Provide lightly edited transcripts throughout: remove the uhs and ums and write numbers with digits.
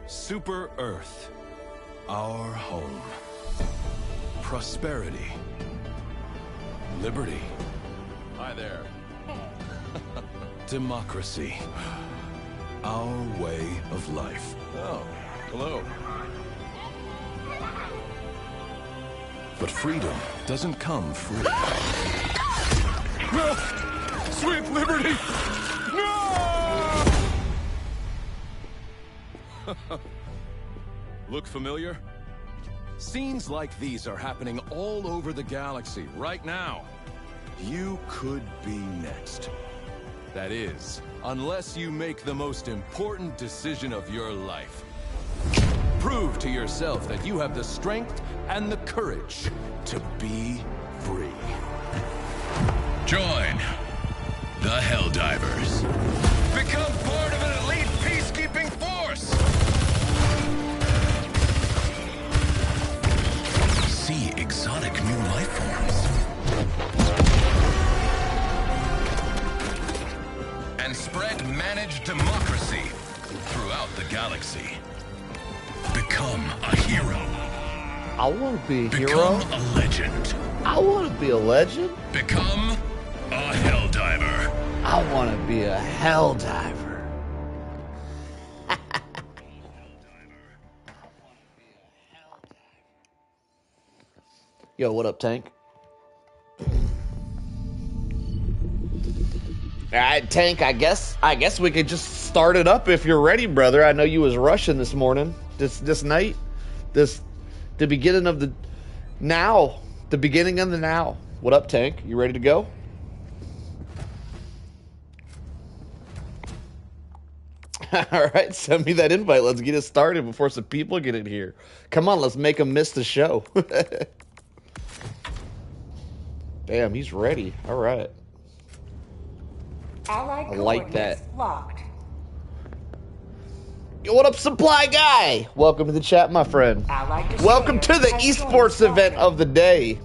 Super Earth, our home. Prosperity. Liberty. Hi there. Democracy. Our way of life. Oh, hello. But freedom doesn't come free. No! Sweet liberty! No! Look familiar? Scenes like these are happening all over the galaxy right now. You could be next. That is, unless you make the most important decision of your life. Prove to yourself that you have the strength and the courage to be free. Join the Helldivers. Become part of an elite peacekeeping force! See exotic new life forms. And spread managed democracy throughout the galaxy. Become a hero. I want to be a hero. Become a legend. I want to be a legend. Become a Helldiver. I want to be a Helldiver. Yo, what up, Tank? Alright, Tank, I guess we could just start it up if you're ready, brother. I know you was rushing this morning, this night, the beginning of the now. The beginning of the now. What up, Tank? You ready to go? Alright, send me that invite. Let's get it started before some people get in here. Come on, let's make them miss the show. Damn, he's ready. Alright. I like that. Locked. Yo, what up, Supply Guy? Welcome to the chat, my friend. Welcome to the esports event of the day.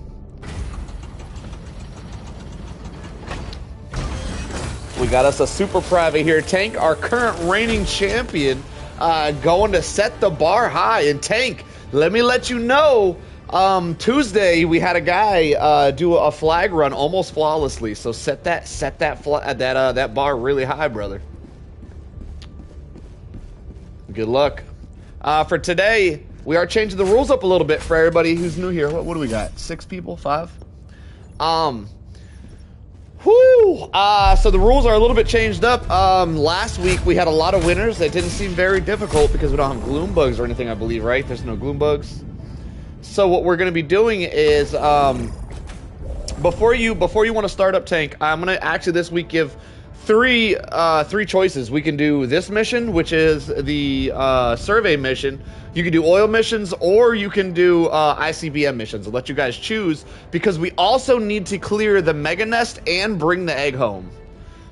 We got us a super private here. Tank, our current reigning champion, going to set the bar high. And Tank, let me let you know, Tuesday we had a guy do a flag run almost flawlessly. So set that bar really high, brother. Good luck. For today, we are changing the rules up a little bit for everybody who's new here. What do we got? 6 people? 5? So the rules are a little bit changed up. Last week we had a lot of winners. That didn't seem very difficult because we don't have gloom bugs or anything, I believe, right? There's no gloom bugs. So what we're going to be doing is, before you want to start up, Tank, I'm going to actually this week give three choices. We can do this mission, which is the survey mission. You can do oil missions, or you can do ICBM missions. I'll let you guys choose, because we also need to clear the mega nest and bring the egg home.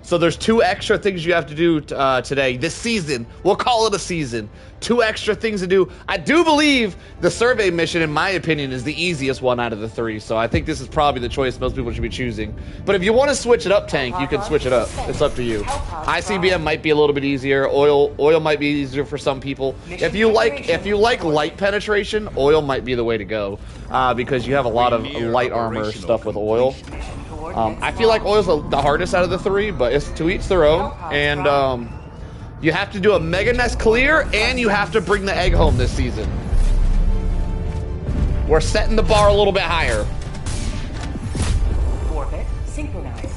So there's 2 extra things you have to do today, this season. We'll call it a season. 2 extra things to do. I do believe the survey mission, in my opinion, is the easiest one out of the 3. So I think this is probably the choice most people should be choosing. But if you want to switch it up, Tank, you can switch it up. It's up to you. ICBM might be a little bit easier. Oil might be easier for some people. If you like light penetration, oil might be the way to go, because you have a lot of light armor stuff with oil. I feel like oil's the hardest out of the 3, but it's to each their own. And you have to do a mega nest clear, and you have to bring the egg home this season. We're setting the bar a little bit higher. Orbit synchronized.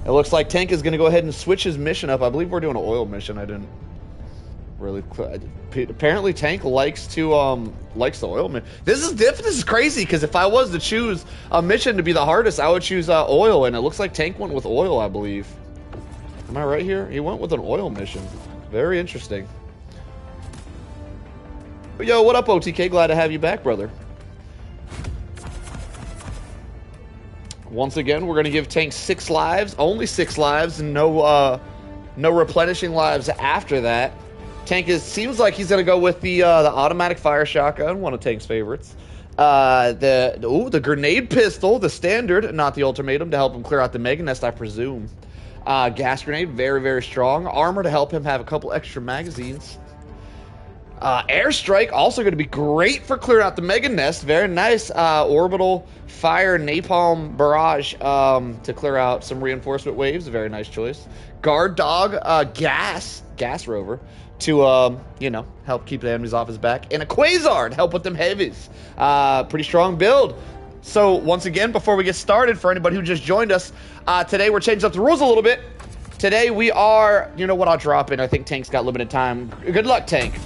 It looks like Tank is going to go ahead and switch his mission up. I believe we're doing an oil mission. I didn't really. Apparently, Tank likes to likes the oil mission. This is crazy, because if I was to choose a mission to be the hardest, I would choose oil, and it looks like Tank went with oil, I believe. Am I right here? He went with an oil mission. Very interesting. Yo, what up, OTK? Glad to have you back, brother. Once again, we're going to give Tank 6 lives. Only 6 lives, and no replenishing lives after that. Tank seems like he's going to go with the automatic fire shotgun, one of Tank's favorites. The grenade pistol, the standard, not the ultimatum, to help him clear out the mega nest, I presume. Gas grenade, very, very strong. Armor to help him have a couple extra magazines. Airstrike, also going to be great for clearing out the Mega Nest. Very nice. Orbital Fire Napalm Barrage to clear out some reinforcement waves. A very nice choice. Guard Dog, Gas Rover to, you know, help keep the enemies off his back. And a Quasar to help with them heavies. Pretty strong build. So, once again, before we get started, for anybody who just joined us, today we're changing up the rules a little bit. Today we are, you know what, I'll drop in. I think Tank's got limited time. Good luck, Tank.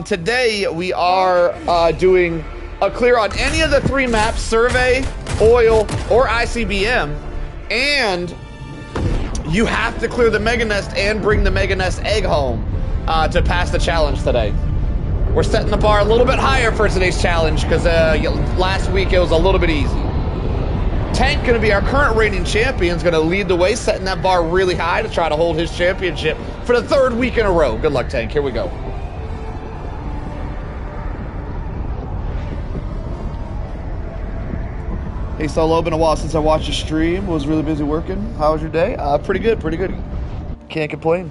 Today we are doing a clear on any of the 3 maps, Survey, Oil, or ICBM, and you have to clear the Mega Nest and bring the Mega Nest egg home to pass the challenge today. We're setting the bar a little bit higher for today's challenge because last week it was a little bit easy. Tank, going to be our current reigning champion, is going to lead the way, setting that bar really high to try to hold his championship for the 3rd week in a row. Good luck, Tank. Here we go. Hey Solo, been a while since I watched your stream. Was really busy working. How was your day? Pretty good, pretty good. Can't complain.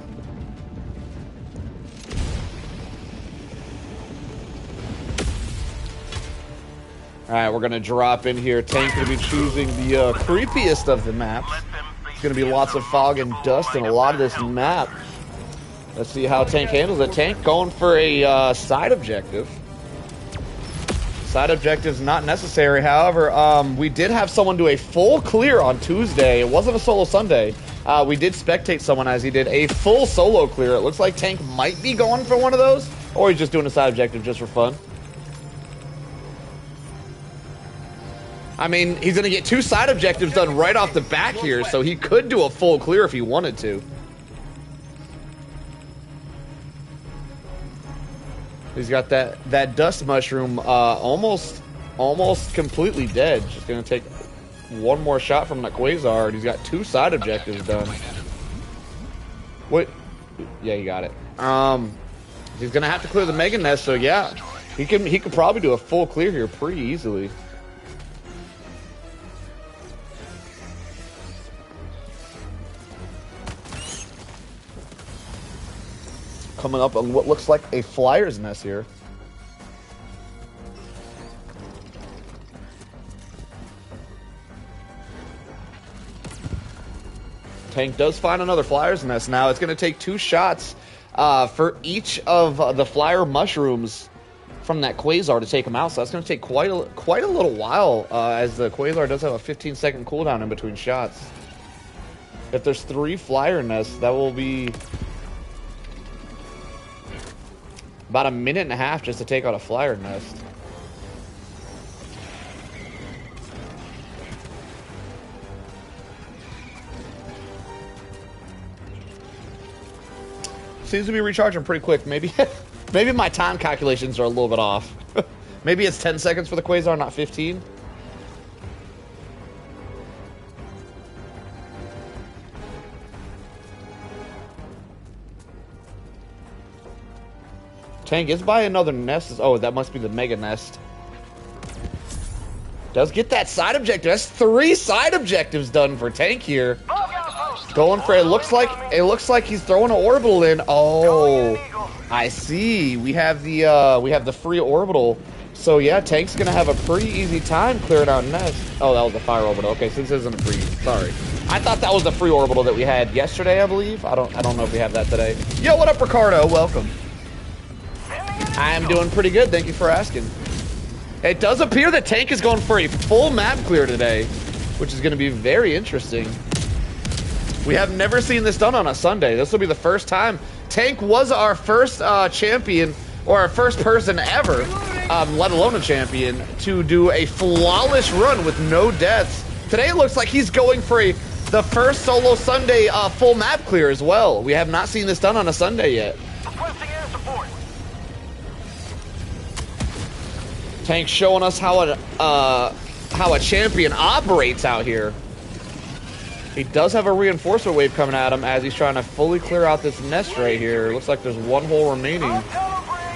Alright, we're gonna drop in here. Tank's gonna be choosing the creepiest of the maps. It's gonna be lots of fog and dust in a lot of this map. Let's see how Tank handles it. Tank going for a side objective. Side objectives not necessary. However, we did have someone do a full clear on Tuesday. It wasn't a solo Sunday. We did spectate someone as he did a full solo clear. It looks like Tank might be going for one of those, or he's just doing a side objective just for fun. I mean, he's going to get 2 side objectives done right off the bat here, so he could do a full clear if he wanted to. He's got that dust mushroom almost completely dead. Just gonna take one more shot from that Quasar, and he's got 2 side objectives done. Wait, yeah, he got it. He's gonna have to clear the Mega Nest, so yeah, he could probably do a full clear here pretty easily. Coming up on what looks like a flyer's nest here. Tank does find another flyer's nest now. It's going to take 2 shots for each of the flyer mushrooms from that Quasar to take them out. So that's going to take quite a little while, as the Quasar does have a 15-second cooldown in between shots. If there's 3 flyer nests, that will be about 1.5 minutes just to take out a flyer nest. Seems to be recharging pretty quick. Maybe maybe my time calculations are a little bit off. Maybe it's 10 seconds for the Quasar, not 15. Tank is by another nest. Oh, that must be the Mega Nest. Does get that side objective. That's 3 side objectives done for Tank here. Going for it. Looks like he's throwing an orbital in. Oh, I see. We have the free orbital. So yeah, Tank's gonna have a pretty easy time clearing out nest. Oh, that was the fire orbital. Okay, since this isn't free. Sorry. I thought that was the free orbital that we had yesterday, I believe. I don't know if we have that today. Yo, what up, Ricardo? Welcome. I am doing pretty good, thank you for asking. It does appear that Tank is going for a full map clear today, which is going to be very interesting. We have never seen this done on a Sunday. This will be the first time. Tank was our first champion, or our first person ever, let alone a champion, to do a flawless run with no deaths. Today it looks like he's going for the first solo Sunday full map clear as well. We have not seen this done on a Sunday yet. Tank showing us how a champion operates out here. He does have a reinforcement wave coming at him as he's trying to fully clear out this nest right here. Looks like there's 1 hole remaining.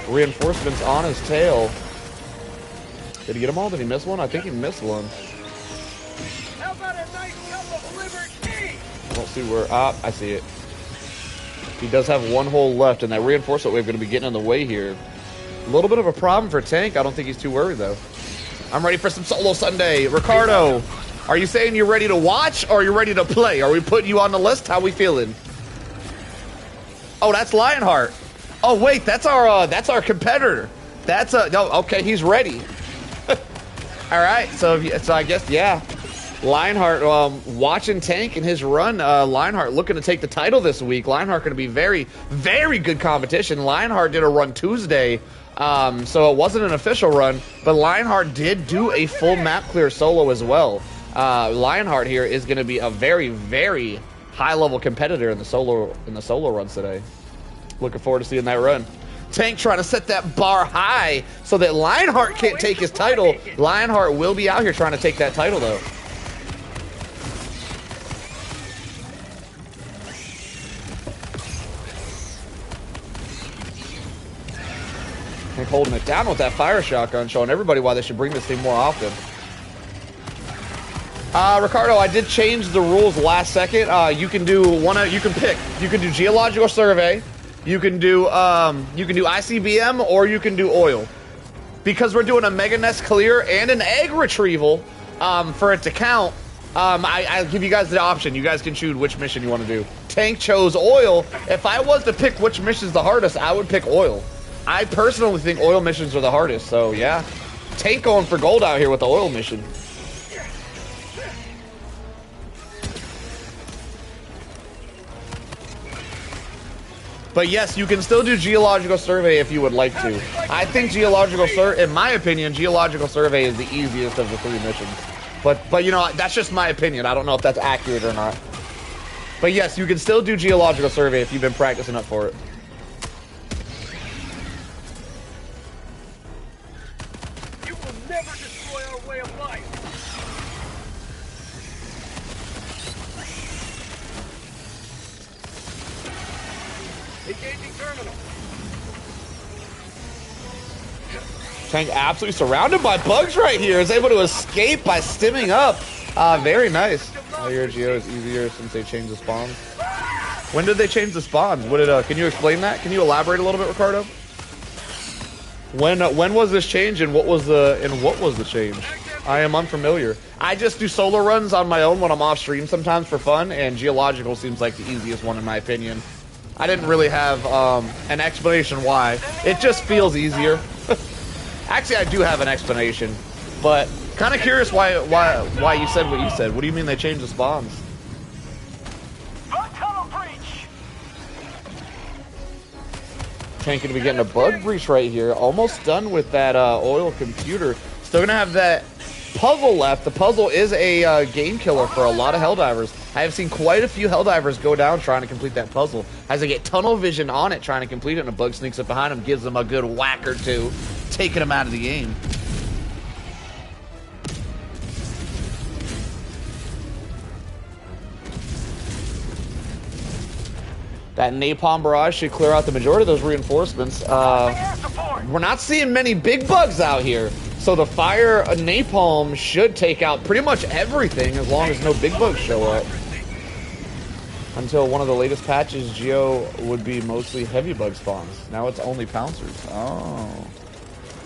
Reinforcements on his tail. Did he get them all? Did he miss one? I think he missed one. How about a nice cup of liberty? don't see where. Ah, I see it. He does have one hole left, and that reinforcement wave going to be getting in the way here. A little bit of a problem for Tank. I don't think he's too worried, though. I'm ready for some Solo Sunday. Ricardo, are you saying you're ready to watch, or are you ready to play? Are we putting you on the list? How we feeling? Oh, that's Lionheart. Oh, wait, that's our competitor. That's no, okay, he's ready. All right, so I guess, yeah. Lionheart watching Tank in his run. Lionheart looking to take the title this week. Lionheart going to be very, very good competition. Lionheart did a run Tuesday, so it wasn't an official run, but Lionheart did do a full map clear solo as well. Lionheart here is going to be a very, very high-level competitor in the solo runs today. Looking forward to seeing that run. Tank trying to set that bar high so that Lionheart can't take his title. Lionheart will be out here trying to take that title, though. Tank holding it down with that fire shotgun, showing everybody why they should bring this thing more often. Ricardo, I did change the rules last second. You can do you can pick. You can do Geological Survey, you can do ICBM, or you can do oil. Because we're doing a Mega Nest clear and an egg retrieval, for it to count, I'll give you guys the option. You guys can choose which mission you want to do. Tank chose oil. If I was to pick which mission's the hardest, I would pick oil. I personally think oil missions are the hardest, so yeah. Tank going for gold out here with the oil mission. But yes, you can still do Geological Survey if you would like to. I think in my opinion, Geological Survey is the easiest of the 3 missions. But you know, that's just my opinion. I don't know if that's accurate or not. But yes, you can still do Geological Survey if you've been practicing up for it. You will never destroy our way of life. Engaging terminal. Tank absolutely surrounded by bugs right here. Is able to escape by stimming up. Very nice. Your Geo is easier since they changed the spawns. When did they change the spawns? What did can you explain that? Can you elaborate a little bit, Ricardo? When was this change, and what was the change? I am unfamiliar. I just do solo runs on my own when I'm off stream sometimes for fun, and Geological seems like the easiest one in my opinion. I didn't really have an explanation why. It just feels easier. Actually, I do have an explanation, but kind of curious why you said what you said. What do you mean they changed the spawns? Tank gonna be getting a bug breach right here. Almost done with that oil computer. Still gonna have that puzzle left. The puzzle is a game killer for a lot of Helldivers. I have seen quite a few Helldivers go down trying to complete that puzzle. As they get tunnel vision on it trying to complete it, and a bug sneaks up behind them, gives them a good whack or two, taking them out of the game. That napalm barrage should clear out the majority of those reinforcements. We're not seeing many big bugs out here, so the fire napalm should take out pretty much everything as long as no big bugs show up. Until one of the latest patches, Geo would be mostly heavy bug spawns. Now it's only pouncers. Oh.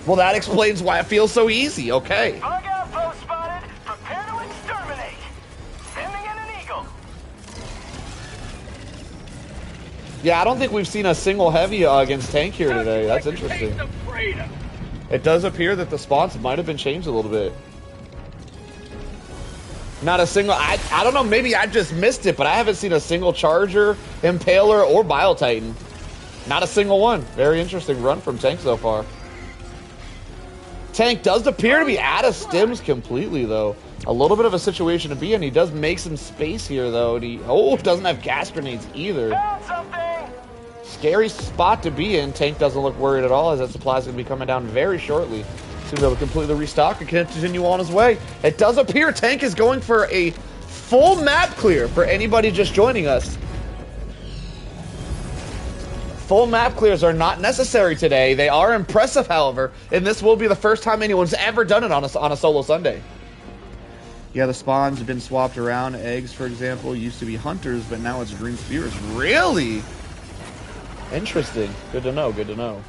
Well, that explains why it feels so easy. Okay. Bug outpost spotted. Prepare to exterminate. Sending in an eagle. Yeah, I don't think we've seen a single heavy against Tank here today. That's interesting. It does appear that the spawns might have been changed a little bit. Not a single, I don't know, maybe I just missed it, but I haven't seen a single Charger, Impaler, or Bile-Titan. Not a single one. Very interesting run from Tank so far. Tank does appear to be out of stims completely, though. A little bit of a situation to be in. He does make some space here, though. And he doesn't have gas grenades either. Scary spot to be in. Tank doesn't look worried at all, as that supply is going to be coming down very shortly. He's able to completely restock and continue on his way. It does appear Tank is going for a full map clear for anybody just joining us. Full map clears are not necessary today. They are impressive, however, and this will be the first time anyone's ever done it on a solo Sunday. Yeah, the spawns have been swapped around. Eggs, for example, used to be hunters, but now it's green spears. Really? Interesting. Good to know, good to know.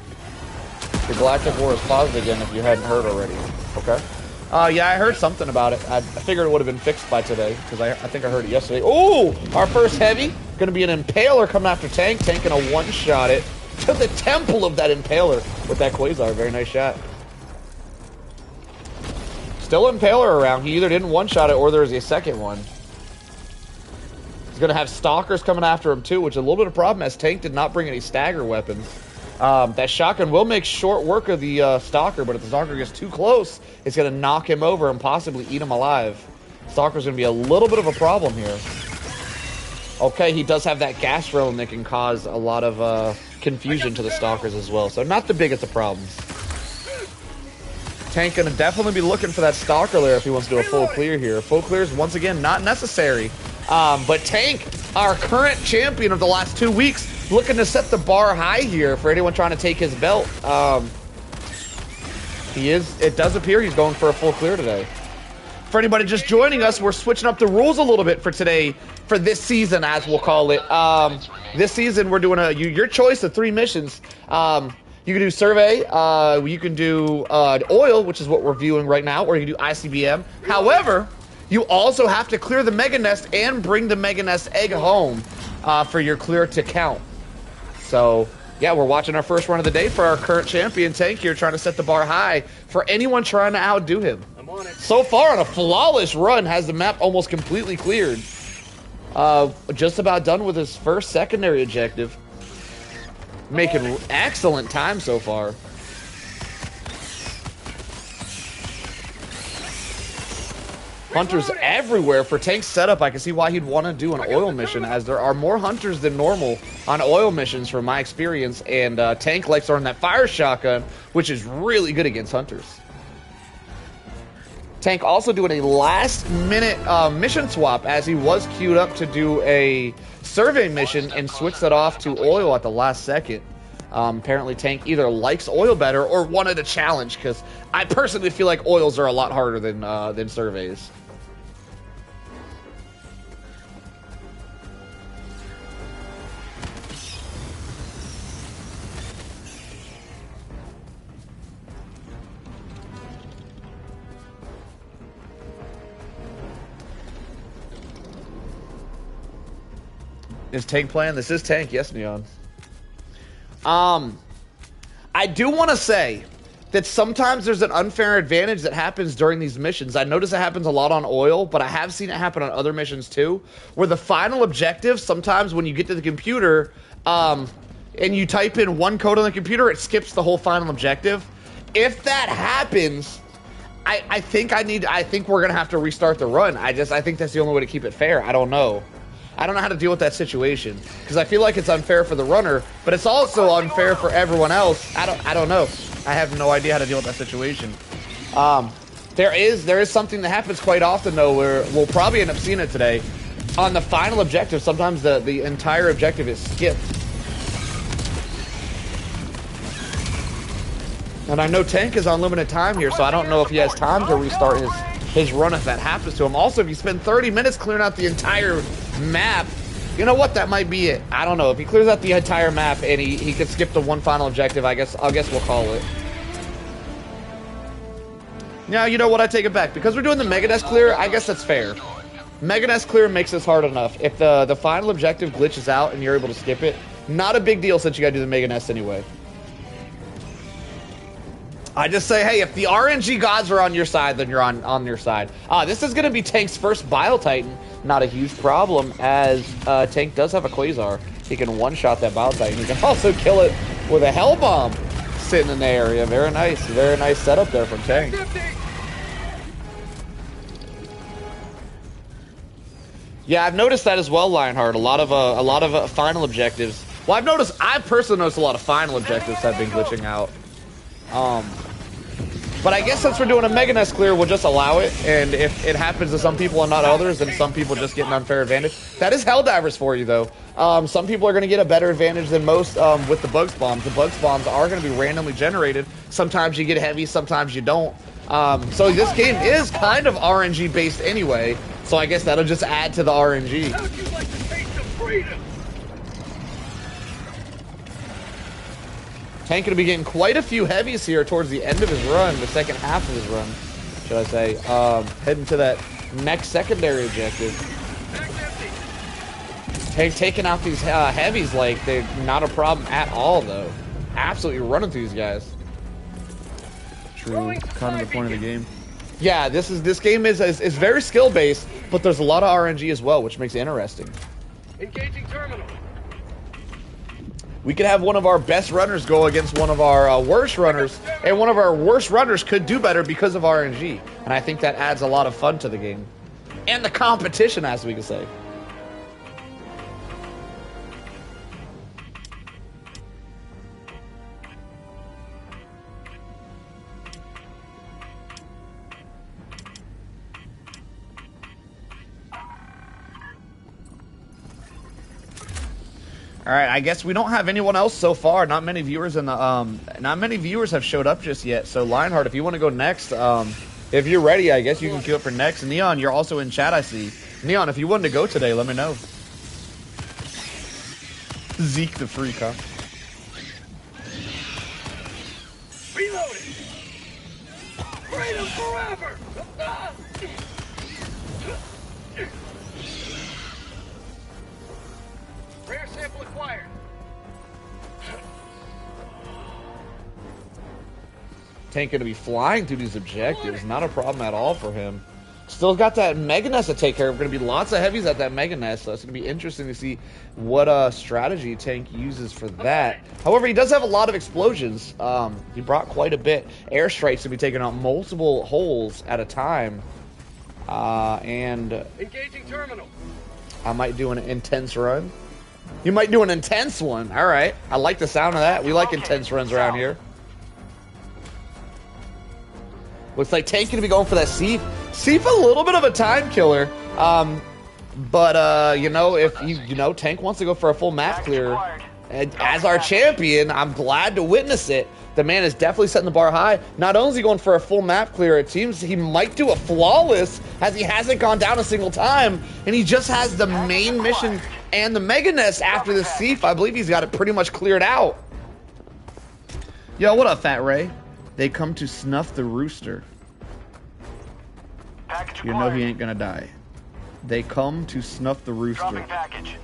The Galactic War is paused again if you hadn't heard already. Okay. Yeah, I heard something about it. I figured it would have been fixed by today, because I think I heard it yesterday. Oh, our first heavy. Going to be an Impaler coming after Tank. Tank gonna one-shot it to the temple of that Impaler with that Quasar. Very nice shot. Still Impaler around. He either didn't one-shot it or there's a second one. He's going to have Stalkers coming after him too, which is a little bit of a problem as Tank did not bring any stagger weapons. That shotgun will make short work of the Stalker, but if the Stalker gets too close, it's going to knock him over and possibly eat him alive. Stalker's going to be a little bit of a problem here. Okay, he does have that gas drone that can cause a lot of confusion to the Stalkers as well, so not the biggest of problems. Tank gonna definitely be looking for that Stalker there if he wants to do a full clear here. Full clear is once again not necessary. But Tank, our current champion of the last 2 weeks, looking to set the bar high here for anyone trying to take his belt. It does appear he's going for a full clear today. For anybody just joining us, we're switching up the rules a little bit for today, for this season, as we'll call it. This season, we're doing your choice of 3 missions. You can do survey, you can do oil, which is what we're viewing right now, or you can do ICBM. However, you also have to clear the Mega Nest and bring the Mega Nest egg home for your clear to count. So, yeah, we're watching our first run of the day for our current champion, Tank, here, trying to set the bar high for anyone trying to outdo him. I'm on it. So far, on a flawless run, has the map almost completely cleared. Just about done with his first secondary objective. Making excellent time so far. Hunters everywhere for Tank's setup. I can see why he'd want to do an oil mission, as there are more hunters than normal on oil missions from my experience, and Tank likes to run that fire shotgun, which is really good against hunters. Tank also doing a last-minute mission swap, as he was queued up to do a survey mission and switched that off to oil at the last second. Apparently Tank either likes oil better or wanted a challenge, because I personally feel like oils are a lot harder than surveys. Is Tank playing? This is Tank, yes, Neon. I do want to say that sometimes there's an unfair advantage that happens during these missions. I notice it happens a lot on oil, but I have seen it happen on other missions too, where the final objective, sometimes when you get to the computer, and you type in one code on the computer, it skips the whole final objective. If that happens, I think we're gonna have to restart the run. I think that's the only way to keep it fair. I don't know. I don't know how to deal with that situation, because I feel like it's unfair for the runner, but it's also unfair for everyone else. I don't know. I have no idea how to deal with that situation. There is something that happens quite often though, where we'll probably end up seeing it today. On the final objective, sometimes the entire objective is skipped. And I know Tank is on limited time here, so I don't know if he has time to restart his run if that happens to him. Also, if you spend 30 minutes clearing out the entire map, you know what, that might be it. I don't know. If he clears out the entire map and he could skip the one final objective, I guess we'll call it. Yeah, you know what, I take it back. Because we're doing the Mega Nest clear, I guess that's fair. Mega Nest clear makes this hard enough. If the final objective glitches out and you're able to skip it, not a big deal since you gotta do the Mega Nest anyway. I just say, hey, if the RNG gods are on your side, then you're on their side. This is going to be Tank's first Bile Titan. Not a huge problem, as Tank does have a Quasar. He can one-shot that Bile Titan. He can also kill it with a Hell Bomb sitting in the area. Very nice setup there from Tank. Yeah, I've noticed that as well, Lionheart. A lot of final objectives. Well, I've personally noticed a lot of final objectives have been glitching out. But I guess since we're doing a Mega Nest clear, we'll just allow it. And if it happens to some people and not others, then some people just get an unfair advantage. That is HellDivers for you, though. Some people are going to get a better advantage than most with the bug spawns. The bug spawns are going to be randomly generated. Sometimes you get heavy, sometimes you don't. So this game is kind of RNG based anyway. So I guess that'll just add to the RNG. How'd you like to taste of freedom? Tank going to be getting quite a few heavies here towards the end of his run, the second half of his run, should I say. Heading to that next secondary objective. Tank taking out these heavies like they're not a problem at all, though. Absolutely running through these guys. True, kind of the point of the game. Yeah, this game is very skill based, but there's a lot of RNG as well, which makes it interesting. Engaging terminal. We could have one of our best runners go against one of our worst runners, and one of our worst runners could do better because of RNG. And I think that adds a lot of fun to the game. And the competition, as we can say. All right, I guess we don't have anyone else so far. Not many viewers in the not many viewers have showed up just yet. So Lionheart, if you want to go next, if you're ready, I guess you can queue up for next. Neon, you're also in chat, I see. Neon, if you wanted to go today, let me know. Zeke the freak, huh? Reloading. Freedom forever. Rare sample acquired. Tank going to be flying through these objectives. Not a problem at all for him. Still got that Mega Nest to take care of. Going to be lots of heavies at that Mega Nest, so it's going to be interesting to see what strategy Tank uses for that. However, he does have a lot of explosions. He brought quite a bit. Airstrikes to be taking out multiple holes at a time. And Engaging terminal. I might do an intense run. You might do an intense one. All right. I like the sound of that. We like intense runs around here. Looks like Tank going to be going for that Seif. Seif a little bit of a time killer. But, you know, if Tank wants to go for a full map clear, as our champion, I'm glad to witness it. The man is definitely setting the bar high. Not only is he going for a full map clear, it seems he might do a flawless, as he hasn't gone down a single time, and he just has the main mission and the Mega Nest after the Seif. I believe he's got it pretty much cleared out. Yo, what up, Fat Ray? They come to snuff the rooster. Package You know he ain't gonna die. They come to snuff the rooster. Dropping package.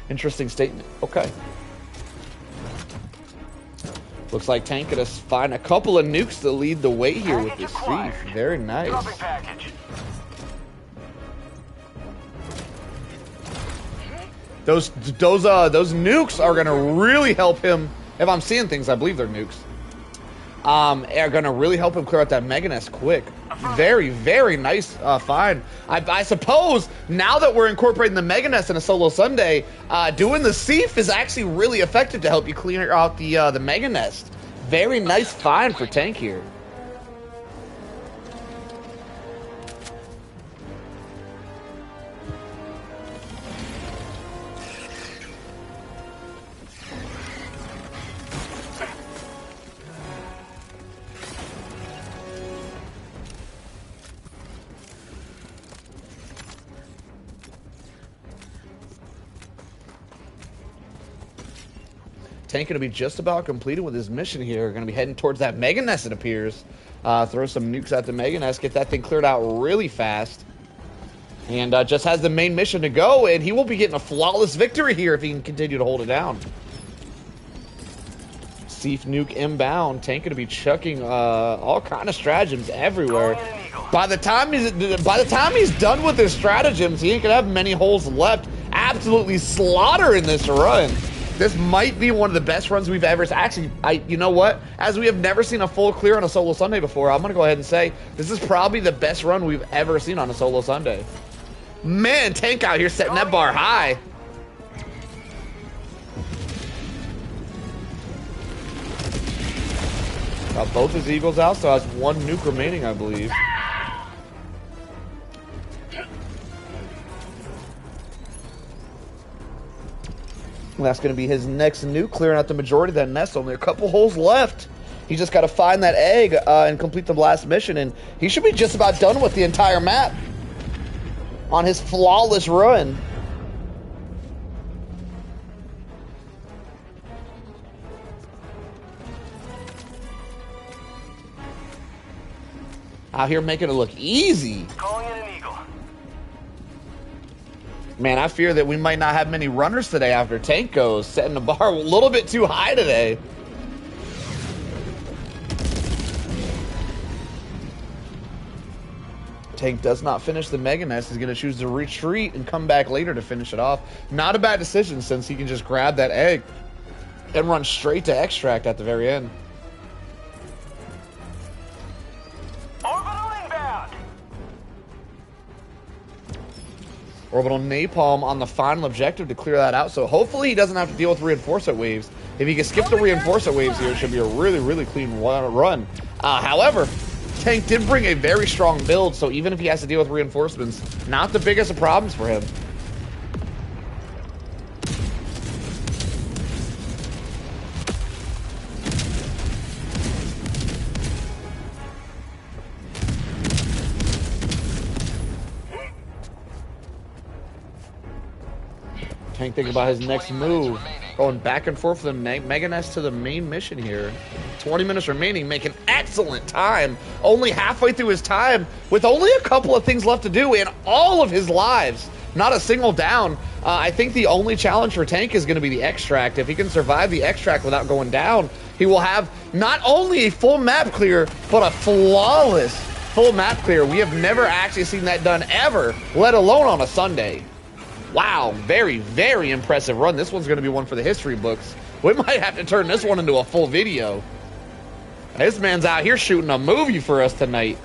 Interesting statement. Okay. Looks like Tank gonna find a couple of nukes to lead the way here with this Seif. Very nice. Dropping package. Those nukes are gonna really help him. If I'm seeing things, I believe they're nukes. Are gonna really help him clear out that Mega Nest quick. Very, very nice find. I suppose now that we're incorporating the Mega Nest in a solo Sunday, doing the Seif is actually really effective to help you clear out the Mega Nest. Very nice find for Tank here. Tank going to be just about completed with his mission here. Going to be heading towards that Mega Nest, it appears. Throw some nukes at the Mega Nest, get that thing cleared out really fast. And just has the main mission to go, and he will be getting a flawless victory here if he can continue to hold it down. Seif nuke inbound. Tank going to be chucking all kind of stratagems everywhere. By the time he's done with his stratagems, he ain't going to have many holes left. Absolutely slaughtering this run. This might be one of the best runs we've ever... Actually, you know what? As we have never seen a full clear on a solo Sunday before, I'm going to go ahead and say this is probably the best run we've ever seen on a solo Sunday. Man, Tank out here setting that bar high. Got both his Eagles out, so has one nuke remaining, I believe. And that's going to be his next nuke, clearing out the majority of that nest. Only a couple holes left. He just got to find that egg and complete the last mission, and he should be just about done with the entire map on his flawless run. Out here making it look easy. Calling in an eagle. Man, I fear that we might not have many runners today after Tank goes, setting the bar a little bit too high today. Tank does not finish the Mega Nest. He's going to choose to retreat and come back later to finish it off. Not a bad decision, since he can just grab that egg and run straight to extract at the very end. Orbital inbound. Orbital Napalm on the final objective to clear that out, so hopefully he doesn't have to deal with reinforcement waves. If he can skip the reinforcement waves here, it should be a really, really clean run. However, Tank did bring a very strong build, so even if he has to deal with reinforcements, not the biggest of problems for him. Tank thinking about his next move. Going back and forth from the Mega Nest to the main mission here. 20 minutes remaining, making excellent time. Only halfway through his time, with only a couple of things left to do in all of his lives. Not a single down. I think the only challenge for Tank is going to be the extract. If he can survive the extract without going down, he will have not only a full map clear, but a flawless full map clear. We have never actually seen that done ever, let alone on a Sunday. Wow, very, very impressive run. This one's going to be one for the history books. We might have to turn this one into a full video. This man's out here shooting a movie for us tonight.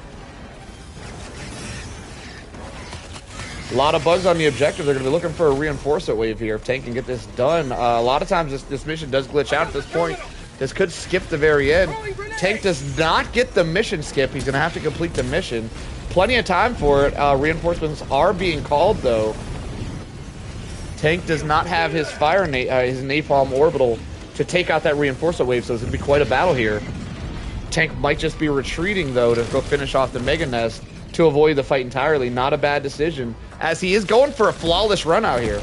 A lot of bugs on the objective. They're going to be looking for a reinforcement wave here if Tank can get this done. A lot of times this mission does glitch out at this point. This could skip the very end. Tank does not get the mission skip. He's going to have to complete the mission. Plenty of time for it. Reinforcements are being called, though. Tank does not have his his napalm orbital to take out that reinforcement wave, so it's going to be quite a battle here. Tank might just be retreating, though, to go finish off the Mega Nest to avoid the fight entirely. Not a bad decision, as he is going for a flawless run out here.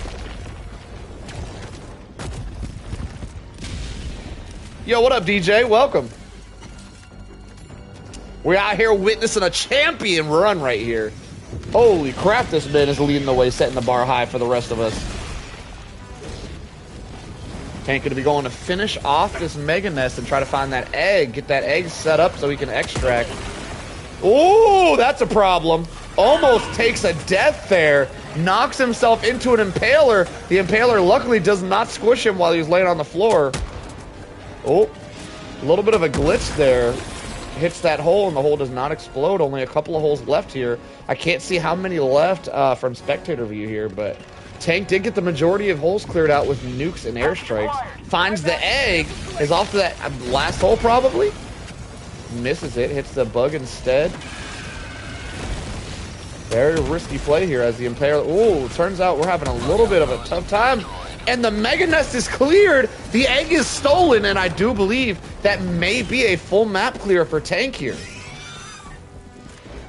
Yo, what up, DJ? Welcome. We're out here witnessing a champion run right here. Holy crap, this man is leading the way, setting the bar high for the rest of us. Tank going to be going to finish off this Mega Nest and try to find that egg. Get that egg set up so he can extract. Ooh, that's a problem. Almost takes a death there. Knocks himself into an impaler. The impaler luckily does not squish him while he's laying on the floor. Oh, a little bit of a glitch there. Hits that hole and the hole does not explode. Only a couple of holes left here. I can't see how many left from spectator view here, but Tank did get the majority of holes cleared out with nukes and airstrikes. Finds the egg, is off to that last hole probably. Misses it, hits the bug instead. Very risky play here as the impaler. Ooh, turns out we're having a little bit of a tough time. And the Mega Nest is cleared. The egg is stolen, and I do believe that may be a full map clear for Tank here.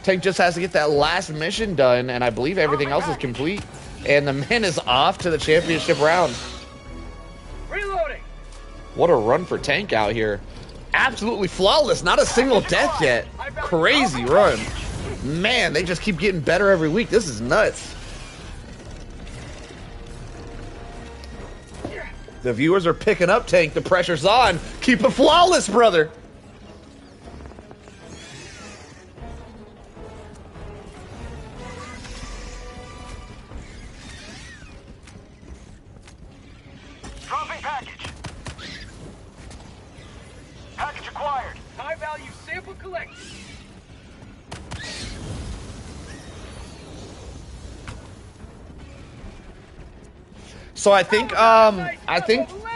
Tank just has to get that last mission done, and I believe everything else is complete. And the man is off to the championship round. Reloading. What a run for Tank out here. Absolutely flawless. Not a single death yet. Crazy run. Man, they just keep getting better every week. This is nuts. The viewers are picking up, Tank. The pressure's on. Keep it flawless, brother. Dropping package. Package acquired. High value sample collected. So I think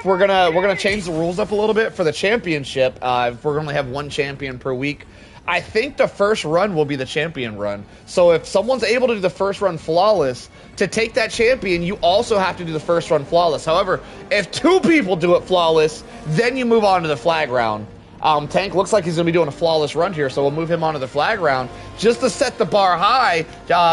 we're gonna change the rules up a little bit for the championship. If we're gonna have one champion per week, I think the first run will be the champion run. So if someone's able to do the first run flawless, to take that champion, you also have to do the first run flawless. However, if 2 people do it flawless, then you move on to the flag round. Tank looks like he's going to be doing a flawless run here, so we'll move him on to the flag round just to set the bar high,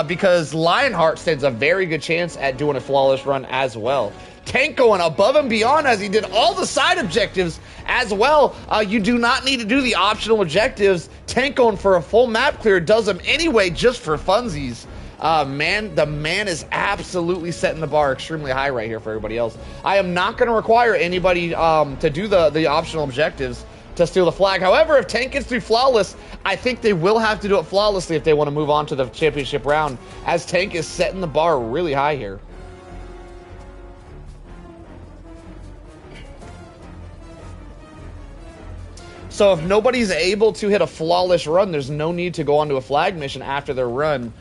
because Lionheart stands a very good chance at doing a flawless run as well. Tank going above and beyond as he did all the side objectives as well. You do not need to do the optional objectives. Tank going for a full map clear does them anyway just for funsies. Man, the man is absolutely setting the bar extremely high right here for everybody else. I am not going to require anybody to do the optional objectives to steal the flag. However, if Tank gets through flawless, I think they will have to do it flawlessly if they want to move on to the championship round, as Tank is setting the bar really high here. So if nobody's able to hit a flawless run, there's no need to go on to a flag mission after their run.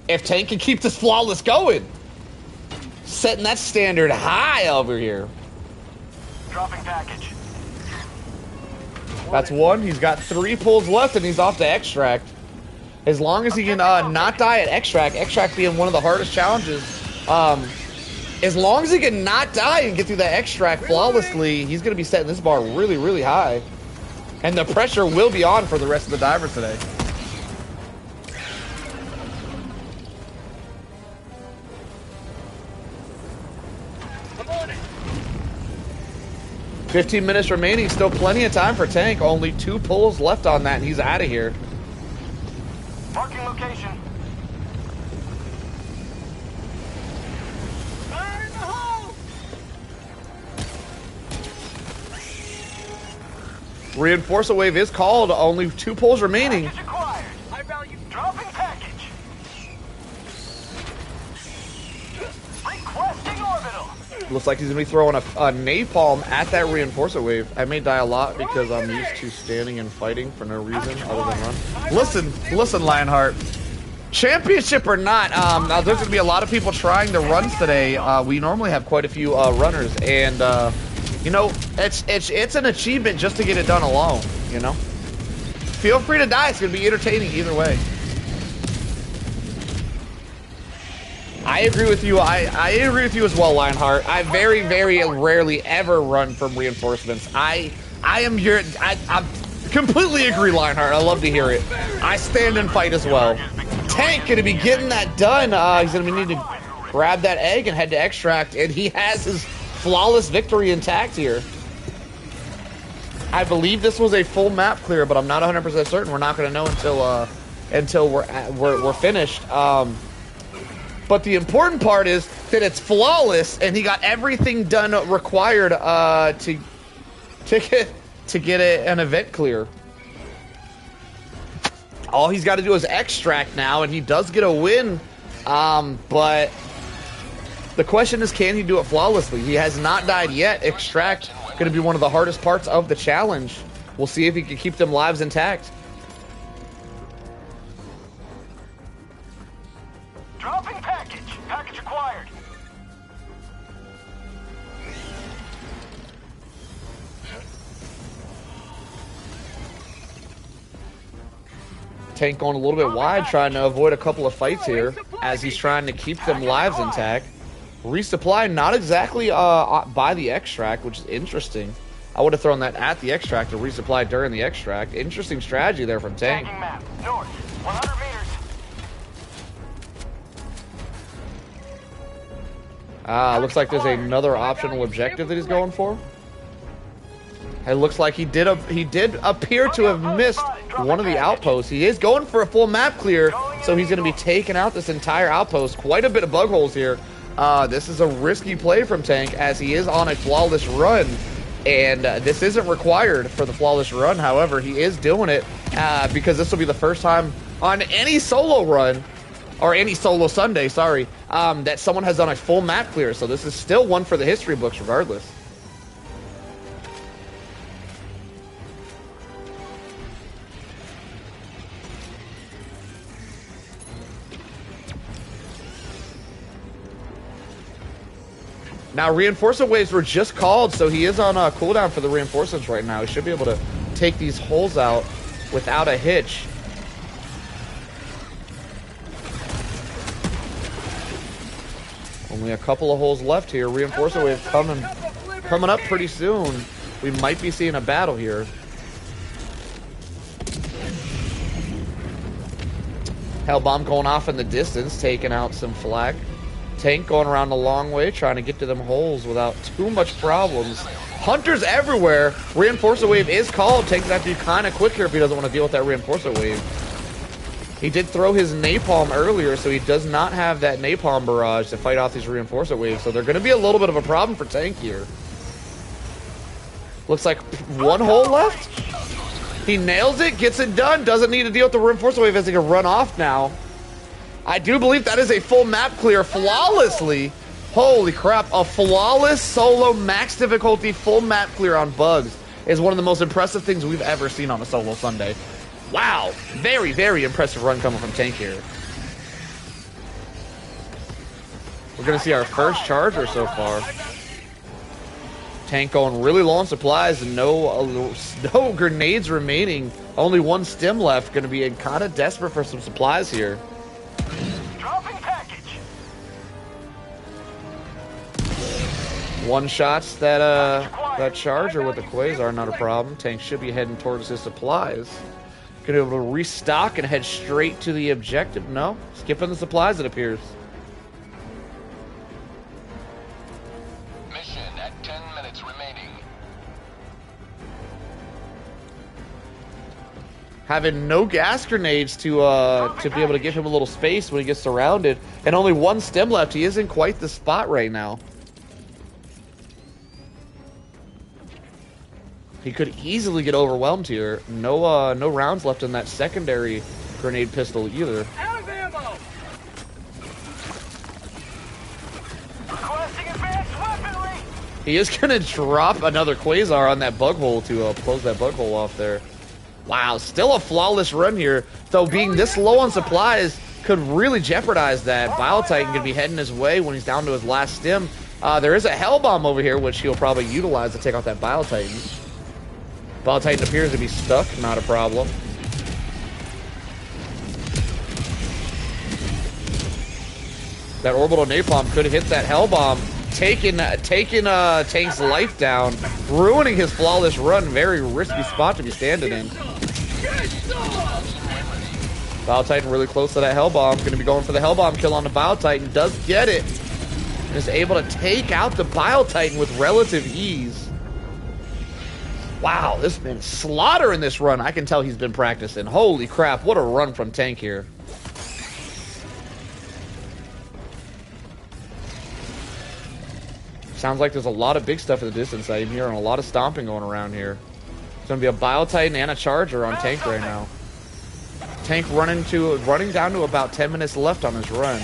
If Tank can keep this flawless going, setting that standard high over here. Dropping package. That's 1. He's got 3 pulls left, and he's off to extract. As long as he can not die at extract being one of the hardest challenges. As long as he can not die and get through that extract flawlessly, he's going to be setting this bar really, really high. And the pressure will be on for the rest of the divers today. I'm on it. 15 minutes remaining, still plenty of time for Tank. Only 2 pulls left on that, and he's out of here. Marking location. Fire in the hole! Reinforce a wave is called. Only 2 pulls remaining. Package acquired. High value. Dropping package. Requesting orbital. Looks like he's going to be throwing a napalm at that reinforcer wave. I may die a lot because I'm used to standing and fighting for no reason other than run. Listen, Lionheart. Championship or not, now there's going to be a lot of people trying the runs today. We normally have quite a few runners, and you know, it's an achievement just to get it done alone. You know, feel free to die. It's going to be entertaining either way. I agree with you. I agree with you as well, Lionheart. I very, very rarely ever run from reinforcements. I completely agree, Lionheart. I love to hear it. I stand and fight as well. Tank gonna be getting that done. He's gonna need to grab that egg and head to extract, and he has his flawless victory intact here. I believe this was a full map clear, but I'm not 100% certain. We're not gonna know until we're finished. But the important part is that it's flawless, and he got everything done required to get an event clear. All he's got to do is extract now, and he does get a win. But the question is, can he do it flawlessly? He has not died yet. Extract going to be one of the hardest parts of the challenge. We'll see if he can keep them lives intact. Dropping package. Package acquired. Tank going a little bit wide, trying to avoid a couple of fights here as he's trying to keep them lives intact. Resupply not exactly by the extract, which is interesting. I would have thrown that at the extract to resupply during the extract. Interesting strategy there from Tank. Tagging map. North. 100 meters. Looks like there's another optional objective that he's going for. It looks like he did appear to have missed one of the outposts. He is going for a full map clear, so he's going to be taking out this entire outpost. Quite a bit of bug holes here. This is a risky play from Tank as he is on a flawless run, and this isn't required for the flawless run. However, he is doing it because this will be the first time on any solo run, or any solo Sunday, sorry, that someone has done a full map clear. So this is still one for the history books regardless. Now, reinforcement waves were just called, so he is on a cooldown for the reinforcements right now. He should be able to take these holes out without a hitch. Only a couple of holes left here. Reinforcement wave coming up pretty soon. We might be seeing a battle here. Hellbomb going off in the distance, taking out some flak. Tank going around the long way, trying to get to them holes without too much problems. Hunters everywhere. Reinforcement wave is called. Tank's gonna have to be kind of quick here if he doesn't want to deal with that reinforcement wave. He did throw his napalm earlier, so he does not have that napalm barrage to fight off these reinforcement waves. So they're going to be a little bit of a problem for Tank here. Looks like one hole left. He nails it, gets it done. Doesn't need to deal with the reinforcement wave as he can run off now. I do believe that is a full map clear flawlessly. Holy crap. A flawless solo max difficulty full map clear on bugs is one of the most impressive things we've ever seen on a solo Sunday. Wow, very, very impressive run coming from Tank here. We're going to see our first charger so far. Tank going really low on supplies and no grenades remaining. Only one stim left. Going to be kind of desperate for some supplies here. Dropping package. One shots that charger with the Quasar, not a problem. Tank should be heading towards his supplies. Gonna be able to restock and head straight to the objective. No, skipping the supplies, it appears. Mission at 10 minutes remaining. Having no gas grenades to be able to give him a little space when he gets surrounded, and only one stim left. He is in quite the spot right now. He could easily get overwhelmed here. No rounds left in that secondary grenade pistol either. Out of ammo. Requesting advanced weaponry. He is going to drop another Quasar on that bug hole to close that bug hole off there. Wow, still a flawless run here. Though being this low on supplies could really jeopardize that. Bile Titan could be heading his way when he's down to his last stim. There is a Hell Bomb over here, which he'll probably utilize to take out that Bile Titan. Bile Titan appears to be stuck, not a problem. That orbital napalm could hit that Hell Bomb, taking Tank's life down, ruining his flawless run. Very risky spot to be standing in. Bile Titan really close to that Hell Bomb. Going to be going for the Hell Bomb kill on the Bile Titan. Does get it. And is able to take out the Bile Titan with relative ease. Wow, this man slaughtering this run. I can tell he's been practicing. Holy crap, what a run from Tank here. Sounds like there's a lot of big stuff in the distance. I'm hearing a lot of stomping going around here. It's going to be a Bile Titan and a Charger on Tank right now. Tank running down to about 10 minutes left on his run.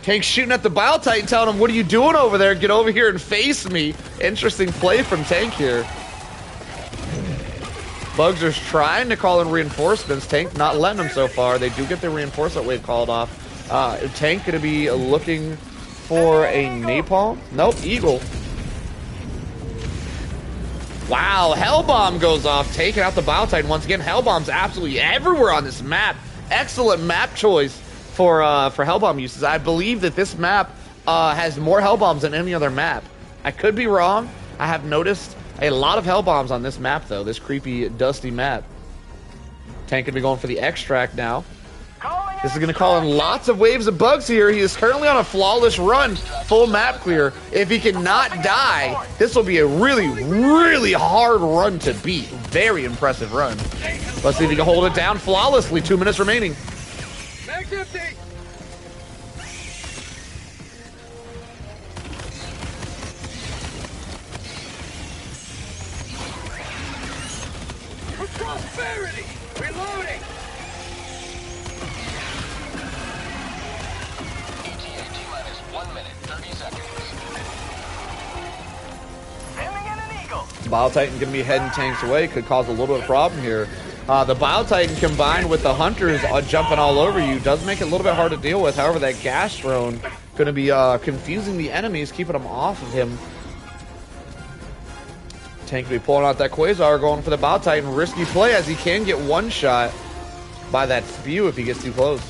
Tank shooting at the Bile Titan, telling him, what are you doing over there? Get over here and face me. Interesting play from Tank here. Bugs are trying to call in reinforcements. Tank not letting them so far. They do get their reinforcement wave called off. Tank going to be looking for a napalm. Nope, Eagle. Wow, Hellbomb goes off, taking out the Bile Titan once again. Hellbomb's absolutely everywhere on this map. Excellent map choice for Hellbomb uses. I believe that this map has more Hellbombs than any other map. I could be wrong. I have noticed a lot of Hellbombs on this map, though. This creepy, dusty map. Tank going to be going for the extract now. This is going to call in lots of waves of bugs here. He is currently on a flawless run, full map clear. If he cannot die, this will be a really, really hard run to beat. Very impressive run. Let's see if he can hold it down flawlessly. 2 minutes remaining. Max empty. For prosperity. Reloading. ETA T-minus 1 minute, 30 seconds. Sending in an eagle. Bile Titan going to be heading Tank's away. Could cause a little bit of problem here. The Bile Titan combined with the Hunters jumping all over you does make it a little bit hard to deal with. However, that gas drone going to be confusing the enemies, keeping them off of him. Tank will be pulling out that Quasar, going for the Bile Titan. Risky play as he can get one shot by that spew if he gets too close.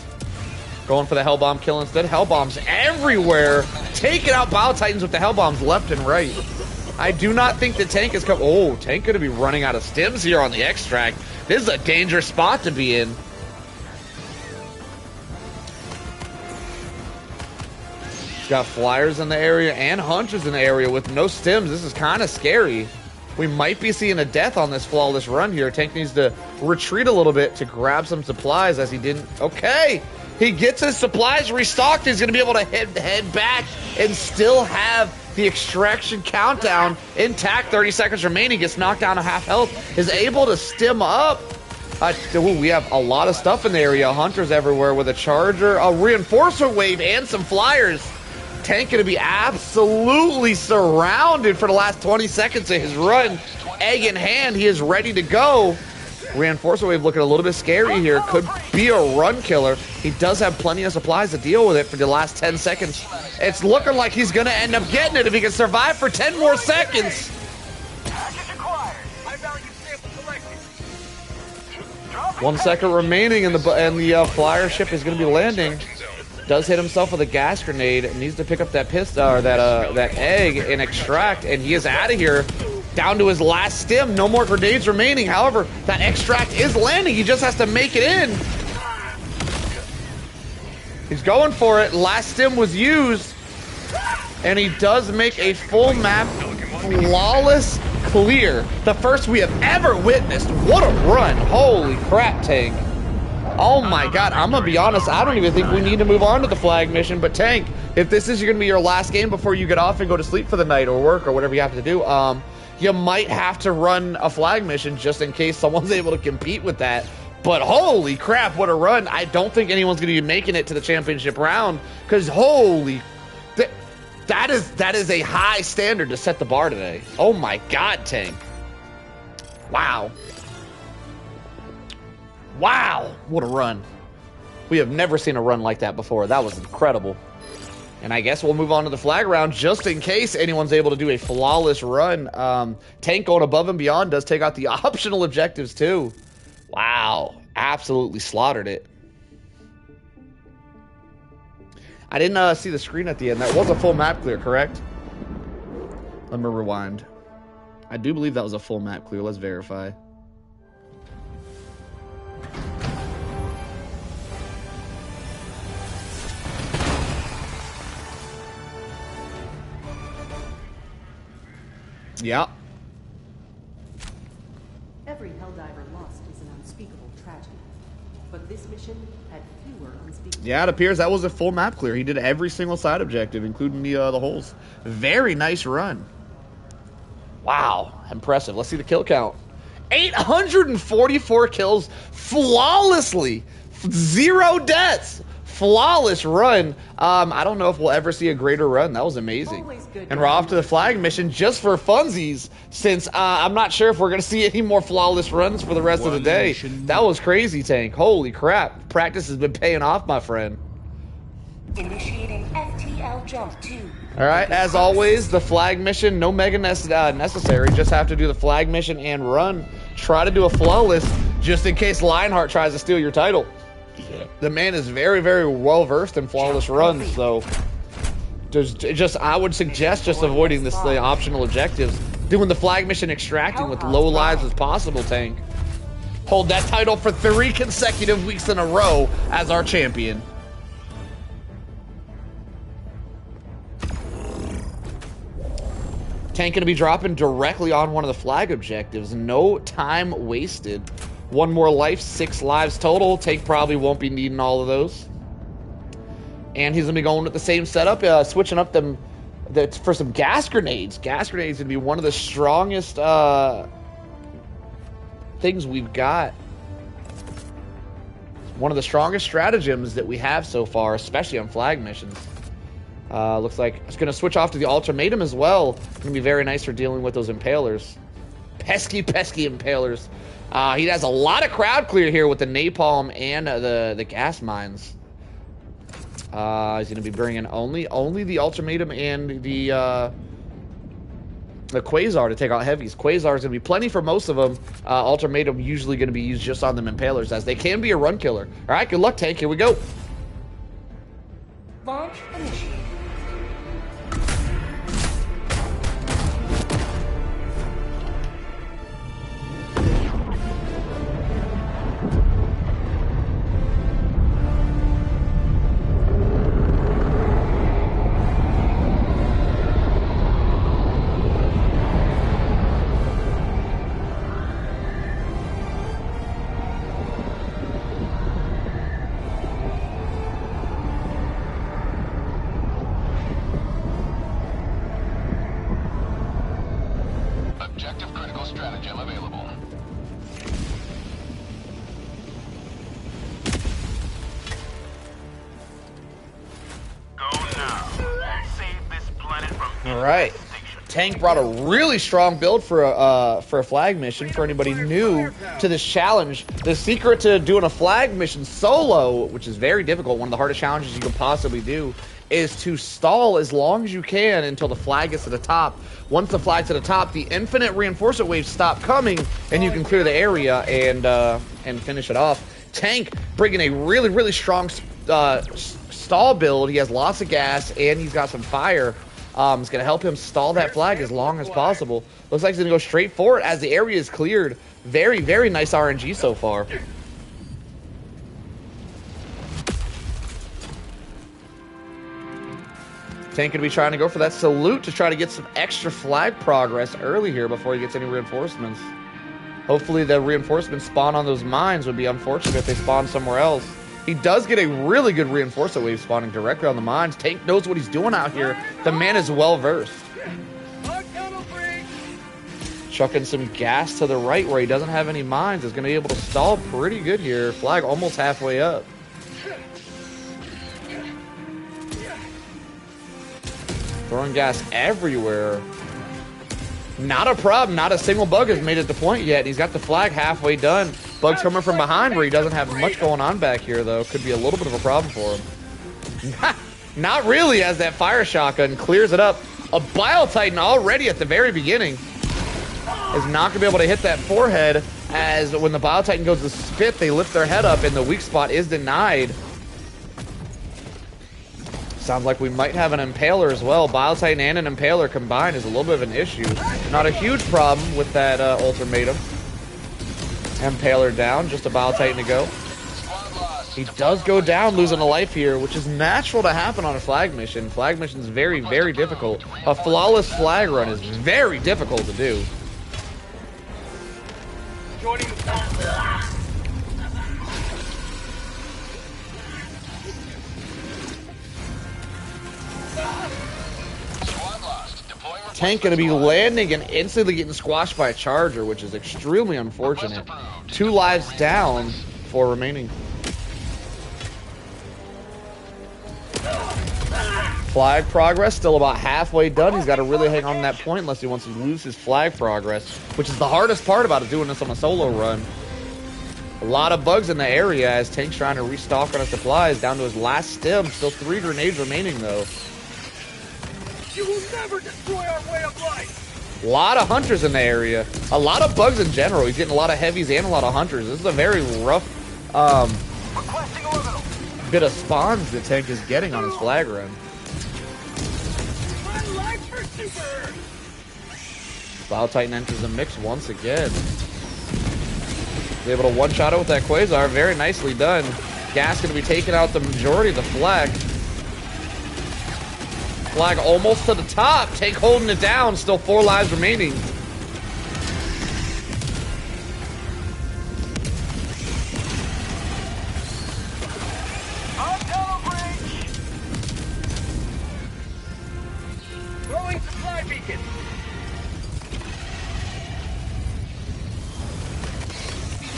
Going for the Hell Bomb kill instead. Hell Bombs everywhere. Taking out Bile Titans with the Hell Bombs left and right. I do not think the tank is coming. Oh, tank going to be running out of stims here on the extract. This is a dangerous spot to be in. He's got flyers in the area and hunters in the area with no stims. This is kind of scary. We might be seeing a death on this flawless run here. Tank needs to retreat a little bit to grab some supplies as he didn't. Okay, he gets his supplies restocked. He's going to be able to head back and still have the extraction countdown intact. 30 seconds remaining. Gets knocked down to half health. Is able to stim up. We have a lot of stuff in the area. Hunters everywhere with a charger, a reinforcement wave, and some flyers. Tank going to be absolutely surrounded for the last 20 seconds of his run. Egg in hand, he is ready to go. Reinforcement wave looking a little bit scary here. Could be a run killer. He does have plenty of supplies to deal with it for the last 10 seconds. It's looking like he's going to end up getting it if he can survive for 10 more seconds. Package acquired. High value sample selected. 1 second remaining, and the flyer ship is going to be landing. Does hit himself with a gas grenade. Needs to pick up that pistol or that egg and extract, and he is out of here. Down to his last stim. No more grenades remaining. However, that extract is landing. He just has to make it in. He's going for it. Last stim was used, and he does make a full map flawless clear. The first we have ever witnessed. What a run. Holy crap, Tank. Oh my god, I'm gonna be honest, I don't even think we need to move on to the flag mission, but Tank, if this is gonna be your last game before you get off and go to sleep for the night or work or whatever you have to do, you might have to run a flag mission just in case someone's able to compete with that. But holy crap, what a run. I don't think anyone's gonna be making it to the championship round, because holy, that is a high standard to set the bar today. Oh my god, Tank. Wow. Wow, what a run. We have never seen a run like that before. That was incredible. And I guess we'll move on to the flag round just in case anyone's able to do a flawless run. Tank going above and beyond does take out the optional objectives too. Wow, absolutely slaughtered it. I didn't see the screen at the end. That was a full map clear, correct? Let me rewind. I do believe that was a full map clear. Let's verify. Yeah. Every Helldiver lost is an unspeakable tragedy, but this mission had fewer unspeakable. Yeah, it appears that was a full map clear. He did every single side objective, including the holes. Very nice run. Wow, impressive. Let's see the kill count. 844 kills flawlessly. 0 deaths. Flawless run. I don't know if we'll ever see a greater run. That was amazing. And we're off to the flag mission just for funsies, since I'm not sure if we're going to see any more flawless runs for the rest of the day. That was crazy, Tank. Holy crap. Practice has been paying off, my friend. Initiating FTL jump 2. All right, as always, the flag mission, no mega necessary. Just have to do the flag mission and run. Try to do a flawless just in case Lionheart tries to steal your title. The man is very, very well versed in flawless runs, so I would suggest just avoiding the optional objectives. Doing the flag mission, extracting with low lives as possible, Tank. Hold that title for 3 consecutive weeks in a row as our champion. Tank gonna be dropping directly on one of the flag objectives. No time wasted. 1 more life, 6 lives total. Tank probably won't be needing all of those. And he's going to be going with the same setup, switching up them for some gas grenades. Gas grenades going to be one of the strongest things we've got. One of the strongest stratagems that we have so far, especially on flag missions. Looks like it's going to switch off to the ultimatum as well. Going to be very nice for dealing with those impalers. Pesky, pesky impalers. He has a lot of crowd clear here with the napalm and the gas mines. He's going to be bringing only the ultimatum and the quasar to take out heavies. Quasar is going to be plenty for most of them. Ultimatum usually going to be used just on them impalers, as they can be a run killer. All right, good luck, Tank. Here we go. Launch initiated. Objective critical stratagem available. Go now and save this planet from All right. Tank brought a really strong build for a flag mission. For anybody new to this challenge, the secret to doing a flag mission solo, which is very difficult, one of the hardest challenges you can possibly do, is to stall as long as you can until the flag gets to the top. Once the flag's to the top, the infinite reinforcement waves stop coming, and you can clear the area and finish it off. Tank bringing a really strong stall build. He has lots of gas and he's got some fire. It's going to help him stall that flag as long as possible. Looks like he's going to go straight for it as the area is cleared. Very nice RNG so far. Tank going to be trying to go for that salute to try to get some extra flag progress early here before he gets any reinforcements. Hopefully the reinforcements spawn on those mines. Would be unfortunate if they spawn somewhere else. He does get a really good reinforcement wave spawning directly on the mines. Tank knows what he's doing out here. The man is well versed. Chucking some gas to the right where he doesn't have any mines. Is going to be able to stall pretty good here. Flag almost halfway up. Throwing gas everywhere. Not a problem. Not a single bug has made it to point yet. He's got the flag halfway done. Bug's coming from behind where he doesn't have much going on back here, though. Could be a little bit of a problem for him. Not really, as that fire shotgun clears it up. A Bile Titan already at the very beginning is not going to be able to hit that forehead, as when the Bile Titan goes to spit, they lift their head up and the weak spot is denied. Sounds like we might have an Impaler as well. Bile Titan and an Impaler combined is a little bit of an issue. Not a huge problem with that ultimatum. Impaler down, just a Bile Titan to go. He does go down, losing a life here, which is natural to happen on a flag mission. Flag mission is very difficult. A flawless flag run is very difficult to do. Tank going to be landing and instantly getting squashed by a charger, which is extremely unfortunate. 2 lives down, 4 remaining. Flag progress still about halfway done. He's got to really hang on to that point unless he wants to lose his flag progress, which is the hardest part about doing this on a solo run. A lot of bugs in the area as Tank's trying to restock on his supplies down to his last stim. Still 3 grenades remaining though. You will never destroy our way of life. A lot of hunters in the area. A lot of bugs in general. He's getting a lot of heavies and a lot of hunters. This is a very rough bit of spawns that Tank is getting on his flag run. Bile Titan enters the mix once again. He's able to one-shot it with that Quasar. Very nicely done. Gas going to be taking out the majority of the flag. Flag almost to the top. Tank holding it down. Still 4 lives remaining. Throwing supply beacon.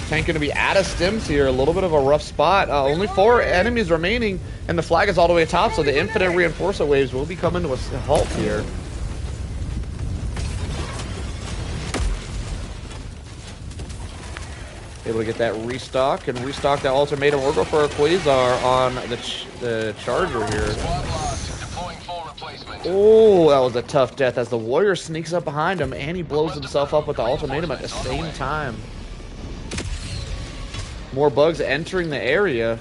Tank going to be out of stims here. A little bit of a rough spot. Only 4 enemies remaining, and the flag is all the way atop, so the infinite reinforcer waves will be coming to a halt here. Able to get that restock and restock that ultimatum. We'll go for a Quasar on the Charger here. Squad lost. Deploying full replacement. Oh, that was a tough death as the Warrior sneaks up behind him and he blows himself up with the ultimatum at the same time. More bugs entering the area.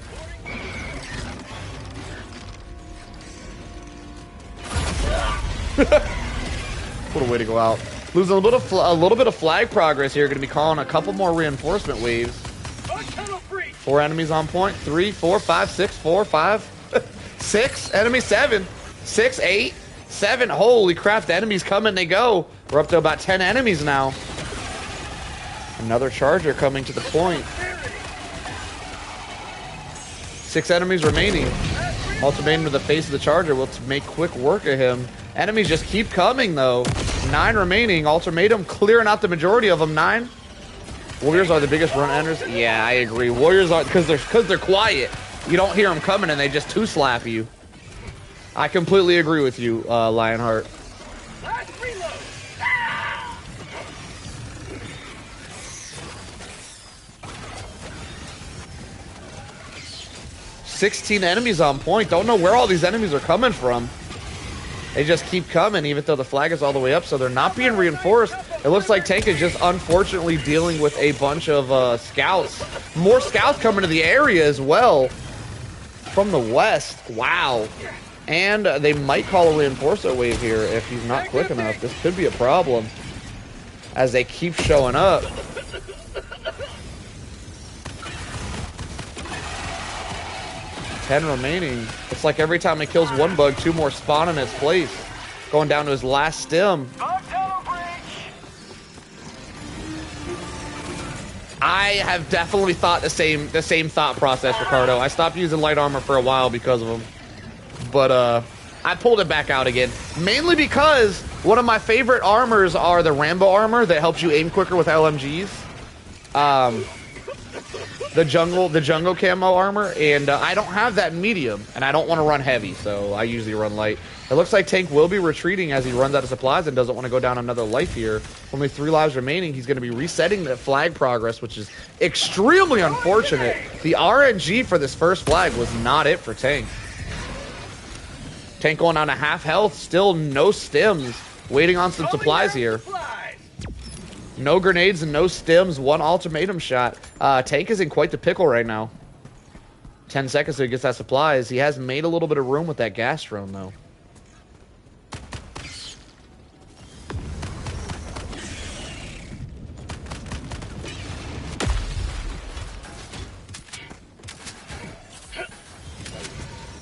What a way to go out. Losing a little bit of flag progress here. Going to be calling a couple more reinforcement waves. 4 enemies on point. 3, 4, 5, 6, 4, 5, 6. Enemy 7, 6, 8, 7. Holy crap! The enemies come and they go. We're up to about 10 enemies now. Another Charger coming to the point. 6 enemies remaining. Ultimatum to the face of the Charger will make quick work of him. Enemies just keep coming though. 9 remaining. Ultimatum clearing out the majority of them. 9. Warriors are the biggest run enders. Yeah, I agree. Warriors are because they're quiet. You don't hear them coming and they just two slap you. I completely agree with you, Lionheart. 16 enemies on point. Don't know where all these enemies are coming from. They just keep coming, even though the flag is all the way up, so they're not being reinforced. It looks like Tank is just unfortunately dealing with a bunch of scouts. More scouts coming to the area as well from the west. Wow. And they might call a reinforcer wave here if he's not quick enough. This could be a problem as they keep showing up. Ten remaining. It's like every time he kills one bug, 2 more spawn in its place. Going down to his last stem. I have definitely thought the same thought process, Ricardo. I stopped using light armor for a while because of him. But I pulled it back out again. Mainly because one of my favorite armors are the Rambo armor that helps you aim quicker with LMGs. The jungle camo armor, and I don't have that in medium, and I don't want to run heavy, so I usually run light. It looks like Tank will be retreating as he runs out of supplies and doesn't want to go down another life here. Only 3 lives remaining. He's going to be resetting the flag progress, which is extremely unfortunate. The RNG for this first flag was not it for Tank. Tank going down to half health, still no stems, waiting on some supplies here. No grenades and no stems, 1 ultimatum shot. Tank is in quite the pickle right now. 10 seconds so he gets that supplies. He has made a little bit of room with that gas drone though.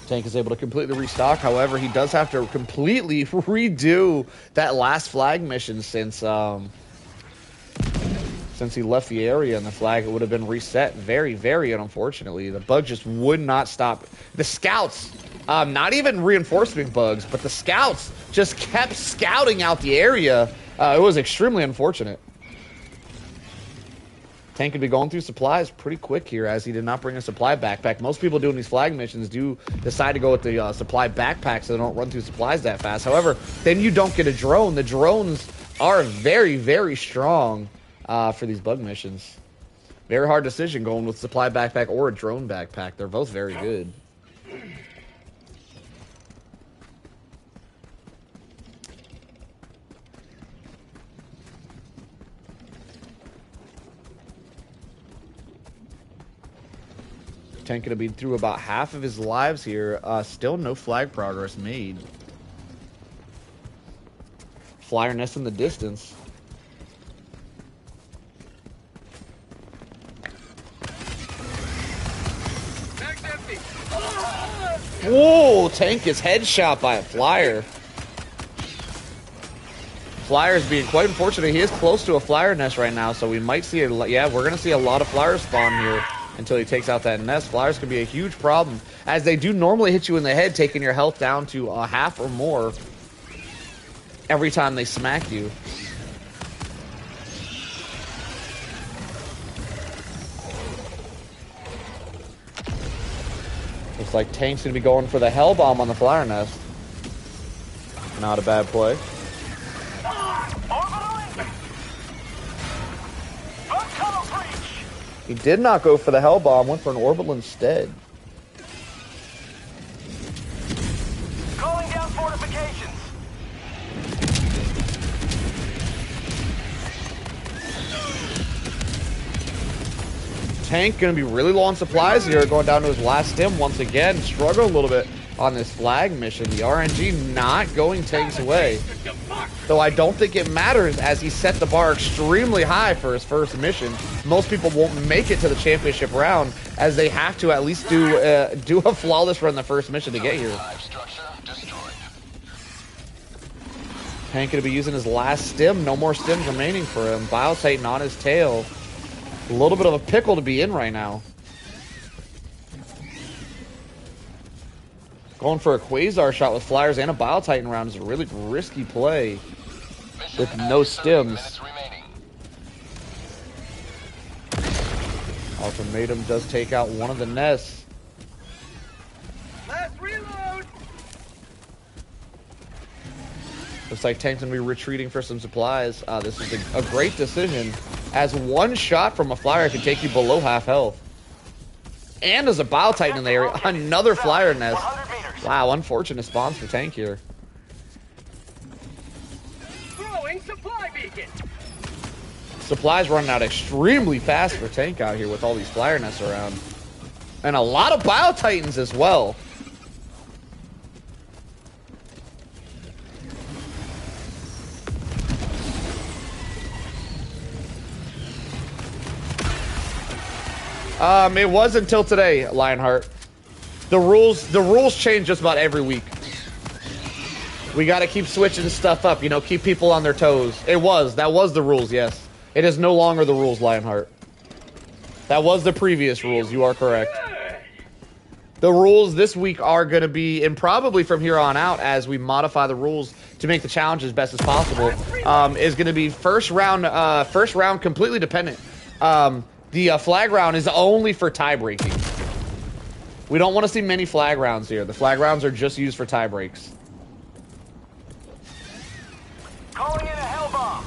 Tank is able to completely restock. However, he does have to completely redo that last flag mission since he left the area, and the flag would have been reset. Very, very unfortunately. The bug just would not stop. The scouts, not even reinforcement bugs, but the scouts just kept scouting out the area. It was extremely unfortunate. Tank could be going through supplies pretty quick here as he did not bring a supply backpack. Most people doing these flag missions do decide to go with the supply backpack so they don't run through supplies that fast. However, then you don't get a drone. The drones are very, very strong for these bug missions. Very hard decision going with supply backpack or a drone backpack. They're both very good. Tank gonna be through about half of his lives here. Still no flag progress made. Flyer nest in the distance. Whoa! Tank is headshot by a flyer. Flyer is being quite unfortunate. He is close to a flyer nest right now, so we might see yeah, we're gonna see a lot of flyers spawn here until he takes out that nest. Flyers can be a huge problem, as they do normally hit you in the head, taking your health down to half or more every time they smack you. Looks like Tank's going to be going for the Hell Bomb on the flyer nest. Not a bad play. He did not go for the Hell Bomb, went for an orbital instead. Calling down fortifications. Tank gonna be really low on supplies here, going down to his last stim once again. Struggle a little bit on this flag mission. The RNG not going Tank's way. Though I don't think it matters, as he set the bar extremely high for his first mission. Most people won't make it to the championship round, as they have to at least do a flawless run the first mission to get here. Tank gonna be using his last stim. No more stims remaining for him. Biotitan on his tail. A little bit of a pickle to be in right now. Going for a Quasar shot with Flyers and a Biotitan round is a really risky play with no stims. Ultimatum does take out one of the nests. Last reload. Looks like Tank's gonna be retreating for some supplies. This is a great decision, as one shot from a Flyer can take you below half health. And there's a Biotitan in the area. Another Flyer nest. Wow, unfortunate spawns for Tank here. Throwing supply beacon. Supplies running out extremely fast for Tank out here with all these Flyer nests around. And a lot of Biotitans as well. It was until today, Lionheart. The rules change just about every week. We got to keep switching stuff up, you know, keep people on their toes. That was the rules, yes. It is no longer the rules, Lionheart. That was the previous rules, you are correct. The rules this week are going to be, and probably from here on out, as we modify the rules to make the challenge as best as possible, is going to be first round completely dependent. The flag round is only for tie breaking. We don't want to see many flag rounds here. The flag rounds are just used for tie breaks. Calling in a hell bomb.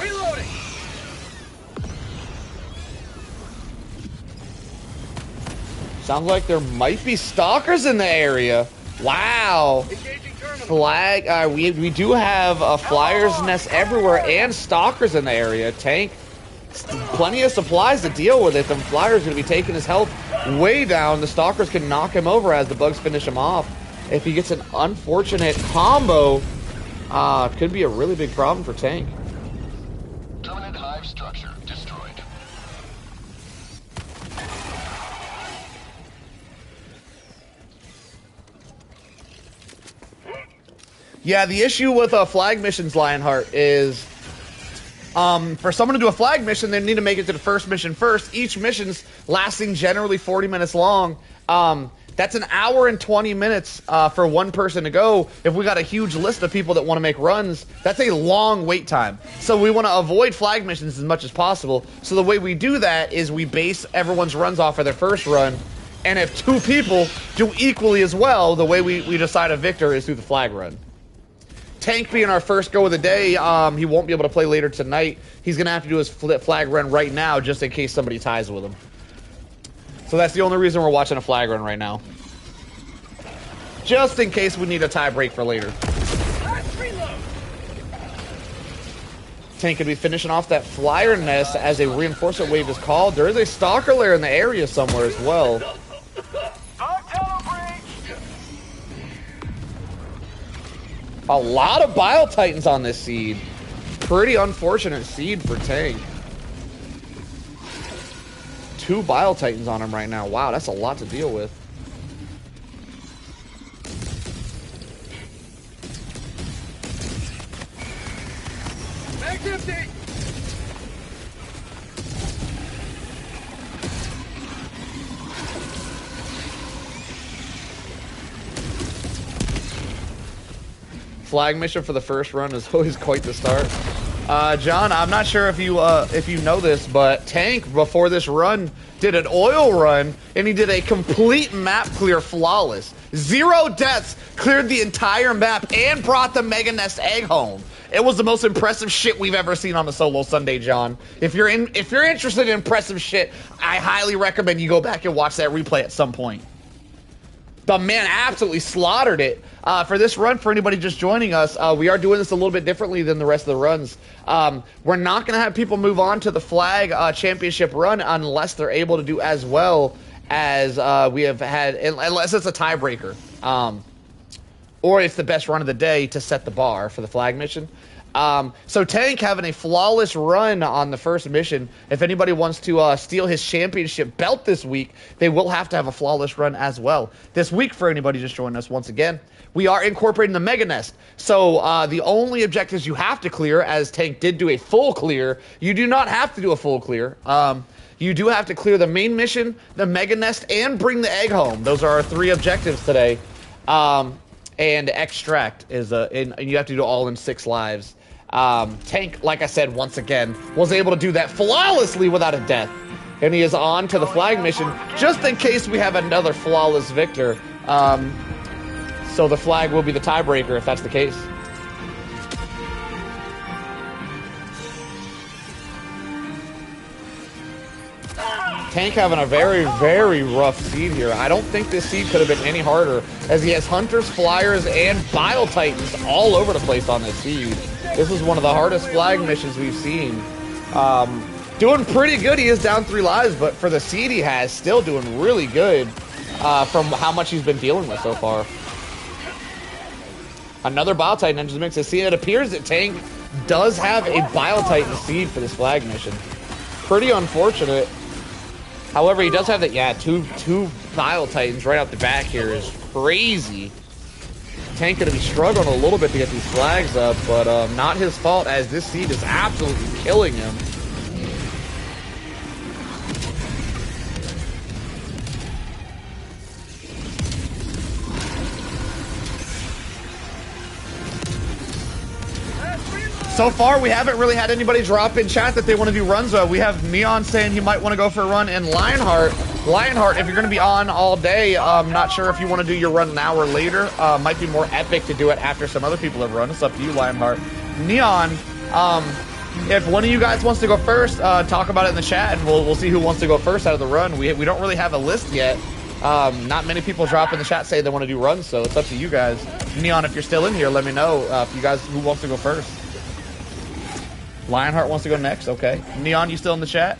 Reloading. Sounds like there might be stalkers in the area. Wow. Flag, we do have Flyers nest everywhere and stalkers in the area. Tank, plenty of supplies to deal with it. The Flyers going to be taking his health way down. The stalkers can knock him over as the bugs finish him off. If he gets an unfortunate combo, it could be a really big problem for Tank. Permanent hive structure destroyed. Yeah, the issue with flag missions, Lionheart, is for someone to do a flag mission, they need to make it to the first mission first. Each mission's lasting generally 40 minutes long. That's an hour and 20 minutes for one person to go. If we got a huge list of people that want to make runs, that's a long wait time. So we want to avoid flag missions as much as possible. So the way we do that is we base everyone's runs off of their first run. And if two people do equally as well, the way we decide a victor is through the flag run. Tank being our first go of the day, he won't be able to play later tonight. He's going to have to do his flag run right now just in case somebody ties with him. So that's the only reason we're watching a flag run right now. Just in case we need a tie break for later. Tank could be finishing off that Flyer nest as a reinforcement wave is called. There is a stalker lair in the area somewhere as well. A lot of Biotitans on this seed. Pretty unfortunate seed for Tank. 2 Biotitans on him right now. Wow, that's a lot to deal with. Mag's empty. Flag mission for the first run is always quite the start. John, I'm not sure if you know this, but Tank before this run did an oil run and he did a complete map clear flawless. 0 deaths, cleared the entire map and brought the Mega Nest egg home. It was the most impressive shit we've ever seen on a solo Sunday, John. If you're interested in impressive shit, I highly recommend you go back and watch that replay at some point. The man absolutely slaughtered it. For this run, for anybody just joining us, we are doing this a little bit differently than the rest of the runs. We're not going to have people move on to the flag championship run unless they're able to do as well as we have had, unless it's a tiebreaker. Or it's the best run of the day to set the bar for the flag mission. So Tank having a flawless run on the first mission. If anybody wants to steal his championship belt this week, they will have to have a flawless run as well. This week, for anybody just joining us once again, we are incorporating the Mega Nest. So the only objectives you have to clear, as Tank did do a full clear, you do not have to do a full clear. You do have to clear the main mission, the Mega Nest, and bring the egg home. Those are our 3 objectives today. And extract is and you have to do it all in 6 lives. Tank, like I said, once again, was able to do that flawlessly without a death. And he is on to the flag mission, just in case we have another flawless victor. So the flag will be the tiebreaker if that's the case. Tank having a very, very rough seed here. I don't think this seed could have been any harder, as he has Hunters, Flyers, and Bile Titans all over the place on this seed. This is one of the hardest flag missions we've seen. Doing pretty good. He is down 3 lives, but for the seed he has, still doing really good from how much he's been dealing with so far. Another Bile Titan enters the mix. See, it appears that Tank does have a Bile Titan seed for this flag mission. Pretty unfortunate. However, he does have that, yeah, two Bile Titans right out the back here is crazy. Tank going to be struggling a little bit to get these flags up, but not his fault, as this seed is absolutely killing him. So far, we haven't really had anybody drop in chat that they want to do runs. We have Neon saying he might want to go for a run, and Lionheart, if you're going to be on all day, I'm not sure if you want to do your run now or later. Might be more epic to do it after some other people have run. It's up to you, Lionheart. Neon, if one of you guys wants to go first, talk about it in the chat, and we'll see who wants to go first out of the run. We don't really have a list yet. Not many people drop in the chat say they want to do runs, so it's up to you guys. Neon, if you're still in here, let me know if you guys who wants to go first. Lionheart wants to go next, okay. Neon, you still in the chat?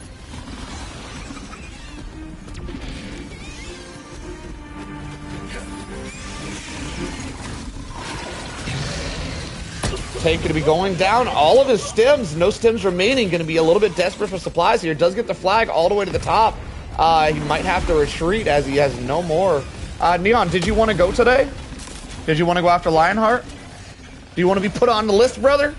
Tank going to be going down all of his stems. No stems remaining. Going to be a little bit desperate for supplies here. Does get the flag all the way to the top. He might have to retreat as he has no more. Neon, did you want to go today? Did you want to go after Lionheart? Do you want to be put on the list, brother?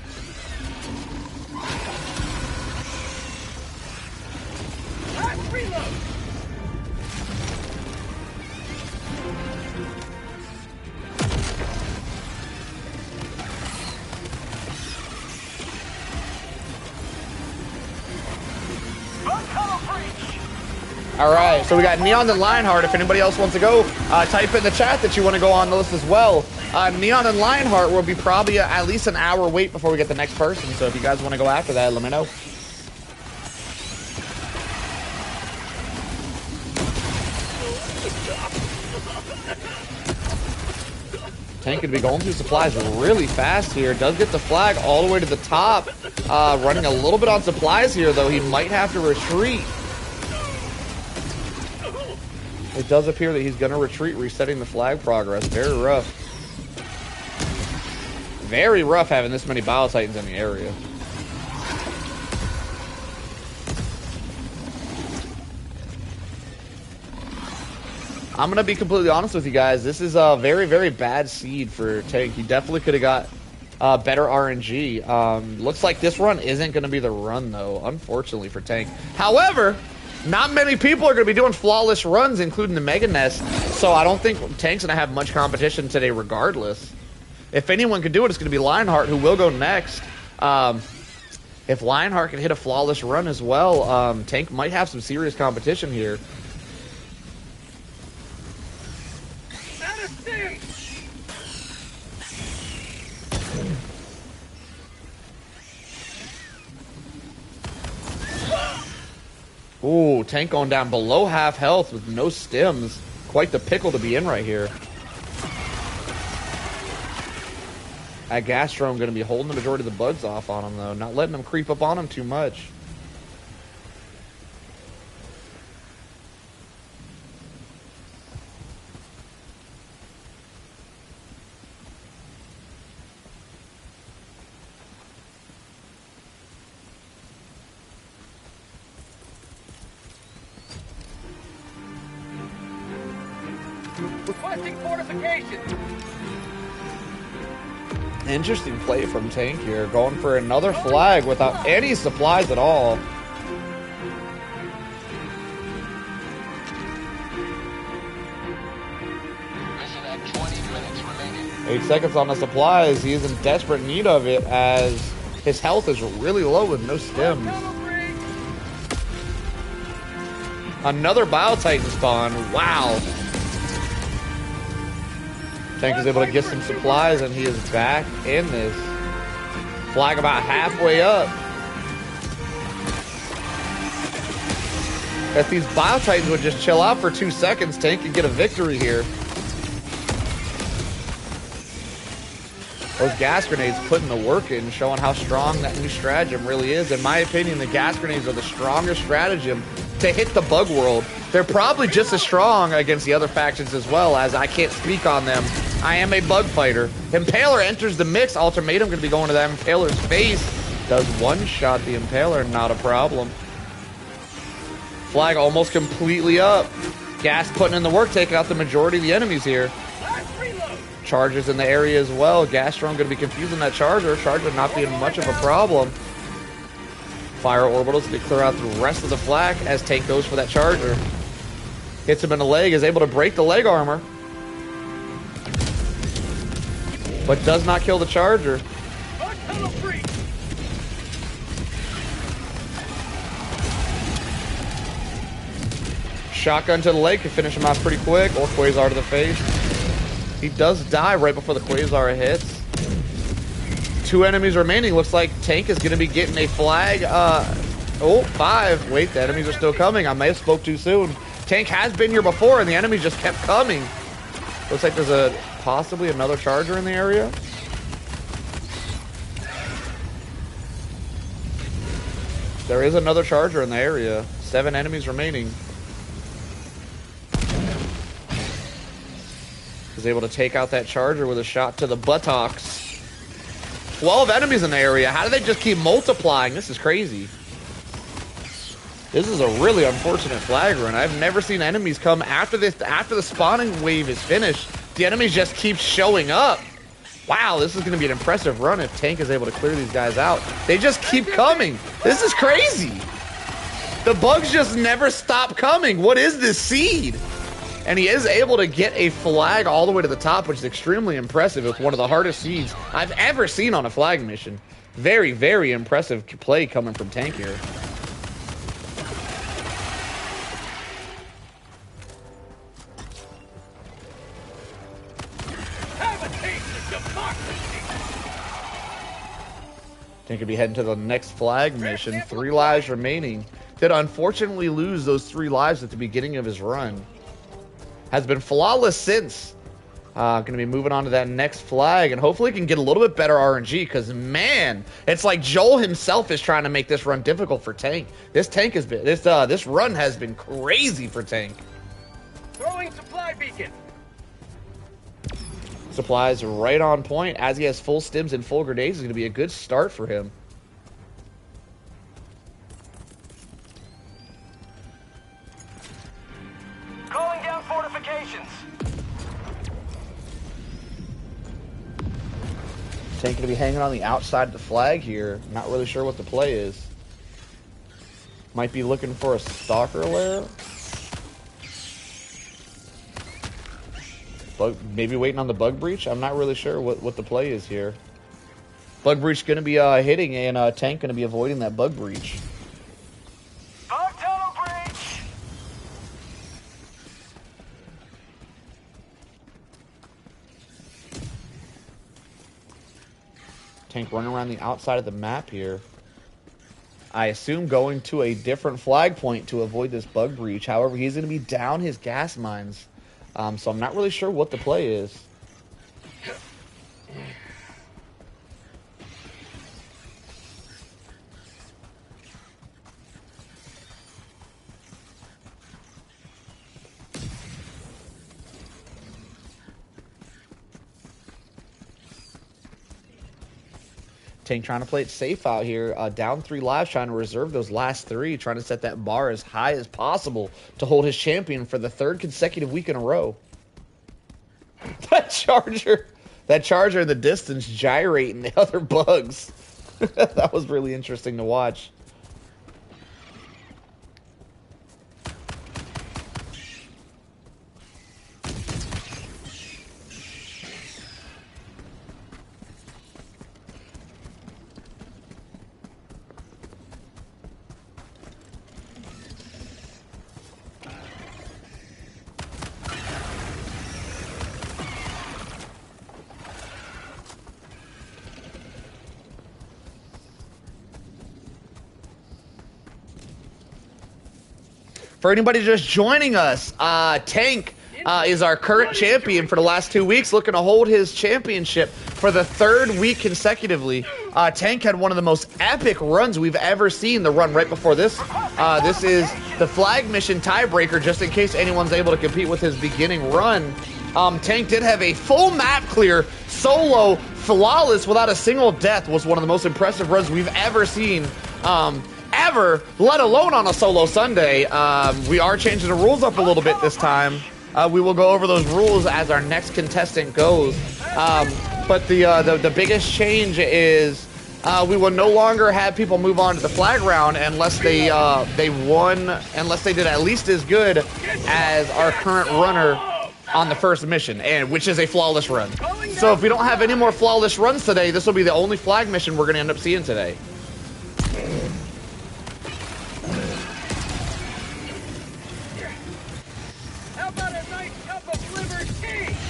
All right, so we got Neon and Lionheart. If anybody else wants to go, type in the chat that you want to go on the list as well. Neon and Lionheart will be probably at least an hour wait before we get the next person. So if you guys want to go after that, let me know. Tank could be going through supplies really fast here. Does get the flag all the way to the top. Running a little bit on supplies here, though. He might have to retreat. It does appear that he's going to retreat, resetting the flag progress. Very rough. Very rough having this many Bile Titans in the area. I'm going to be completely honest with you guys. This is a very, very bad seed for Tank. He definitely could have got better RNG. Looks like this run isn't going to be the run, though, unfortunately for Tank. However, not many people are going to be doing flawless runs, including the Mega Nest, so I don't think Tank's going to have much competition today regardless. If anyone could do it, it's going to be Lionheart, who will go next. If Lionheart can hit a flawless run as well, Tank might have some serious competition here. Ooh, Tank going down below half health with no stims. Quite the pickle to be in right here. That Gastron going to be holding the majority of the bugs off on him, though. Not letting them creep up on him too much. Requesting fortification. Interesting play from Tank here. Going for another flag without any supplies at all. Mission at 20 minutes remaining. 8 seconds on the supplies. He is in desperate need of it as his health is really low with no stims. Another Bio Titan spawn. Wow. Tank is able to get some supplies, and he is back in this. Flag about halfway up. If these Bio Titans would just chill out for 2 seconds, Tank could get a victory here. Those gas grenades putting the work in, showing how strong that new stratagem really is. In my opinion, the gas grenades are the strongest stratagem to hit the bug world. They're probably just as strong against the other factions as well, as I can't speak on them. I am a bug fighter. Impaler enters the mix. Ultimatum going to be going to that Impaler's face. Does one-shot the Impaler, not a problem. Flag almost completely up. Gas putting in the work, taking out the majority of the enemies here. Charges in the area as well. Gastron going to be confusing that Charger. Charger not being much of a problem. Fire orbitals to clear out the rest of the flak as Tank goes for that Charger. Hits him in the leg, is able to break the leg armor. But does not kill the Charger. Shotgun to the leg can finish him off pretty quick, or Quasar to the face. He does die right before the Quasar hits. 2 enemies remaining. Looks like Tank is going to be getting a flag. Oh, 5. Wait, the enemies are still coming. I may have spoke too soon. Tank has been here before, and the enemies just kept coming. Looks like there's possibly another Charger in the area. There is another Charger in the area. 7 enemies remaining. Is able to take out that Charger with a shot to the buttocks. 12 enemies in the area. How do they just keep multiplying? This is crazy. This is a really unfortunate flag run. I've never seen enemies come after this. After the spawning wave is finished, the enemies just keep showing up. Wow, this is going to be an impressive run if Tank is able to clear these guys out. They just keep coming. This is crazy. The bugs just never stop coming. What is this seed? And he is able to get a flag all the way to the top, which is extremely impressive. It's one of the hardest seeds I've ever seen on a flag mission. Very, very impressive play coming from Tank here. Tank could be heading to the next flag mission. 3 lives remaining. Did unfortunately lose those 3 lives at the beginning of his run. Has been flawless since. Going to be moving on to that next flag, and hopefully can get a little bit better RNG, because man, it's like Joel himself is trying to make this run difficult for Tank. This Tank has been this run has been crazy for Tank. Throwing supply beacon. Supplies right on point. As he has full stims and full grenades, is going to be a good start for him. Calling down fortifications. Tank going to be hanging on the outside of the flag here. Not really sure what the play is. Might be looking for a stalker lair. Maybe waiting on the bug breach. I'm not really sure what the play is here. Bug breach going to be hitting, and Tank going to be avoiding that bug breach. Bug tunnel breach. Tank running around the outside of the map here. I assume going to a different flag point to avoid this bug breach. However, he's going to be down his gas mines. So I'm not really sure what the play is. Tank trying to play it safe out here. Down 3 lives, trying to reserve those last 3, trying to set that bar as high as possible to hold his champion for the 3rd consecutive week in a row. That charger in the distance gyrating the other bugs. That was really interesting to watch. For anybody just joining us, Tank is our current champion for the last 2 weeks, looking to hold his championship for the 3rd week consecutively. Tank had one of the most epic runs we've ever seen, the run right before this. This is the flag mission tiebreaker, just in case anyone's able to compete with his beginning run. Tank did have a full map clear, solo, flawless, without a single death. Was one of the most impressive runs we've ever seen. Ever, let alone on a solo Sunday. We are changing the rules up a little bit this time. We will go over those rules as our next contestant goes. But the biggest change is we will no longer have people move on to the flag round unless they did at least as good as our current runner on the first mission, and which is a flawless run. So if we don't have any more flawless runs today, this will be the only flag mission we're going to end up seeing today.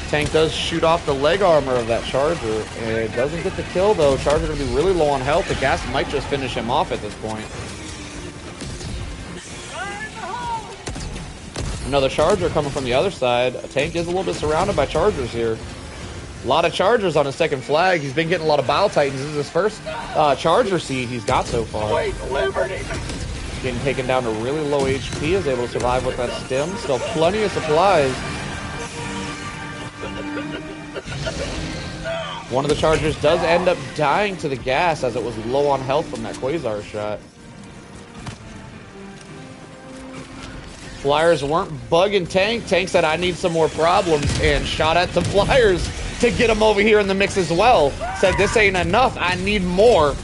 Tank does shoot off the leg armor of that charger, and it doesn't get the kill though. Charger gonna be really low on health. The gas might just finish him off at this point. Another charger coming from the other side. Tank is a little bit surrounded by chargers here. A lot of chargers on his second flag. He's been getting a lot of Bile Titans. This is his first charger seed he's got so far. Getting taken down to really low HP, is able to survive with that stem. Still plenty of supplies. One of the chargers does end up dying to the gas as it was low on health from that Quasar shot. Flyers weren't bugging Tank. Tank said, I need some more problems, and shot at the Flyers to get him over here in the mix as well. Said, this ain't enough, I need more.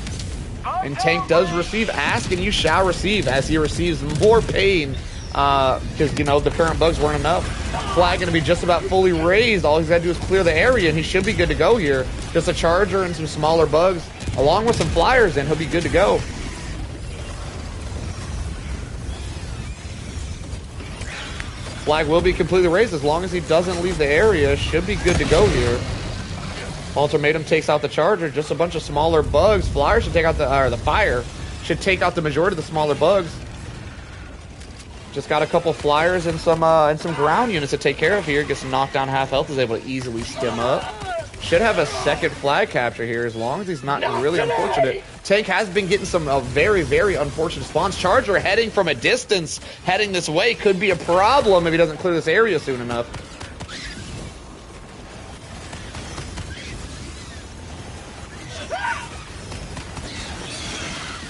And Tank does receive ask and you shall receive, as he receives more pain because, you know, the current bugs weren't enough. Flag going to be just about fully raised. All he's got to do is clear the area, and he should be good to go here. Just a charger and some smaller bugs, along with some flyers, and he'll be good to go. Flag will be completely raised as long as he doesn't leave the area. Should be good to go here. Ultimatum takes out the charger. Just a bunch of smaller bugs. Flyer should take out the fire should take out the majority of the smaller bugs. Just got a couple flyers and some ground units to take care of here. Gets knocked down half health. Is able to easily stem up. Should have a second flag capture here as long as he's not really unfortunate. Tank has been getting some very, very unfortunate spawns. Charger heading from a distance, heading this way. Could be a problem if he doesn't clear this area soon enough.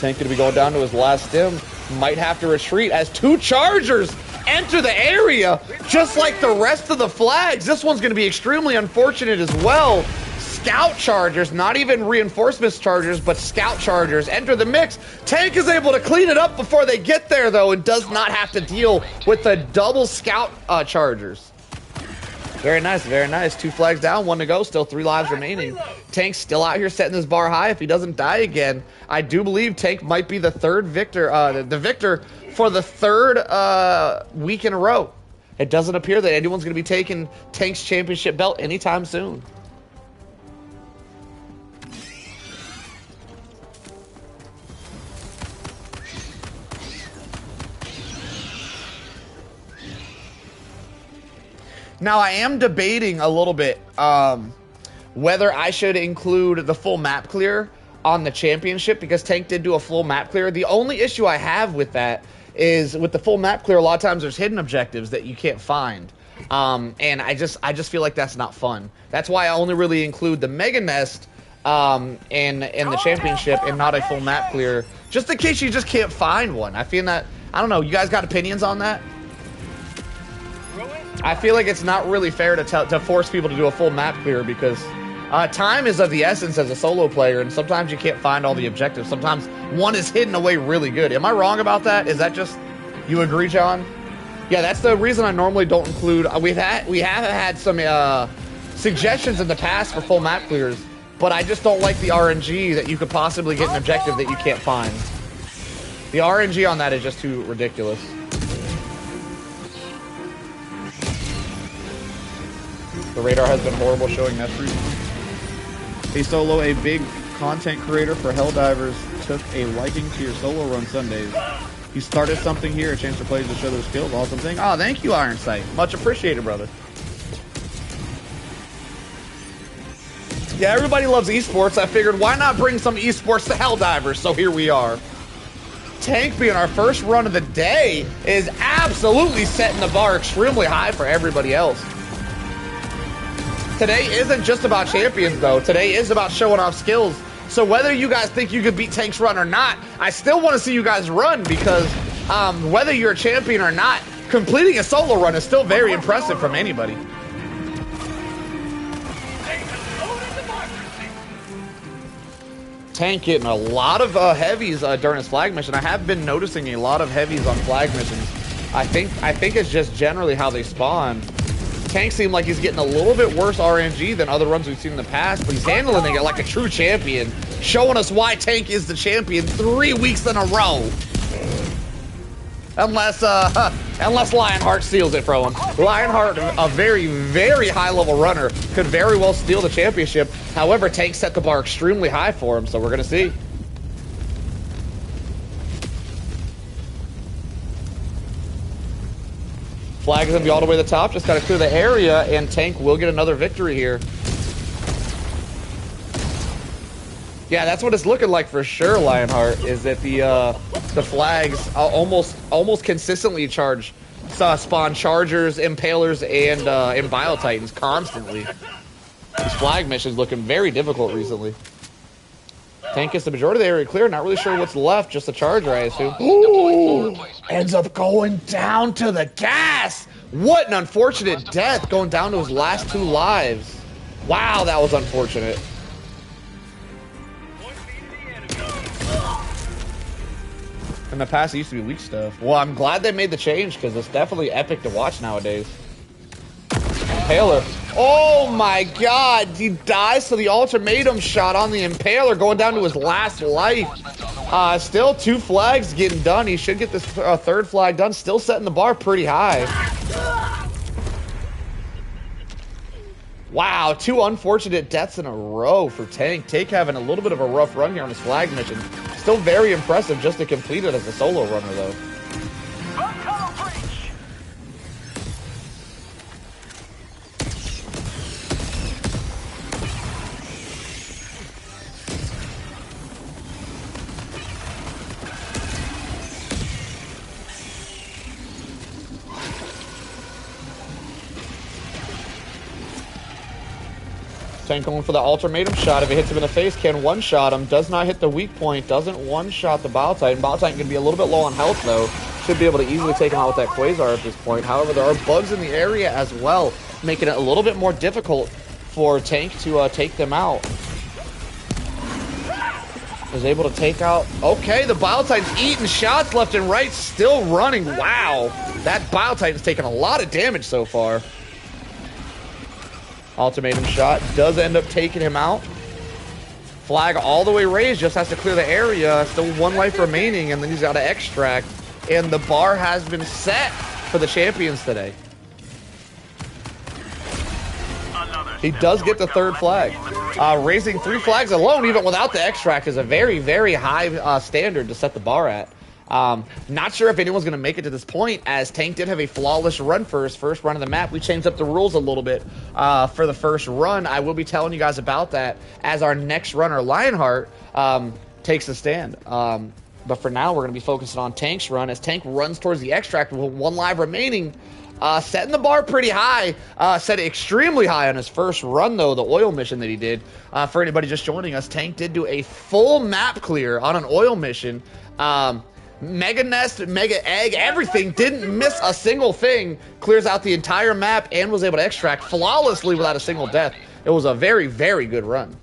Tank going to be going down to his last stem. Might have to retreat as two chargers enter the area, just like the rest of the flags. This one's going to be extremely unfortunate as well. Scout chargers, not even reinforcements chargers, but scout chargers enter the mix. Tank is able to clean it up before they get there, though, and does not have to deal with the double scout chargers. Very nice, very nice. 2 flags down, 1 to go, still 3 lives remaining. Tank's still out here setting this bar high. If he doesn't die again, I do believe Tank might be the third victor, the victor for the 3rd week in a row. It doesn't appear that anyone's going to be taking Tank's championship belt anytime soon. Now, I am debating a little bit whether I should include the full map clear on the championship, because Tank did do a full map clear. The only issue I have with that is with the full map clear, a lot of times there's hidden objectives that you can't find. And I just feel like that's not fun. That's why I only really include the Mega Nest in the championship and not a full map clear, just in case you just can't find one. I feel that, I don't know, you guys got opinions on that? I feel like it's not really fair to force people to do a full map clear, because time is of the essence as a solo player, and sometimes you can't find all the objectives. Sometimes one is hidden away really good. Am I wrong about that? Is that just, you agree, John? Yeah, that's the reason I normally don't include. We have had some suggestions in the past for full map clears, but I just don't like the RNG that you could possibly get an objective that you can't find. The RNG on that is just too ridiculous. The radar has been horrible showing that recently. Hey Solo, a big content creator for Helldivers, took a liking to your solo run Sundays. You started something here, a chance for players to show their skills. Awesome thing. Oh, thank you, Iron Sight. Much appreciated, brother. Yeah, everybody loves esports. I figured, why not bring some esports to Helldivers? So here we are. Tank being our first run of the day is absolutely setting the bar extremely high for everybody else. Today isn't just about champions, though. Today is about showing off skills. So whether you guys think you could beat Tank's run or not, I still want to see you guys run, because whether you're a champion or not, completing a solo run is still very impressive from anybody. Tank getting a lot of heavies during his flag mission. I have been noticing a lot of heavies on flag missions. I think it's just generally how they spawn. Tank seemed like he's getting a little bit worse RNG than other runs we've seen in the past, but he's handling it like a true champion, showing us why Tank is the champion 3 weeks in a row. Unless Lionheart steals it from him. Lionheart, a very, very high-level runner, could very well steal the championship. However, Tank set the bar extremely high for him, so we're going to see. Flag is going to be all the way to the top. Just got to clear the area, and Tank will get another victory here. Yeah, that's what it's looking like for sure, Lionheart, is that the flags almost consistently charge, spawn Chargers, Impalers, and Bio-Titans constantly. These flag missions looking very difficult recently. Tank gets the majority of the area clear. Not really sure what's left. Just a Charger, I assume. Ooh! Ends up going down to the gas. What an unfortunate death, going down to his last 2 lives. Wow, that was unfortunate. In the past, it used to be weak stuff. Well, I'm glad they made the change, because it's definitely epic to watch nowadays. Impaler. Oh my god, he dies to the ultimatum shot on the Impaler, going down to his last life. Still 2 flags getting done. He should get this 3rd flag done. Still setting the bar pretty high. Wow, 2 unfortunate deaths in a row for Tank. Tank having a little bit of a rough run here on his flag mission. Still very impressive just to complete it as a solo runner, though. Tank going for the ultimatum shot. If it hits him in the face, can one-shot him. Does not hit the weak point. Doesn't one-shot the Bio-Titan. Bio-Titan can be a little bit low on health, though. Should be able to easily take him out with that Quasar at this point. However, there are bugs in the area as well, making it a little bit more difficult for Tank to take them out. Is able to take out... Okay, the Bio-Titan's eating shots left and right. Still running. Wow. That Bio-Titan's taking a lot of damage so far. Ultimatum shot does end up taking him out. Flag all the way raised, just has to clear the area. Still 1 life remaining, and then he's got to extract. And the bar has been set for the champions today. He does get the 3rd flag. Raising 3 flags alone, even without the extract, is a very, very high standard to set the bar at. Not sure if anyone's going to make it to this point, as Tank did have a flawless run for his first run of the map. We changed up the rules a little bit for the first run. I will be telling you guys about that as our next runner, Lionheart, takes a stand. But for now, we're going to be focusing on Tank's run, as Tank runs towards the extract with 1 live remaining. Setting the bar pretty high, set it extremely high on his first run, though, the oil mission that he did. For anybody just joining us, Tank did do a full map clear on an oil mission. Mega Nest, Mega Egg, everything, didn't miss a single thing, clears out the entire map, and was able to extract flawlessly without a single death. It was a very, very good run.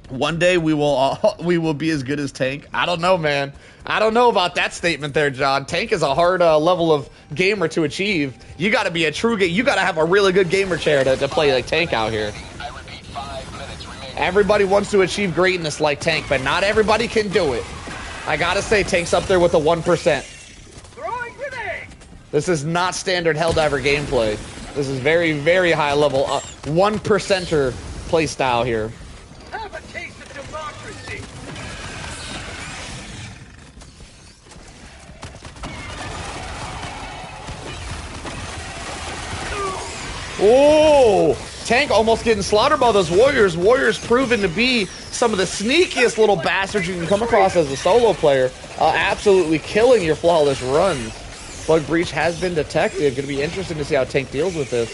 One day we will be as good as Tank. I don't know, man. I don't know about that statement there, John. Tank is a hard level of gamer to achieve. You got to be a true gamer. You got to have a really good gamer chair to play like Tank out here. I repeat, 5 minutes remaining. Everybody wants to achieve greatness like Tank, but not everybody can do it. I got to say, Tank's up there with the 1%. Throwing grenade! This is not standard Helldiver gameplay. This is very, very high level 1%er play style here. Have a taste of democracy! Oh, Tank almost getting slaughtered by those Warriors. Warriors proven to be some of the sneakiest little bastards you can come across as a solo player. Absolutely killing your flawless runs. Bug breach has been detected. Going to be interesting to see how Tank deals with this.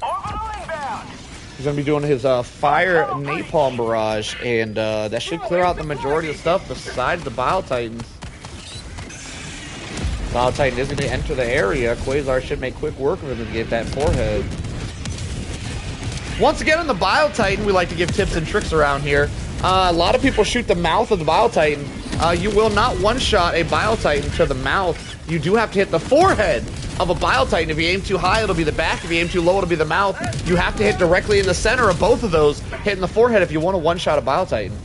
Orbital inbound! He's going to be doing his fire napalm barrage, and that should clear out the majority of stuff besides the Bile Titans. Bile Titan is going to enter the area. Quasar should make quick work of him to get that forehead. Once again, on the Bile Titan, we like to give tips and tricks around here. A lot of people shoot the mouth of the Bile Titan. You will not one-shot a Bile Titan to the mouth. You do have to hit the forehead of a Bile Titan. If you aim too high, it'll be the back. If you aim too low, it'll be the mouth. You have to hit directly in the center of both of those, hitting the forehead if you want to one-shot a Bile Titan.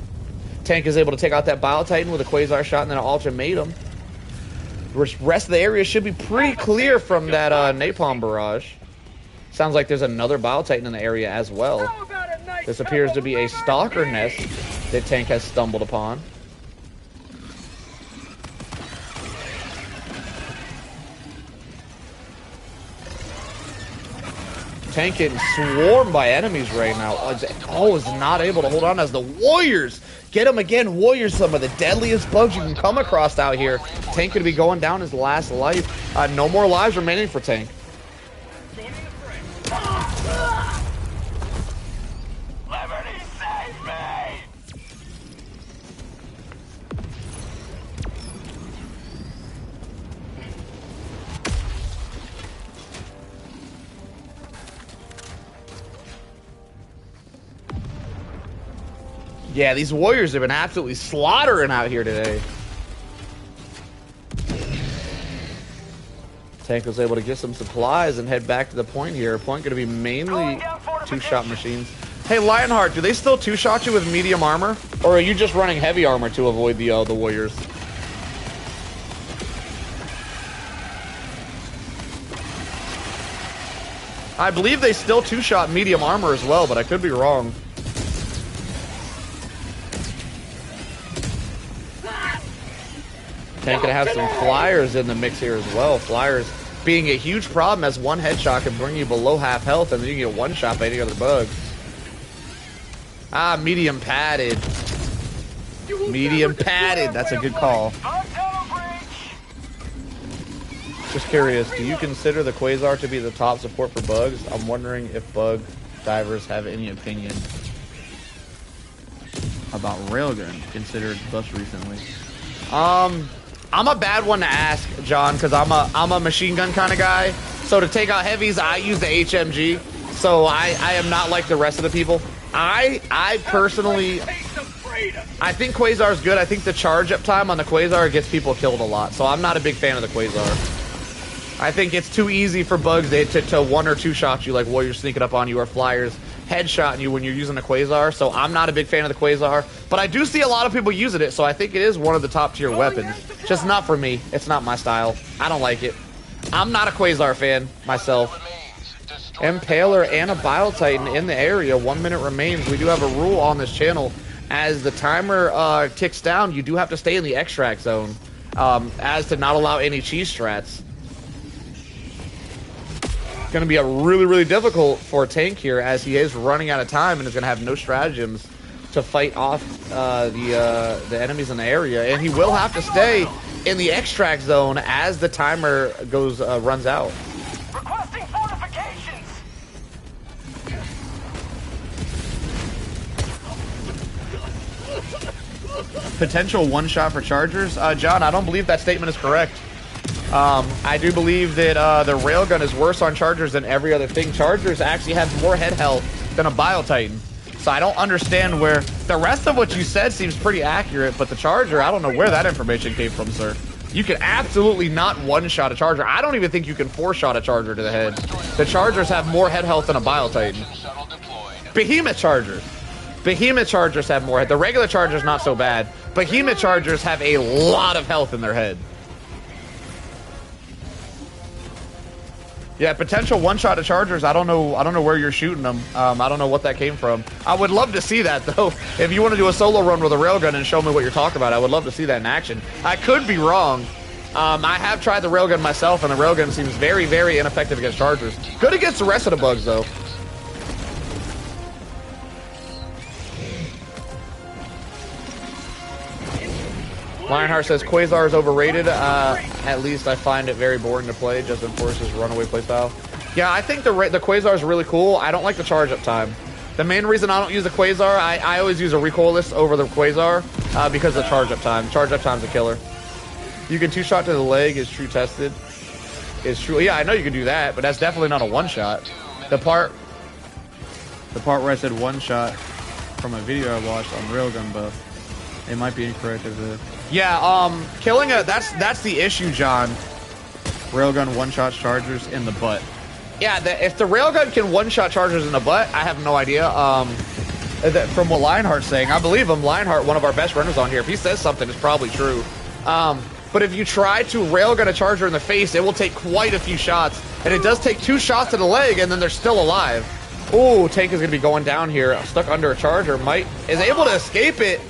Tank is able to take out that Bile Titan with a Quasar shot and then an ultimatum. The rest of the area should be pretty clear from that napalm barrage. Sounds like there's another Bile Titan in the area as well. This appears to be a stalker nest that Tank has stumbled upon. Tank getting swarmed by enemies right now. Oh, is not able to hold on as the Warriors get him again. Warriors, some of the deadliest bugs you can come across out here. Tank could be going down his last life. No more lives remaining for Tank. Liberty, save me! Yeah, these Warriors have been absolutely slaughtering out here today. Tank was able to get some supplies and head back to the point here. Point going to be mainly two-shot machines. Hey, Lionheart, do they still two-shot you with medium armor? Or are you just running heavy armor to avoid the Warriors? I believe they still two-shot medium armor as well, but I could be wrong. Tank gonna have some flyers in the mix here as well. Flyers being a huge problem, as one headshot can bring you below half health, and then you can get one shot by any other bug. Ah, medium padded. Medium padded. That's a good call. Just curious, do you consider the Quasar to be the top support for bugs? I'm wondering if bug divers have any opinion About Railgun considered thus recently. I'm a bad one to ask, John, because I'm a machine gun kind of guy. So to take out heavies, I use the HMG. So I am not like the rest of the people. I personally, I think Quasar's good. I think the charge up time on the Quasar gets people killed a lot. So I'm not a big fan of the Quasar. I think it's too easy for bugs to one or two shot you, like warriors sneaking up on you or flyers headshotting you when you're using a Quasar. So I'm not a big fan of the Quasar, but I do see a lot of people using it, so I think it is one of the top tier weapons. Just not for me. It's not my style. I don't like it. I'm not a Quasar fan myself. Impaler and a Biotitan in the area. 1 minute remains. We do have a rule on this channel. As the timer ticks down, you do have to stay in the extract zone, as to not allow any cheese strats. It's going to be a really difficult for Tank here, as he is running out of time and is going to have no stratagems to fight off the enemies in the area, and he will have to stay in the extract zone as the timer runs out. Requesting fortifications. Potential one shot for Chargers. John, I don't believe that statement is correct. I do believe that the railgun is worse on Chargers than every other thing. Chargers actually have more head health than a Biotitan. So I don't understand where the rest of what you said seems pretty accurate, but the Charger, I don't know where that information came from, sir. You can absolutely not one-shot a Charger. I don't even think you can four-shot a Charger to the head. The Chargers have more head health than a Biotitan. Behemoth Chargers. Behemoth Chargers have more head. The regular Chargers not so bad. Behemoth Chargers have a lot of health in their head. Yeah, potential one-shot of Chargers. I don't know where you're shooting them. I don't know what that came from. I would love to see that, though. If you want to do a solo run with a railgun and show me what you're talking about, I would love to see that in action. I could be wrong. I have tried the railgun myself, and the railgun seems very ineffective against Chargers. Good against the rest of the bugs, though. Lionheart says Quasar is overrated. At least I find it very boring to play. Just enforces runaway playstyle. Yeah, I think the Quasar is really cool. I don't like the charge up time. The main reason I don't use the Quasar, I always use a recoilless over the Quasar because of the charge up time. Charge up time's a killer. You can two-shot to the leg is true tested. Is true. Yeah, I know you can do that, but that's definitely not a one-shot. The part where I said one shot from a video I watched on Railgun Buff, it might be incorrect as a... Yeah, killing a that's the issue, John. Railgun one-shot Chargers in the butt. Yeah, if the railgun can one-shot Chargers in the butt, I have no idea. From what Lionheart's saying, I believe him. Lionheart, one of our best runners on here. If he says something, it's probably true. But if you try to railgun a Charger in the face, it will take quite a few shots, and it does take 2 shots to the leg, and then they're still alive. Ooh, Tank is going to be going down here, stuck under a Charger. Is able to escape it.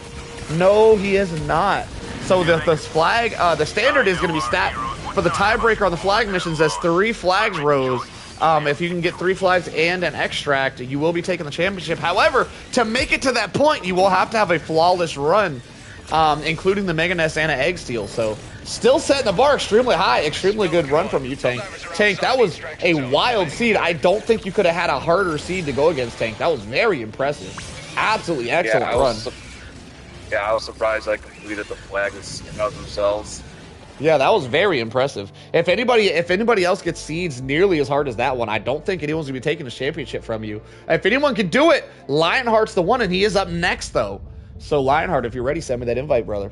No, he is not. So the flag, the standard is going to be stat for the tiebreaker on the flag missions as 3 flags rows. If you can get 3 flags and an extract, you will be taking the championship. However, to make it to that point, you will have to have a flawless run, including the Mega Nest and an Egg Steal. So still setting the bar extremely high. Extremely good run from you, Tank. Tank, that was a wild seed. I don't think you could have had a harder seed to go against, Tank. That was very impressive. Absolutely excellent run. Yeah, I was surprised I completed the flags themselves. Yeah, that was very impressive. If anybody else gets seeds nearly as hard as that one, I don't think anyone's gonna be taking this championship from you. If anyone can do it, Lionheart's the one, and he is up next though. So Lionheart, if you're ready, send me that invite, brother.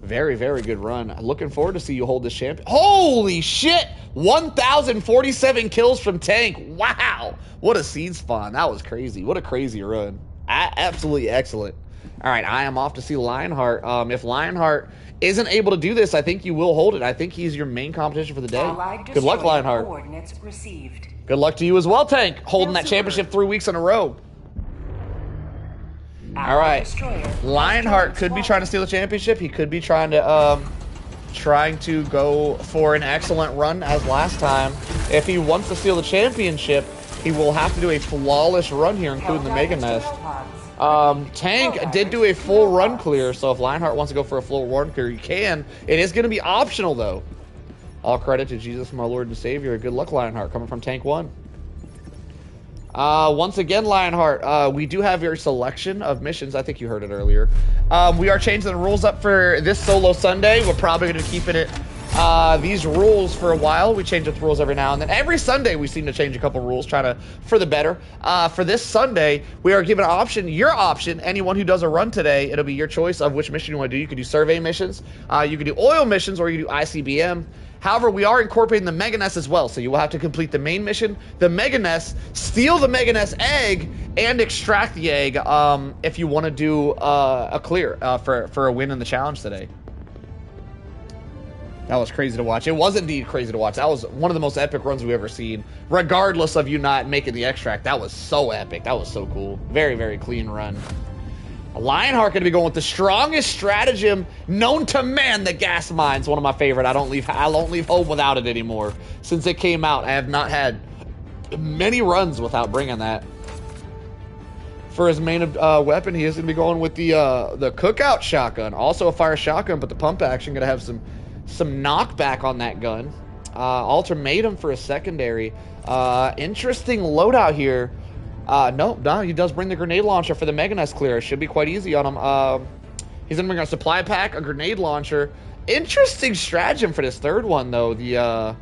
Very good run. Looking forward to see you hold this champion. Holy shit! 1,047 kills from Tank. Wow, what a seed spawn. That was crazy. What a crazy run. Absolutely excellent. All right, I am off to see Lionheart. If Lionheart isn't able to do this, I think you will hold it. I think he's your main competition for the day. Good luck, Lionheart. Coordinates received. Good luck to you as well, Tank. Holding that championship 3 weeks in a row. All right, Lionheart could be trying to steal the championship. He could be trying to go for an excellent run as last time. If he wants to steal the championship, he will have to do a flawless run here, including the Mega Nest. Tank did do a full run clear, so if Lionheart wants to go for a full run clear, he can. It is going to be optional, though. All credit to Jesus, my Lord and Savior. Good luck, Lionheart, coming from Tank 1. Once again, Lionheart, we do have your selection of missions. I think you heard it earlier. We are changing the rules up for this solo Sunday. We're probably going to keep it at these rules for a while. We change up the rules every now and then. Every Sunday we seem to change a couple rules, trying to for the better. For this Sunday, we are given an option, your option. Anyone who does a run today, it'll be your choice of which mission you want to do. You can do survey missions, you can do oil missions, or you can do ICBM. However, we are incorporating the Mega Nest as well, so you will have to complete the main mission, the Mega Nest, steal the Mega Nest egg, and extract the egg if you want to do a clear for a win in the challenge today. That was crazy to watch. It was indeed crazy to watch. That was one of the most epic runs we've ever seen, regardless of you not making the extract. That was so epic. That was so cool. Very, very clean run. Lionheart going to be going with the strongest stratagem known to man, the gas mines. One of my favorite. I don't leave home without it anymore. Since it came out, I have not had many runs without bringing that. For his main weapon, he is going to be going with the cookout shotgun. Also a fire shotgun, but the pump action going to have some knockback on that gun. Ultimatum for a secondary. Interesting loadout here. No, he does bring the grenade launcher for the Mega Nest clear. It should be quite easy on him. He's gonna bring a supply pack, a grenade launcher. Interesting stratagem for this third one though. The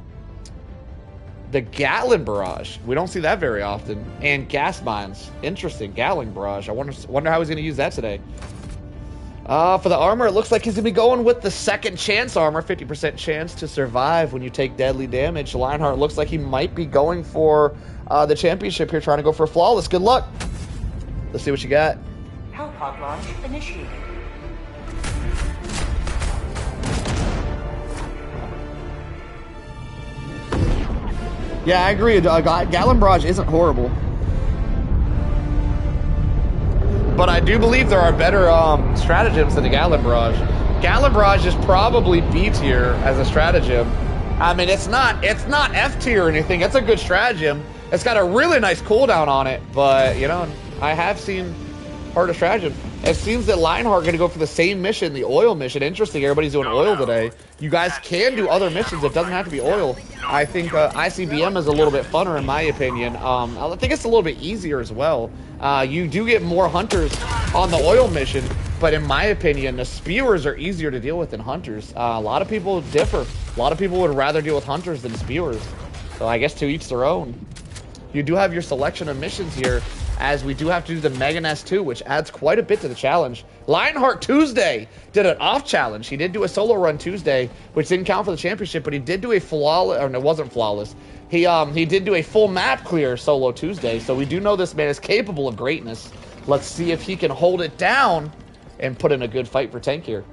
Gatling barrage. We don't see that very often. And gas mines. Interesting. Gatling barrage. I wonder how he's gonna use that today. For the armor, it looks like he's gonna be going with the second chance armor, 50% chance to survive when you take deadly damage. Lionheart looks like he might be going for the championship here, trying to go for flawless. Good luck. Let's see what you got. Hellpod launch initiated. Yeah, I agree. Gatling barrage isn't horrible. But I do believe there are better stratagems than the Gatling barrage. Gatling barrage is probably B tier as a stratagem. I mean, it's not F tier or anything. It's a good stratagem. It's got a really nice cooldown on it, but you know, I have seen harder stratagem. It seems that Lionheart going to go for the same mission, the oil mission. Interesting, everybody's doing oil today. You guys can do other missions. It doesn't have to be oil. I think ICBM is a little bit funner in my opinion. I think it's a little bit easier as well. You do get more hunters on the oil mission, but in my opinion, the spewers are easier to deal with than hunters. A lot of people differ. A lot of people would rather deal with hunters than spewers. So I guess to each their own. You do have your selection of missions here, as we do have to do the Mega Nest too, which adds quite a bit to the challenge. Lionheart Tuesday did an off challenge. He did do a solo run Tuesday, which didn't count for the championship, but he did do a flawless, or no, it wasn't flawless. He did do a full map clear solo Tuesday, so we do know this man is capable of greatness. Let's see if he can hold it down and put in a good fight for Tank here.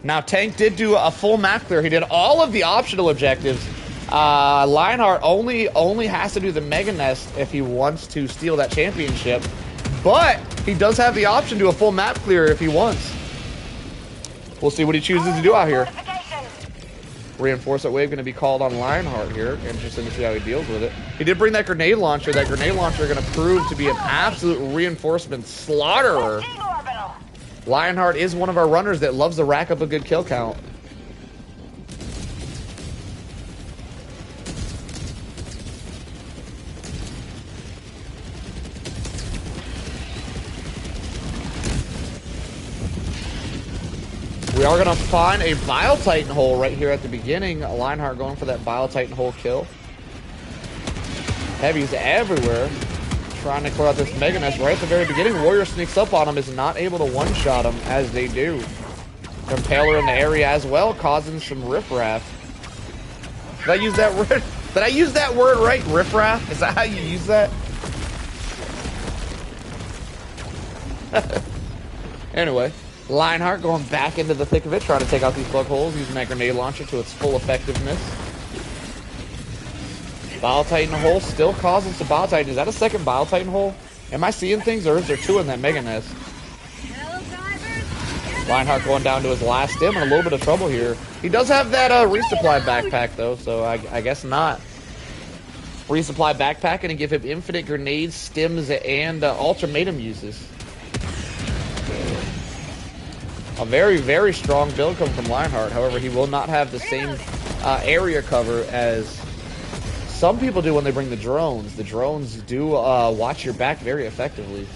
Now, Tank did do a full map clear. He did all of the optional objectives. Lionheart only has to do the Mega Nest if he wants to steal that championship. But he does have the option to do a full map clear if he wants. We'll see what he chooses to do out here. Reinforcement wave going to be called on Lionheart here. Interesting to see how he deals with it. He did bring that grenade launcher. That grenade launcher going to prove to be an absolute reinforcement slaughterer. Lionheart is one of our runners that loves to rack up a good kill count. We are going to find a Bile Titan hole right here at the beginning. Lionheart going for that Bile Titan hole kill. Heavies everywhere. Trying to clear out this Mega Nest right at the very beginning. Warrior sneaks up on him, is not able to one-shot him as they do. Impaler in the area as well, causing some riffraff. Did I use that word? Did I use that word right? Riffraff? Is that how you use that? Anyway, Lionheart going back into the thick of it, trying to take out these bug holes, using that grenade launcher to its full effectiveness. Bile Titan hole still causing some Bile Titan. Is that a second Bile Titan hole? Am I seeing things, or is there two in that Mega Nest? Lionheart going down to his last stim in a little bit of trouble here. He does have that resupply backpack though, so I guess not. Resupply backpack and give him infinite grenades, stims, and ultimatum uses. A very, very strong build coming from Lionheart. However, he will not have the same area cover as some people do when they bring the drones. The drones do watch your back very effectively.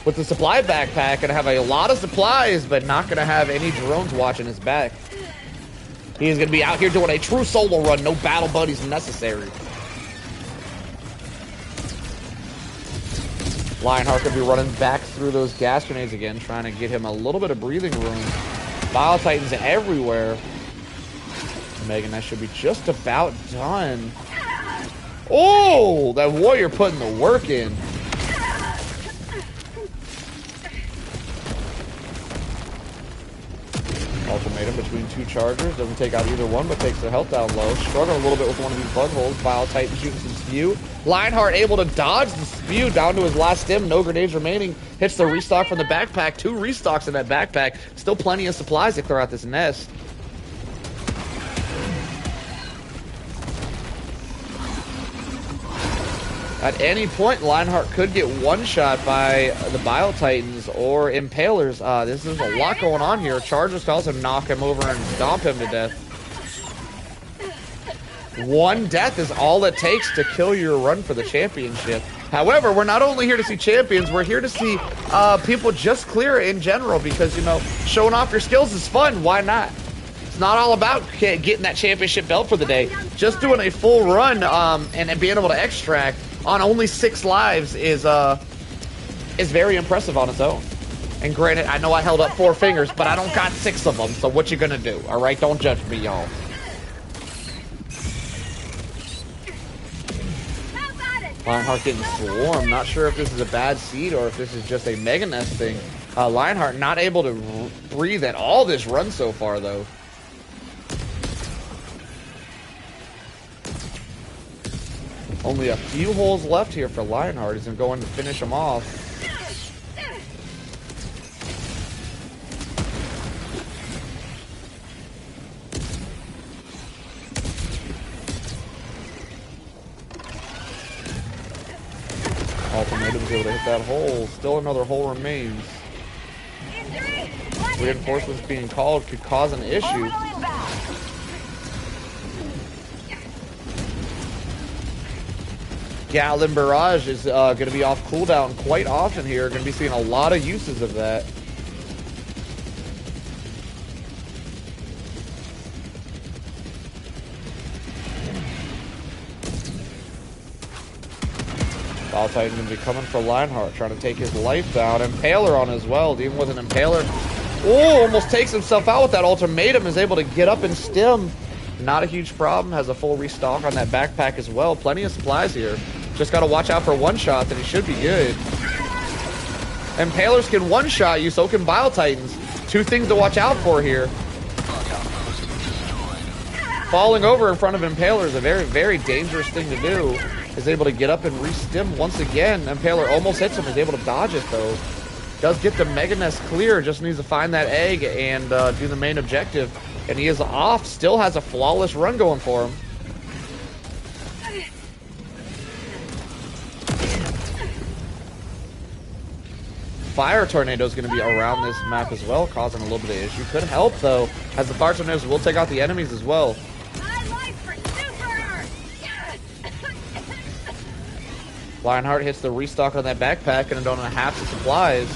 with the supply backpack and have a lot of supplies, but not going to have any drones watching his back. He is going to be out here doing a true solo run, no battle buddies necessary. Lionheart could be running back through those gas grenades again, trying to get him a little bit of breathing room. Bile Titans everywhere. Megan, that should be just about done. Oh, that warrior putting the work in. Ultimatum between two chargers. Doesn't take out either one, but takes their health down low. Struggling a little bit with one of these bug holes. Bile Titan shooting some spew. Lionheart able to dodge the spew down to his last stim. No grenades remaining. Hits the restock from the backpack. 2 restocks in that backpack. Still plenty of supplies to clear out this nest. At any point, Lionheart could get one-shot by the Bile Titans or Impalers. This is a lot going on here. Chargers can also knock him over and stomp him to death. One death is all it takes to kill your run for the championship. However, we're not only here to see champions, we're here to see people just clear it in general because, you know, showing off your skills is fun. Why not? It's not all about getting that championship belt for the day. Just doing a full run and being able to extract on only 6 lives is very impressive on its own. And granted, I know I held up 4 fingers, but I don't got 6 of them, so what you gonna do? Alright, don't judge me, y'all. Lionheart getting swarmed. Not sure if this is a bad seed or if this is just a Mega Nest thing. Lionheart not able to breathe at all this run so far, though. Only a few holes left here for Lionheart. He's going to finish him off. Ultimatum's able to hit that hole. Still another hole remains. Reinforcements being called could cause an issue. Gatling Barrage is going to be off cooldown quite often here. Going to be seeing a lot of uses of that. Bile Titan going to be coming for Lionheart, trying to take his life down. Impaler on as well, dealing with an Impaler. Oh, almost takes himself out with that ultimatum. Is able to get up and stim. Not a huge problem. Has a full restock on that backpack as well. Plenty of supplies here. Just got to watch out for one shot, then he should be good. Impalers can one-shot you, so can Bile Titans. 2 things to watch out for here. Falling over in front of Impaler is a very, very dangerous thing to do. Is able to get up and re-stim once again. Impaler almost hits him, is able to dodge it though. Does get the Mega Nest clear, just needs to find that egg and do the main objective. And he is off, still has a flawless run going for him. Fire Tornado is going to be around this map as well, causing a little bit of issue. Could help though, as the Fire Tornadoes will take out the enemies as well. Lionheart hits the restock on that backpack and on half the supplies.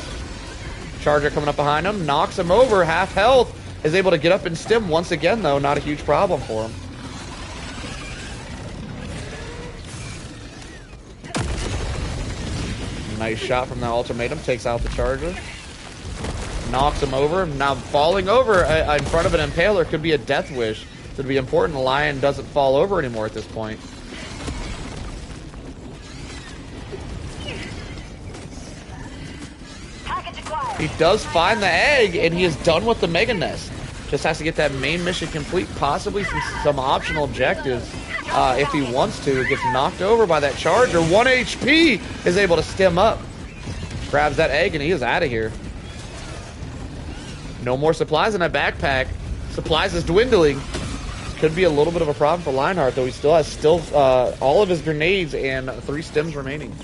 Charger coming up behind him, knocks him over, half health. Is able to get up and stim once again though, not a huge problem for him. Nice shot from the ultimatum, takes out the Charger. Knocks him over, now falling over in front of an Impaler could be a death wish. So it'd be important the Lion doesn't fall over anymore at this point. He does find the egg, and he is done with the Mega Nest. Just has to get that main mission complete, possibly some optional objectives if he wants to. Gets knocked over by that Charger. 1 HP is able to stim up. Grabs that egg, and he is out of here. No more supplies in that backpack. Supplies is dwindling. Could be a little bit of a problem for Lionheart, though. He still has all of his grenades and 3 stims remaining.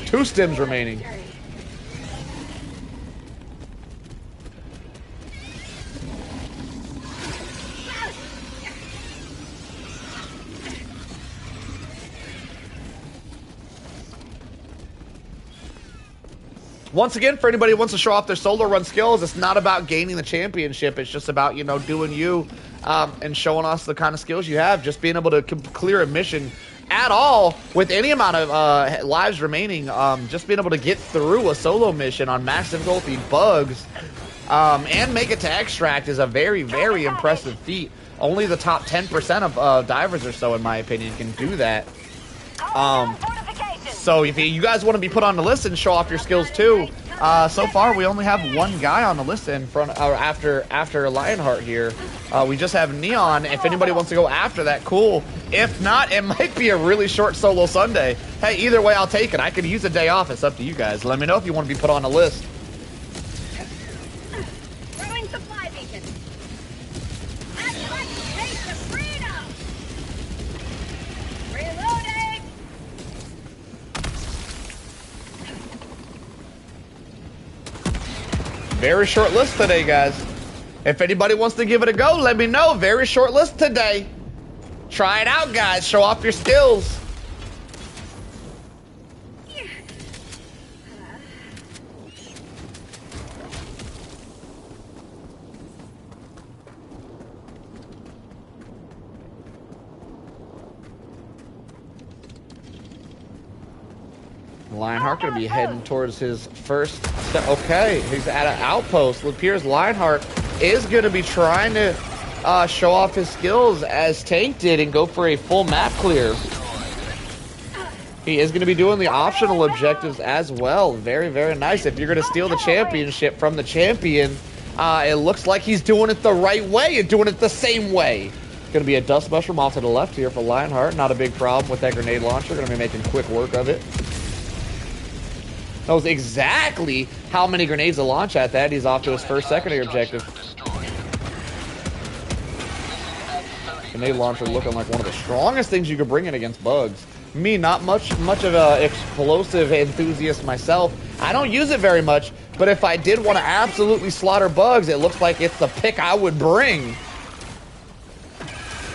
2 stims remaining. Once again, for anybody who wants to show off their solo run skills, it's not about gaining the championship. It's just about, you know, doing you and showing us the kind of skills you have. Just being able to clear a mission at all with any amount of lives remaining. Just being able to get through a solo mission on max difficulty bugs and make it to extract is a very, very impressive feat. Only the top 10% of divers or so, in my opinion, can do that. So if you guys want to be put on the list and show off your skills too, so far we only have one guy on the list in front or after Lionheart here. We just have Neon. If anybody wants to go after that, cool. If not, it might be a really short solo Sunday. Hey, either way, I'll take it. I could use a day off. It's up to you guys. Let me know if you want to be put on the list. Throwing supply beacon. I'd like to taste the freedom. Reloading. Very short list today, guys. If anybody wants to give it a go, let me know. Very short list today. Try it out, guys. Show off your skills. Lionheart going to be heading towards his first step. Okay, he's at an outpost. It appears Lionheart is going to be trying to show off his skills as Tank did and go for a full map clear. He is going to be doing the optional objectives as well. Very, very nice. If you're going to steal the championship from the champion, it looks like he's doing it the right way and doing it the same way. Going to be a dust mushroom off to the left here for Lionheart. Not a big problem with that grenade launcher. Going to be making quick work of it. Knows exactly how many grenades to launch at that. He's off to his first secondary objective. Grenade launcher looking like one of the strongest things you could bring in against bugs. Me, not much of an explosive enthusiast myself. I don't use it very much, but if I did want to absolutely slaughter bugs, it looks like it's the pick I would bring.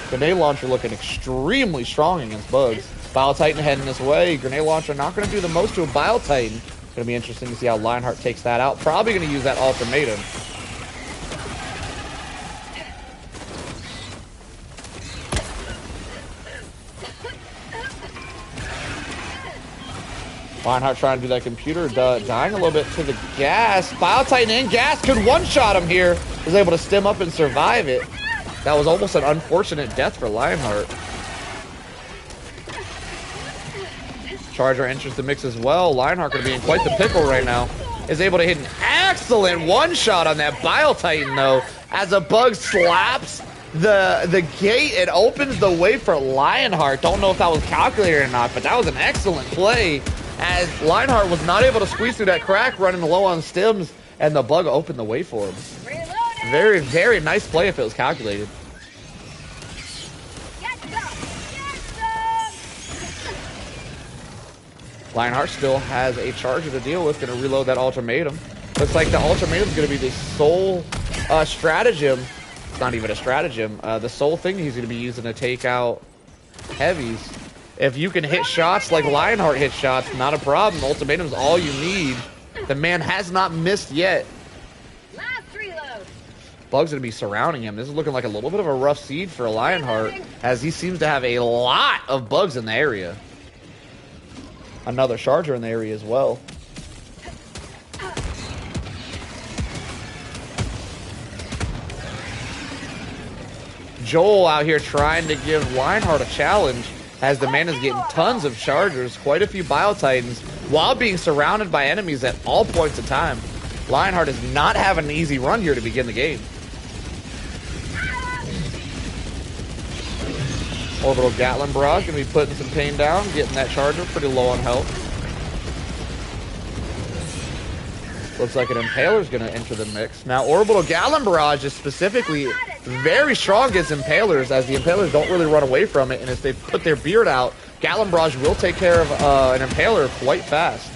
Grenade launcher looking extremely strong against bugs. Bile Titan heading this way. Grenade launcher not going to do the most to a Bile Titan. Going to be interesting to see how Lionheart takes that out. Probably going to use that ultimatum. Lionheart trying to do that computer, dying a little bit to the gas. Bile Titan and gas could one-shot him here. Was able to stem up and survive it. That was almost an unfortunate death for Lionheart. Charger enters the mix as well. Lionheart going to be in quite the pickle right now. Is able to hit an excellent one-shot on that Bile Titan, though. As a bug slaps the gate, it opens the way for Lionheart. Don't know if that was calculated or not, but that was an excellent play. As Lionheart was not able to squeeze through that crack, running low on stems, and the bug opened the way for him. Very, very nice play if it was calculated. Lionheart still has a charger to deal with. Going to reload that ultimatum. Looks like the ultimatum is going to be the sole stratagem. It's not even a stratagem. The sole thing he's going to be using to take out heavies. If you can hit shots like Lionheart hit shots, not a problem. Ultimatum's all you need. The man has not missed yet. Last reload. Bug's going to be surrounding him. This is looking like a little bit of a rough seed for Lionheart, as he seems to have a lot of bugs in the area. Another charger in the area as well. Joel out here trying to give Lionheart a challenge, as the man is getting tons of chargers, quite a few Bile Titans, while being surrounded by enemies at all points of time. Lionheart is not having an easy run here to begin the game. Orbital Gatling Barrage going to be putting some pain down, getting that charger pretty low on health. Looks like an Impaler's going to enter the mix. Now, Orbital Gatling Barrage is specifically very strong against Impalers, as the Impalers don't really run away from it, and if they put their beard out, Gatling Barrage will take care of an Impaler quite fast.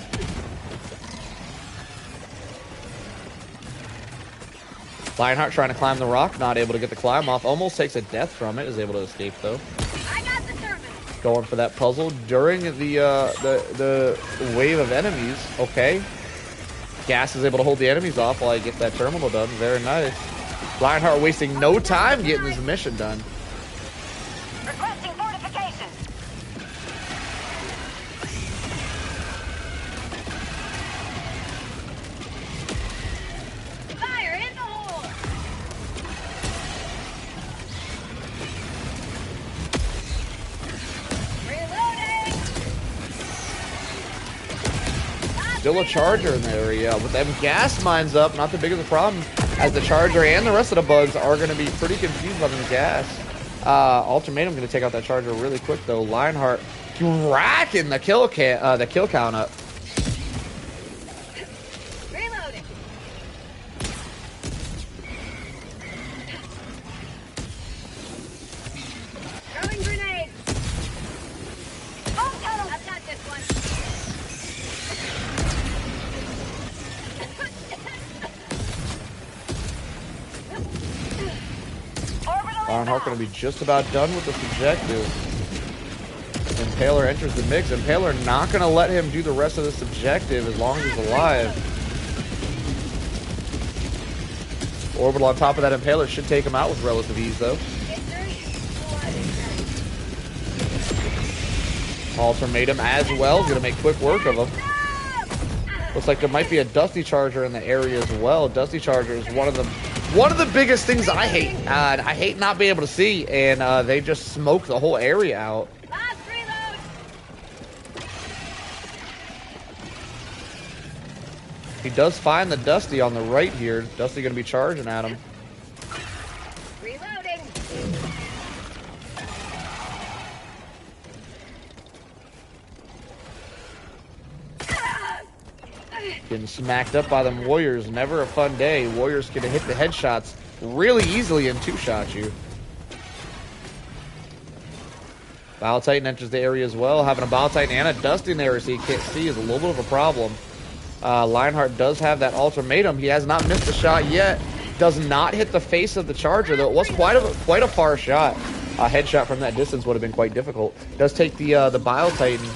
Lionheart trying to climb the rock, not able to get the climb off. Almost takes a death from it, is able to escape though. Going for that puzzle during the wave of enemies. Okay. Gas is able to hold the enemies off while he gets that terminal done. Very nice. Lionheart wasting no time getting his mission done. Requesting fortifications. Fire in the hole! Reloading! Still a charger in the area. With them gas mines up, not the biggest problem, as the charger and the rest of the bugs are going to be pretty confused by the gas. Ultimatum going to take out that charger really quick, though. Lionheart racking the kill count up. Reloading! Throwing grenade! Oh, I've got this one! Lionheart going to be just about done with this objective. Impaler enters the mix. Impaler not going to let him do the rest of this objective as long as he's alive. Orbital on top of that Impaler should take him out with relative ease, though. Ultimatum as well is going to make quick work of him. Looks like there might be a Dusty Charger in the area as well. Dusty Charger is one of the biggest things I hate. I hate not being able to see, and they just smoke the whole area out. Last reload! He does find the Dusty on the right here. Dusty going to be charging at him. Reloading! Getting smacked up by them Warriors. Never a fun day. Warriors going to hit the headshots really easily and two-shot you. Battle Titan enters the area as well. Having a Battle Titan and a Dusty in there so you can't see is a little bit of a problem. Lionheart does have that ultimatum. He has not missed a shot yet. Does not hit the face of the Charger, though. It was quite a far shot. A headshot from that distance would have been quite difficult. Does take the Battle Titan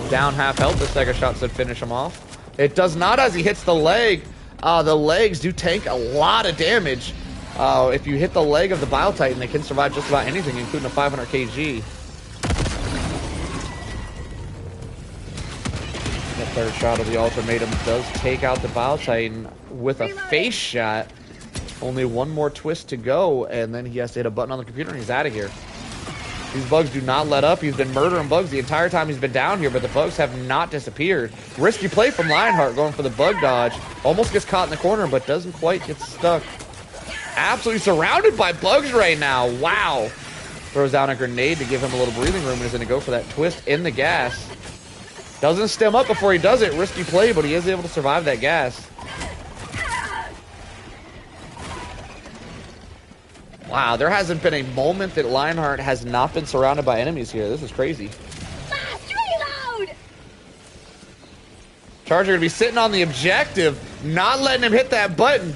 down half health. The second shot should finish him off. It does not as he hits the leg. The legs do tank a lot of damage. If you hit the leg of the Bile Titan, they can survive just about anything, including a 500 kg. The third shot of the ultimatum does take out the Bile Titan with a face shot. Only one more twist to go, and then he has to hit a button on the computer, and he's out of here. These bugs do not let up. He's been murdering bugs the entire time he's been down here, but the bugs have not disappeared. Risky play from Lionheart going for the bug dodge. Almost gets caught in the corner, but doesn't quite get stuck. Absolutely surrounded by bugs right now. Wow. Throws down a grenade to give him a little breathing room and is going to go for that twist in the gas. Doesn't stem up before he does it. Risky play, but he is able to survive that gas. Wow, there hasn't been a moment that Lionheart has not been surrounded by enemies here. This is crazy. Last reload! Charger gonna be sitting on the objective, not letting him hit that button.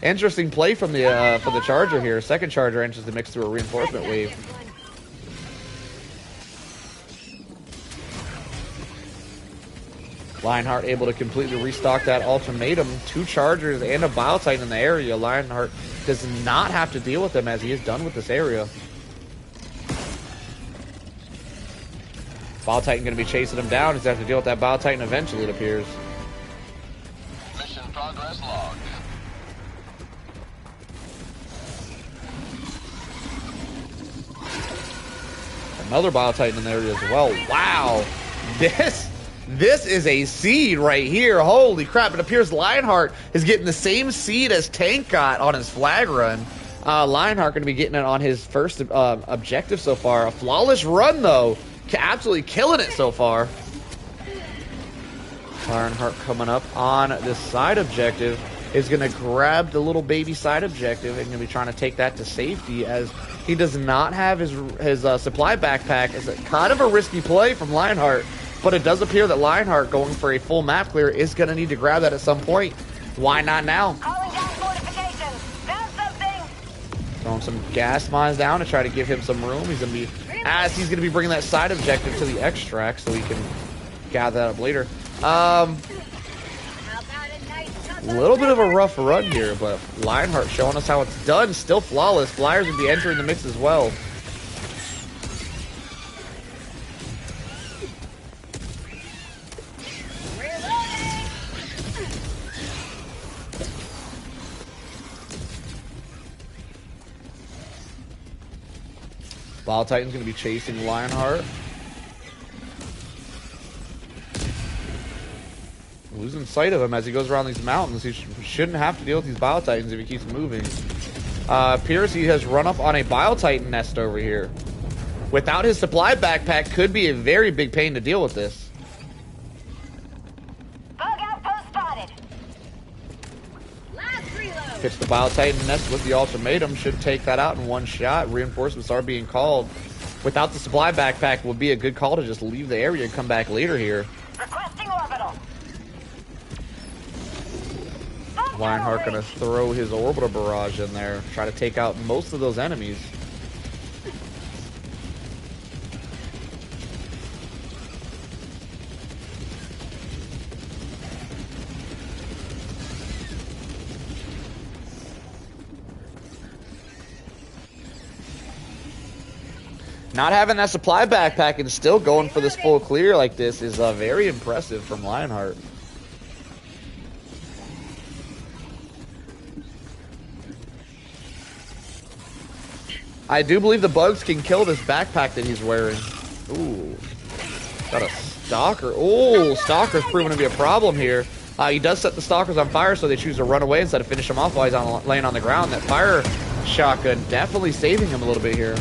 Interesting play from the for the Charger here. Second Charger enters the mix through a reinforcement wave. Lionheart able to completely restock that ultimatum. 2 Chargers and a Bile Titan in the area. Lionheart does not have to deal with them as he is done with this area. Bile Titan going to be chasing him down. He's going to have to deal with that Bile Titan eventually, it appears. Mission progress logged. Another Bile Titan in the area as well. Wow. This is a seed right here. Holy crap. It appears Lionheart is getting the same seed as Tank got on his flag run. Lionheart going to be getting it on his first objective so far. A flawless run, though. Absolutely killing it so far. Lionheart coming up on this side objective is going to grab the little baby side objective and going to be trying to take that to safety as he does not have his supply backpack. It's kind of a risky play from Lionheart. But it does appear that Lionheart going for a full map clear is going to need to grab that at some point. Why not now? Calling down fortifications. Found something. Throwing some gas mines down to try to give him some room. He's going to be bringing that side objective to the extract so he can gather that up later. How about A little bit of a rough run here, but Lionheart showing us how it's done. Still flawless. Flyers would be entering the mix as well. Bile Titan's going to be chasing Lionheart. Losing sight of him as he goes around these mountains. He shouldn't have to deal with these Bile Titans if he keeps moving. Appears he has run up on a Bile Titan nest over here. Without his supply backpack, could be a very big pain to deal with this. Bug outpost spotted. Last reload. Hits the Bile Titan nest with the ultimatum. Should take that out in one shot. Reinforcements are being called. Without the supply backpack, would be a good call to just leave the area and come back later here. Requesting orbital. Lionheart gonna throw his orbital barrage in there, try to take out most of those enemies. Not having that supply backpack and still going for this full clear like this is very impressive from Lionheart. I do believe the bugs can kill this backpack that he's wearing. Ooh. Got a stalker. Oh, stalker's proven to be a problem here. He does set the stalkers on fire, so they choose to run away instead of finish him off while he's laying on the ground. That fire shotgun definitely saving him a little bit here.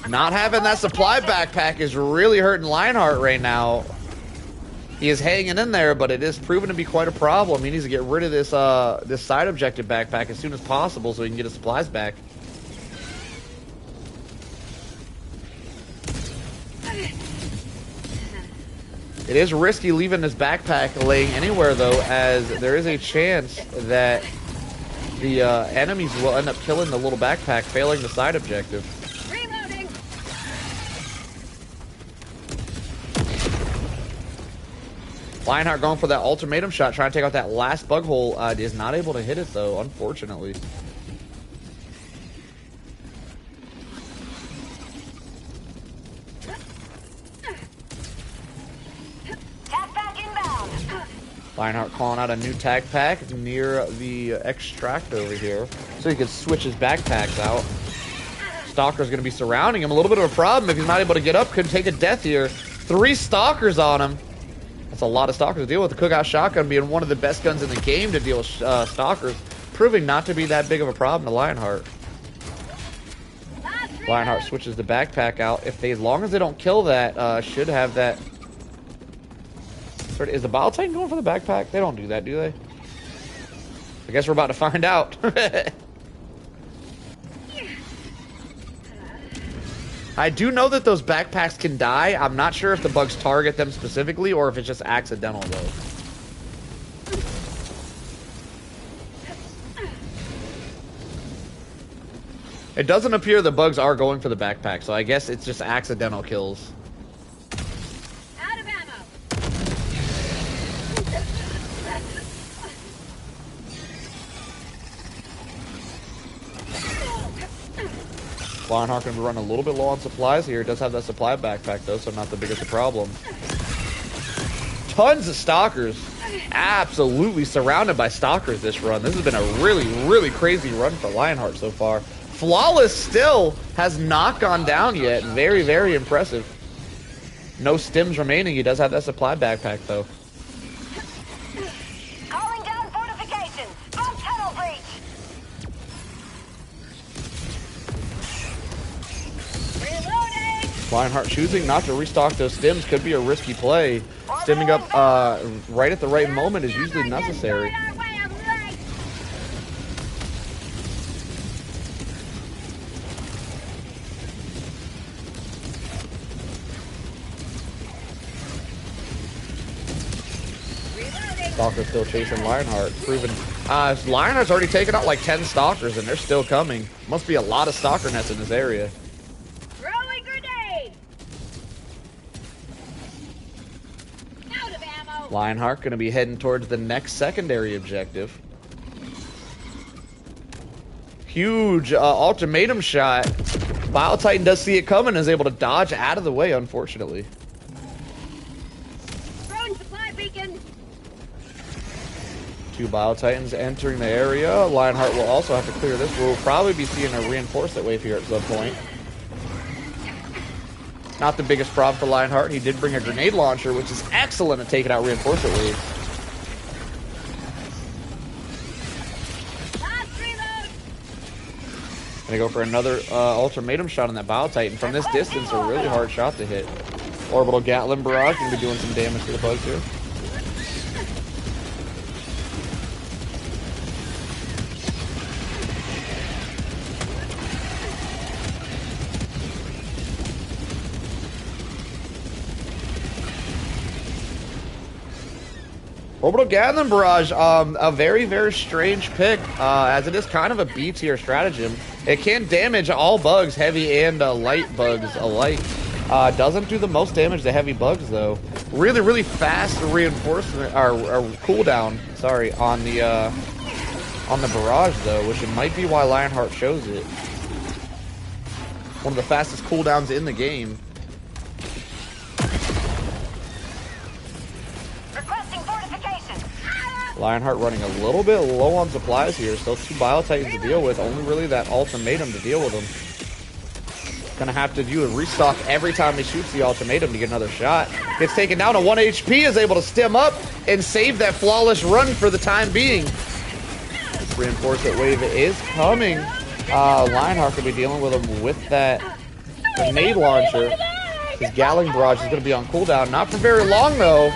Not having that supply backpack is really hurting Lionheart right now. He is hanging in there, but it is proven to be quite a problem. He needs to get rid of this this side objective backpack as soon as possible so he can get his supplies back. It is risky leaving this backpack laying anywhere, though, as there is a chance that the enemies will end up killing the little backpack, failing the side objective. Lionheart going for that ultimatum shot, trying to take out that last bug hole. Is not able to hit it, though, unfortunately. Tac pack inbound. Lionheart calling out a new tag pack near the extract over here, so he can switch his backpacks out. Stalker's going to be surrounding him. A little bit of a problem if he's not able to get up. Could take a death here. 3 stalkers on him. That's a lot of stalkers to deal with. The cookout shotgun being one of the best guns in the game to deal with stalkers, proving not to be that big of a problem to Lionheart. Lionheart switches the backpack out. If they, as long as they don't kill that, should have that. Is the Bile Titan going for the backpack? They don't do that, do they? I guess we're about to find out. I do know that those backpacks can die. I'm not sure if the bugs target them specifically or if it's just accidental, though. It doesn't appear the bugs are going for the backpack, so I guess it's just accidental kills. Out of ammo. Lionheart going to be running a little bit low on supplies here. It does have that supply backpack, though, so not the biggest of problem. Tons of stalkers. Absolutely surrounded by stalkers this run. This has been a really, really crazy run for Lionheart so far. Flawless still has not gone down yet. Very, very impressive. No stims remaining. He does have that supply backpack, though. Calling down fortifications. On tunnel breach. Reloading. Lionheart choosing not to restock those stims could be a risky play. Stimming up right at the right moment is usually necessary. Stalker's still chasing Lionheart, proving Lionheart's already taken out like 10 stalkers and they're still coming. Must be a lot of stalker nests in this area. Throwing grenade. Out of ammo. Lionheart going to be heading towards the next secondary objective. Huge ultimatum shot. Bile Titan does see it coming and is able to dodge out of the way, unfortunately. Throwing supply beacon. 2 Bile Titans entering the area. Lionheart will also have to clear this. We'll probably be seeing a reinforcement wave here at some point. Not the biggest problem for Lionheart. He did bring a grenade launcher, which is excellent at taking out reinforcement waves. Gonna go for another ultimatum shot on that Bile Titan. From this distance, a really hard shot to hit. Orbital Gatling Barrage gonna be doing some damage to the bugs here. Orbital Gatling Barrage, a very, very strange pick, as it is kind of a B tier stratagem. It can damage all bugs, heavy and light bugs alike. Doesn't do the most damage to heavy bugs though. Really, really fast reinforcement or cooldown. Sorry, on the barrage though, which it might be why Lionheart chose it. One of the fastest cooldowns in the game. Lionheart running a little bit low on supplies here. Still 2 Bile Titans to deal with. Only really that ultimatum to deal with them. Gonna have to do a restock every time he shoots the ultimatum to get another shot. Gets taken down to 1 HP, is able to stem up and save that flawless run for the time being. Reinforcement wave is coming. Lionheart could be dealing with him with that grenade launcher. His Gatling Barrage is gonna be on cooldown. Not for very long though.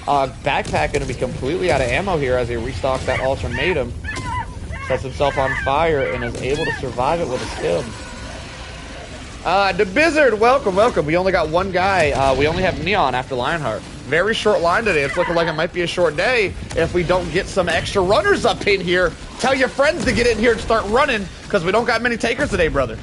Backpack going to be completely out of ammo here as he restocks that ultimatum. Sets himself on fire and is able to survive it with a stim. The Blizzard, welcome, welcome. We only got one guy. We only have Neon after Lionheart. Very short line today. It's looking like it might be a short day if we don't get some extra runners up in here. Tell your friends to get in here and start running because we don't got many takers today, brother.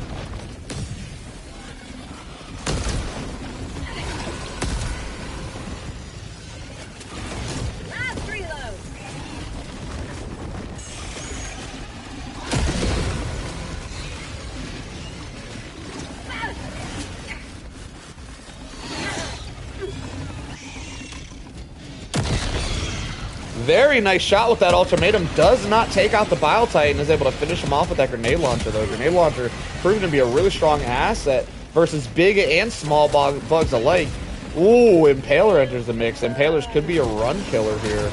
Very nice shot with that ultimatum. Does not take out the Bile Titan. Is able to finish him off with that grenade launcher, though. Grenade launcher proving to be a really strong asset versus big and small bugs alike. Ooh, Impaler enters the mix. Impalers could be a run killer here.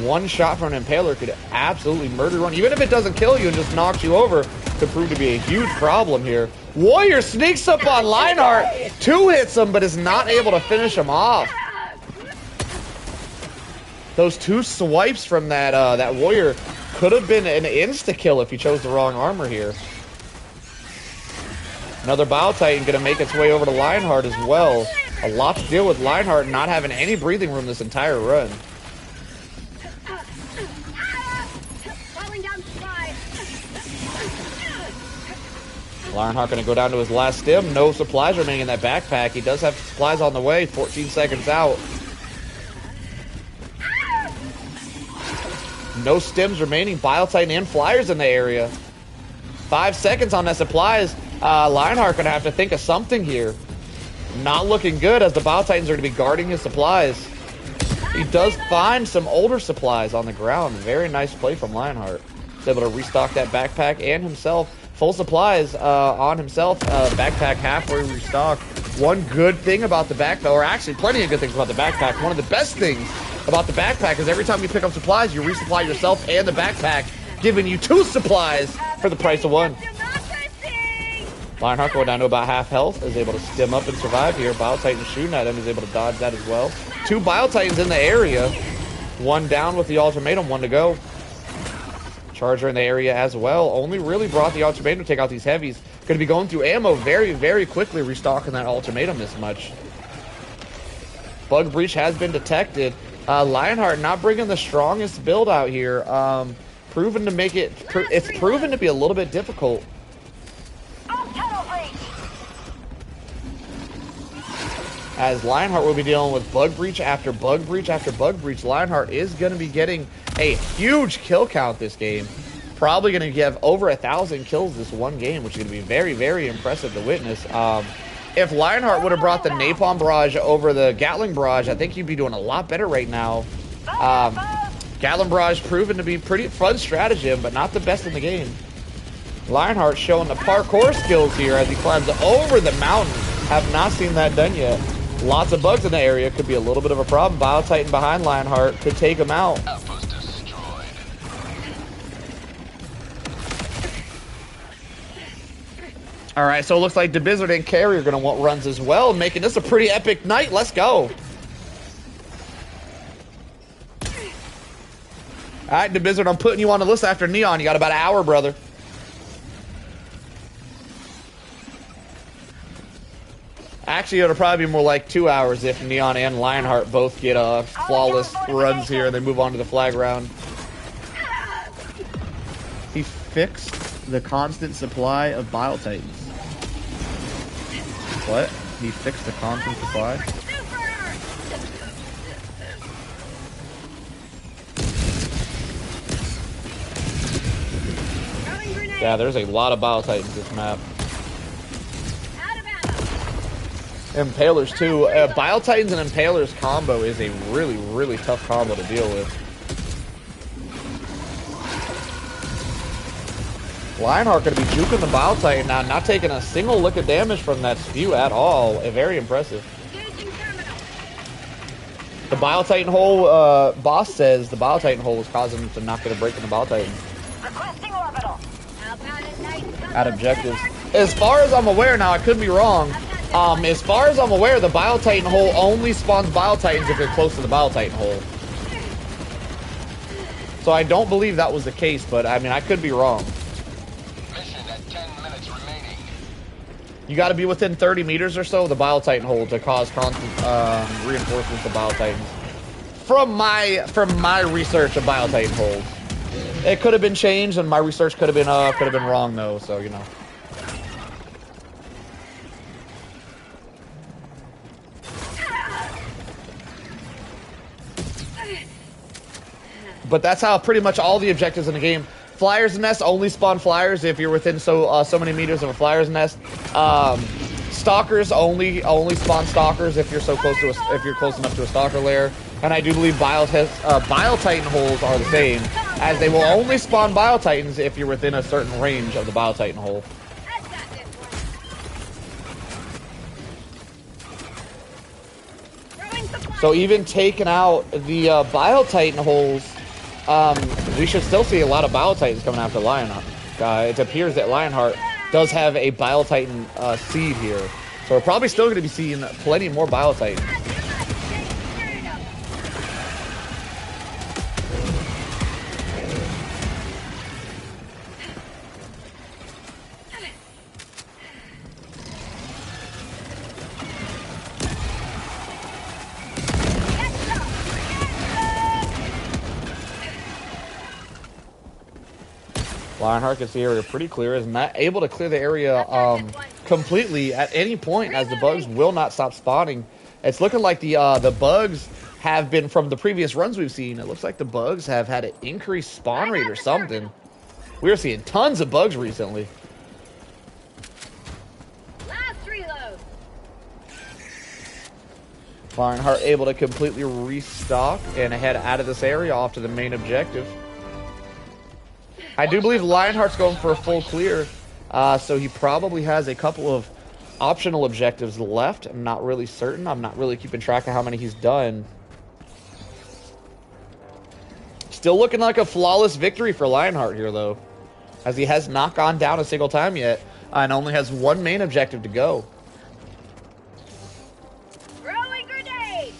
One shot from an Impaler could absolutely murder one. Even if it doesn't kill you and just knocks you over, could prove to be a huge problem here. Warrior sneaks up on Lionheart. 2 hits him, but is not able to finish him off. Those 2 swipes from that that Warrior could have been an insta-kill if he chose the wrong armor here. Another Bile Titan going to make its way over to Lionheart as well. A lot to deal with Lionheart not having any breathing room this entire run. Lionheart going to go down to his last stim. No supplies remaining in that backpack. He does have supplies on the way. 14 seconds out. No stims remaining. Bile Titan and Flyers in the area. 5 seconds on that supplies. Lionheart going to have to think of something here. Not looking good as the Bile Titans are going to be guarding his supplies. He does find some older supplies on the ground. Very nice play from Lionheart. He's able to restock that backpack and himself. Full supplies on himself. Backpack halfway restocked. One good thing about the backpack, or actually plenty of good things about the backpack. One of the best things about the backpack is every time you pick up supplies, you resupply yourself and the backpack, giving you 2 supplies for the price of 1. Lionheart going down to about half health, is able to stim up and survive here. Bile Titan shooting at him, is able to dodge that as well. 2 Bile Titans in the area. 1 down with the ultimatum, 1 to go. Charger in the area as well. Only really brought the ultimatum to take out these heavies. Going to be going through ammo very, very quickly, restocking that ultimatum this much. Bug breach has been detected. Lionheart not bringing the strongest build out here. Proven to make it. It's proven to be a little bit difficult. as Lionheart will be dealing with bug breach after bug breach after bug breach. Lionheart is going to be getting a huge kill count this game. Probably going to have over 1,000 kills this one game, which is going to be very, very impressive to witness. If Lionheart would have brought the Napalm Barrage over the Gatling Barrage, I think you'd be doing a lot better right now. Gatling Barrage proven to be pretty fun stratagem, but not the best in the game. Lionheart showing the parkour skills here as he climbs over the mountain. Have not seen that done yet. Lots of bugs in the area. Could be a little bit of a problem. Biotitan behind Lionheart could take him out. Outpost destroyed. All right, so it looks like the Blizzard and Carry are going to want runs as well, making this a pretty epic night. Let's go. All right, the Blizzard, I'm putting you on the list after Neon. You got about an hour, brother. Actually, it'll probably be more like 2 hours if Neon and Lionheart both get flawless runs here and they move on to the flag round. He fixed the constant supply of Biotitans. What? He fixed the constant supply? Yeah, there's a lot of Biotitans this map. Impalers too. Biotitans and Impalers combo is a really, really tough combo to deal with. Lionheart going to be juking the Biotitan now, not taking a single lick of damage from that spew at all. Very impressive. The Biotitan hole, boss says the Biotitan hole is causing him to not get a break in the Biotitan. Requesting orbital. At objectives. As far as I'm aware now, I could be wrong. As far as I'm aware, the Biotitan hole only spawns Biotitans if you're close to the Biotitan hole. So I don't believe that was the case, but I mean, I could be wrong. Mission at 10 minutes remaining. You got to be within 30 meters or so of the Biotitan hole to cause constant reinforcements of Biotitans. From my research of Biotitan holes, it could have been changed, and my research could have been wrong though. So you know. But that's how pretty much all the objectives in the game. Flyer's Nest only spawn flyers if you're within so many meters of a Flyer's Nest. Stalkers only spawn stalkers if you're close enough to a stalker lair. And I do believe Biotitan holes are the same, as they will only spawn Biotitans if you're within a certain range of the Biotitan hole. So even taking out the Biotitan holes, we should still see a lot of Biotitans coming after Lionheart. It appears that Lionheart does have a Biotitan seed here. So we're probably still going to be seeing plenty more Biotitans. Lionheart gets the area pretty clear, is not able to clear the area completely at any point, as the bugs will not stop spawning. It's looking like the bugs have been, from the previous runs we've seen, it looks like the bugs have had an increased spawn rate or something. We're seeing tons of bugs recently. Last reload. Lionheart able to completely restock and head out of this area off to the main objective. I do believe Lionheart's going for a full clear, so he probably has a couple of optional objectives left. I'm not really certain. I'm not really keeping track of how many he's done. Still looking like a flawless victory for Lionheart here, though, as he has not gone down a single time yet and only has one main objective to go. Throwing grenade.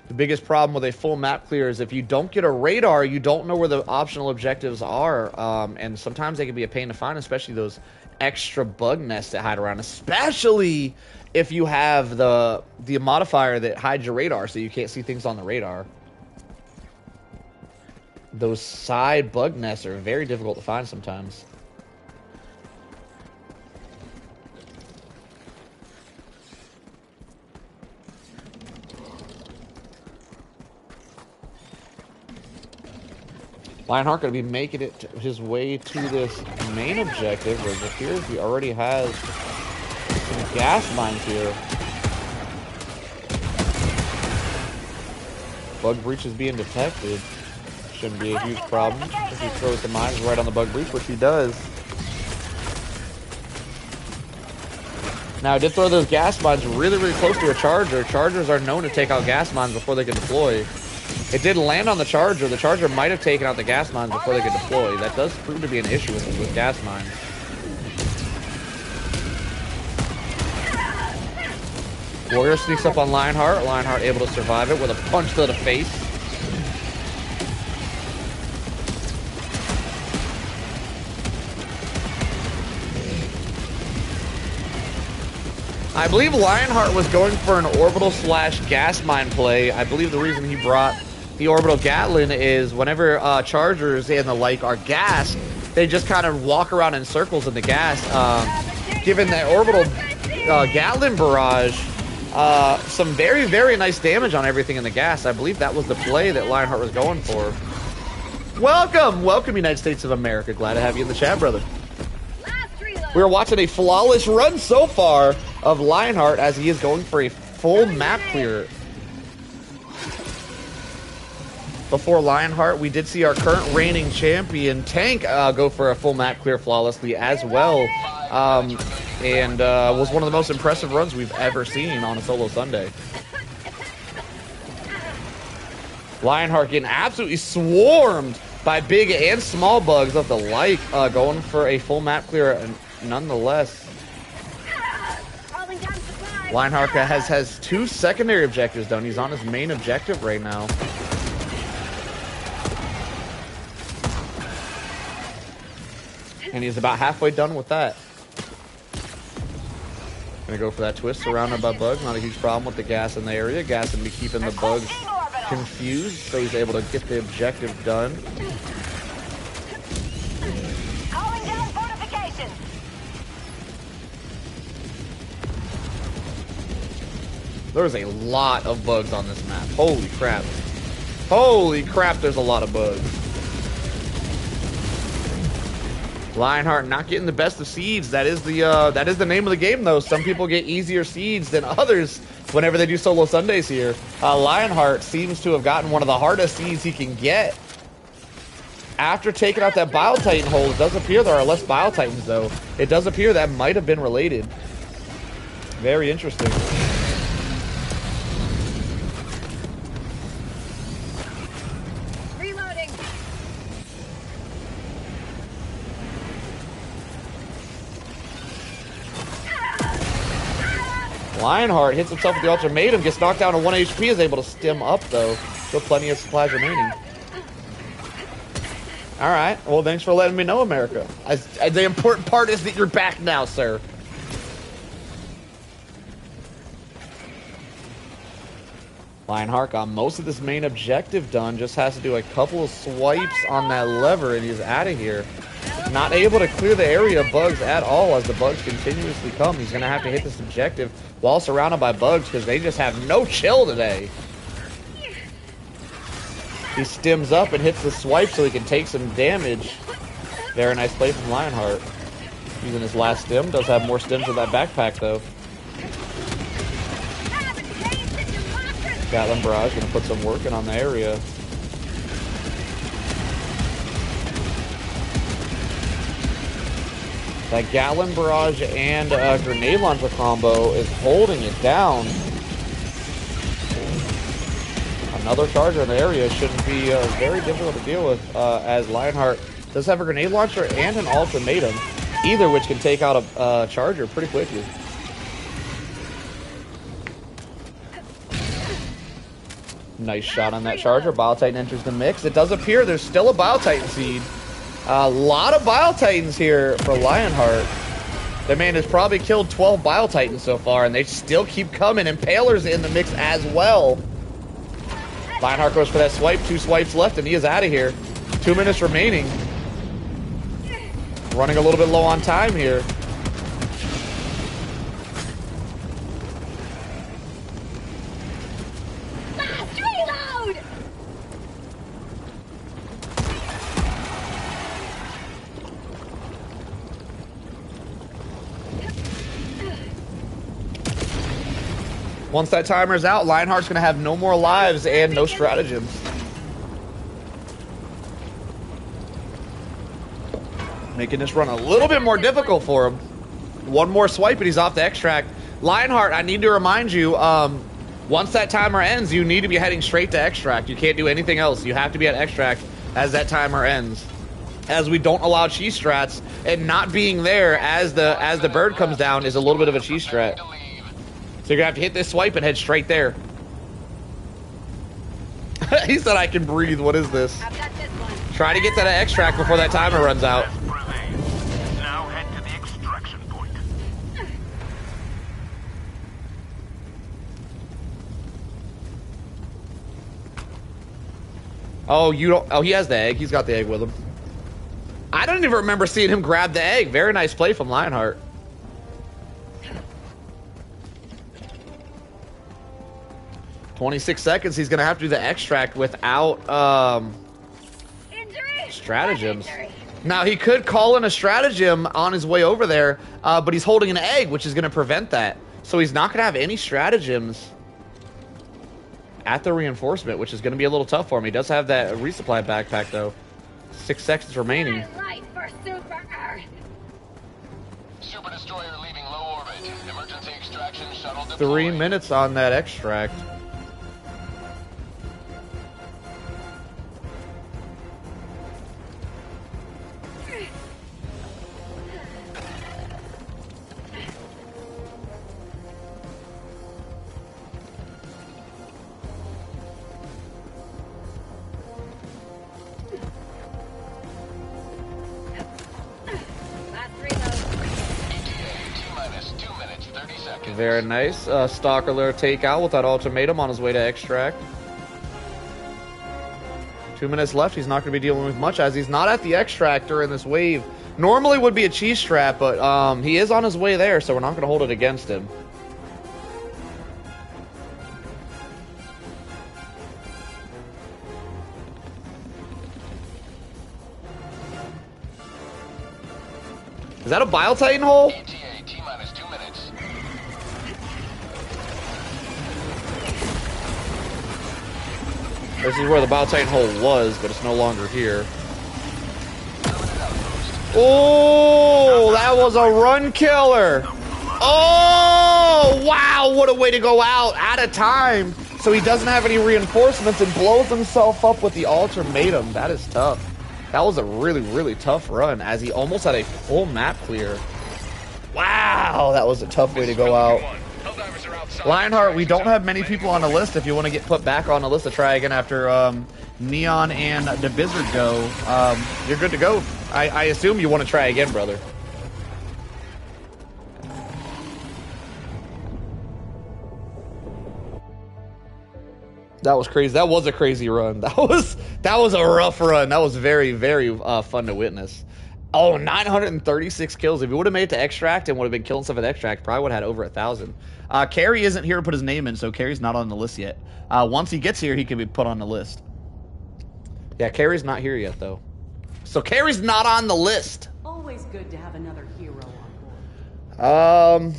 The biggest problem with a full map clear is if you don't get a radar, you don't know where the optional objectives are, and sometimes they can be a pain to find, especially those extra bug nests that hide around, especially if you have the modifier that hides your radar so you can't see things on the radar. Those side bug nests are very difficult to find sometimes. Lionheart going to be making it his way to this main objective, where it appears he already has some gas mines here. Bug breach is being detected. Shouldn't be a huge problem if he throws the mines right on the bug breach, which he does. Now, I did throw those gas mines really, really close to a charger. Chargers are known to take out gas mines before they can deploy. It did land on the charger. The charger might have taken out the gas mines before they could deploy. That does prove to be an issue with gas mines. Warrior sneaks up on Lionheart. Lionheart able to survive it with a punch to the face. I believe Lionheart was going for an orbital / gas mine play. I believe the reason he brought the orbital Gatlin is whenever chargers and the like are gassed, they just kind of walk around in circles in the gas. Given the orbital Gatlin barrage, some very, very nice damage on everything in the gas. I believe that was the play that Lionheart was going for. Welcome, welcome, United States of America. Glad to have you in the chat, brother. We're watching a flawless run so far of Lionheart as he is going for a full map clear. Before Lionheart, we did see our current reigning champion, Tank, go for a full map clear flawlessly as well. And was one of the most impressive runs we've ever seen on a solo Sunday. Lionheart getting absolutely swarmed by big and small bugs of the like, going for a full map clear nonetheless. Lionheart has 2 secondary objectives done. He's on his main objective right now. And he's about halfway done with that. Gonna go for that twist, surrounded by bugs. Not a huge problem with the gas in the area. Gas gonna be keeping the bugs confused, so he's able to get the objective done. Calling down fortifications. There's a lot of bugs on this map. Holy crap. Holy crap, there's a lot of bugs. Lionheart not getting the best of seeds. That is the name of the game, though. Some people get easier seeds than others whenever they do solo Sundays here. Lionheart seems to have gotten one of the hardest seeds he can get. After taking out that Biotitan hole, it does appear there are less Biotitans, though. It does appear that might have been related. Very interesting. Lionheart hits himself with the ultimatum, gets knocked down to 1 HP, is able to stem up, though. Still plenty of supplies remaining. Alright, well, thanks for letting me know, America. The important part is that you're back now, sir. Lionheart got most of this main objective done, just has to do a couple of swipes on that lever, and he's out of here. Not able to clear the area of bugs at all as the bugs continuously come. He's going to have to hit this objective while surrounded by bugs because they just have no chill today. He stems up and hits the swipe so he can take some damage. Very nice play from Lionheart. Using his last stem. Does have more stems in that backpack, though. Gatlin Barrage going to put some work in on the area. That Gatlin Barrage and Grenade Launcher combo is holding it down. Another charger in the area shouldn't be very difficult to deal with, as Lionheart does have a Grenade Launcher and an ultimatum, either which can take out a charger pretty quickly. Nice shot on that charger. Bile Titan enters the mix. It does appear there's still a Bile Titan seed. A lot of Bile Titans here for Lionheart. The man has probably killed 12 Bile Titans so far, and they still keep coming. Impaler's in the mix as well. Lionheart goes for that swipe. 2 swipes left, and he is out of here. 2 minutes remaining. Running a little bit low on time here. Last reload! Once that timer's out, Lionheart's going to have no more lives and no stratagems. Making this run a little bit more difficult for him. One more swipe and he's off the extract. Lionheart, I need to remind you, once that timer ends, you need to be heading straight to extract. You can't do anything else. You have to be at extract as that timer ends. As we don't allow cheese strats, and not being there as the bird comes down is a little bit of a cheese strat. So you're gonna have to hit this swipe and head straight there. He said I can breathe. What is this? I've got this one. Try to get to that extract before that timer runs out. Now head to the extraction point. Oh, you don't. Oh, he has the egg. He's got the egg with him. I don't even remember seeing him grab the egg. Very nice play from Lionheart. "26 seconds. He's gonna have to do the extract without Injury? stratagems. Injury. Now he could call in a stratagem on his way over there, but he's holding an egg, which is gonna prevent that. So he's not gonna have any stratagems at the reinforcement, which is gonna be a little tough for him. He does have that resupply backpack though. 6 seconds remaining. Light for Super Earth. Super destroyer leaving low orbit. Emergency extraction shuttle deployed. 3 minutes on that extract. Last reload. T-minus 2 minutes, 30 seconds. Very nice. Stalker Alert takeout with that ultimatum on his way to extract. 2 minutes left. He's not going to be dealing with much as he's not at the extractor in this wave. Normally would be a cheese strap, but he is on his way there, so we're not going to hold it against him. Is that a Bile Titan hole? ETA T-minus 2 minutes. This is where the Bile Titan hole was, but it's no longer here. Oh, that was a run killer. Oh, wow, what a way to go out of time. So he doesn't have any reinforcements and blows himself up with the ultimatum. That is tough. That was a really, really tough run as he almost had a full map clear. Wow, that was a tough way to go out. Lionheart, we don't have many people on the list. If you want to get put back on the list to try again after Neon and the Blizzard go, you're good to go. I assume you want to try again, brother. That was crazy. That was a crazy run. That was a rough run. That was very, very fun to witness. Oh, 936 kills. If he would have made it to extract and would have been killing stuff at extract, probably would have had over 1,000. Carrie isn't here to put his name in, so Carrie's not on the list yet. Once he gets here, he can be put on the list. Yeah, Carrie's not here yet, though. So Carrie's not on the list. Always good to have another hero on board.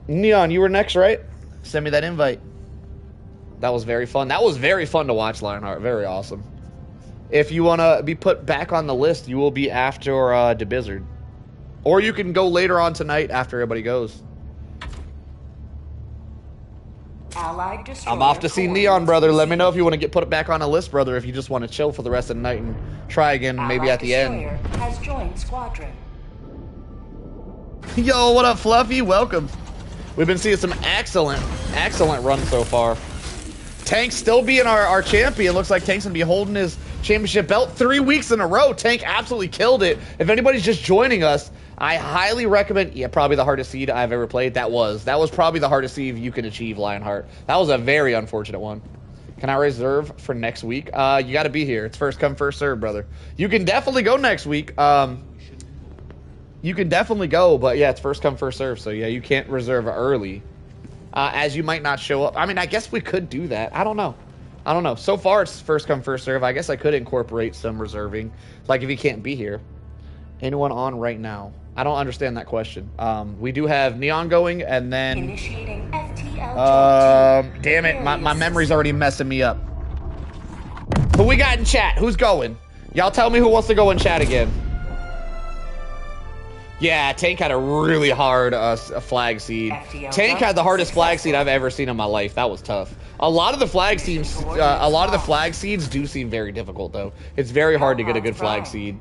Neon, you were next, right? Send me that invite. That was very fun. That was very fun to watch, Lionheart. Very awesome. If you want to be put back on the list, you will be after the Blizzard. Or you can go later on tonight after everybody goes. Allied destroyer I'm off to see Neon, brother. Let me know if you want to get put back on the list, brother, if you just want to chill for the rest of the night and try again maybe at the end. Has joined squadron. Yo, what up, Fluffy? Welcome. We've been seeing some excellent runs so far. Tank still being our champion. Looks like Tank's gonna be holding his championship belt 3 weeks in a row. Tank absolutely killed it. If anybody's just joining us, I highly recommend, yeah, probably the hardest seed I've ever played. That was probably the hardest seed you can achieve, Lionheart. That was a very unfortunate one. Can I reserve for next week? You got to be here. It's first come, first serve, brother. You can definitely go next week. You can definitely go, but yeah, it's first come, first serve. So yeah, you can't reserve early, as you might not show up. I mean, I guess we could do that. I don't know. So far, it's first come, first serve. I guess I could incorporate some reserving, like if you can't be here. Anyone on right now? I don't understand that question. We do have Neon going, and then Initiating FTL. damn it, my memory's already messing me up. Who we got in chat? Who's going? Y'all tell me who wants to go in chat again. Yeah, Tank had a really hard flag seed. Tank had the hardest flag seed I've ever seen in my life. That was tough. A lot of the flag seeds, do seem very difficult though. It's very hard to get a good flag seed.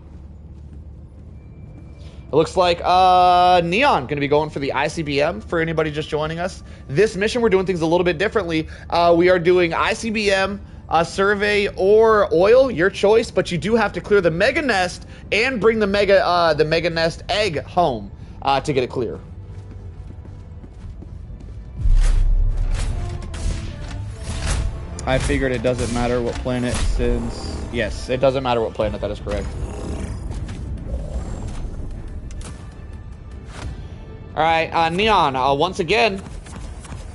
It looks like Neon going to be going for the ICBM for anybody just joining us. This mission, we're doing things a little bit differently. We are doing ICBM, survey, or oil, your choice, but you do have to clear the mega nest and bring the mega nest egg home to get it clear. I figured it doesn't matter what planet, since... Yes, it doesn't matter what planet, that is correct. Alright, Neon, once again,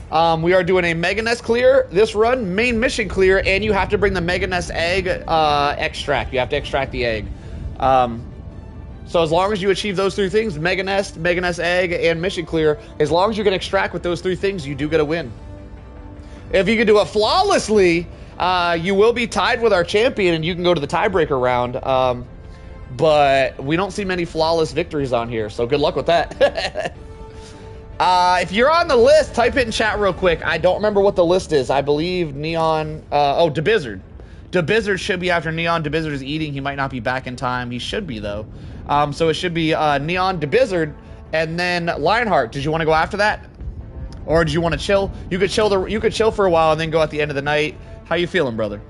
we are doing a Mega Nest clear this run, main mission clear, and you have to bring the Mega Nest egg extract. You have to extract the egg. So as long as you achieve those three things, Mega Nest egg, and mission clear, as long as you can extract with those three things, you do get a win. If you can do it flawlessly, you will be tied with our champion, and you can go to the tiebreaker round. But we don't see many flawless victories on here, so good luck with that. If you're on the list, type it in chat real quick. I don't remember what the list is. I believe Neon... DeBizzard. DeBizzard should be after Neon. DeBizzard is eating. He might not be back in time. He should be, though. So it should be Neon, DeBizzard, and then Lionheart. Did you want to go after that? Or did you want to chill? You could chill for a while and then go at the end of the night. How you feeling, brother?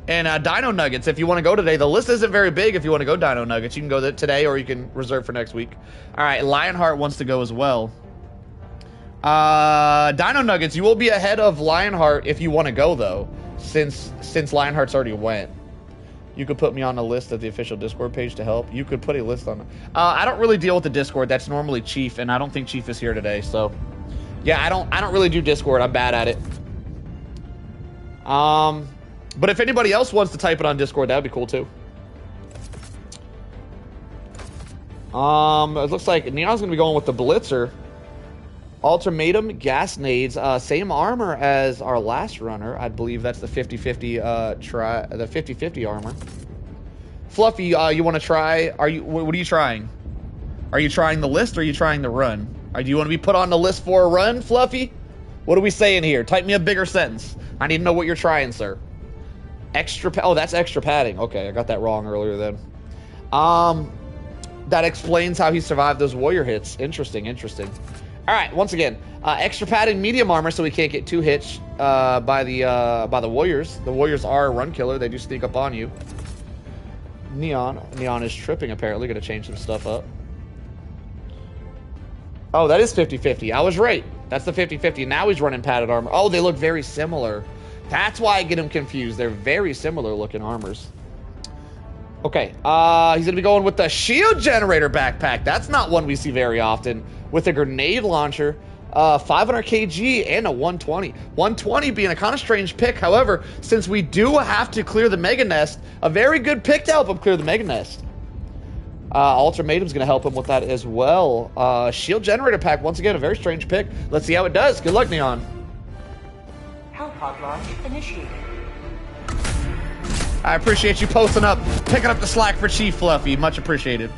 And Dino Nuggets, if you want to go today, the list isn't very big. If you want to go Dino Nuggets, you can go today, or you can reserve for next week. All right, Lionheart wants to go as well. Dino Nuggets, you will be ahead of Lionheart if you want to go, though, since Lionheart's already went. You could put me on the list of the official Discord page to help. You could put a list on. I don't really deal with the Discord. That's normally Chief, and I don't think Chief is here today. So, yeah, I don't really do Discord. I'm bad at it. But if anybody else wants to type it on Discord, that would be cool too. It looks like Neon's going to be going with the Blitzer. Ultimatum, gas nades, same armor as our last runner. I believe that's the 50-50 the 50-50 armor. Fluffy, you want to try? What are you trying? Are you trying the list or are you trying the run? Do you want to be put on the list for a run, Fluffy? What are we saying here? Type me a bigger sentence. I need to know what you're trying, sir. Oh, that's extra padding. Okay, I got that wrong earlier then. That explains how he survived those warrior hits. Interesting. All right, once again, extra padding, medium armor, so we can't get too hit by the warriors. The warriors are a run killer. They do sneak up on you. Neon is tripping apparently. Gonna change some stuff up. Oh, that is 50-50. I was right. That's the 50-50. Now he's running padded armor. Oh, they look very similar. That's why I get him confused. They're very similar looking armors. Okay, he's going to be going with the shield generator backpack. That's not one we see very often. With a grenade launcher, 500 kg, and a 120. 120 being a kind of strange pick. However, since we do have to clear the Mega Nest, a very good pick to help him clear the Mega Nest. Ultimatum's going to help him with that as well. Shield generator pack, once again, a very strange pick. Let's see how it does. Good luck, Neon. Hellpod launch initiated. I appreciate you posting up, picking up the slack for Chief Fluffy. Much appreciated.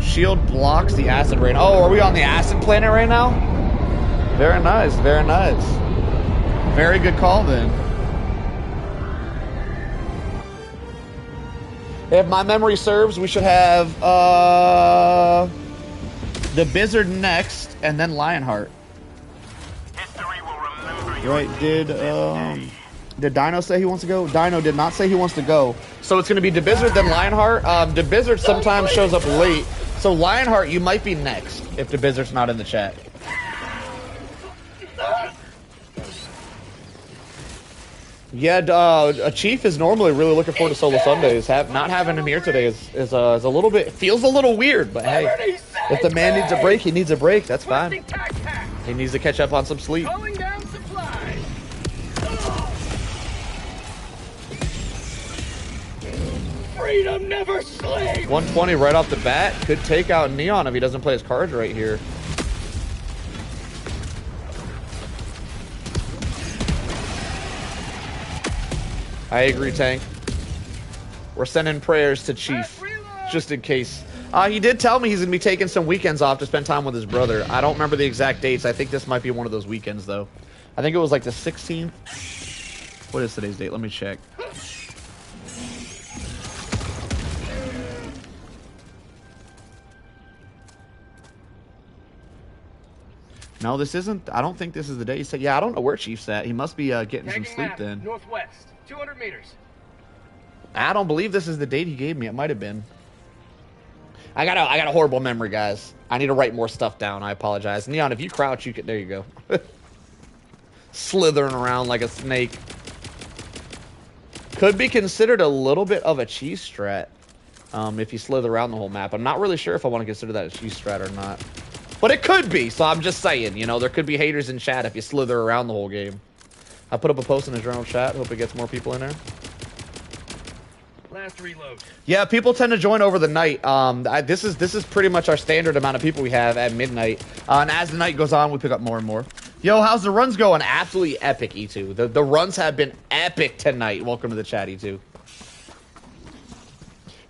Shield blocks the acid rain. Oh, are we on the acid planet right now? Very nice, very nice. Very good call then. If my memory serves, we should have The Blizzard next, and then Lionheart. History will remember you. Right? Did Dino say he wants to go? Dino did not say he wants to go. So it's going to be DeBizzard, then Lionheart. DeBizzard sometimes shows up late. So Lionheart, you might be next if DeBizzard's not in the chat. Yeah, a Chief is normally really looking forward to Solo Sundays. Not having him here today is a little bit, feels a little weird, but hey, if the man needs a break, he needs a break. That's fine. He needs to catch up on some sleep. Calling down supplies. Freedom never sleeps. 120 right off the bat. Could take out Neon if he doesn't play his cards right here. I agree, Tank. We're sending prayers to Chief, just in case. He did tell me he's going to be taking some weekends off to spend time with his brother. I don't remember the exact dates. I think this might be one of those weekends, though. I think it was like the 16th. What is today's date? Let me check. No, this isn't. I don't think this is the day he said. Yeah, I don't know where Chief's at. He must be getting some sleep then. Northwest, 200 meters. I don't believe this is the date he gave me. It might have been. I got a horrible memory, guys. I need to write more stuff down. I apologize. Neon, if you crouch, you can. There you go. Slithering around like a snake. Could be considered a little bit of a cheese strat if you slither around the whole map. I'm not really sure if I want to consider that a cheese strat or not. But it could be, so I'm just saying, you know, there could be haters in chat if you slither around the whole game. I put up a post in the general chat. Hope it gets more people in there. Last reload. Yeah, people tend to join over the night. This is pretty much our standard amount of people we have at midnight. And as the night goes on, we pick up more and more. Yo, how's the runs going? Absolutely epic, E2. The runs have been epic tonight. Welcome to the chat, E2.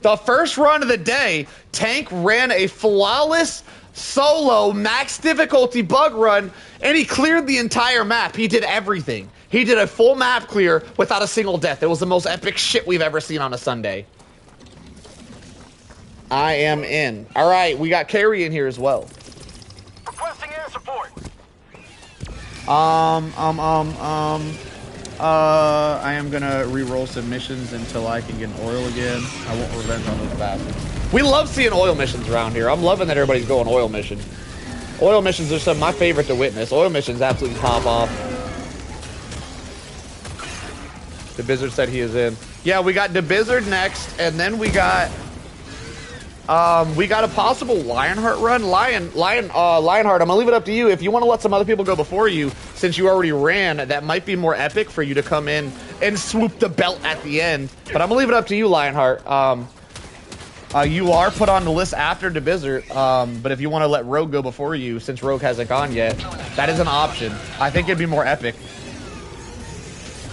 The first run of the day, Tank ran a flawless solo max difficulty bug run, and he cleared the entire map. He did everything. He did a full map clear without a single death. It was the most epic shit we've ever seen on a Sunday. I am in. All right, we got Carrie in here as well. Requesting air support. I am gonna re-roll submissions until I can get an oil again. I want revenge on those bastards. We love seeing oil missions around here. I'm loving that everybody's going oil mission. Oil missions are some of my favorite to witness. Oil missions absolutely pop off. DeBizzard said he is in. Yeah, we got DeBizzard next, and then we got a possible Lionheart run. Lionheart, I'm gonna leave it up to you. If you want to let some other people go before you, since you already ran, that might be more epic for you to come in and swoop the belt at the end. But I'm gonna leave it up to you, Lionheart. You are put on the list after DeBizzard, but if you want to let Rogue go before you, since Rogue hasn't gone yet, that is an option. I think it'd be more epic.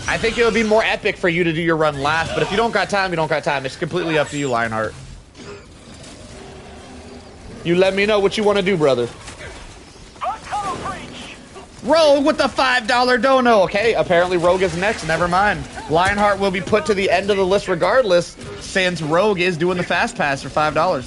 I think it would be more epic for you to do your run last, but if you don't got time, you don't got time. It's completely up to you, Lionheart. You let me know what you want to do, brother. Rogue with the $5 dono. Okay, apparently Rogue is next. Never mind. Lionheart will be put to the end of the list regardless, since Rogue is doing the fast pass for $5.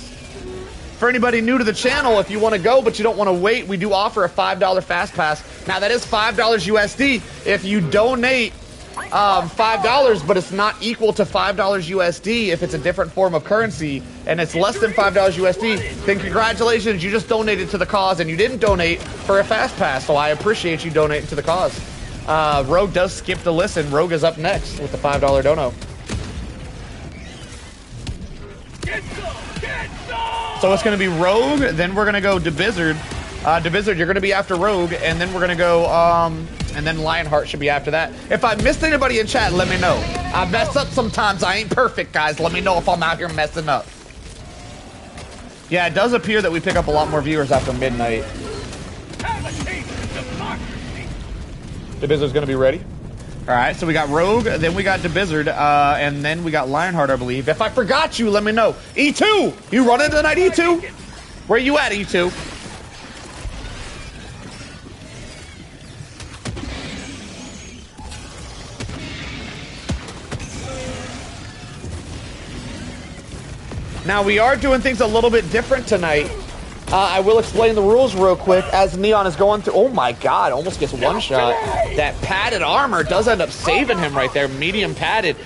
For anybody new to the channel, if you want to go but you don't want to wait, we do offer a $5 fast pass. Now that is $5 USD. If you donate $5, but it's not equal to $5 USD if it's a different form of currency, and it's less than $5 USD, then congratulations, you just donated to the cause, and you didn't donate for a fast pass, so I appreciate you donating to the cause. Rogue does skip the list, and Rogue is up next with the $5 dono. So it's going to be Rogue, then we're going to go DeBizzard. DeBizzard, you're going to be after Rogue, and then we're going to go, and then Lionheart should be after that. If I missed anybody in chat, let me know. I mess up sometimes. I ain't perfect, guys. Let me know if I'm out here messing up. Yeah, it does appear that we pick up a lot more viewers after midnight. DeBizzard's going to be ready. All right, so we got Rogue, then we got DeBizzard, and then we got Lionheart, I believe. If I forgot you, let me know. E2, you running tonight, E2? Where you at, E2? Now, we are doing things a little bit different tonight. I will explain the rules real quick as Neon is going through. Oh my god, almost gets one shot. That padded armor does end up saving him right there. Medium padded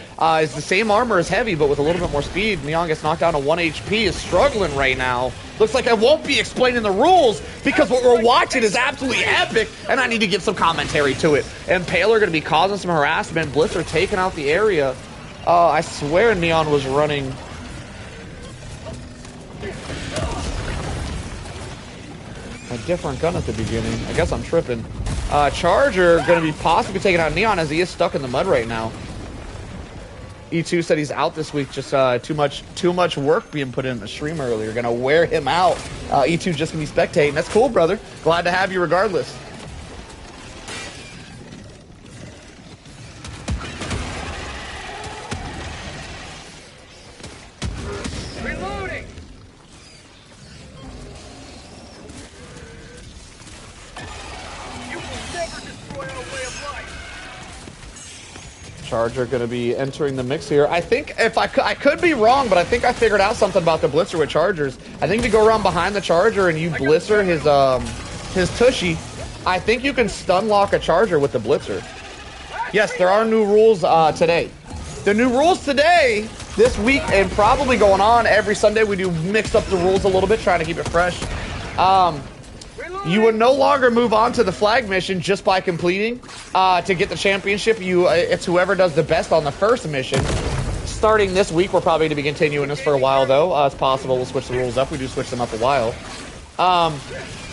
is the same armor as heavy, but with a little bit more speed. Neon gets knocked down to 1 HP, is struggling right now. Looks like I won't be explaining the rules because what we're watching is absolutely epic, and I need to give some commentary to it. And Paler going to be causing some harassment. Blitzer taking out the area. I swear Neon was running. A different gun at the beginning. I guess I'm tripping. Charger going to be possibly taking out Neon as he is stuck in the mud right now. E2 said he's out this week. Just too much work being put in the stream earlier. Going to wear him out. E2 just going to be spectating. That's cool, brother. Glad to have you regardless. Reloading. You will never destroy our way of life. Charger going to be entering the mix here. I think if I could be wrong, but I think I figured out something about the Blitzer with Chargers. I think if you go around behind the Charger and you Blitzer his Tushy, I think you can stun lock a Charger with the Blitzer. Yes, there are new rules today. The new rules today, this week, and probably going on every Sunday, we do mix up the rules a little bit, trying to keep it fresh. You would no longer move on to the flag mission just by completing to get the championship. It's whoever does the best on the first mission. Starting this week, we're probably going to be continuing this for a while, though. It's possible we'll switch the rules up. We do switch them up a while.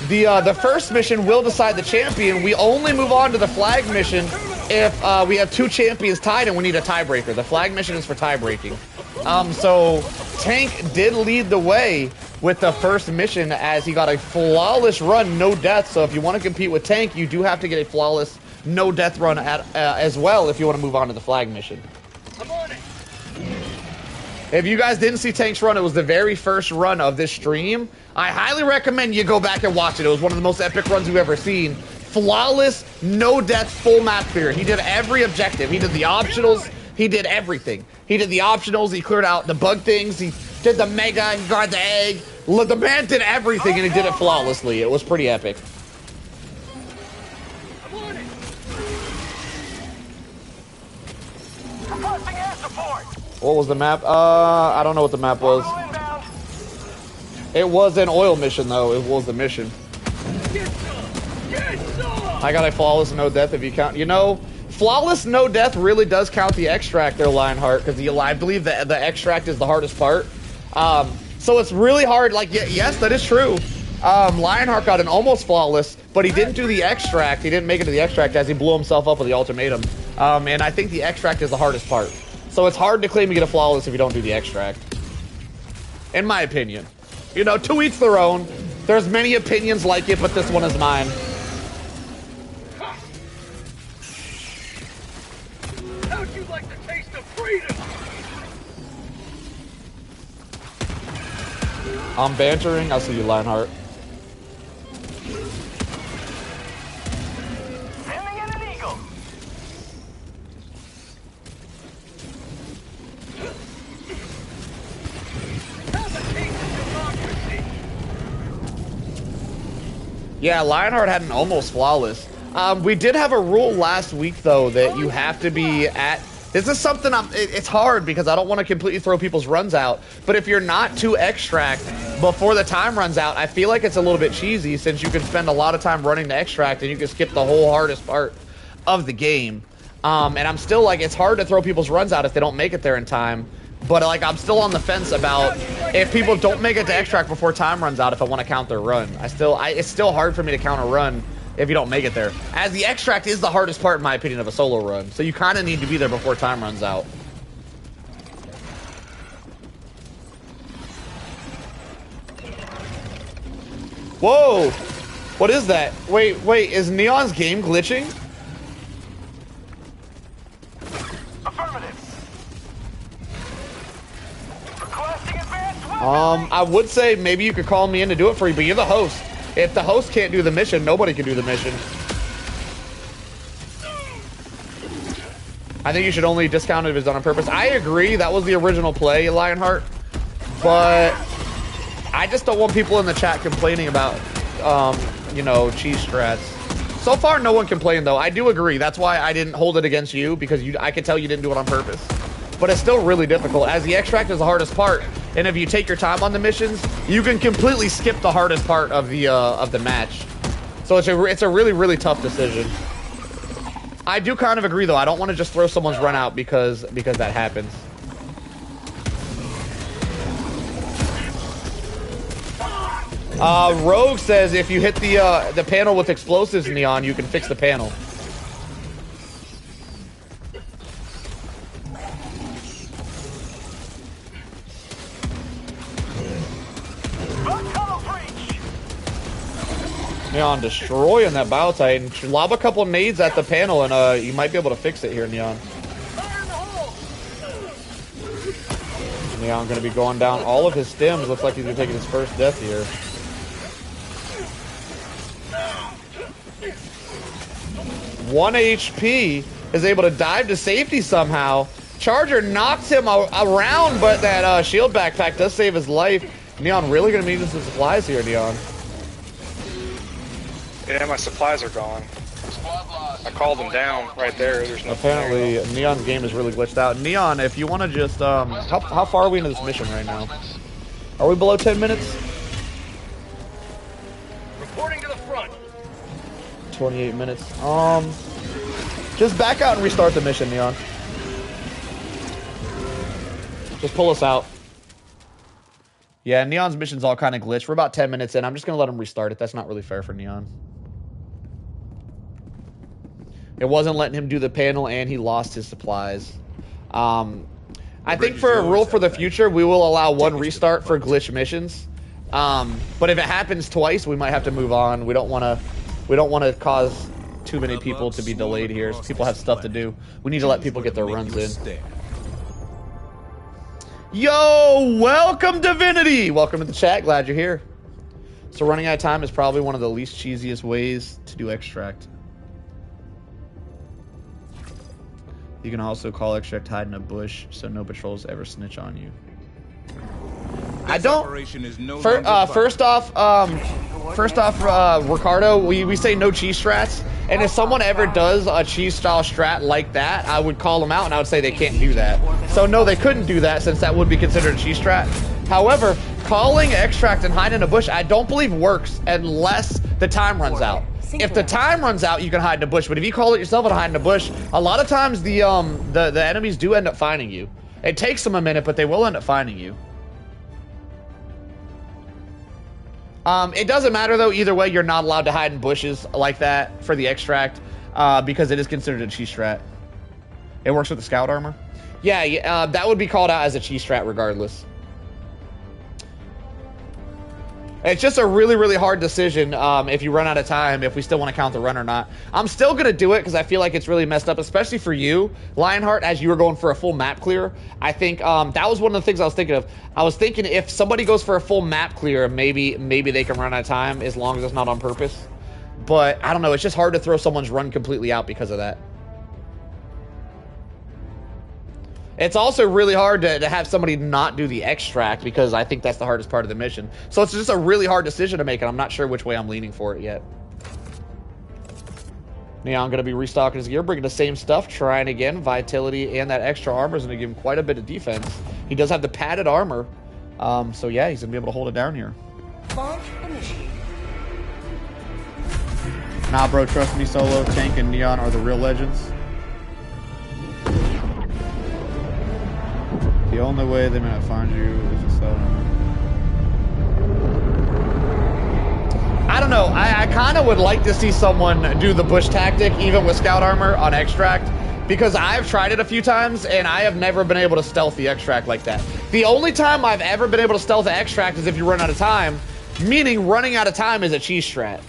The first mission will decide the champion. We only move on to the flag mission if we have 2 champions tied and we need a tiebreaker. The flag mission is for tiebreaking. So Tank did lead the way with the first mission as he got a flawless run, no death. So if you want to compete with Tank, you do have to get a flawless, no death run as well if you want to move on to the flag mission. I'm on it. If you guys didn't see Tank's run, it was the very first run of this stream. I highly recommend you go back and watch it. It was one of the most epic runs we've ever seen. Flawless, no death, full map clear. He did every objective. He did the optionals. He did everything. He did the optionals. He cleared out the bug things. He did the mega. He got the egg. The man did everything, and he did it flawlessly. It was pretty epic. I'm on it. Requesting air support. What was the map? I don't know what the map was. Inbound. It was an oil mission, though. It was the mission. Get some. Get some. I got a flawless no death if you count. You know, flawless no death really does count the extract there, Lionheart, because I believe that the extract is the hardest part. So it's really hard. Like, yes, that is true. Lionheart got an almost flawless, but he didn't do the extract. He didn't make it to the extract as he blew himself up with the ultimatum. And I think the extract is the hardest part. So it's hard to claim you get a flawless if you don't do the extract. In my opinion. You know, to each their own. There's many opinions like it, but this one is mine. How'd you like the taste of freedom? I'm bantering. I'll see you, Lionheart. Sending in an eagle. Have a taste of democracy. Yeah, Lionheart had an almost flawless. We did have a rule last week, though, that you have to be at... This is something it's hard because I don't want to completely throw people's runs out. But if you're not to extract before the time runs out, I feel like it's a little bit cheesy since you can spend a lot of time running to extract and you can skip the whole hardest part of the game. And I'm still like, it's hard to throw people's runs out if they don't make it there in time. But like, I'm still on the fence about if people don't make it to extract before time runs out, if I want to count their run. It's still hard for me to count a run if you don't make it there. As the extract is the hardest part, in my opinion, of a solo run. So you kind of need to be there before time runs out. Whoa! What is that? Wait, is Neon's game glitching? Affirmative. Requesting advanced weapon. I would say maybe you could call me in to do it for you, but you're the host. If the host can't do the mission, nobody can do the mission. I think you should only discount it if it's done on purpose. I agree, that was the original play, Lionheart. But I just don't want people in the chat complaining about, you know, cheese strats. So far, no one complained, though. I do agree. That's why I didn't hold it against you, because I could tell you didn't do it on purpose. But it's still really difficult, as the extract is the hardest part. And if you take your time on the missions, you can completely skip the hardest part of the match. So it's a really, really tough decision. I do kind of agree, though. I don't want to just throw someone's run out because that happens. Rogue says if you hit the panel with explosives, Neon, you can fix the panel. Neon destroying that Biotitan. Lob a couple nades at the panel and you might be able to fix it here, Neon. Neon gonna be going down all of his stems. Looks like he's gonna take his first death here. One HP, is able to dive to safety somehow. Charger knocks him around, but that shield backpack does save his life. Neon really gonna need some supplies here, Neon. Yeah, my supplies are gone. I called them down right there. There's no. Apparently, Neon's game is really glitched out. Neon, if you want to just, how far are we into this mission right now? Are we below 10 minutes? Reporting to the front. 28 minutes. Just back out and restart the mission, Neon. Just pull us out. Yeah, Neon's mission's all kind of glitched. We're about 10 minutes in. I'm just going to let him restart it. That's not really fair for Neon. It wasn't letting him do the panel, and he lost his supplies. I think for a rule for the future, we will allow one restart for glitch missions. But if it happens twice, we might have to move on. We don't want to cause too many people to be delayed here. People have stuff to do. We need to let people get their runs in. Yo, welcome Divinity. Welcome to the chat. Glad you're here. So running out of time is probably one of the least cheesiest ways to do extract. You can also call extract hide in a bush so no patrols ever snitch on you. I don't. First off, Ricardo, we say no cheese strats, and if someone ever does a cheese style strat like that, I would call them out and I would say they can't do that. So no, they couldn't do that since that would be considered a cheese strat. However, calling extract and hide in a bush, I don't believe works unless the time runs out. If the time runs out, you can hide in a bush. But if you call it yourself and hide in a bush, a lot of times the enemies do end up finding you. It takes them a minute, but they will end up finding you. It doesn't matter though. Either way, you're not allowed to hide in bushes like that for the extract because it is considered a cheese strat. It works with the scout armor. Yeah, that would be called out as a cheese strat regardless. It's just a really, really hard decision if you run out of time, if we still want to count the run or not. I'm still going to do it because I feel like it's really messed up, especially for you, Lionheart, as you were going for a full map clear. I think that was one of the things I was thinking of. I was thinking if somebody goes for a full map clear, maybe they can run out of time as long as it's not on purpose. But I don't know. It's just hard to throw someone's run completely out because of that. It's also really hard to have somebody not do the extract because I think that's the hardest part of the mission. So it's just a really hard decision to make, and I'm not sure which way I'm leaning for it yet. Neon going to be restocking his gear, bringing the same stuff, trying again. Vitality and that extra armor is going to give him quite a bit of defense. He does have the padded armor. So yeah, he's going to be able to hold it down here. Nah, bro, trust me, Solo, Tank, and Neon are the real legends. The only way they might find you is to sell them. I don't know. I kind of would like to see someone do the bush tactic, even with scout armor on extract, because I've tried it a few times, and I have never been able to stealth the extract like that. The only time I've ever been able to stealth the extract is if you run out of time, meaning running out of time is a cheese strat.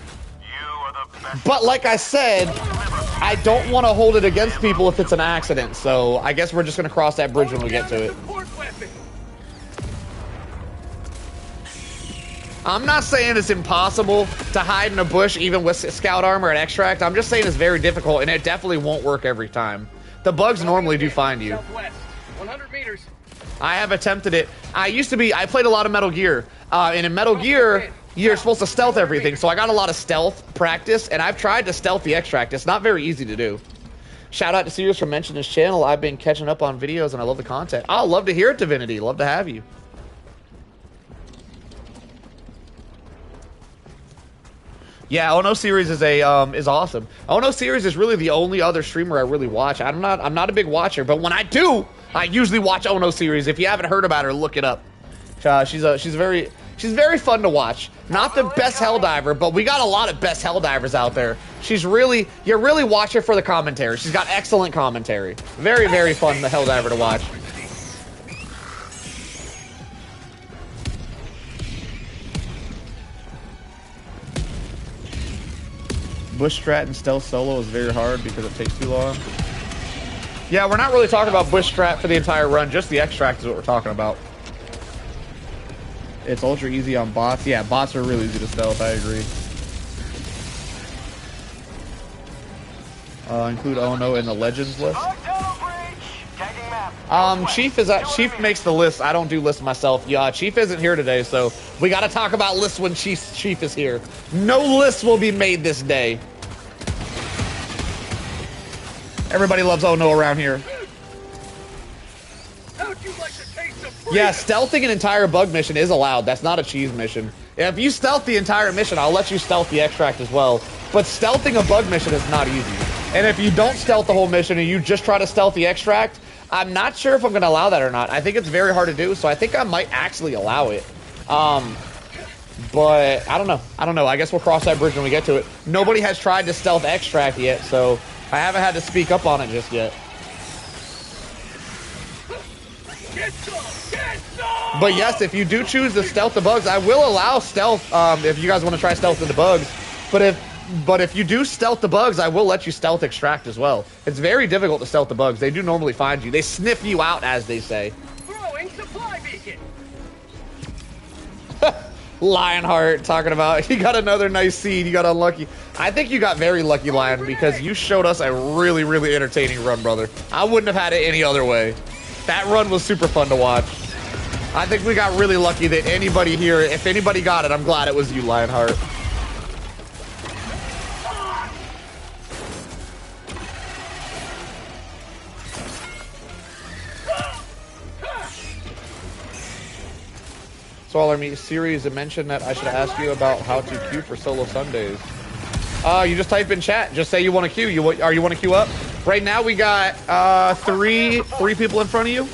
But like I said, I don't want to hold it against people if it's an accident, so I guess we're just going to cross that bridge when we get to it. I'm not saying it's impossible to hide in a bush even with scout armor and extract. I'm just saying it's very difficult, and it definitely won't work every time. The bugs normally do find you. 100 meters. I have attempted it. I played a lot of Metal Gear, and in Metal Gear, you're supposed to stealth everything, so I got a lot of stealth practice, and I've tried to stealth the extract. It's not very easy to do. Shout out to Sirius for mentioning his channel. I've been catching up on videos, and I love the content. I'll love to hear it, Divinity. Love to have you. Yeah, Ono Series is is awesome. Ono Series is really the only other streamer I really watch. I'm not a big watcher, but when I do, I usually watch Ono Series. If you haven't heard about her, look it up. She's very fun to watch. Not the best Helldiver, but we got a lot of best Helldivers out there. You really watch her for the commentary. She's got excellent commentary. Very, very fun, the Helldiver to watch. Bush strat and stealth solo is very hard because it takes too long. Yeah, we're not really talking about bush strat for the entire run. Just the extract is what we're talking about. It's ultra easy on bots. Yeah, bots are really easy to stealth. I agree. Include Ono in the Legends list. Chief makes the list. I don't do lists myself. Yeah, Chief isn't here today, so we got to talk about lists when Chief is here. No lists will be made this day. Everybody loves Ono around here. Yeah, stealthing an entire bug mission is allowed. That's not a cheese mission. If you stealth the entire mission, I'll let you stealth the extract as well. But stealthing a bug mission is not easy. And if you don't stealth the whole mission and you just try to stealth the extract, I'm not sure if I'm going to allow that or not. I think it's very hard to do, so I think I might actually allow it. But I don't know. I guess we'll cross that bridge when we get to it. Nobody has tried to stealth extract yet, so I haven't had to speak up on it just yet. But yes, if you do choose to stealth the bugs, I will allow stealth if you guys want to try stealthing the bugs. But if you do stealth the bugs, I will let you stealth extract as well. It's very difficult to stealth the bugs. They do normally find you. They sniff you out, as they say. Throwing supply beacon. Lionheart talking about, he got another nice seed. You got unlucky. I think you got very lucky, Lion, because you showed us a really, really entertaining run, brother. I wouldn't have had it any other way. That run was super fun to watch. I think we got really lucky that anybody here, if anybody got it, I'm glad it was you, Lionheart. So Alarmy series mentioned that I should ask you about how to queue for solo Sundays. You just type in chat. Just say you want to queue. You want to queue up? Right now we got three people in front of you.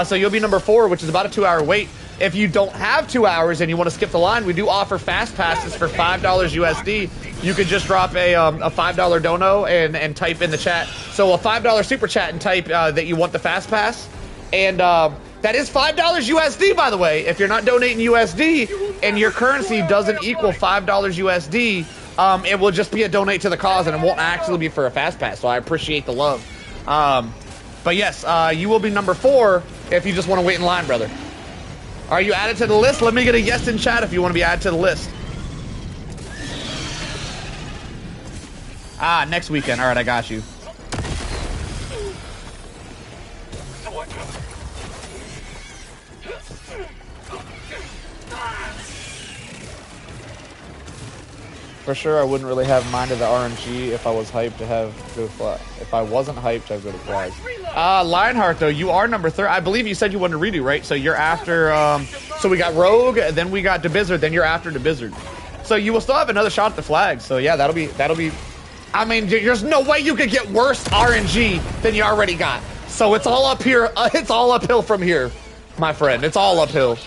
So you'll be number 4, which is about a 2-hour wait. If you don't have 2 hours and you want to skip the line, we do offer fast passes for $5 USD. You could just drop a $5 dono and type in the chat. So a $5 super chat and type that you want the fast pass. And that is $5 USD, by the way. If you're not donating USD and your currency doesn't equal $5 USD, it will just be a donate to the cause and it won't actually be for a fast pass. So I appreciate the love. But yes, you will be number 4 if you just want to wait in line, brother. Are you added to the list? Let me get a yes in chat if you want to be added to the list. Next weekend. All right, I got you. For sure, I wouldn't really have minded the RNG if I was hyped to have good flag. If I wasn't hyped to have good flags. Lionheart, though, you are number 3. I believe you said you wanted to redo, right? So you're after. So we got Rogue, then we got DeBizzard, then you're after DeBizzard. So you will still have another shot at the flag. So yeah, that'll be. I mean, there's no way you could get worse RNG than you already got. So it's all up here. It's all uphill from here, my friend. It's all uphill.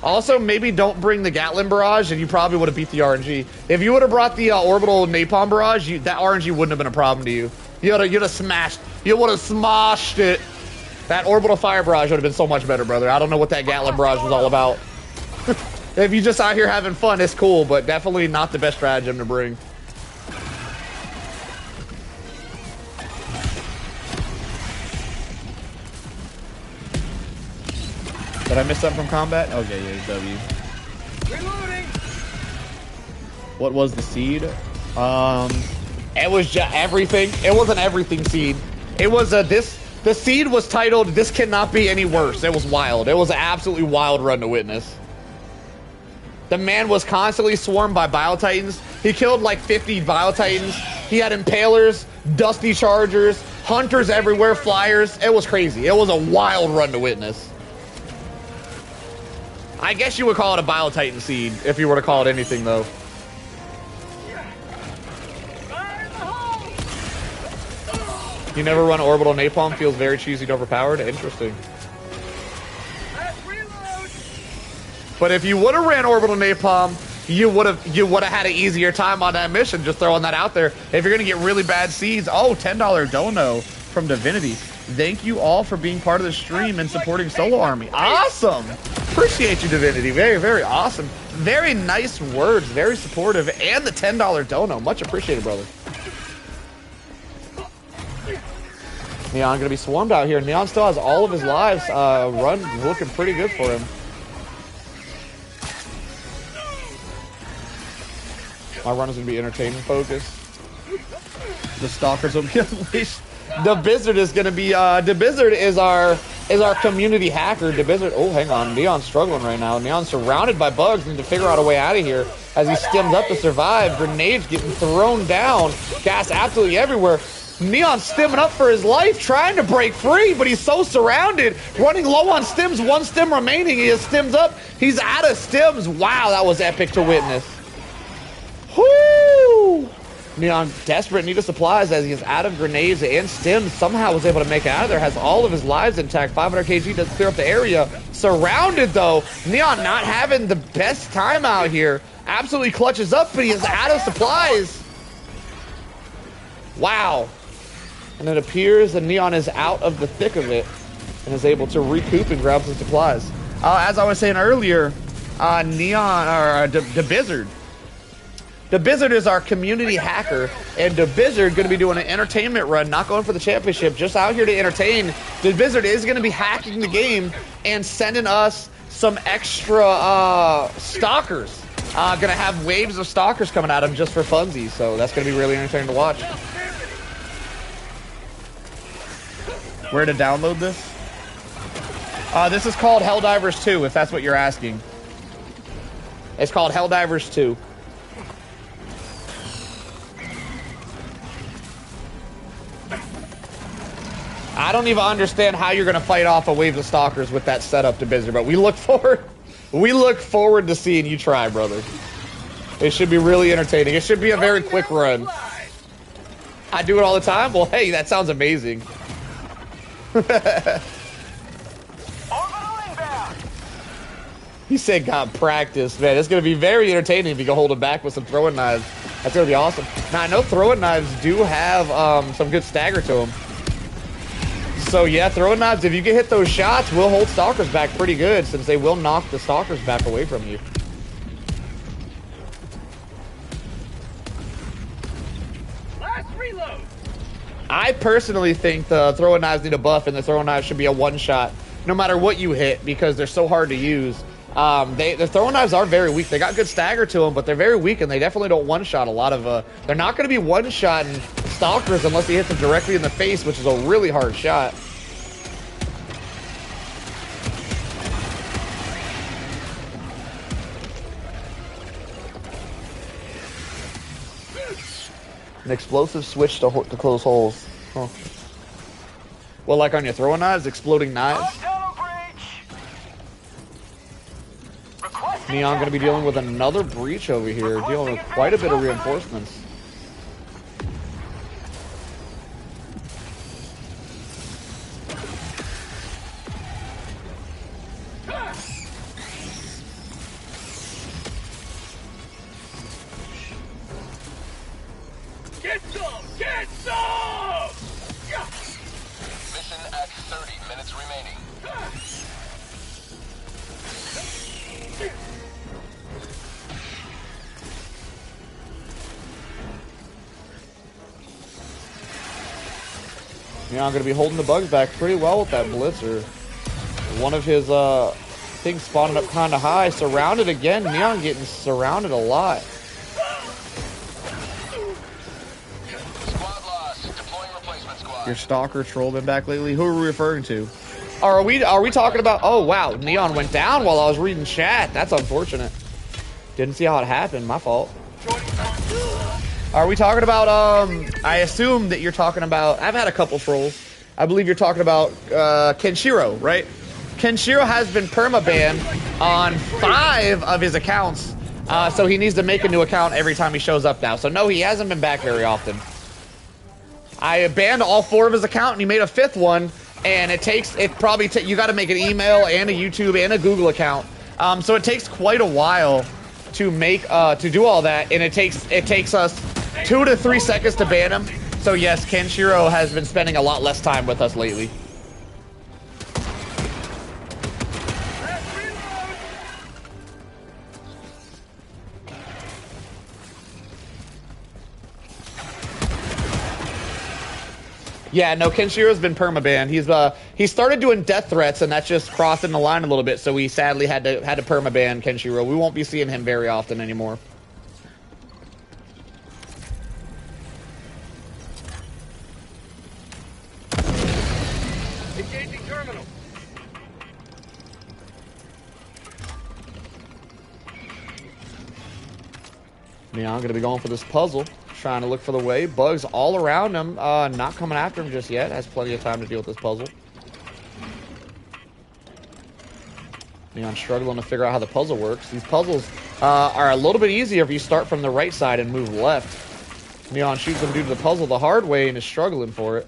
Also, maybe don't bring the Gatlin barrage, and you probably would have beat the RNG. If you would have brought the orbital napalm barrage, that RNG wouldn't have been a problem to you. You'd have smashed. You would have smashed it. That orbital fire barrage would have been so much better, brother. I don't know what that Gatlin barrage was all about. If you just out here having fun, it's cool, but definitely not the best stratagem to bring. Did I miss something from combat? Okay, yeah, W. Reloading. What was the seed? It was just everything. It wasn't everything seed. It was this The seed was titled, "This Cannot Be Any Worse." It was wild. It was an absolutely wild run to witness. The man was constantly swarmed by Bio-Titans. He killed like 50 Bio-Titans. He had Impalers, Dusty Chargers, Hunters everywhere, Flyers. It was crazy. It was a wild run to witness. I guess you would call it a Bio-Titan seed, if you were to call it anything, though. You never run Orbital Napalm? Feels very cheesy and overpowered? Interesting. But if you would have ran Orbital Napalm, you would have had an easier time on that mission. Just throwing that out there. If you're gonna get really bad seeds, oh, $10 dono from Divinity. Thank you all for being part of the stream and supporting Solo Army. Awesome. Appreciate you, Divinity. Very, very awesome. Very nice words. Very supportive. And the $10 dono. Much appreciated, brother. Neon gonna be swarmed out here. Neon still has all of his lives. Run looking pretty good for him. My run is gonna be entertainment focused. The stalkers will be unleashed. The Blizzard is gonna be the Blizzard is our community hacker. The Blizzard. Oh, hang on. Neon's struggling right now. Neon's surrounded by bugs. Need to figure out a way out of here as he stims up to survive. Grenades getting thrown down. Gas absolutely everywhere. Neon stimming up for his life, trying to break free, but he's so surrounded. Running low on stims, one stim remaining. He has stims up. He's out of stims. Wow, that was epic to witness. Whoo! Neon desperate, need of supplies as he is out of grenades and stims. Somehow was able to make it out of there. Has all of his lives intact. 500 kg does clear up the area. Surrounded though. Neon not having the best time out here. Absolutely clutches up, but he is out of supplies. Wow. And it appears that Neon is out of the thick of it and is able to recoup and grab some supplies. As I was saying earlier, Neon, or the Blizzard. The Blizzard is our community hacker, and the Blizzard going to be doing an entertainment run, not going for the championship, just out here to entertain. The Blizzard is going to be hacking the game and sending us some extra stalkers. Going to have waves of stalkers coming at him just for funsies, so that's going to be really entertaining to watch. Where to download this? This is called HellDivers 2, if that's what you're asking. It's called HellDivers 2. I don't even understand how you're going to fight off a wave of stalkers with that setup to Blizzard, but we look forward to seeing you try, brother. It should be really entertaining. It should be a very quick run. I do it all the time? Well, hey, that sounds amazing. He said got practice. Man, it's going to be very entertaining if you can hold him back with some throwing knives. That's going to be awesome. Now, I know throwing knives do have some good stagger to them. So, yeah, throwing knives, if you can hit those shots, will hold stalkers back pretty good since they will knock the stalkers back away from you. Last reload. I personally think the throwing knives need a buff, and the throwing knives should be a one-shot no matter what you hit because they're so hard to use. The throwing knives are very weak. They got good stagger to them, but they're very weak, and they definitely don't one-shot a lot of... they're not going to be one-shotting stalkers unless he hits them directly in the face, which is a really hard shot. An explosive switch to close holes. Huh. Well, like on your throwing knives, exploding knives. Neon going to be dealing with another breach over here, dealing with quite a bit of reinforcements. Get some! Get some! Mission at 30 minutes remaining. Yeah, I'm going to be holding the bugs back pretty well with that blitzer. One of his things spawning up kind of high. Surrounded again. Neon getting surrounded a lot. Squad lost. Deploying replacement squad. Your stalker troll been back lately? Who are we referring to? Are we talking about? Oh wow, Neon went down while I was reading chat. That's unfortunate. Didn't see how it happened. My fault. Are we talking about? I assume that you're talking about. I've had a couple trolls. I believe you're talking about Kenshiro, right? Kenshiro has been permabanned on 5 of his accounts, so he needs to make a new account every time he shows up now. So no, he hasn't been back very often. I banned all 4 of his accounts, and he made a 5th one. And you got to make an email and a YouTube and a Google account. So it takes quite a while to make to do all that, and it takes us 2 to 3 seconds to ban him. So yes, Kenshiro has been spending a lot less time with us lately. Yeah, no, Kenshiro's been permabanned. He started doing death threats, and that's just crossing the line a little bit. So we sadly had to permaban Kenshiro. We won't be seeing him very often anymore. Engaging terminal. Neon gonna be going for this puzzle. Trying to look for the way. Bugs all around him. Not coming after him just yet. Has plenty of time to deal with this puzzle. Neon struggling to figure out how the puzzle works. These puzzles are a little bit easier if you start from the right side and move left. Neon shoots him due to the puzzle the hard way and is struggling for it.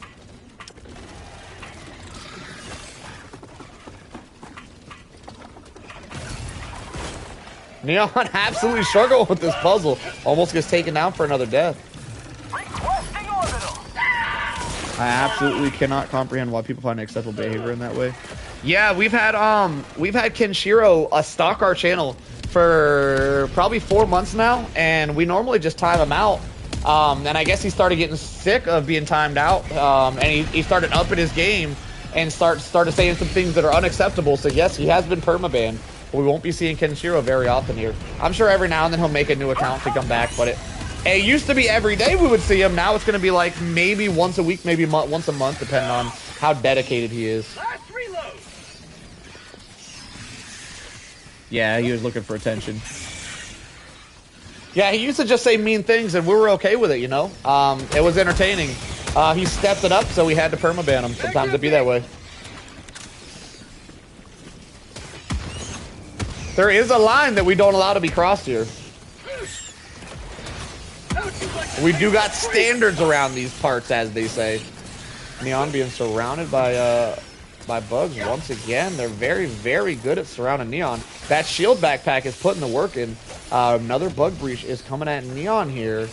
Neon absolutely struggling with this puzzle. Almost gets taken down for another death. Requesting orbital. I absolutely cannot comprehend why people find acceptable behavior in that way. Yeah, we've had Kenshiro stalk our channel for probably 4 months now, and we normally just time him out. And I guess he started getting sick of being timed out, and he started upping his game and started saying some things that are unacceptable. So yes, he has been permabanned. We won't be seeing Kenshiro very often here. I'm sure every now and then he'll make a new account to come back, but it used to be every day we would see him. Now it's going to be like maybe once a week, maybe once a month, depending on how dedicated he is. Last reload. Yeah, he was looking for attention. Yeah, he used to just say mean things, and we were okay with it, you know? It was entertaining. He stepped it up, so we had to permaban him. Sometimes it'd be that way. There is a line that we don't allow to be crossed here. We do got standards around these parts, as they say. Neon being surrounded by bugs once again. They're very, very good at surrounding Neon. That shield backpack is putting the work in. Another bug breach is coming at Neon here.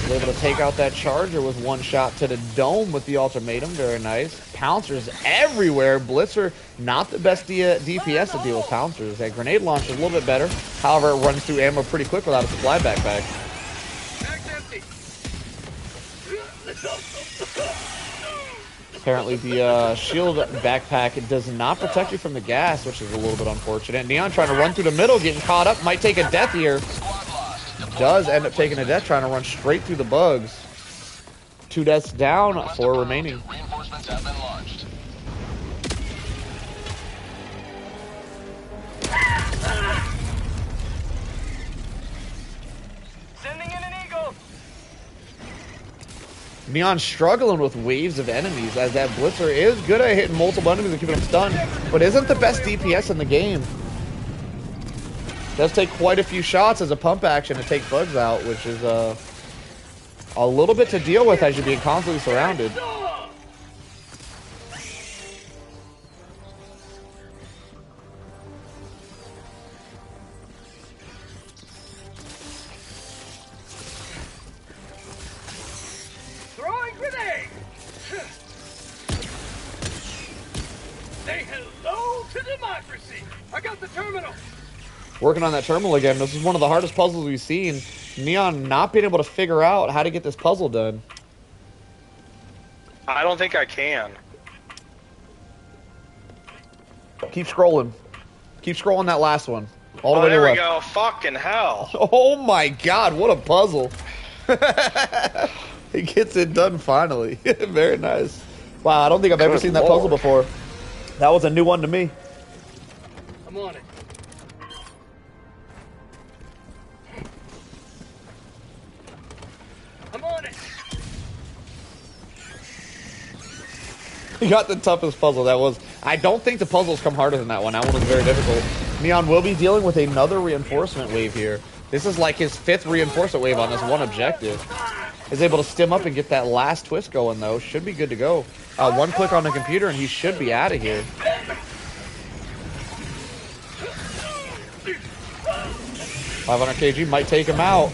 He's able to take out that charger with one shot to the dome with the ultimatum. Very nice. Pouncers everywhere. Blitzer, not the best DPS to deal with pouncers. That grenade launcher is a little bit better. However, it runs through ammo pretty quick without a supply backpack. Apparently the shield backpack does not protect you from the gas, which is a little bit unfortunate. Neon trying to run through the middle, getting caught up, might take a death here. Does end up taking a death, trying to run straight through the bugs. 2 deaths down, 4 remaining. Reinforcements have been launched. Sending in an eagle. Neon struggling with waves of enemies, as that Blitzer is good at hitting multiple enemies and keeping them stunned, but isn't the best DPS in the game. Does take quite a few shots as a pump action to take bugs out, which is a little bit to deal with as you're being constantly surrounded. Throwing grenade. Say hello to democracy. I got the terminal. Working on that terminal again. This is one of the hardest puzzles we've seen. Neon not being able to figure out how to get this puzzle done. I don't think I can. Keep scrolling. Keep scrolling that last one. All the Oh, way to there the we left. go. Fucking hell. Oh my god, what a puzzle. He gets it done finally. Very nice. Wow, I don't think I've ever seen that puzzle before. That was a new one to me. I'm on it. I'm on it. He got the toughest puzzle. That was. I don't think the puzzles come harder than that one. That one was very difficult. Neon will be dealing with another reinforcement wave here. This is like his 5th reinforcement wave on this one objective. Is able to stim up and get that last twist going though. Should be good to go. One click on the computer and he should be out of here. 500 kg might take him out.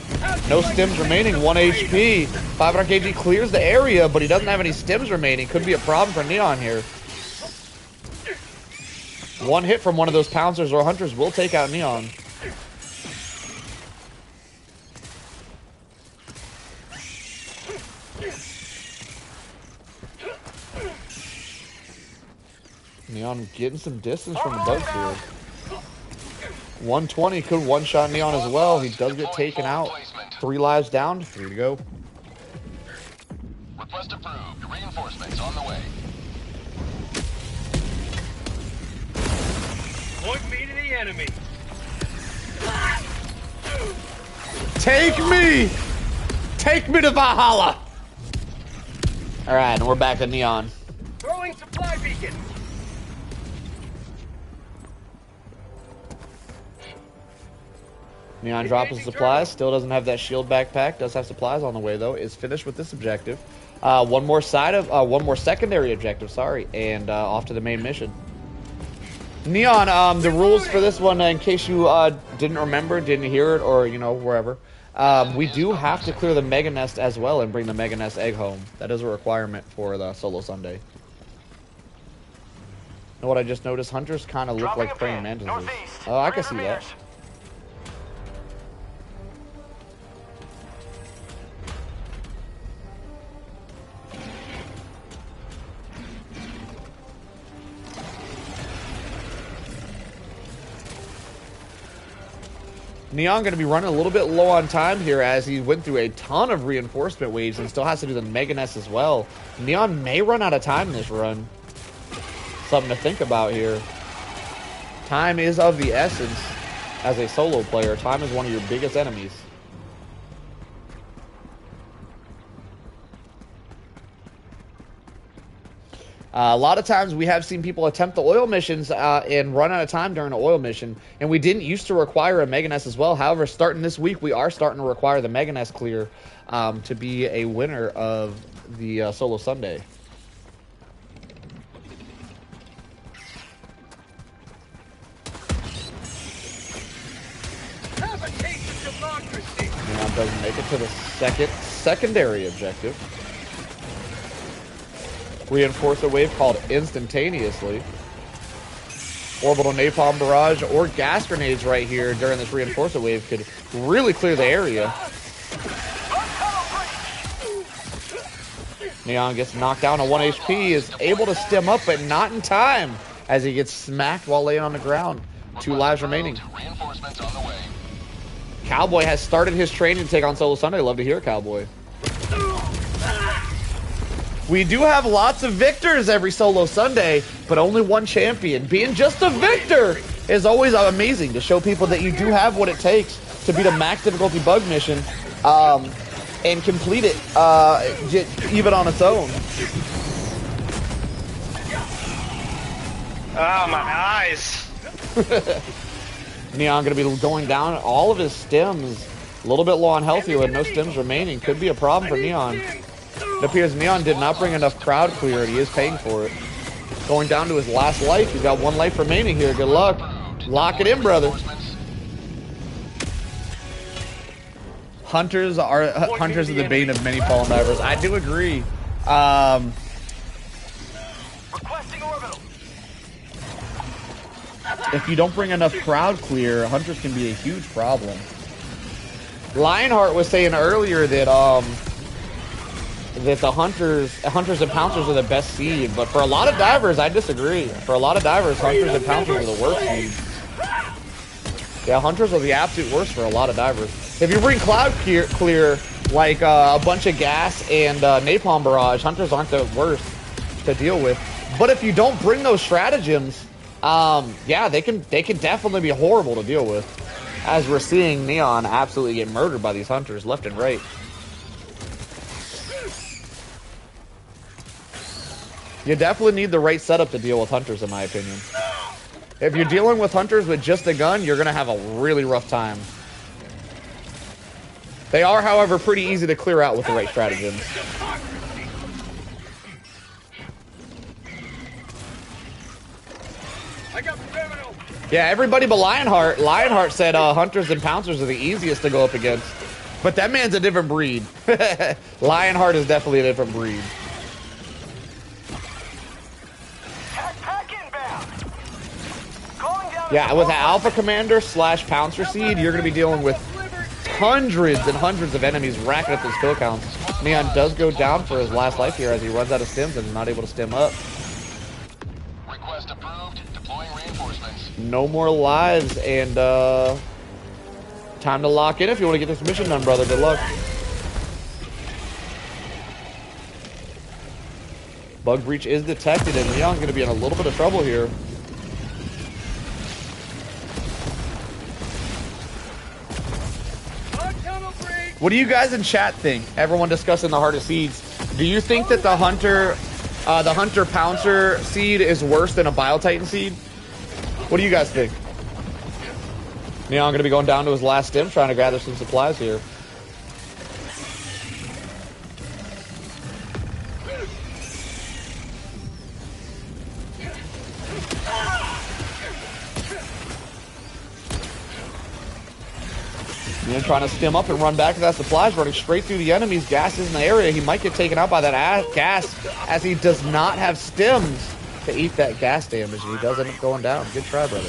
No stims remaining, 1 HP. 500 kg clears the area, but he doesn't have any stims remaining. Could be a problem for Neon here. One hit from one of those pouncers or hunters will take out Neon. Neon getting some distance from the bug field. 120 could one-shot Neon as well. He does get taken out. 3 lives down, 3 to go. Request approved. Reinforcements on the way. Point me to the enemy. Take me! Take me to Valhalla! Alright, and we're back to Neon. Throwing supply beacon. Neon drops his supplies, still doesn't have that shield backpack, does have supplies on the way though, is finished with this objective. One more secondary objective, sorry, and off to the main mission. Neon, the rules for this one, in case you didn't remember, didn't hear it, or, you know, wherever, we do have to clear the Mega Nest as well and bring the Mega Nest egg home. That is a requirement for the Solo Sunday. You know what I just noticed? Hunters kind of look like praying mantises. Oh, I can see that. Neon going to be running a little bit low on time here as he went through a ton of reinforcement waves and still has to do the Mega Nest as well. Neon may run out of time in this run. Something to think about here. Time is of the essence as a solo player. Time is one of your biggest enemies. A lot of times we have seen people attempt the oil missions and run out of time during an oil mission, and we didn't used to require a Mega Nest as well. However, starting this week, we are starting to require the Mega Nest clear to be a winner of the Solo Sunday. Neon doesn't make it to the secondary objective. Reinforce a wave called instantaneously. Orbital napalm barrage or gas grenades right here during this reinforcer wave could really clear the area. Neon gets knocked down to 1 HP, is able to stim up, but not in time as he gets smacked while laying on the ground. 2 lives remaining. Reinforcements on the way. Cowboy has started his training to take on Solo Sunday. Love to hear it, Cowboy. We do have lots of victors every Solo Sunday, but only one champion. Being just a victor is always amazing to show people that you do have what it takes to beat a max difficulty bug mission and complete it even on its own. Oh, my eyes. Neon going to be going down all of his stims. A little bit low on health here with no stims remaining. Could be a problem for Neon. It appears Neon did not bring enough crowd clear, and he is paying for it. Going down to his last life. He's got 1 life remaining here. Good luck. Lock it in, brother. Hunters are the bane of many fallen divers. I do agree. Requesting orbital. If you don't bring enough crowd clear, hunters can be a huge problem. Lionheart was saying earlier that that the hunters and pouncers are the best seed, but for a lot of divers, I disagree. For a lot of divers, hunters and pouncers are the worst seed. Yeah, hunters are the absolute worst for a lot of divers. If you bring cloud clear, like a bunch of gas and napalm barrage, hunters aren't the worst to deal with. But if you don't bring those stratagems, yeah, they can definitely be horrible to deal with. As we're seeing Neon absolutely get murdered by these hunters left and right. You definitely need the right setup to deal with hunters, in my opinion. If you're dealing with hunters with just a gun, you're going to have a really rough time. They are, however, pretty easy to clear out with the right stratagems. Yeah, everybody but Lionheart. Lionheart said hunters and pouncers are the easiest to go up against. But that man's a different breed. Lionheart is definitely a different breed. Yeah, with an Alpha Commander / Pouncer Seed, you're going to be dealing with hundreds and hundreds of enemies racking up those kill counts. Neon does go down for his last life here as he runs out of stims and is not able to stim up. Request approved. Deploying reinforcements. No more lives, and time to lock in if you want to get this mission done, brother. Good luck. Bug breach is detected, and Neon's going to be in a little bit of trouble here. What do you guys in chat think? Everyone discussing the hardest seeds. Do you think that the Hunter Pouncer seed is worse than a Bile-Titan seed? What do you guys think? Neon gonna be going down to his last stim, trying to gather some supplies here. Neon trying to stim up and run back to that supplies, running straight through the enemies. Gas is in the area. He might get taken out by that gas as he does not have stims to eat that gas damage. And he does end up going down. Good try, brother.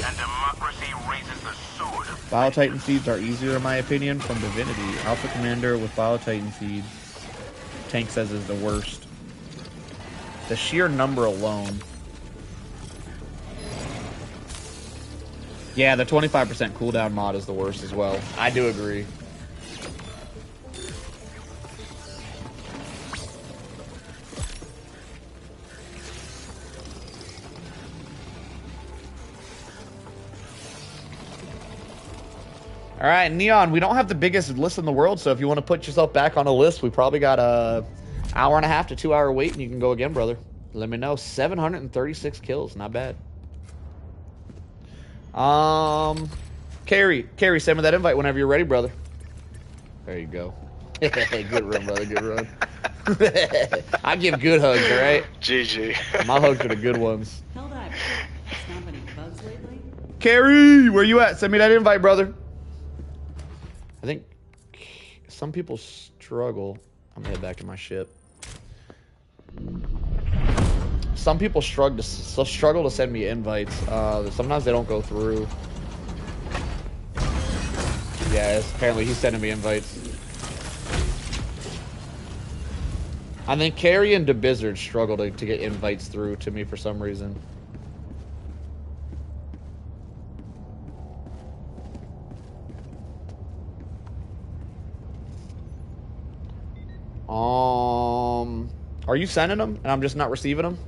Bile-Titan seeds are easier in my opinion from Divinity. Alpha Commander with Bile-Titan seeds, Tank says, is the worst. The sheer number alone. Yeah, the 25% cooldown mod is the worst as well. I do agree. All right, Neon, we don't have the biggest list in the world, so if you want to put yourself back on a list, we probably got a hour-and-a-half to 2 hour wait, and you can go again, brother. Let me know. 736 kills, not bad. Carrie, send me that invite whenever you're ready, brother. There you go. Good run, brother, good run. I give good hugs, all right? GG. My hugs are the good ones. HellDivers. Found any bugs lately? Carrie, where you at? Send me that invite, brother. I think some people struggle. I'm gonna head back to my ship. Some people struggle to send me invites. Sometimes they don't go through. Yeah, apparently he's sending me invites. I think Carrie and DeBizzard struggle to get invites through to me for some reason. Are you sending them and I'm just not receiving them?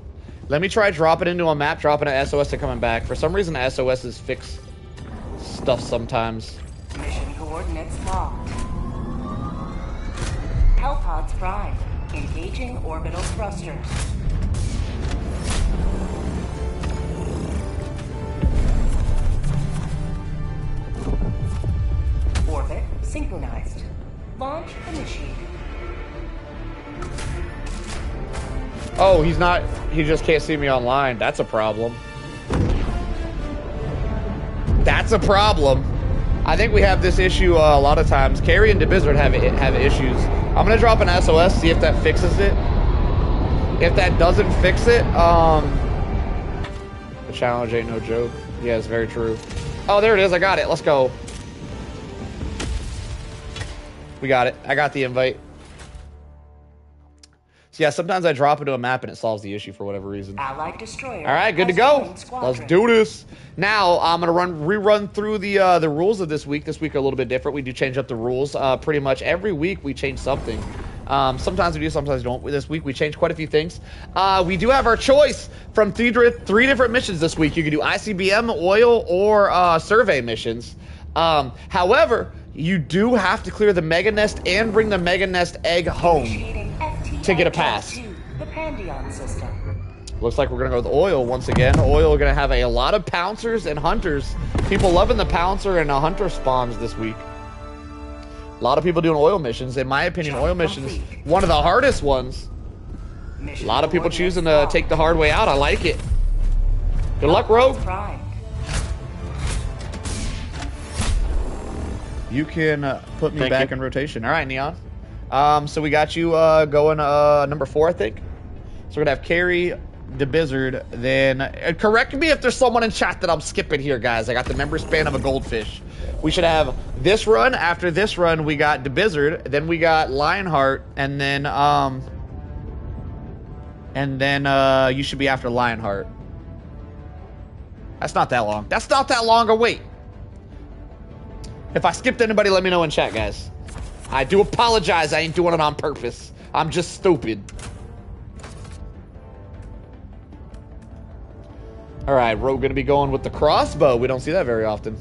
Let me try dropping into a map, dropping an SOS and coming back. For some reason, SOSs fix stuff sometimes. Mission coordinates locked. Hellpods prime. Engaging orbital thrusters. Orbit synchronized. Launch initiated. Oh, he's not. He just can't see me online. That's a problem. That's a problem. I think we have this issue a lot of times. Carrie and DeBizzard have issues. I'm gonna drop an SOS, see if that fixes it. If that doesn't fix it, the challenge ain't no joke. Yeah, it's very true. Oh, there it is. I got it. Let's go. We got it. I got the invite. So yeah, sometimes I drop into a map and it solves the issue for whatever reason. Allied destroyer. All right, good to go. Let's do this. Now I'm gonna rerun through the rules of this week. This week are a little bit different. We do change up the rules pretty much every week. We change something. Sometimes we do, sometimes we don't. This week we changed quite a few things. We do have our choice from three different missions this week. You can do ICBM, oil, or survey missions. However, you do have to clear the Mega Nest and bring the Mega Nest egg home to get a pass. The Pandion system. Looks like we're gonna go with oil once again. Oil gonna have a lot of pouncers and hunters. People loving the pouncer and hunter spawns this week. A lot of people doing oil missions. In my opinion, oil missions one of the hardest ones. A lot of people choosing to take the hard way out. I like it. Good luck, Rogue. You can put me back in rotation. All right, Neon. So we got you going number 4, I think. So we're gonna have Carrie, DeBizzard, then correct me if there's someone in chat that I'm skipping here, guys. I got the member span of a goldfish. We should have this run. After this run, we got DeBizzard, then we got Lionheart, and then you should be after Lionheart. That's not that long. That's not that long a wait. If I skipped anybody, let me know in chat, guys. I do apologize. I ain't doing it on purpose. I'm just stupid. All right, we're going to be going with the crossbow. We don't see that very often.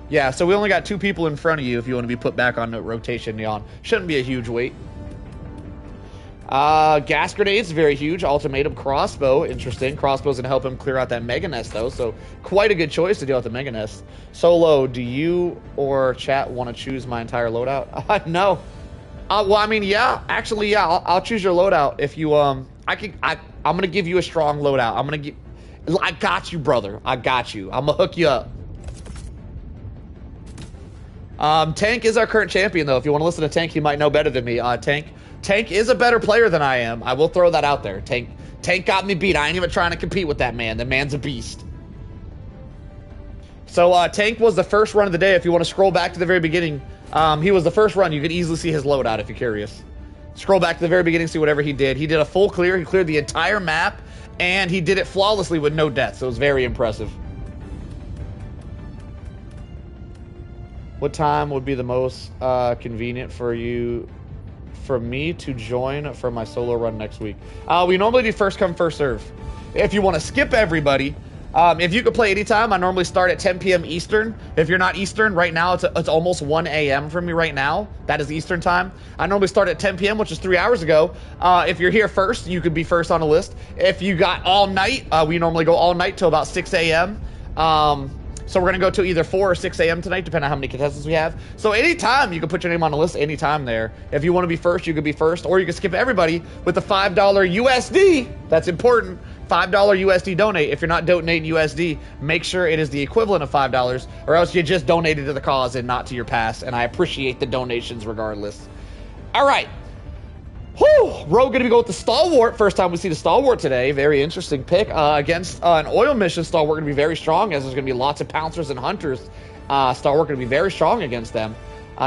Yeah, so we only got 2 people in front of you if you want to be put back on the rotation, Neon. Shouldn't be a huge wait. Gas grenades, very huge. Ultimatum crossbow, interesting. Crossbow's gonna help him clear out that Mega Nest, though, so quite a good choice to deal with the Mega Nest. Solo, do you or chat want to choose my entire loadout? No. Well, I mean, yeah. Actually, yeah. I'll choose your loadout if you I'm gonna give you a strong loadout. I got you, brother. I got you. I'm gonna hook you up. Tank is our current champion, though. If you want to listen to Tank, you might know better than me. Tank is a better player than I am. I will throw that out there. Tank got me beat. I ain't even trying to compete with that man. The man's a beast. So Tank was the first run of the day. If you want to scroll back to the very beginning, he was the first run. You could easily see his loadout if you're curious. Scroll back to the very beginning, see whatever he did. He did a full clear. He cleared the entire map, and he did it flawlessly with no deaths. So it was very impressive. What time would be the most convenient for me to join for my solo run next week? We normally do first come, first serve. If you want to skip everybody, if you could play anytime, I normally start at 10 p.m. Eastern. If you're not Eastern, right now it's almost 1 a.m. for me right now. That is Eastern time. I normally start at 10 p.m., which is 3 hours ago. If you're here first, you could be first on the list. If you got all night, we normally go all night till about 6 a.m. So we're going to go to either 4 or 6 a.m. tonight, depending on how many contestants we have. So anytime, you can put your name on the list anytime there. If you want to be first, you could be first, or you can skip everybody with the $5 USD. That's important. $5 USD donate. If you're not donating USD, make sure it is the equivalent of $5, or else you just donated to the cause and not to your pass, and I appreciate the donations regardless. All right. Whew, Rogue gonna go with the Stalwart. First time we see the Stalwart today. Very interesting pick. Against an oil mission, Stalwart gonna be very strong, as there's gonna be lots of pouncers and hunters. Stalwart gonna be very strong against them.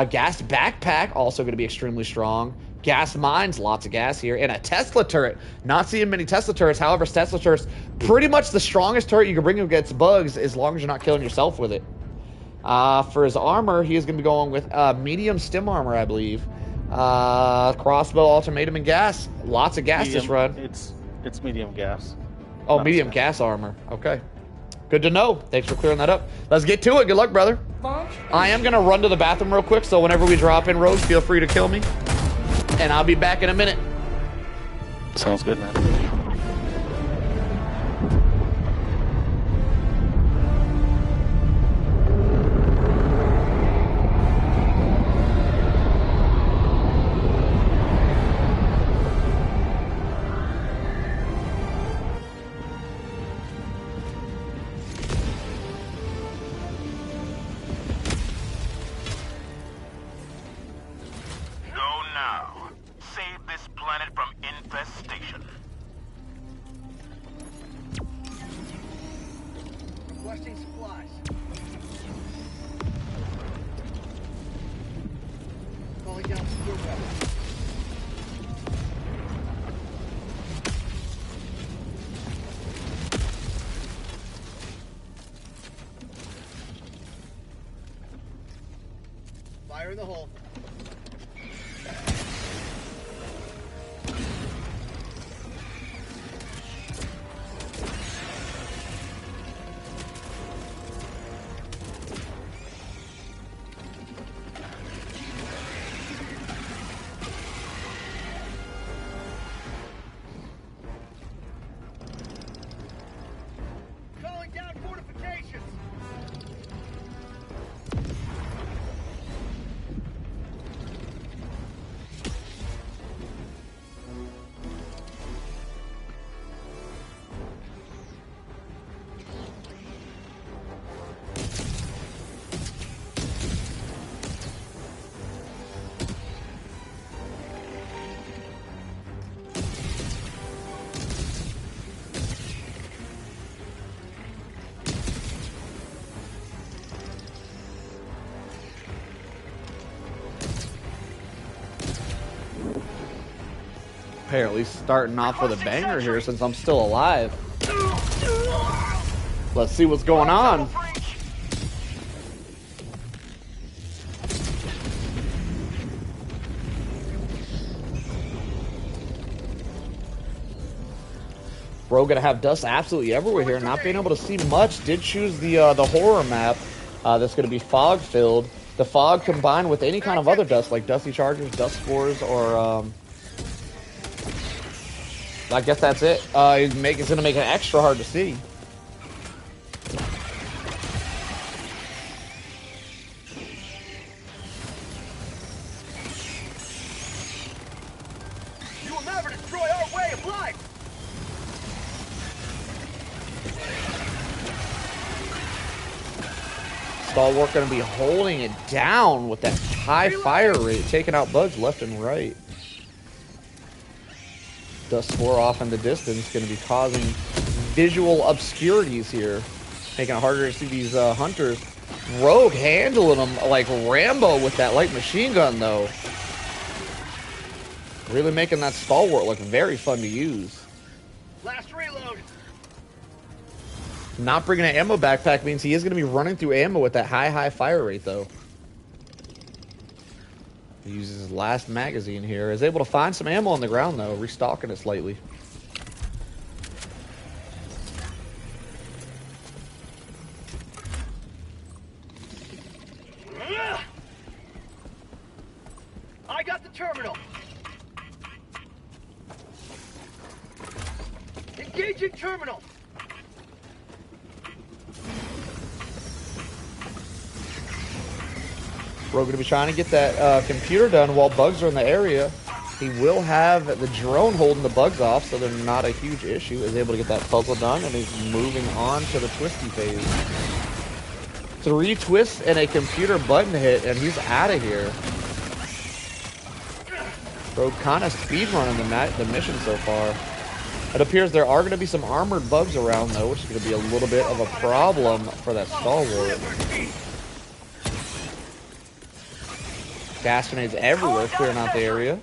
Gas backpack, also gonna be extremely strong. Gas mines, lots of gas here. And a Tesla turret. Not seeing many Tesla turrets. However, Tesla turrets, pretty much the strongest turret you can bring against bugs, as long as you're not killing yourself with it. For his armor, he is gonna be going with medium stim armor, I believe. Crossbow, ultimatum, and gas. Lots of gas this run. It's medium gas. Oh, medium gas armor. Okay. Good to know. Thanks for clearing that up. Let's get to it. Good luck, brother. I am going to run to the bathroom real quick, so whenever we drop in, Rose, feel free to kill me. And I'll be back in a minute. Sounds good, man. Fire in the hole. Calling down fortifications. Apparently starting off with a banger here since I'm still alive. Let's see what's going on. Bro, gonna have dust absolutely everywhere here. Not being able to see much. Did choose the horror map. That's gonna be fog filled. The fog combined with any kind of other dust like dusty chargers, dust spores, or I guess that's it. It's gonna make it extra hard to see. You will never destroy our way of life. Stalwart gonna be holding it down with that high fire rate, taking out bugs left and right. Dust spore off in the distance, going to be causing visual obscurities here, making it harder to see these hunters. Rogue handling them like Rambo with that light machine gun, though. Really making that Stalwart look very fun to use. Last reload. Not bringing an ammo backpack means he is going to be running through ammo with that high fire rate, though. He uses his last magazine here. Is able to find some ammo on the ground, though. Restocking it slightly. I got the terminal. Engaging terminal. We're going to be trying to get that computer done while bugs are in the area. He will have the drone holding the bugs off, so they're not a huge issue. Is able to get that puzzle done, and he's moving on to the twisty phase. 3 twists and a computer button hit, and he's out of here. Bro, kind of speedrunning the mission so far. It appears there are going to be some armored bugs around, though, which is going to be a little bit of a problem for that Stalwart. Gas grenades everywhere, clearing out the area.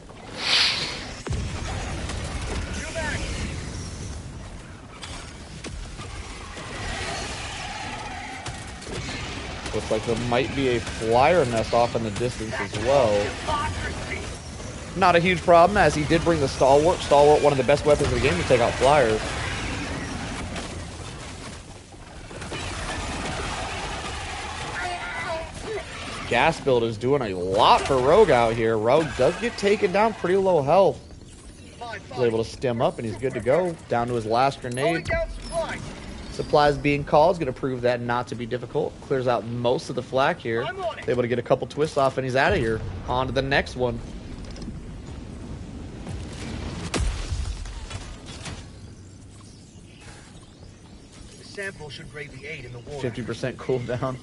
Looks like there might be a flyer nest off in the distance as well. Not a huge problem, as he did bring the Stalwart. Stalwart, one of the best weapons in the game to take out flyers. Gas build is doing a lot for Rogue out here. Rogue does get taken down pretty low health. He's able to stem up and he's good to go. Down to his last grenade. Supplies being called is going to prove that not to be difficult. Clears out most of the flak here. Able to get a couple twists off and he's out of here. On to the next one. The sample should greatly aid in the war. 50% cooldown.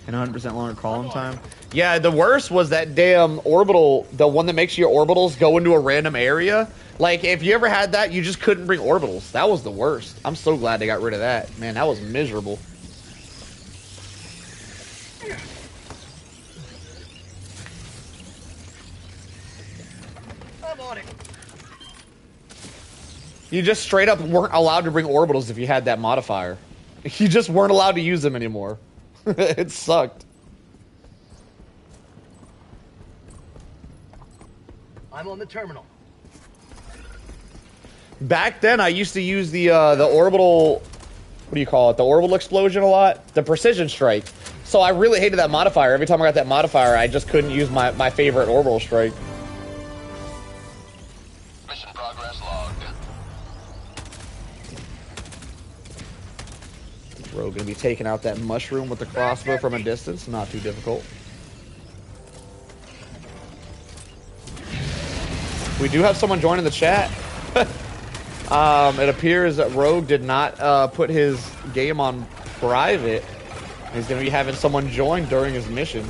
And 100% longer call-in time. Yeah, the worst was that damn orbital, the one that makes your orbitals go into a random area. Like, if you ever had that, you just couldn't bring orbitals. That was the worst. I'm so glad they got rid of that. Man, that was miserable. I'm on it. You just straight up weren't allowed to bring orbitals if you had that modifier. You just weren't allowed to use them anymore. It sucked. I'm on the terminal. Back then, I used to use the orbital, what do you call it? The orbital explosion a lot. The precision strike. So I really hated that modifier. Every time I got that modifier, I just couldn't use my favorite orbital strike. Mission progress logged. Rogue gonna be taking out that mushroom with the crossbow from a distance. Not too difficult. We do have someone joining the chat. It appears that Rogue did not put his game on private. He's going to be having someone join during his mission.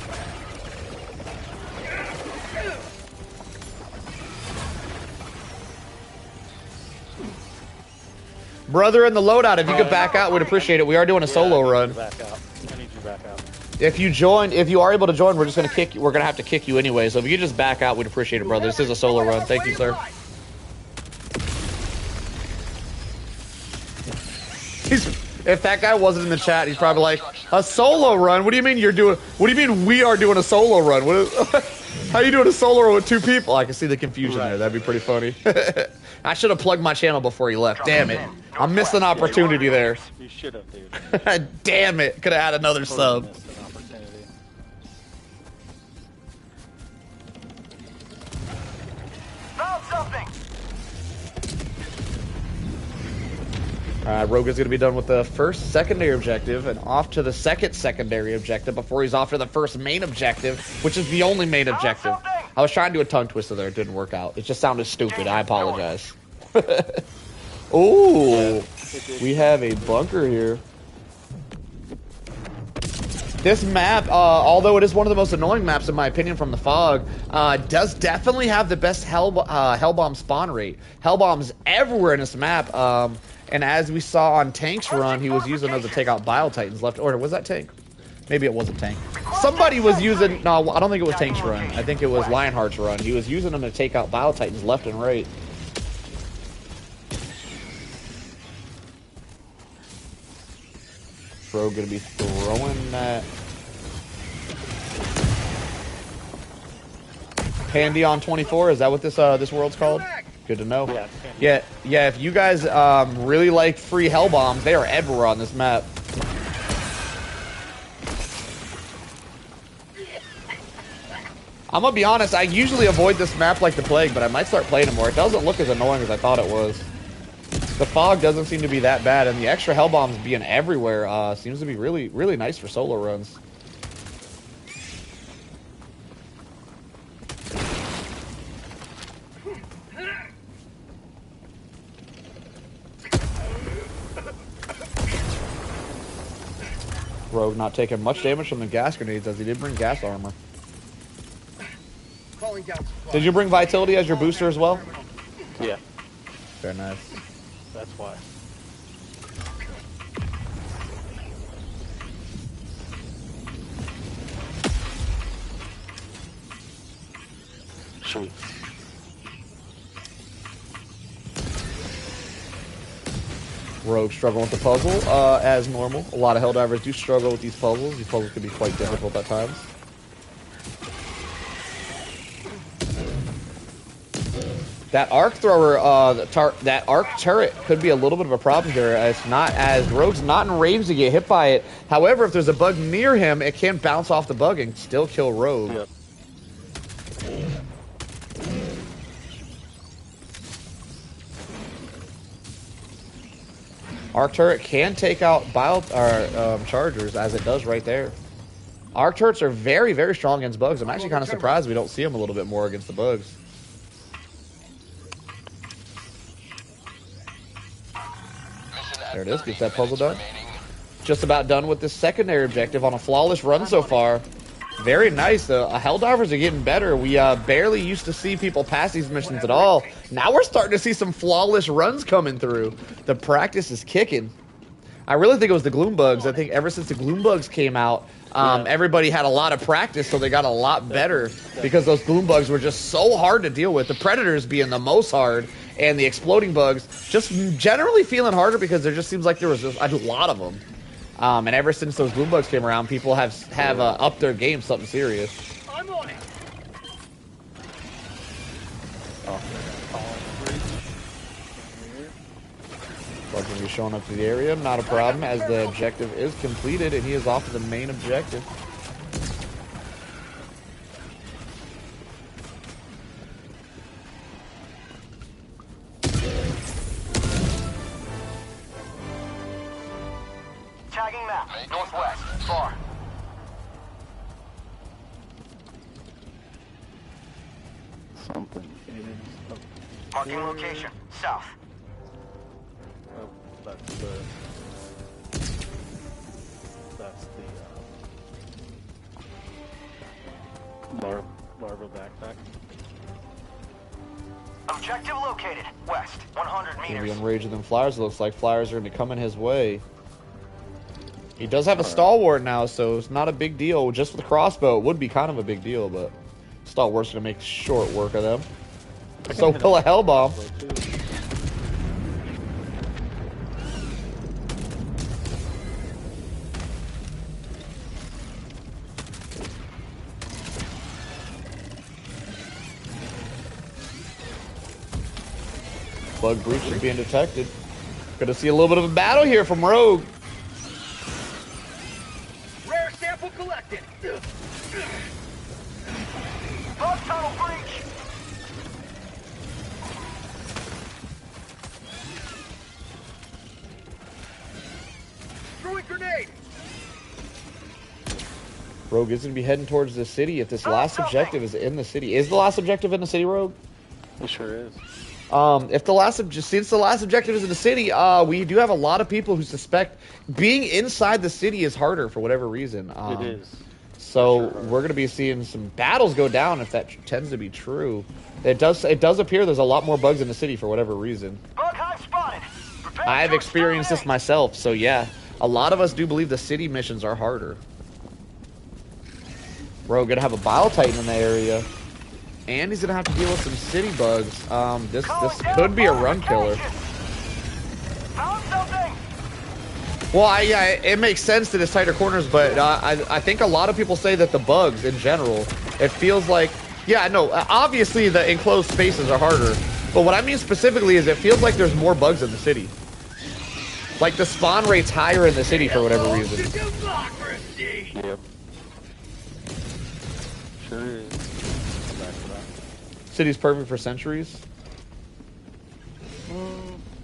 Brother in the loadout, if you could back out, we'd appreciate it. We are doing a solo run. Back out. I need you back out. If you are able to join, we're just going to kick you. We're going to have to kick you anyway. So if you could just back out, we'd appreciate it, brother. This is a solo run. Thank you, sir. If that guy wasn't in the chat, he's probably like, a solo run? What do you mean you're doing? What do you mean we are doing a solo run? How are you doing a solo run with 2 people? I can see the confusion there. That'd be pretty funny. I should have plugged my channel before he left. Damn it. I missed an opportunity there. You should have, dude. Damn it. Could have had another sub. Found something. Rogue is going to be done with the first secondary objective and off to the second secondary objective before he's off to the first main objective, which is the only main objective. I was trying to do a tongue twister there. It didn't work out. It just sounded stupid. I apologize. Ooh, we have a bunker here. This map, although it is one of the most annoying maps in my opinion from the fog, does definitely have the best Hellbomb spawn rate. Hellbombs everywhere in this map. And as we saw on Tank's run, he was using those to take out Bile Titans left. Or was that Tank? Maybe it wasn't Tank. Somebody was using... No, I don't think it was Tank's run. I think it was Lionheart's run. He was using them to take out Bile Titans left and right. Rogue gonna be throwing that... Handy on 24, is that what this world's called? Good to know. Yeah. If you guys really like free hell bombs, they are everywhere on this map. I'm gonna be honest, I usually avoid this map like the plague, but I might start playing it more. It doesn't look as annoying as I thought it was. The fog doesn't seem to be that bad, and the extra hell bombs being everywhere seems to be really, really nice for solo runs. Rogue not taking much damage from the gas grenades, as he did bring gas armor. Did you bring Vitality as your booster as well? Yeah. Very nice. That's why. Sweet. Rogue struggling with the puzzle, as normal. A lot of Helldivers do struggle with these puzzles. These puzzles can be quite difficult at times. That arc thrower, that arc turret could be a little bit of a problem here. It's not, as Rogue's not in range to get hit by it. However, if there's a bug near him, it can bounce off the bug and still kill Rogue. Yep. Arc turret can take out chargers, as it does right there. Arc turrets are very, very strong against bugs. I'm actually kind of surprised we don't see them a little bit more against the bugs. There it is, gets that puzzle done. Just about done with this secondary objective on a flawless run so far. Very nice. Helldivers are getting better. We barely used to see people pass these missions at all. Now we're starting to see some flawless runs coming through. The practice is kicking. I really think it was the Gloom Bugs. I think ever since the Gloom Bugs came out, everybody had a lot of practice, so they got a lot better because those Gloom Bugs were just so hard to deal with. The Predators being the most hard, and the Exploding Bugs just generally feeling harder because there just seems like there was just a lot of them. And ever since those Gloom Bugs came around, people have upped their game something serious. I'm on it. Bug's gonna be showing up to the area, not a problem, as the objective is completed and he is off to the main objective. Tagging map. Northwest. Far. Something. Marking location. South. Oh, that's the larva backpack. Objective located. West. 100 Gonna be meters. enraging them flyers. It looks like flyers are gonna be coming his way. He does have a stalwart now, so it's not a big deal. Just with the crossbow, it would be kind of a big deal, but stalwart's gonna make short work of them. So pull a hell bomb. Bug breach is being detected. Gonna see a little bit of a battle here from Rogue. Rare sample collected. Bug tunnel breach. Throwing grenade. Rogue is gonna be heading towards the city if this last objective is in the city. Is the last objective in the city, Rogue? It sure is. If the last since the last objective is in the city, we do have a lot of people who suspect being inside the city is harder for whatever reason. It is. So we're going to be seeing some battles go down if that tends to be true. It does appear there's a lot more bugs in the city for whatever reason. Bug hive spotted. Prepare I've to experienced this exterminate. myself, so yeah, a lot of us do believe the city missions are harder. Rogue gonna have a Bile Titan in the area. And he's gonna have to deal with some city bugs. This could be a run killer. Found something. Well, yeah, it makes sense that it's tighter corners, but I think a lot of people say that the bugs in general, it feels like, yeah, no, obviously the enclosed spaces are harder, but what I mean specifically is it feels like there's more bugs in the city. Like the spawn rate's higher in the city for whatever reason. Yep. Sure is. City's perfect for sentries.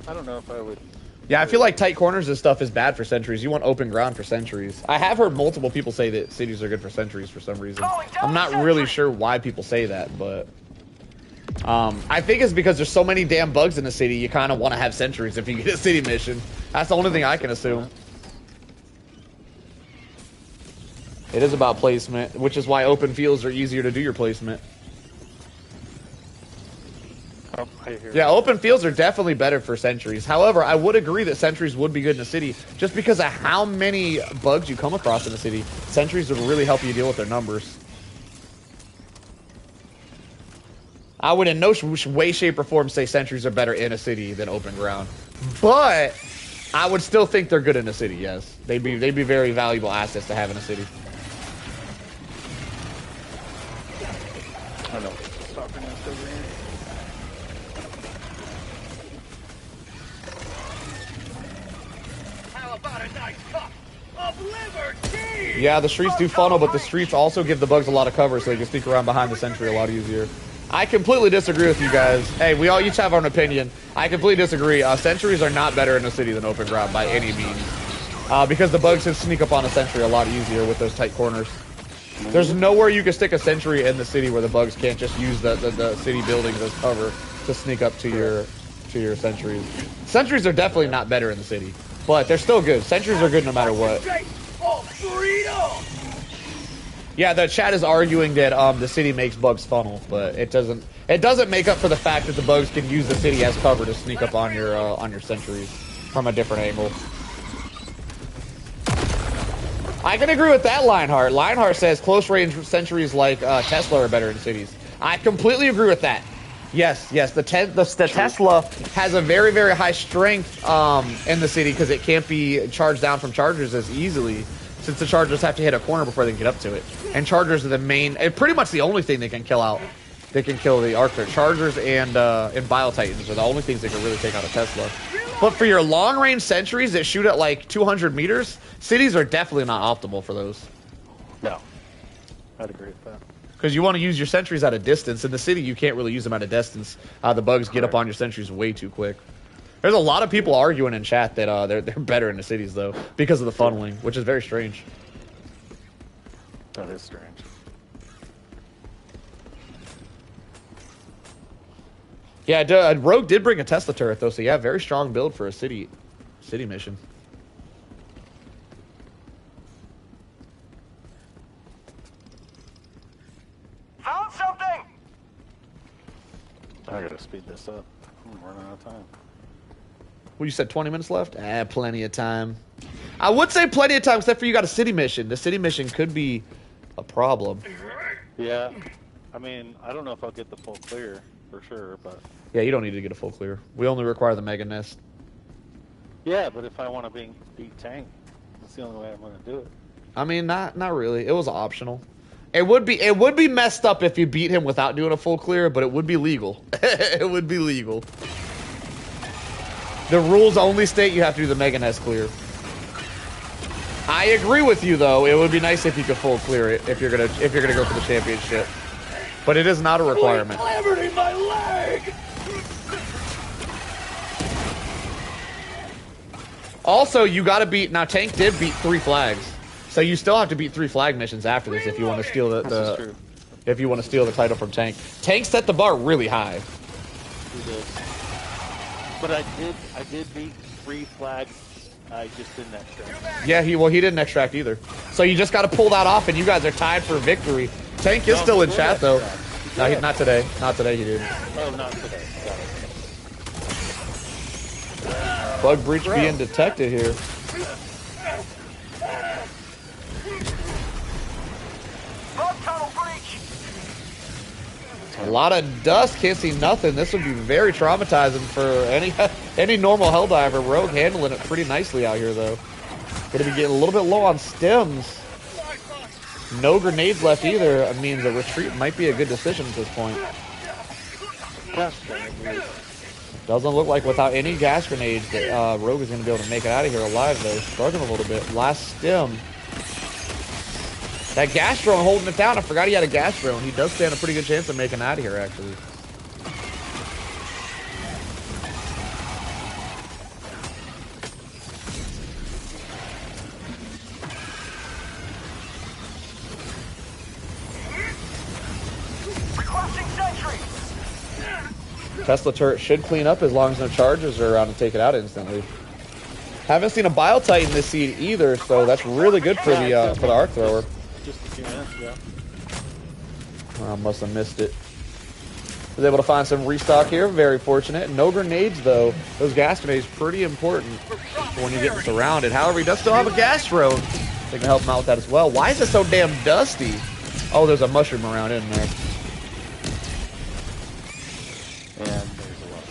I don't know if I would. Yeah, I feel like tight corners and stuff is bad for sentries. You want open ground for sentries. I have heard multiple people say that cities are good for sentries for some reason. I'm not really sure why people say that, but I think it's because there's so many damn bugs in the city, you kind of want to have sentries if you get a city mission. That's the only thing I can assume. It is about placement, which is why open fields are easier to do your placement. Oh, I hear Yeah, open fields are definitely better for sentries. However, I would agree that sentries would be good in the city just because of how many bugs you come across in the city. Sentries would really help you deal with their numbers. I would in no way, shape, or form say sentries are better in a city than open ground. But I would still think they're good in a city, yes. They'd be very valuable assets to have in a city. I know. Stopping us over here. How about a nice cup of liver tea? Yeah, the streets do funnel, but the streets also give the bugs a lot of cover so they can sneak around behind the sentry a lot easier. I completely disagree with you guys. Hey, we all each have our own opinion. I completely disagree. Sentries are not better in a city than open ground by any means. Because the bugs can sneak up on a sentry a lot easier with those tight corners. There's nowhere you can stick a sentry in the city where the bugs can't just use the city buildings as cover to sneak up to your sentries. Sentries are definitely not better in the city, but they're still good. Sentries are good no matter what. Yeah, the chat is arguing that the city makes bugs funnel, but it doesn't make up for the fact that the bugs can use the city as cover to sneak up on your sentries from a different angle. I can agree with that, Lionheart. Lionheart says close range sentries like Tesla are better in cities. I completely agree with that. Yes, the Tesla has a very, very high strength in the city because it can't be charged down from chargers as easily, since the chargers have to hit a corner before they can get up to it. And chargers are the main, and pretty much the only thing they can kill out. They can kill the Arctic chargers and Bile Titans are the only things that can really take out a Tesla. But for your long-range sentries that shoot at like 200 meters, cities are definitely not optimal for those. No. I'd agree with that. Because you want to use your sentries at a distance. In the city, you can't really use them at a distance. The bugs get up on your sentries way too quick. There's a lot of people arguing in chat that they're better in the cities, though, because of the funneling, which is very strange. That is strange. Yeah, Rogue did bring a Tesla turret, though, so yeah, very strong build for a city mission. Found something! I gotta speed this up. I'm running out of time. Well, you said 20 minutes left? Plenty of time. I would say plenty of time, except for you got a city mission. The city mission could be a problem. Yeah. I mean, I don't know if I'll get the full clear for sure, but... Yeah, you don't need to get a full clear. We only require the mega nest. Yeah, but if I want to beat tank, that's the only way I'm going to do it. I mean, not really. It was optional. It would be messed up if you beat him without doing a full clear, but it would be legal. It would be legal. The rules only state you have to do the mega nest clear. I agree with you though. It would be nice if you could full clear it if you're gonna go for the championship. But it is not a requirement. My leg! Also, you gotta beat Tank did beat 3 flags. So you still have to beat 3 flag missions after this if you want to steal if you want to steal the title from Tank. Tank set the bar really high. He did. But I did beat 3 flags. I just didn't extract. Yeah, he didn't extract either. So you just got to pull that off, and you guys are tied for victory. Tank is still in chat though. No, not today. Not today. He didn't. Oh, not today. Got it. Bug breach being detected here. A lot of dust, can't see nothing. This would be very traumatizing for any normal Helldiver. Rogue handling it pretty nicely out here, though. Gonna be getting a little bit low on stems. No grenades left either. I mean, the retreat might be a good decision at this point. Doesn't look like without any gas grenades that Rogue is going to be able to make it out of here alive, though. Struggling a little bit. Last stem. That gas drone holding it down. I forgot he had a gas drone. He does stand a pretty good chance of making it out of here, actually. Tesla turret should clean up as long as no charges are around to take it out instantly. Haven't seen a Bile Titan this seed either, so that's really good for the arc thrower. Just a few minutes, yeah. I must have missed it. Was able to find some restock here. Very fortunate. No grenades though. Those gas grenades pretty important for when you get surrounded. However, he does still have a gas drone. They can help him out with that as well. Why is it so damn dusty? Oh, there's a mushroom around in there. And there's a lot of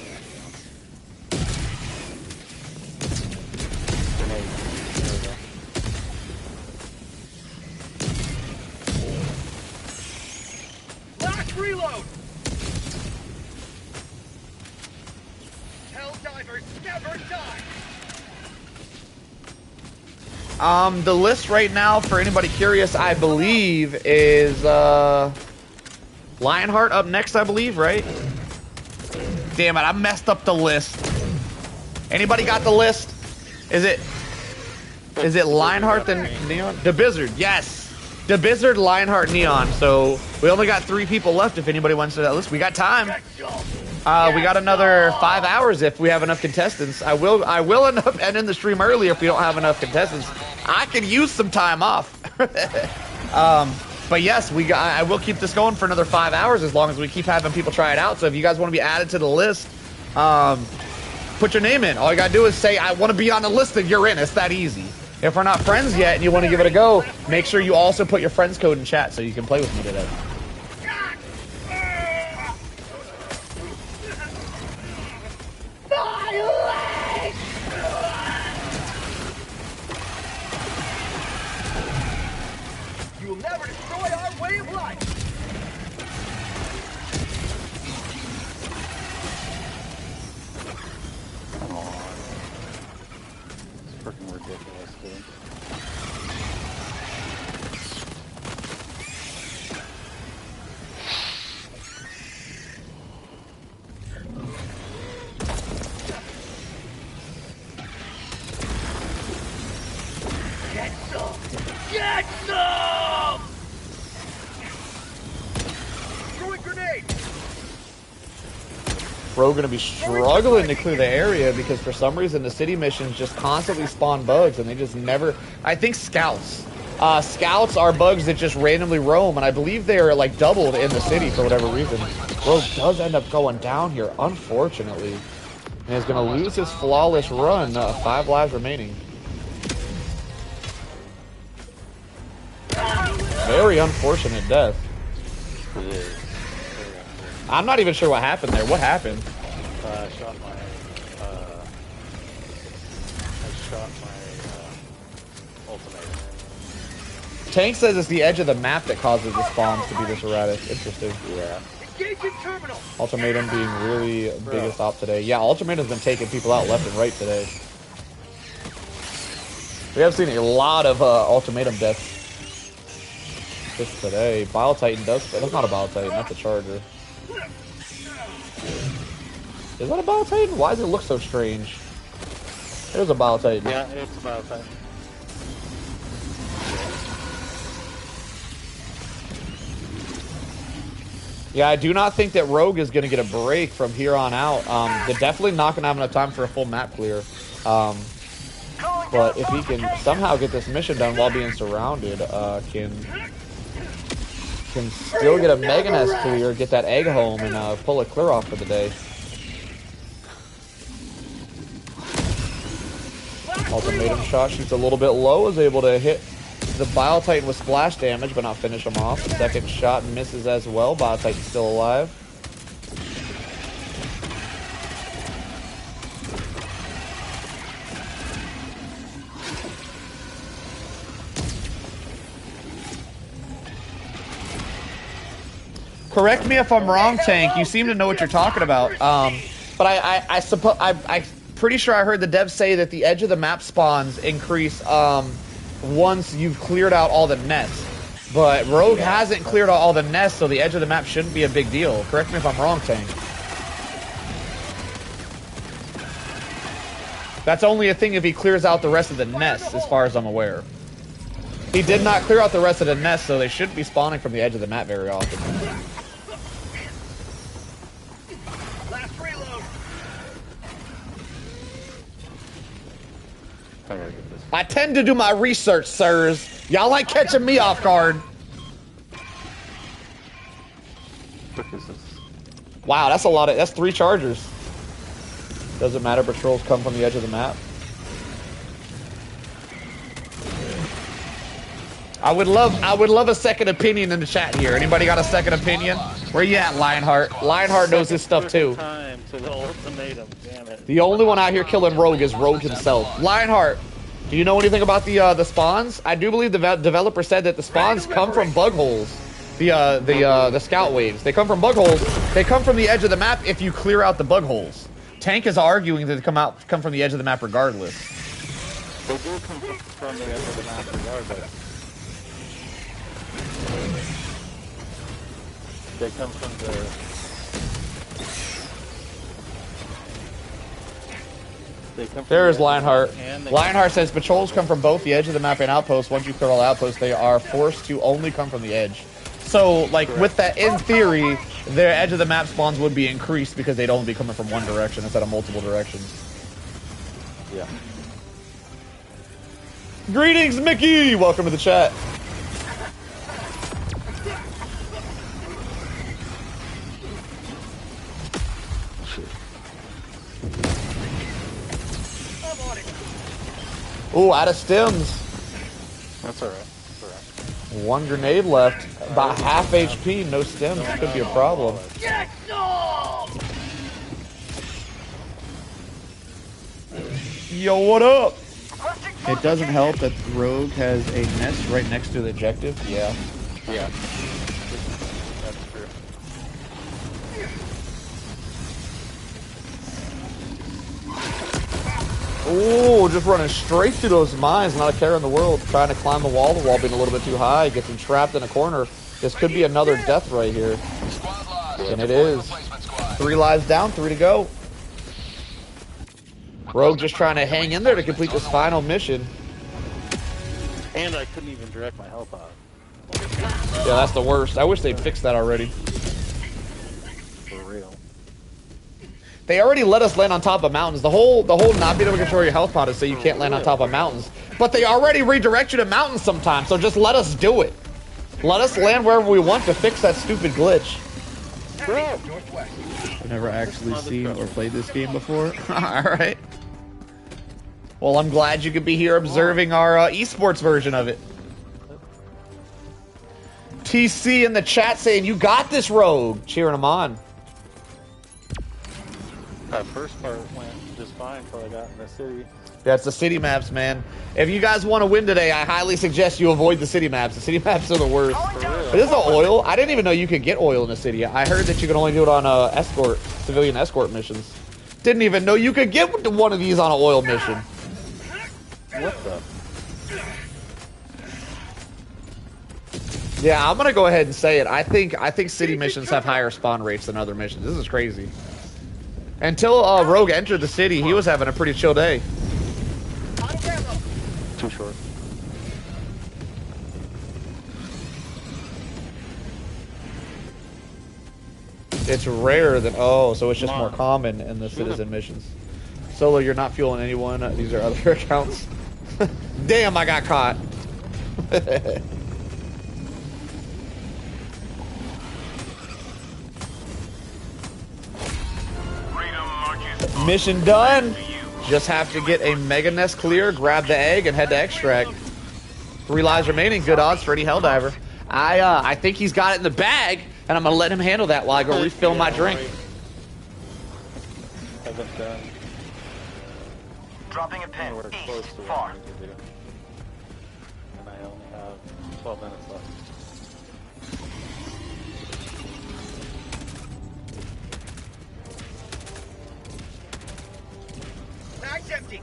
grenades. There we go. Last reload! Helldivers never die! The list right now, for anybody curious, I believe, is Lionheart up next, I believe, right? Damn it, I messed up the list. Anybody got the list? Is it Lionheart then Neon? The Blizzard, yes. The Blizzard, Lionheart, Neon. So we only got 3 people left if anybody wants to that list. We got time. We got another 5 hours if we have enough contestants. I will end up ending the stream early if we don't have enough contestants. I could use some time off. But yes, I will keep this going for another 5 hours as long as we keep having people try it out. So if you guys want to be added to the list, put your name in. All you gotta do is say, I want to be on the list, and you're in. It's that easy. If we're not friends yet and you want to give it a go, make sure you also put your friends code in chat so you can play with me today. You will never destroy our way of life! ridiculous, dude. Get some! Get some! Throwing grenade! Rogue gonna be struggling to clear the area because for some reason the city missions just constantly spawn bugs and they just never. I think scouts. Scouts are bugs that just randomly roam, and I believe they are like doubled in the city for whatever reason. Rogue does end up going down here, unfortunately, and is gonna lose his flawless run. 5 lives remaining. Very unfortunate death. It is. I'm not even sure what happened there. What happened? I shot my ultimatum. Tank says it's the edge of the map that causes the spawns to be this erratic. Interesting. Yeah. Engaging terminal! Ultimatum being really biggest op today. Yeah, Ultimatum's been taking people out left and right today. We have seen a lot of Ultimatum deaths just today. Bile Titan does. That's not a Bile Titan. That's a Charger. Is that a Bile Titan? Why does it look so strange? There's a Bile Titan. Yeah, it's about time. Yeah, I do not think that Rogue is going to get a break from here on out. They're definitely not going to have enough time for a full map clear. But if he can somehow get this mission done while being surrounded, can still get a Mega Nest clear, get that egg home, and pull a clear off for the day. Ultimatum shot shoots a little bit low, is able to hit the Bile Titan with splash damage, but not finish him off. Second shot misses as well. Bile Titan still alive. Correct me if I'm wrong, Tank. You seem to know what you're talking about. But I suppose I'm pretty sure I heard the devs say that the edge of the map spawns increase once you've cleared out all the nests. But Rogue hasn't cleared out all the nests, so the edge of the map shouldn't be a big deal. Correct me if I'm wrong, Tank. That's only a thing if he clears out the rest of the nests, as far as I'm aware. He did not clear out the rest of the nests, so they shouldn't be spawning from the edge of the map very often. Last reload! I tend to do my research, sirs. Y'all like catching me off guard. Wow, that's a lot of. That's 3 Chargers. Doesn't matter. Patrols come from the edge of the map. I would love a second opinion in the chat here. Anybody got a second opinion? Where you at, Lionheart? Lionheart knows his stuff too. Time to the ultimatum, damn it. The only one out here killing Rogue is Rogue himself. Lionheart, do you know anything about the spawns? I do believe the developer said that the spawns come from bug holes. The scout waves. They come from bug holes. They come from the edge of the map if you clear out the bug holes. Tank is arguing that they come from the edge of the map regardless. They do come from the edge of the map regardless. They come from the... There is Lionheart. Lionheart says patrols come from both the edge of the map and outposts. Once you clear all outposts, they are forced to only come from the edge. So, like, with that, in theory, their edge of the map spawns would be increased because they'd only be coming from one direction instead of multiple directions. Yeah. Greetings, Mickey! Welcome to the chat. Ooh, out of stems. That's alright. 1 grenade left. About half HP, no stems. Could be a problem. Get some! Yo, what up? It doesn't help that Rogue has a nest right next to the objective. Yeah. Yeah. That's true. Ooh, just running straight through those mines, not a care in the world. Trying to climb the wall being a little bit too high. Gets him trapped in a corner. This could be another death right here. And it is. 3 lives down, 3 to go. Rogue just trying to hang in there to complete this final mission. And I couldn't even direct my health out. Yeah, that's the worst. I wish they'd fix that already. For real. They already let us land on top of mountains. The whole not being able to control your health pod is so you can't land on top of mountains. But they already redirect you to mountains sometimes, so just let us do it. Let us land wherever we want to fix that stupid glitch. I've never actually seen or played this game before. Alright. Well, I'm glad you could be here observing our esports version of it. TC in the chat saying, you got this, Rogue. Cheering him on. That first part went just fine until I got in the city. That's the city maps, man. If you guys want to win today, I highly suggest you avoid the city maps. The city maps are the worst. But this is oil. I didn't even know you could get oil in the city. I heard that you can only do it on civilian escort missions. Didn't even know you could get one of these on an oil mission. What the? Yeah, I'm gonna go ahead and say it. I think city missions have higher spawn rates than other missions. This is crazy. Until Rogue entered the city, he was having a pretty chill day. Too short. It's rarer than so it's just more common in the citizen missions. Solo, you're not fueling anyone. These are other accounts. Damn, I got caught. Mission done. Just have to get a mega nest clear, grab the egg, and head to extract. 3 lives remaining. Good odds for any Helldiver. I think he's got it in the bag, and I'm gonna let him handle that while I go refill my drink. Haven't done. Dropping a pin. East, far. And I only have 12 minutes left. Bag's empty.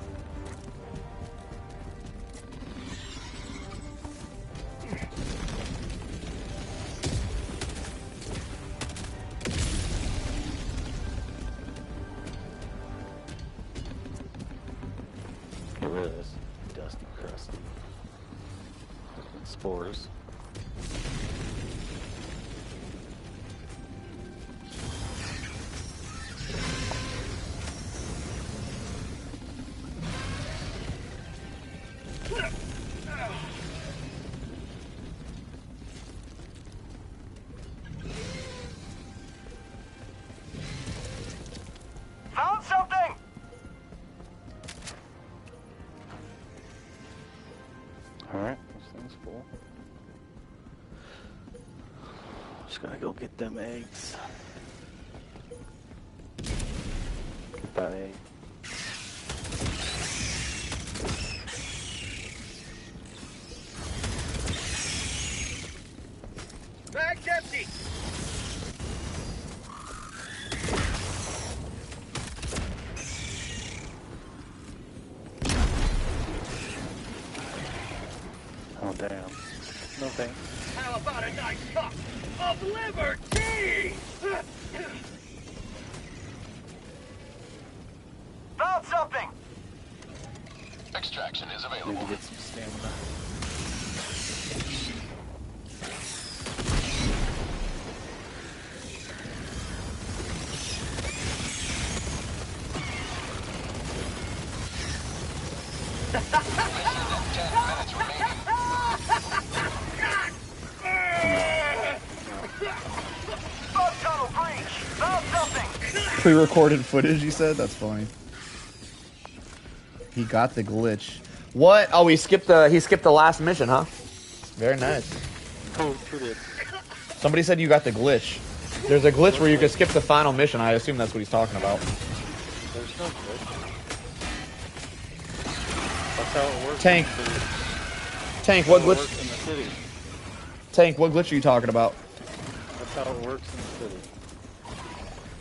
Get rid of this dusty, crusty spores. Found something! Alright, this thing's full. Just gotta go get them eggs. Get that egg. Bag's empty. Oh damn. No thanks. How about a nice cup of liberty? Found something! Extraction is Need available. to get some stamina. Bug tunnel breach! Found something! Pre-recorded footage, you said? That's funny. He got the glitch. What? Oh, he skipped the last mission, huh? Very nice. Who did? Somebody said you got the glitch. There's a glitch where you can skip the final mission. I assume that's what he's talking about. There's no glitch. That's how it works. Tank. In the city. Tank, what That's how it glitch? works in the city. Tank, what glitch are you talking about? That's how it works in the city.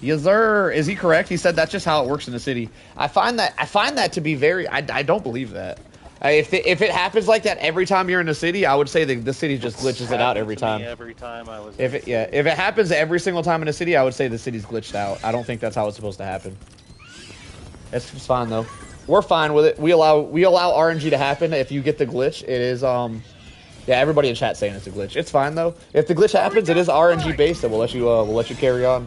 Yes, sir. Is he correct? He said that's just how it works in the city. I find that to be very. I don't believe that. If it happens like that every time you're in the city, I would say the city just glitches it out every time. Every time I was. If it happens every single time in the city, I would say the city's glitched out. I don't think that's how it's supposed to happen. It's fine though. We're fine with it. We allow RNG to happen. If you get the glitch, it is yeah, everybody in chat saying it's a glitch. It's fine though. If the glitch happens, it is RNG based, and we'll let you carry on.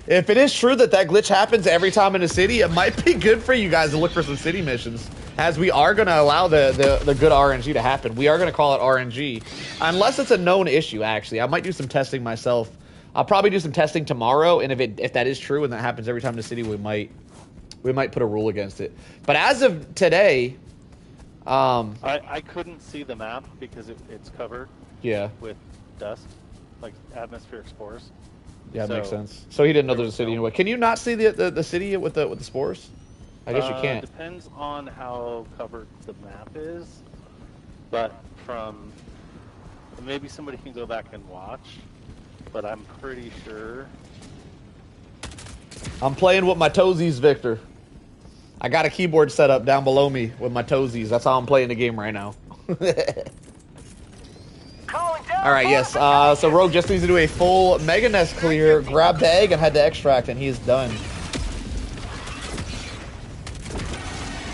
If it is true that glitch happens every time in the city, it might be good for you guys to look for some city missions, as we are going to allow the good RNG to happen. We are going to call it RNG, unless it's a known issue. Actually, I might do some testing myself. I'll probably do some testing tomorrow, and if that is true and that happens every time in the city, we might put a rule against it. But as of today, I couldn't see the map because it's covered. Yeah. With dust, like atmospheric spores. Yeah, that makes sense. So he didn't know there's a city anyway. Can you not see the city with the spores? I guess you can't. Depends on how covered the map is, but from maybe somebody can go back and watch. But I'm pretty sure. I'm playing with my toesies, Victor. I got a keyboard set up down below me with my toesies. That's how I'm playing the game right now. Alright, yes. So Rogue just needs to do a full Mega Nest clear, grab the egg, and head to extract, and he's done.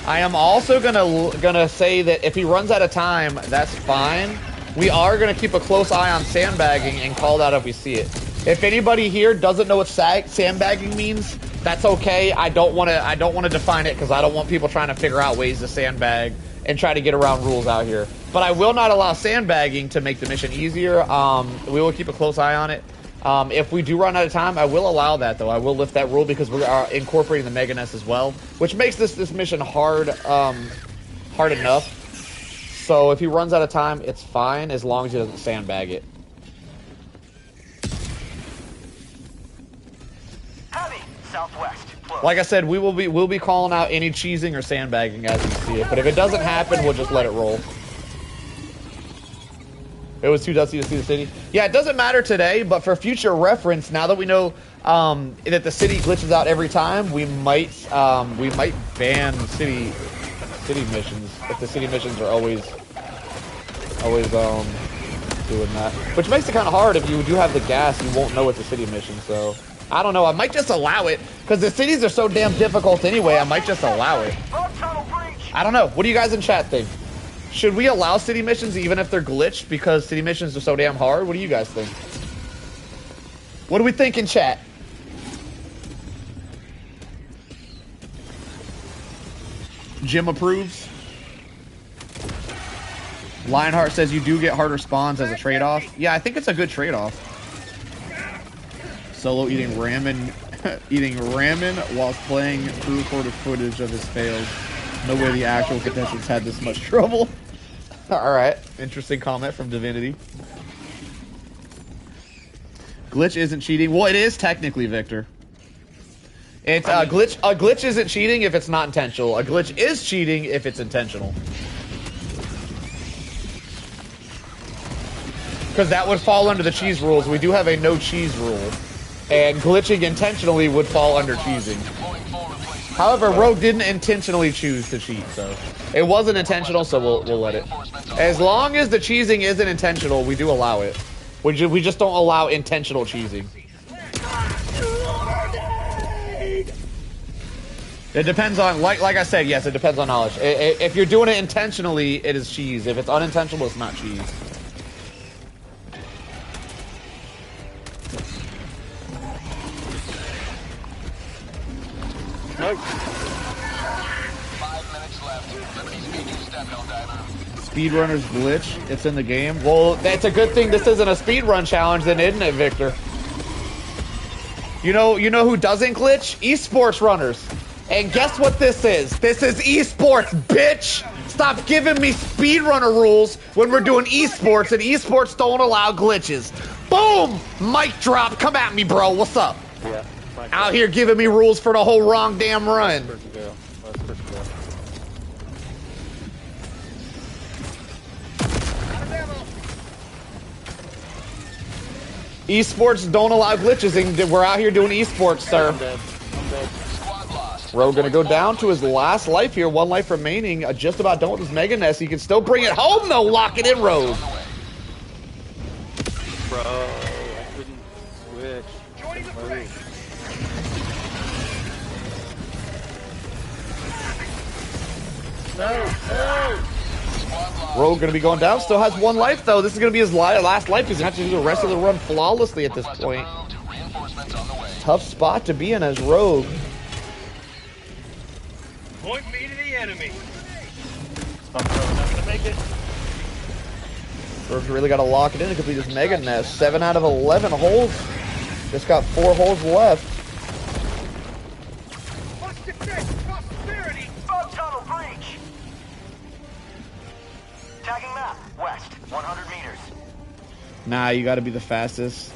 I am also gonna say that if he runs out of time, that's fine. We are gonna keep a close eye on sandbagging and call that if we see it. If anybody here doesn't know what sandbagging means, that's okay. I don't want to define it because I don't want people trying to figure out ways to sandbag and try to get around rules out here. But I will not allow sandbagging to make the mission easier. We will keep a close eye on it. If we do run out of time, I will allow that though. I will lift that rule because we are incorporating the Mega Nest as well, which makes this mission hard enough. So if he runs out of time, it's fine as long as he doesn't sandbag it. Heavy, southwest. Close. Like I said, we'll be calling out any cheesing or sandbagging as we see it. But if it doesn't happen, we'll just let it roll. It was too dusty to see the city. Yeah, it doesn't matter today, but for future reference, now that we know that the city glitches out every time, we might ban city missions if the city missions are always doing that. Which makes it kind of hard. If you do have the gas, you won't know it's a city mission. So I don't know. I might just allow it because the cities are so damn difficult anyway. I might just allow it. I don't know. What do you guys in chat think? Should we allow city missions even if they're glitched because city missions are so damn hard? What do you guys think? What do we think in chat? Jim approves. Lionheart says you do get harder spawns as a trade-off. Yeah, I think it's a good trade-off. Solo eating ramen whilst playing pre-recorded footage of his fails. No way the actual contestants had this much trouble. Alright. Interesting comment from Divinity. Glitch isn't cheating. Well, it is technically, Victor. It's a glitch isn't cheating if it's not intentional. A glitch is cheating if it's intentional. Because that would fall under the cheese rules. We do have a no cheese rule. And glitching intentionally would fall under cheesing. However, Rogue didn't intentionally choose to cheat, so it wasn't intentional, so we'll let it. As long as the cheesing isn't intentional, we do allow it. We just don't allow intentional cheesing. It depends on, like I said, yes, it depends on knowledge. If you're doing it intentionally, it is cheese. If it's unintentional, it's not cheese. Nope. 5 minutes left. Liberty speed to step, Helldiver. Speedrunner's glitch. It's in the game. Well, that's a good thing this isn't a speedrun challenge then, isn't it, Victor? You know who doesn't glitch? Esports runners. And guess what this is? This is esports, bitch! Stop giving me speedrunner rules when we're doing esports, and esports don't allow glitches. Boom! Mic drop. Come at me, bro. What's up? Yeah. Out here giving me rules for the whole wrong damn run. Esports don't allow glitches, and we're out here doing esports, sir. I'm dead. Squad lost. Rogue gonna go down to his last life here. 1 life remaining. Just about done with his Mega Nest. He can still bring it home, though. Lock it in, Rogue. Bro, I couldn't switch. Joining the fray. No. Rogue gonna be going down. Still has 1 life, though. This is gonna be his last life. He's gonna have to do the rest of the run flawlessly at this point. Reinforcements on the way. Tough spot to be in as Rogue. Point me to the enemy. I'm probably not gonna make it. Rogue's really got to lock it in to complete this Mega Nest. 7 out of 11 holes. Just got 4 holes left. Must defend prosperity. Bug tunnel breach. Tagging map. West. 100 meters. Nah, you got to be the fastest.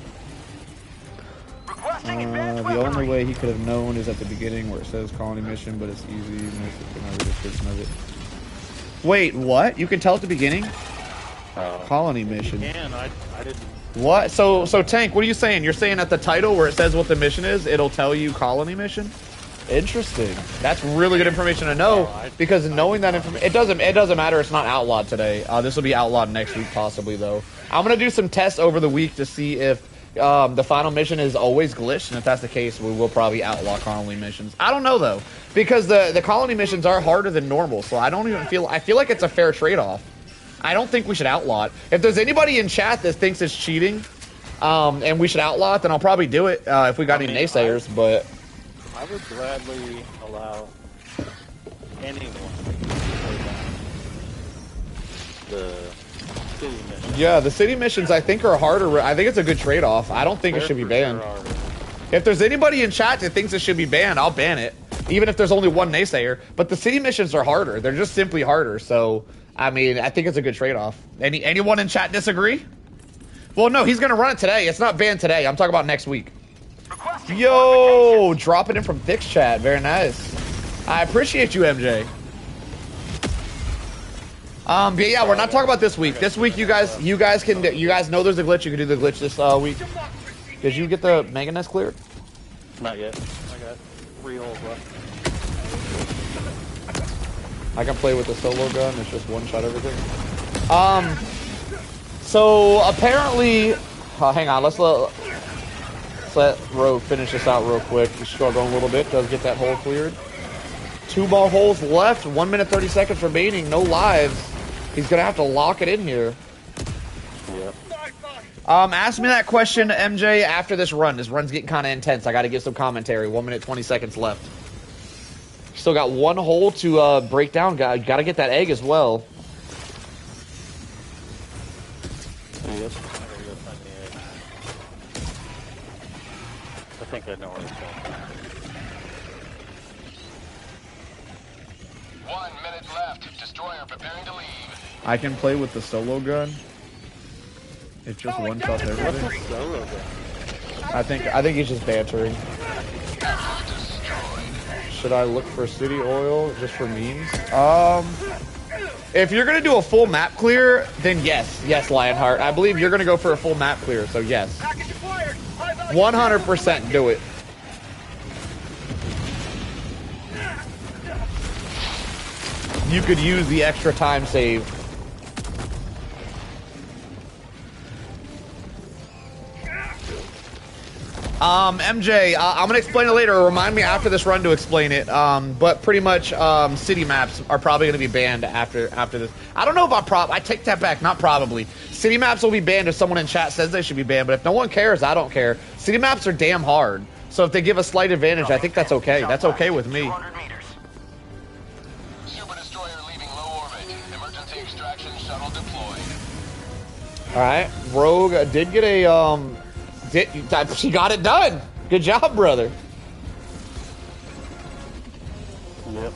Requesting advanced The only weaponry. way he could have known is at the beginning where it says colony mission, but it's easy. There's a description of it. Wait, what? You can tell at the beginning? Colony mission. Man, I didn't. What? So Tank, what are you saying? You're saying at the title where it says what the mission is, it'll tell you colony mission? Interesting. That's really good information to know, because knowing that information, it doesn't matter. It's not outlawed today. This will be outlawed next week, possibly, though. I'm gonna do some tests over the week to see if the final mission is always glitched, and if that's the case, we will probably outlaw colony missions. I don't know, though, because the colony missions are harder than normal, so I feel like it's a fair trade-off. I don't think we should outlaw it. If there's anybody in chat that thinks it's cheating, and we should outlaw it, then I'll probably do it if we got any naysayers, but... I would gladly allow anyone to play the city mission. Yeah, the city missions I think are harder. I think it's a good trade-off. I don't think it should be banned. If there's anybody in chat that thinks it should be banned, I'll ban it. Even if there's only one naysayer. But the city missions are harder. They're just simply harder. So, I mean, I think it's a good trade-off. Anyone in chat disagree? Well, no, he's going to run it today. It's not banned today. I'm talking about next week. Yo, dropping in from Thick's chat. Very nice. I appreciate you, MJ. But yeah, we're not talking about this week. This week, you guys know there's a glitch. You can do the glitch this week. Did you get the Mega Nest cleared? Not yet. I got 3 holes left. I can play with the solo gun. It's just one shot everything. So apparently, hang on. Let's let Rogue finish this out real quick. He's struggling a little bit. Does get that hole cleared. 2 more holes left. 1 minute 30 seconds remaining. No lives. He's gonna have to lock it in here. Yep. Ask me that question, MJ, after this run. This run's getting kind of intense. I got to give some commentary. 1 minute 20 seconds left. Still got 1 hole to break down. Got to get that egg as well. Yep. I gotta go find the egg. I think I know where it's going. 1 minute left. Destroyer preparing to leave. I can play with the solo gun. It just one-shots everything. Solo gun. I think he's just bantering. Should I look for city oil just for memes? If you're gonna do a full map clear, then yes, Lionheart. I believe you're gonna go for a full map clear, so yes. 100% do it. You could use the extra time save. MJ, I'm gonna explain it later. Remind me after this run to explain it. But pretty much, city maps are probably gonna be banned after this. I don't know if I take that back. Not probably. City maps will be banned if someone in chat says they should be banned. But if no one cares, I don't care. City maps are damn hard. So if they give a slight advantage, I think that's okay. That's okay with me. Super destroyer leaving low orbit. Emergency extraction shuttle deployed. All right, Rogue did get a she got it done. Good job, brother. Yep.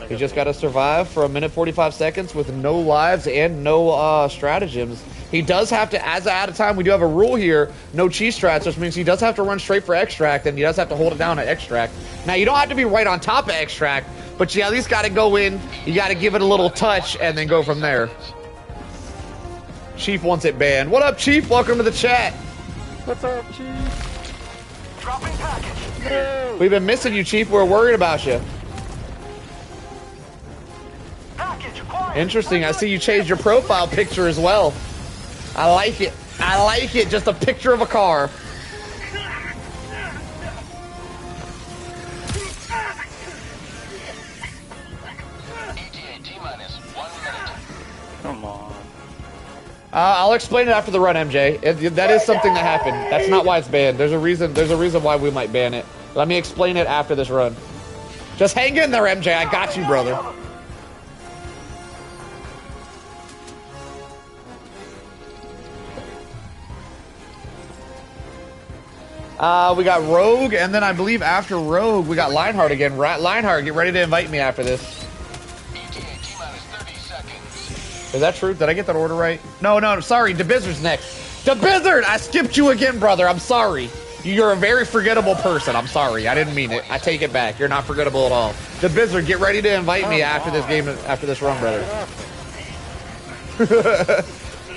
He just got to survive for 1 minute 45 seconds with no lives and no stratagems. He does have to, as out of time, we do have a rule here, no cheese strats, which means he does have to run straight for extract, and he does have to hold it down at extract. Now, you don't have to be right on top of extract, but you at least got to go in, you got to give it a little touch, and then go from there. Chief wants it banned. What up, Chief? Welcome to the chat. What's up, Chief? Dropping package. No. We've been missing you, Chief. We're worried about you. Package acquired. Interesting. I see you changed your profile picture as well. I like it. I like it. Just a picture of a car. ETA T-minus 1 minute. Come on. I'll explain it after the run, MJ. That is something that happened. That's not why it's banned. There's a reason. There's a reason why we might ban it. Let me explain it after this run. Just hang in there, MJ. I got you, brother. We got Rogue, and then I believe after Rogue, we got Lionheart again. Lionheart, get ready to invite me after this. ETA T-minus 30 seconds. Is that true? Did I get that order right? No, I'm sorry. DeBizzard's next. DeBizzard! I skipped you again, brother. I'm sorry. You're a very forgettable person. I'm sorry. I didn't mean it. I take it back. You're not forgettable at all. DeBizzard, get ready to invite me after this game, after this run, brother.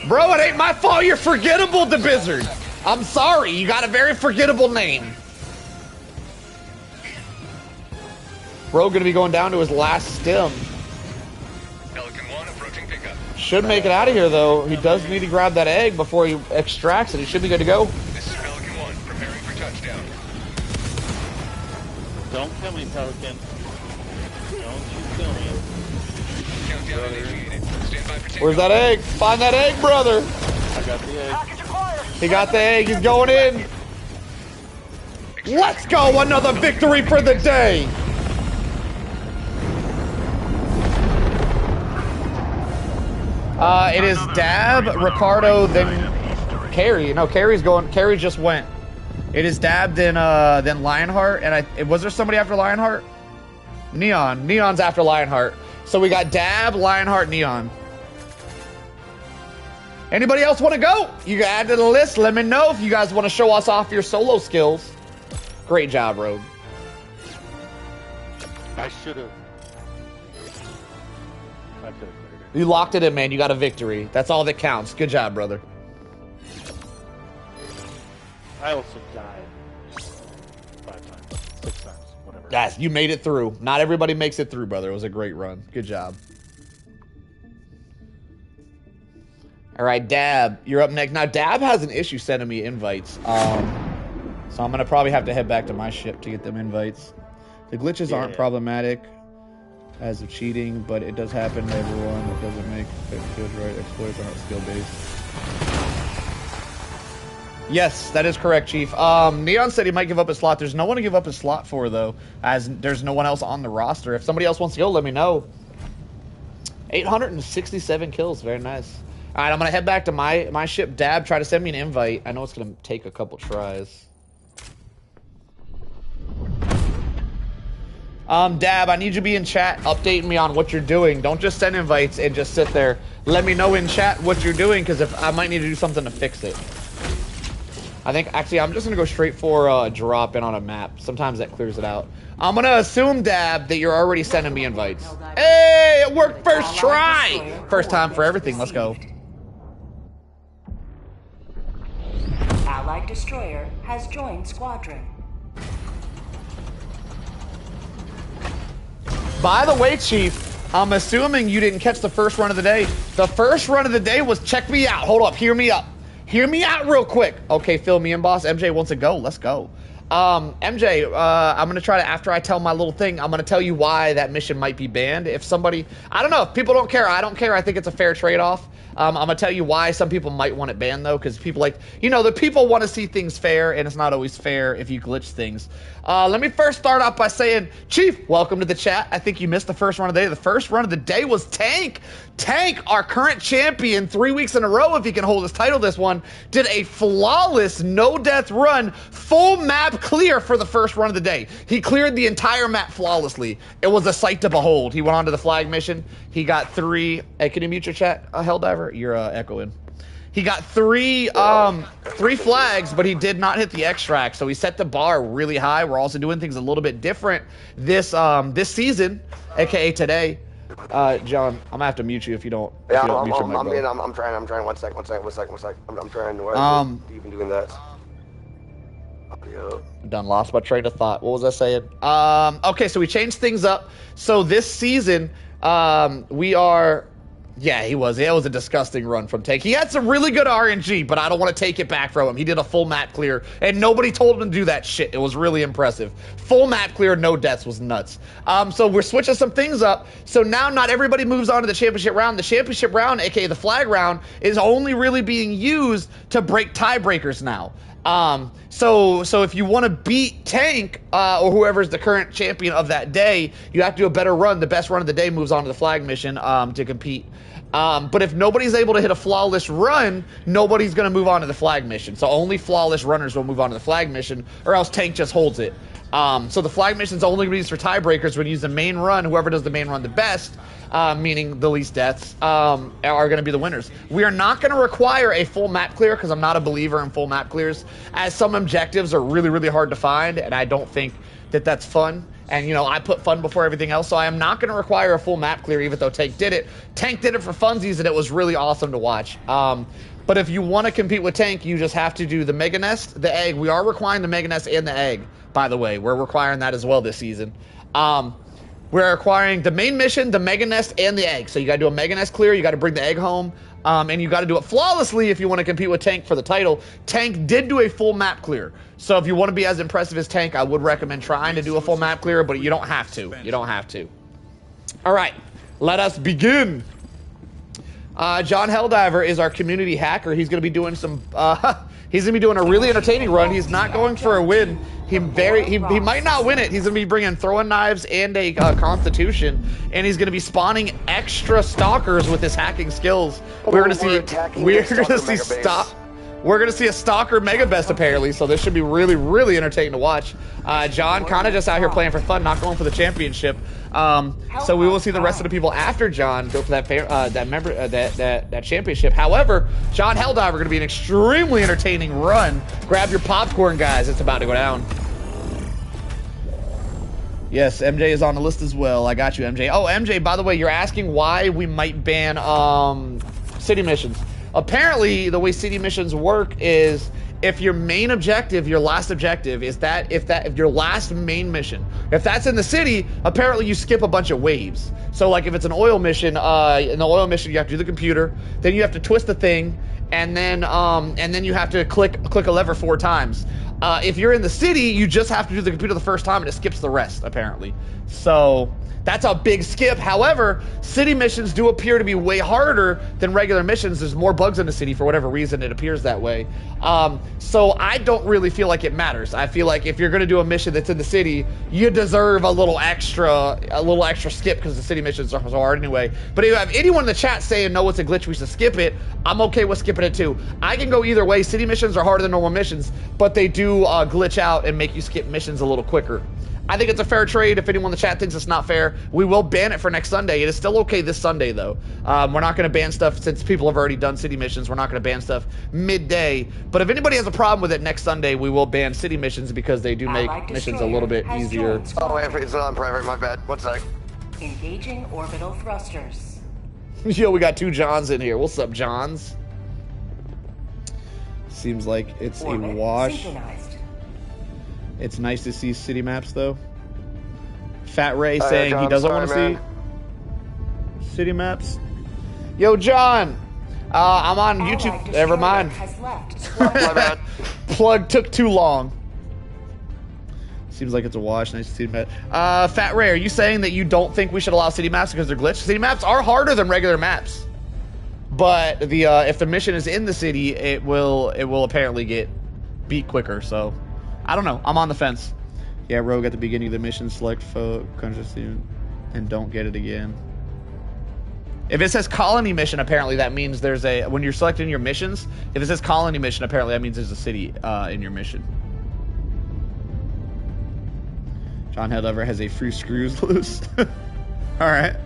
Bro, it ain't my fault you're forgettable, DeBizzard. I'm sorry. You got a very forgettable name. Bro gonna be going down to his last stim. Pelican 1 approaching pickup. Should make it out of here, though. He does need to grab that egg before he extracts it. He should be good to go. This is Pelican 1, preparing for touchdown. Don't kill me, Pelican. Don't you kill me. Countdown initiated. Stand by for takeoff. Where's that egg? Find that egg, brother. I got the egg. Package acquired. He got the egg. He's going in. Let's go. Another victory for the day. It is Dab, Ricardo, then Carrie. No, Carrie's going. Carrie just went. It is Dab, then Lionheart, and was there somebody after Lionheart? Neon. Neon's after Lionheart. So we got Dab, Lionheart, Neon. Anybody else want to go? You can add to the list. Let me know if you guys want to show us off your solo skills. Great job, Rogue. I should have. I could have cleared it. You locked it in, man. You got a victory. That's all that counts. Good job, brother. I also died 5 times, 6 times, whatever. Yes, you made it through. Not everybody makes it through, brother. It was a great run. Good job. All right, Dab, you're up next. Now, Dab has an issue sending me invites. So I'm going to probably have to head back to my ship to get them invites. The glitches aren't problematic as of cheating, but it does happen to everyone. It doesn't make it feels right. Exploits aren't skill-based. Yes, that is correct, Chief. Neon said he might give up his slot. There's no one to give up his slot for, though, as there's no one else on the roster. If somebody else wants to go, let me know. 867 kills. Very nice. All right, I'm going to head back to my ship. Dab, try to send me an invite. I know it's going to take a couple tries. Dab, I need you to be in chat updating me on what you're doing. Don't just send invites and just sit there. Let me know in chat what you're doing, because if I might need to do something to fix it. I think, actually, I'm just going to go straight for a drop in on a map. Sometimes that clears it out. I'm going to assume, Dab, that you're already sending me invites. Hey, it worked first try! First time for everything. Let's go. Allied destroyer has joined squadron. By the way, Chief, I'm assuming you didn't catch the first run of the day. The first run of the day was, check me out. Hold up. Hear me up. Hear me out real quick. Okay, fill me in, boss. MJ wants to go. Let's go. MJ, I'm going to try to, after I tell my little thing, I'm going to tell you why that mission might be banned. If somebody, I don't know, if people don't care, I don't care. I think it's a fair trade-off. I'm going to tell you why some people might want it banned, though, because people like, you know, the people want to see things fair, and it's not always fair if you glitch things. Let me first start off by saying, Chief, welcome to the chat. I think you missed the first run of the day. The first run of the day was Tank. Tank, our current champion, 3 weeks in a row, if he can hold his title this one, did a flawless no-death run, full map clear for the first run of the day. He cleared the entire map flawlessly. It was a sight to behold. He went on to the flag mission. He got 3... Hey, can you mute your chat, Helldiver? You're echoing. He got three flags, but he did not hit the extract, so he set the bar really high. We're also doing things a little bit different this season, aka today. John, I'm gonna have to mute you if you don't. Yeah, mute your mic, I'm trying. 1 sec. I'm trying. You've been doing that. Done lost my train of thought. What was I saying? Okay, so we changed things up. So this season, we are... Yeah, he was. It was a disgusting run from Tank. He had some really good RNG, but I don't want to take it back from him. He did a full map clear, and nobody told him to do that shit. It was really impressive. Full map clear, no deaths was nuts. So we're switching some things up. So now not everybody moves on to the championship round. The championship round, aka the flag round, is only really being used to break tiebreakers now. So if you want to beat Tank, or whoever's the current champion of that day, you have to do a better run. The best run of the day moves on to the flag mission, to compete. But if nobody's able to hit a flawless run, nobody's going to move on to the flag mission. So only flawless runners will move on to the flag mission, or else Tank just holds it. So the flag mission's only going to be used for tiebreakers. When you use the main run, whoever does the main run the best, meaning the least deaths, are going to be the winners. We are not going to require a full map clear, because I'm not a believer in full map clears, as some objectives are really, really hard to find, and I don't think that that's fun. And, you know, I put fun before everything else, so I am not going to require a full map clear, even though Tank did it. Tank did it for funsies, and it was really awesome to watch. But if you want to compete with Tank, you just have to do the Mega Nest, the Egg. We are requiring the Mega Nest and the Egg, by the way. We're requiring that as well this season. We're requiring the main mission, the Mega Nest, and the Egg. So you got to do a Mega Nest clear, you got to bring the Egg home, and you got to do it flawlessly if you want to compete with Tank for the title. Tank did do a full map clear. So if you want to be as impressive as Tank, I would recommend trying to do a full map clear, but you don't have to. You don't have to. All right, let us begin. John HellDiver is our community hacker. He's going to be doing some... he's going to be doing a really entertaining run. He's not going for a win. He might not win it. He's going to be bringing throwing knives and a Constitution, and he's going to be spawning extra stalkers with his hacking skills. We're going to see a stalker mega best apparently, so this should be really, really entertaining to watch. John kind of just out here playing for fun, not going for the championship. So we will see the rest of the people after John go for that championship. However, John HellDiver going to be an extremely entertaining run. Grab your popcorn, guys. It's about to go down. Yes, MJ is on the list as well. I got you, MJ. Oh, MJ, by the way, you're asking why we might ban city missions. Apparently, the way city missions work is if your main objective, your last objective, is that if your last main mission, if that's in the city, apparently you skip a bunch of waves. So like if it's an oil mission, in the oil mission you have to do the computer, then you have to twist the thing, and then you have to click a lever 4 times. If you're in the city, you just have to do the computer the first time and it skips the rest, apparently. So that's a big skip. However, city missions do appear to be way harder than regular missions. There's more bugs in the city for whatever reason. It appears that way. So I don't really feel like it matters. I feel like if you're going to do a mission that's in the city, you deserve a little extra skip because the city missions are so hard anyway. But if you have anyone in the chat saying, no, it's a glitch, we should skip it, I'm okay with skipping it too. I can go either way. City missions are harder than normal missions, but they do glitch out and make you skip missions a little quicker. I think it's a fair trade. If anyone in the chat thinks it's not fair, we will ban it for next Sunday. It is still okay this Sunday, though. We're not going to ban stuff since people have already done city missions. We're not going to ban stuff midday. But if anybody has a problem with it next Sunday, we will ban city missions because they do make missions a little bit easier. Oh, it's on private. My bad. 1 sec. Engaging orbital thrusters. Yo, we got 2 Johns in here. What's up, Johns? Seems like it's a wash. It's nice to see city maps, though. Fat Ray saying John, he doesn't want to see city maps. Yo, John, I'm on YouTube. Never mind. My bad. Plug took too long. Seems like it's a wash. Nice to see map. Fat Ray, are you saying that you don't think we should allow city maps because they're glitched? City maps are harder than regular maps, but the if the mission is in the city, it will apparently get beat quicker. So. I don't know. I'm on the fence. Yeah, Rogue at the beginning of the mission, select country and don't get it again. If it says colony mission, apparently that means there's a... When you're selecting your missions, if it says colony mission, apparently that means there's a city in your mission. John HellDiver has a free screws loose. Alright.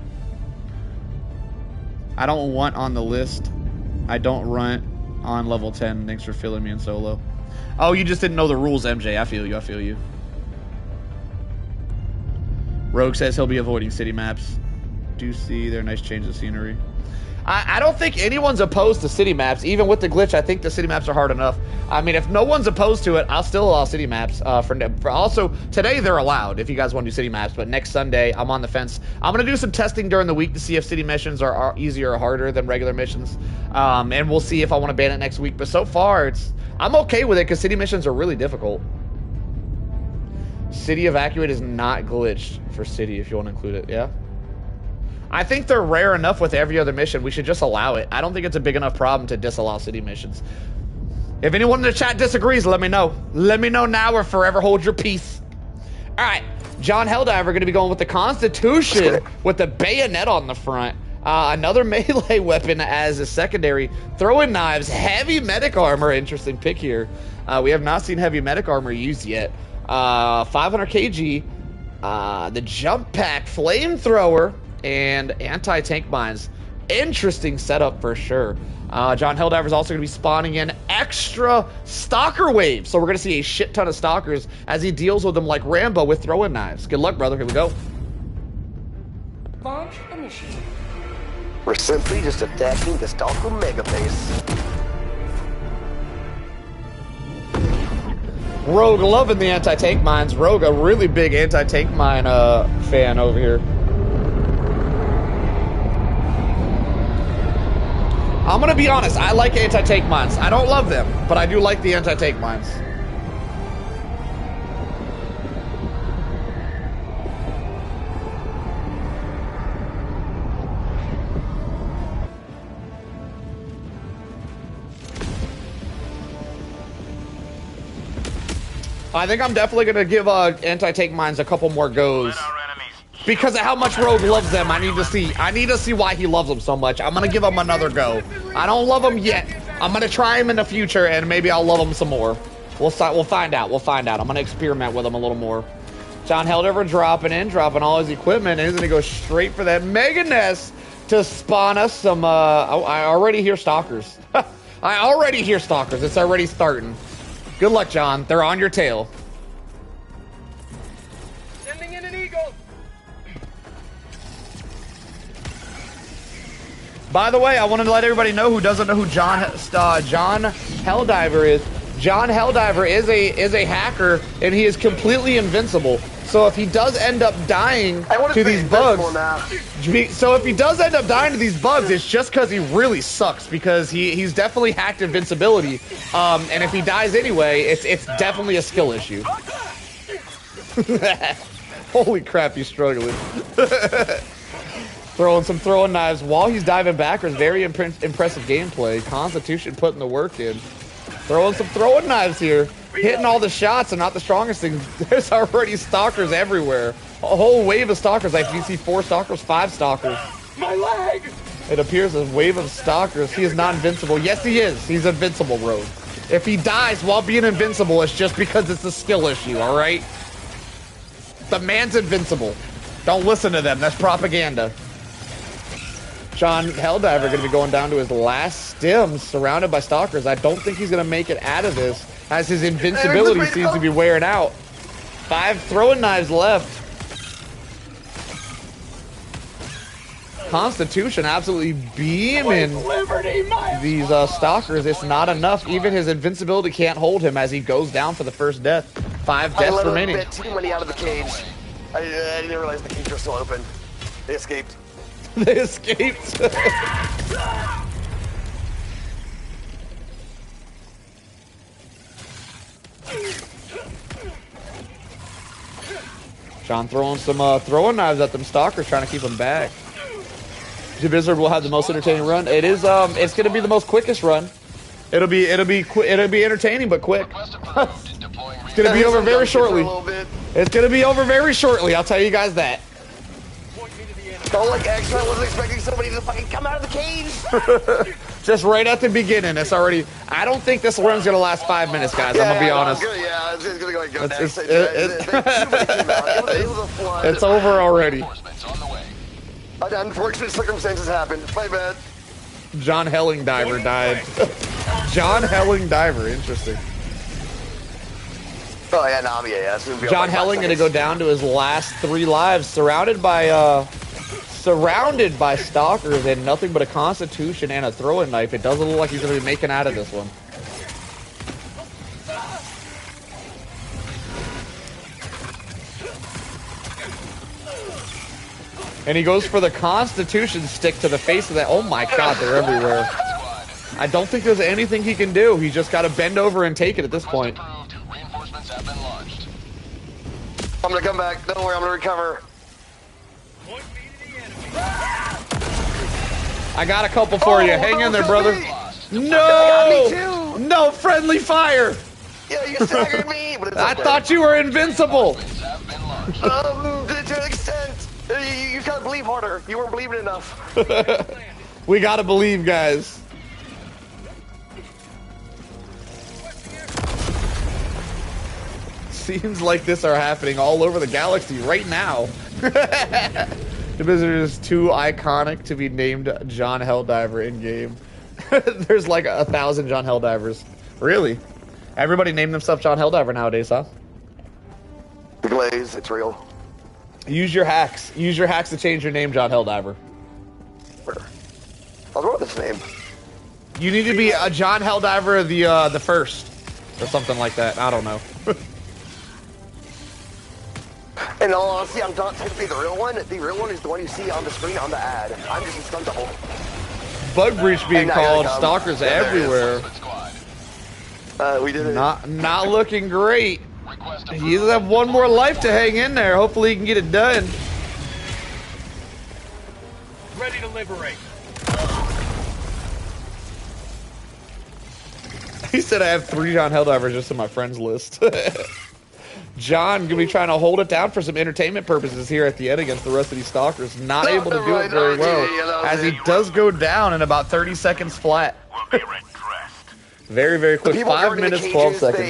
I don't want on the list. I don't run on level 10. Thanks for filling me in solo. Oh, you just didn't know the rules, MJ. I feel you. I feel you. Rogue says he'll be avoiding city maps. Do see their nice change of scenery. I don't think anyone's opposed to city maps. Even with the glitch, I think the city maps are hard enough. I mean, if no one's opposed to it, I'll still allow city maps. For also, today they're allowed if you guys want to do city maps, but next Sunday, I'm on the fence. I'm going to do some testing during the week to see if city missions are easier or harder than regular missions. And we'll see if I want to ban it next week. But so far, I'm okay with it because city missions are really difficult. City evacuate is not glitched for city if you want to include it, yeah? I think they're rare enough with every other mission. We should just allow it. I don't think it's a big enough problem to disallow city missions. If anyone in the chat disagrees, let me know. Let me know now or forever hold your peace. All right, John Helldiver going to be going with the Constitution with the bayonet on the front. Another melee weapon as a secondary. Throwing knives, heavy medic armor. Interesting pick here. We have not seen heavy medic armor used yet. 500 kg. The jump pack, flamethrower, and anti-tank mines. Interesting setup for sure. John Helldiver is also going to be spawning in extra stalker waves. So we're going to see a shit ton of stalkers as he deals with them like Rambo with throwing knives. Good luck, brother. Here we go. Launch initiated. We're simply just attacking the stalker mega base. Rogue loving the anti-tank mines. Rogue, a really big anti-tank mine fan over here. I'm gonna be honest, I like anti-tank mines. I don't love them, but I do like the anti-tank mines. I think I'm definitely gonna give anti-tank mines a couple more goes. Because of how much Rogue loves them, I need to see why he loves them so much. I'm gonna give him another go. I don't love him yet. I'm gonna try him in the future, and maybe I'll love him some more. We'll find out. We'll find out. I'm gonna experiment with him a little more. John Helldiver dropping all his equipment, and he's gonna go straight for that mega nest to spawn us some. I already hear stalkers. I already hear stalkers. It's already starting. Good luck, John. They're on your tail. Sending in an eagle. By the way, I wanted to let everybody know who doesn't know who John Helldiver is. John Helldiver is a hacker, and he is completely invincible. So if he does end up dying to these bugs, it's just because he really sucks. Because he's definitely hacked invincibility, and if he dies anyway, it's definitely a skill issue. Holy crap, he's struggling. Throwing knives while he's diving backwards. Very impressive gameplay. Constitution putting the work in. Throwing knives here. Hitting all the shots and not the strongest thing. There's already stalkers everywhere. A whole wave of stalkers. Like, you see 4 stalkers, 5 stalkers. My leg! It appears a wave of stalkers. He is not invincible. Yes, he is. He's invincible, Rogue. If he dies while being invincible, it's just because it's a skill issue, alright? The man's invincible. Don't listen to them. That's propaganda. John Helldiver going to be going down to his last stims, surrounded by stalkers. I don't think he's going to make it out of this, as his invincibility seems to be wearing out. 5 throwing knives left. Constitution absolutely beaming these stalkers. It's not enough. Even his invincibility can't hold him as he goes down for the first death. 5 deaths remaining. I too many out of the cage. I didn't realize the cage was still open. They escaped. They escaped. John throwing some throwing knives at them stalkers, trying to keep them back. Blizzard will have the most entertaining run. It is it's going to be the most quickest run. It'll be entertaining but quick. It's going to be over very shortly. It's going to be over very shortly. I'll tell you guys that. Don't like extra. I wasn't expecting somebody to fucking come out of the cage. Just right at the beginning, it's already. I don't think this run's gonna last 5 minutes, guys. I'm gonna be honest. Yeah, it's gonna go next. It's over already. Unfortunate circumstances happened. My bad. John Helldiver died. John Helldiver, interesting. Oh yeah, yeah. John Helling gonna go down to his last 3 lives, surrounded by surrounded by stalkers and nothing but a constitution and a throwing knife. It doesn't look like he's going to be making out of this one. And he goes for the constitution stick to the face of that. Oh my god, they're everywhere. I don't think there's anything he can do. He's just got to bend over and take it at this point. Reinforcements have been launched. I'm gonna come back. Don't worry, I'm gonna recover. I got a couple for you. Hang in there, brother. Me No! too. No friendly fire! Yeah, you staggered me, but it's I okay. thought you were invincible. Have been launched. To an extent. You gotta believe harder. You weren't believing enough. We gotta believe, guys. Seems like this are happening all over the galaxy right now. The Visitor is too iconic to be named John Helldiver in game. There's like 1,000 John Helldivers. Really? Everybody named themselves John Helldiver nowadays, huh? The glaze, it's real. Use your hacks. Use your hacks to change your name, John Helldiver. I was wrong with this name. You need to be a John Helldiver the first, or something like that. I don't know. In all honesty, I'm not technically the real one. The real one is the one you see on the screen on the ad. I'm just a stunt double. Bug breach being And now called. here it comes. Stalkers Yeah, there it is. everywhere. We did it. Not looking great. He does have one more life to hang in there. Hopefully he can get it done. Ready to liberate. He said I have 3 John Helldivers just in my friends list. John gonna be trying to hold it down for some entertainment purposes here at the end against the rest of these stalkers. Not able to do it very well, as he does go down in about 30 seconds flat. Very, very quick. 5 minutes, 12 seconds.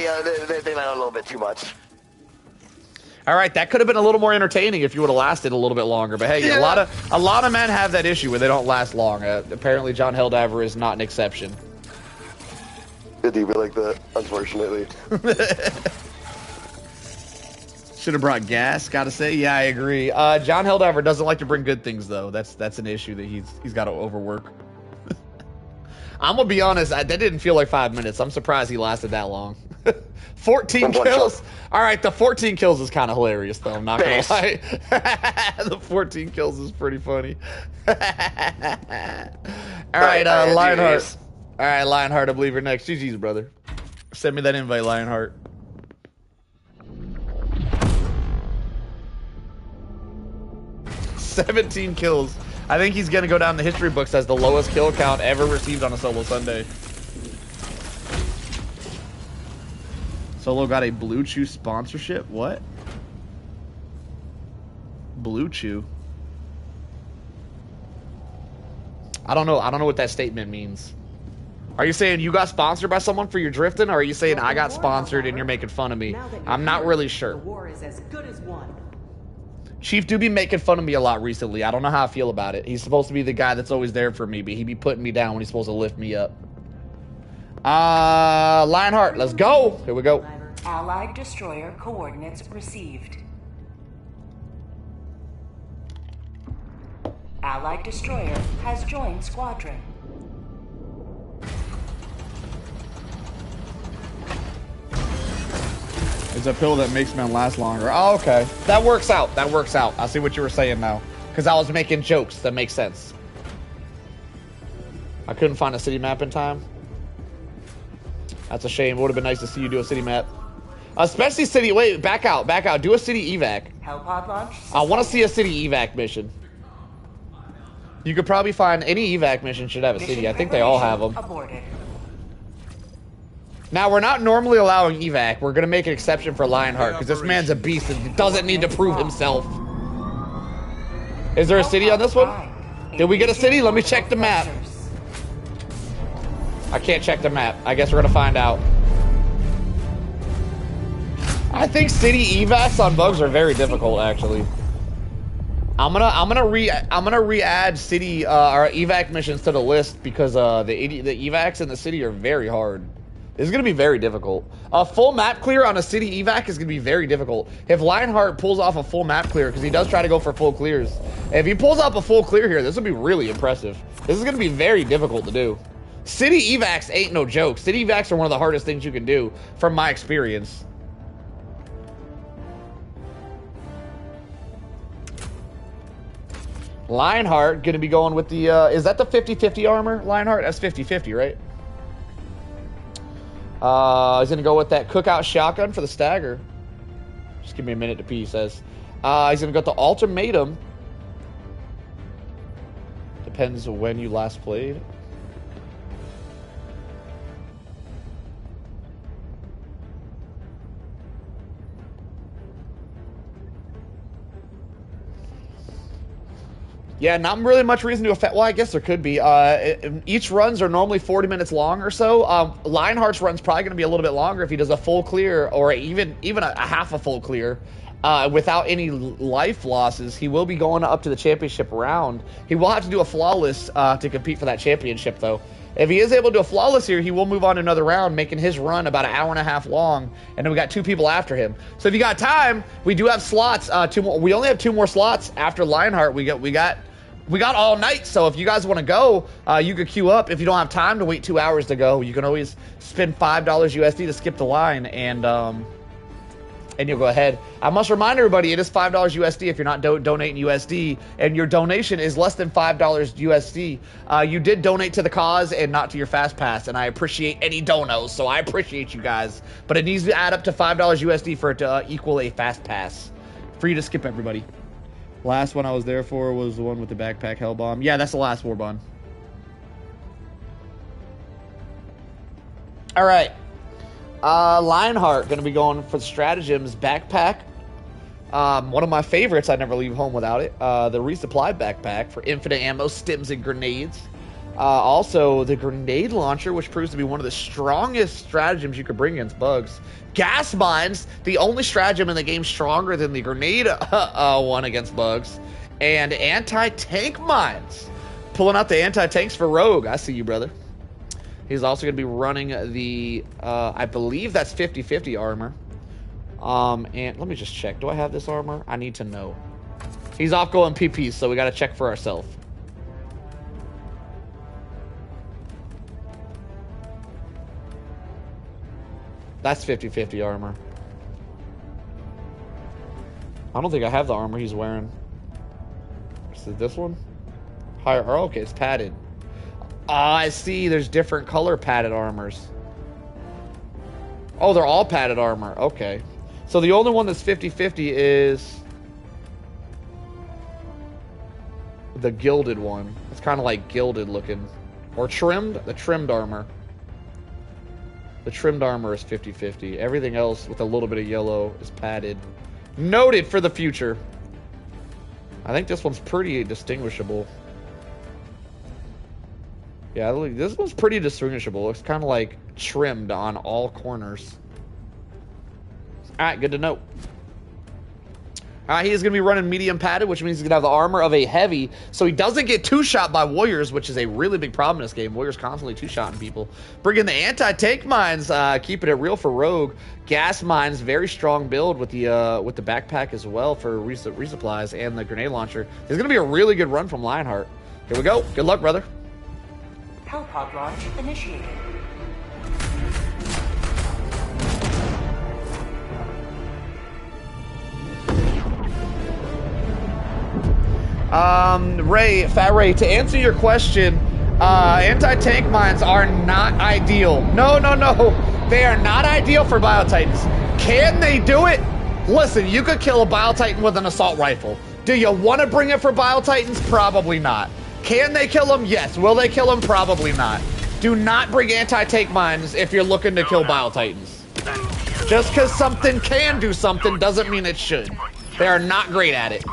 They let out a little bit too much. All right, that could have been a little more entertaining if you would have lasted a little bit longer. But hey, a lot of men have that issue where they don't last long. Apparently, John Helldiver is not an exception. It do be like that, unfortunately. Should have brought gas, gotta say. Yeah, I agree. John Helldiver doesn't like to bring good things, though. That's an issue that he's got to overwork. I'm gonna be honest, that didn't feel like 5 minutes. I'm surprised he lasted that long. 14 kills. All right, the 14 kills is kind of hilarious, though. I'm not gonna lie. The 14 kills is pretty funny. All right, Lionheart. All right, Lionheart, I believe you're next. GG's, brother. Send me that invite, Lionheart. "17 kills. I think he's going to go down in the history books as the lowest kill count ever received on a solo Sunday. Solo got a Blue Chew sponsorship? What? Blue Chew? I don't know what that statement means. Are you saying you got sponsored by someone for your drifting, or are you saying I got sponsored and you're making fun of me? I'm not really sure. The war is as good as won. Chief do be making fun of me a lot recently. I don't know how I feel about it. He's supposed to be the guy that's always there for me, but he be putting me down when he's supposed to lift me up. Lionheart, let's go. Here we go. Allied destroyer coordinates received. Allied destroyer has joined squadron. It's a pill that makes men last longer. Oh, okay. That works out. That works out. I see what you were saying now. Because I was making jokes. That makes sense. I couldn't find a city map in time. That's a shame. It would have been nice to see you do a city map. Especially city... Wait, back out. Back out. Do a city evac. Hellpod launch. I want to see a city evac mission. You could probably find... Any evac mission should have a city. I think they all have them. Aborted. Now, we're not normally allowing evac. We're going to make an exception for Lionheart, because this man's a beast and doesn't need to prove himself. Is there a city on this one? Did we get a city? Let me check the map. I can't check the map. I guess we're going to find out. I think city evacs on bugs are very difficult, actually. I'm gonna re-add city or evac missions to the list because the evacs in the city are very hard. This is going to be very difficult. A full map clear on a city evac is going to be very difficult. If Lionheart pulls off a full map clear, because he does try to go for full clears. If he pulls off a full clear here, this will be really impressive. This is going to be very difficult to do. City evacs ain't no joke. City evacs are one of the hardest things you can do, from my experience. Lionheart going to be going with the, is that the 50-50 armor, Lionheart? That's 50-50, right? He's going to go with that cookout shotgun for the stagger. Just give me a minute to pee, he says. He's going to go with the ultimatum. Depends when you last played. Yeah, not really much reason to affect. Well, I guess there could be. Each runs are normally 40 minutes long or so. Lionheart's run's probably going to be a little bit longer if he does a full clear or even a half a full clear without any life losses. He will be going up to the championship round. He will have to do a flawless to compete for that championship, though. If he is able to do a flawless here, he will move on to another round, making his run about an hour and a half long, and then we got 2 people after him. So if you got time, we do have slots. 2 more. We only have 2 more slots after Lionheart. We got all night. So if you guys want to go, you could queue up. If you don't have time to wait 2 hours to go, you can always spend $5 USD to skip the line, and you'll go ahead. I must remind everybody, it is $5 USD if you're not donating USD, and your donation is less than $5 USD. You did donate to the cause and not to your Fast Pass, and I appreciate any donos, so I appreciate you guys. But it needs to add up to $5 USD for it to equal a Fast Pass. For you to skip everybody. Last one I was there for was the one with the backpack hell bomb. Yeah, that's the last war bond. All right. Lionheart going to be going for the stratagems backpack. One of my favorites. I never leave home without it. The resupply backpack for infinite ammo, stims, and grenades. Also, the grenade launcher, which proves to be one of the strongest stratagems you could bring against bugs. Gas mines, the only stratagem in the game stronger than the grenade one against bugs. And anti-tank mines. Pulling out the anti-tanks for Rogue. I see you, brother. He's also going to be running the, I believe that's 50-50 armor. And let me just check. Do I have this armor? I need to know. He's off going PPs, so we got to check for ourselves. That's 50-50 armor. I don't think I have the armor he's wearing. Is it this one? Higher. Oh, okay, it's padded. I see. There's different color padded armors. Oh, they're all padded armor. Okay. So the only one that's 50-50 is the gilded one. It's kind of like gilded looking. Or trimmed. The trimmed armor. The trimmed armor is 50-50. Everything else with a little bit of yellow is padded. Noted for the future. I think this one's pretty distinguishable. Yeah, this one's pretty distinguishable. It's kind of like trimmed on all corners. Alright, good to know. He is going to be running medium padded, which means he's going to have the armor of a heavy, so he doesn't get two-shot by warriors, which is a really big problem in this game. Warriors constantly two-shotting people. Bringing the anti-tank mines, keeping it real for Rogue. Gas mines, very strong build with the backpack as well for resupplies and the grenade launcher. There's going to be a really good run from Lionheart. Here we go. Good luck, brother. Hellpod launch initiated. Fat Ray, to answer your question, anti-tank mines are not ideal. No. They are not ideal for Biotitans. Can they do it? Listen, you could kill a Biotitan with an assault rifle. Do you want to bring it for Biotitans? Probably not. Can they kill them? Yes. Will they kill them? Probably not. Do not bring anti-tank mines if you're looking to kill Biotitans. Just because something can do something doesn't mean it should. They are not great at it.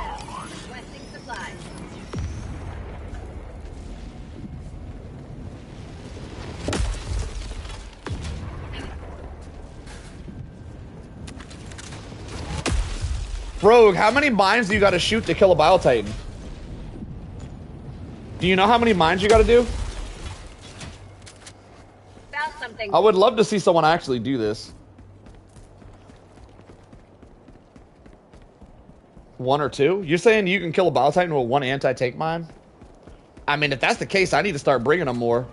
Rogue, how many mines do you gotta shoot to kill a Biotitan? Do you know how many mines you gotta do? found something. I would love to see someone actually do this. 1 or 2? You're saying you can kill a Bile Titan with 1 anti-tank mine? I mean, if that's the case, I need to start bringing them more.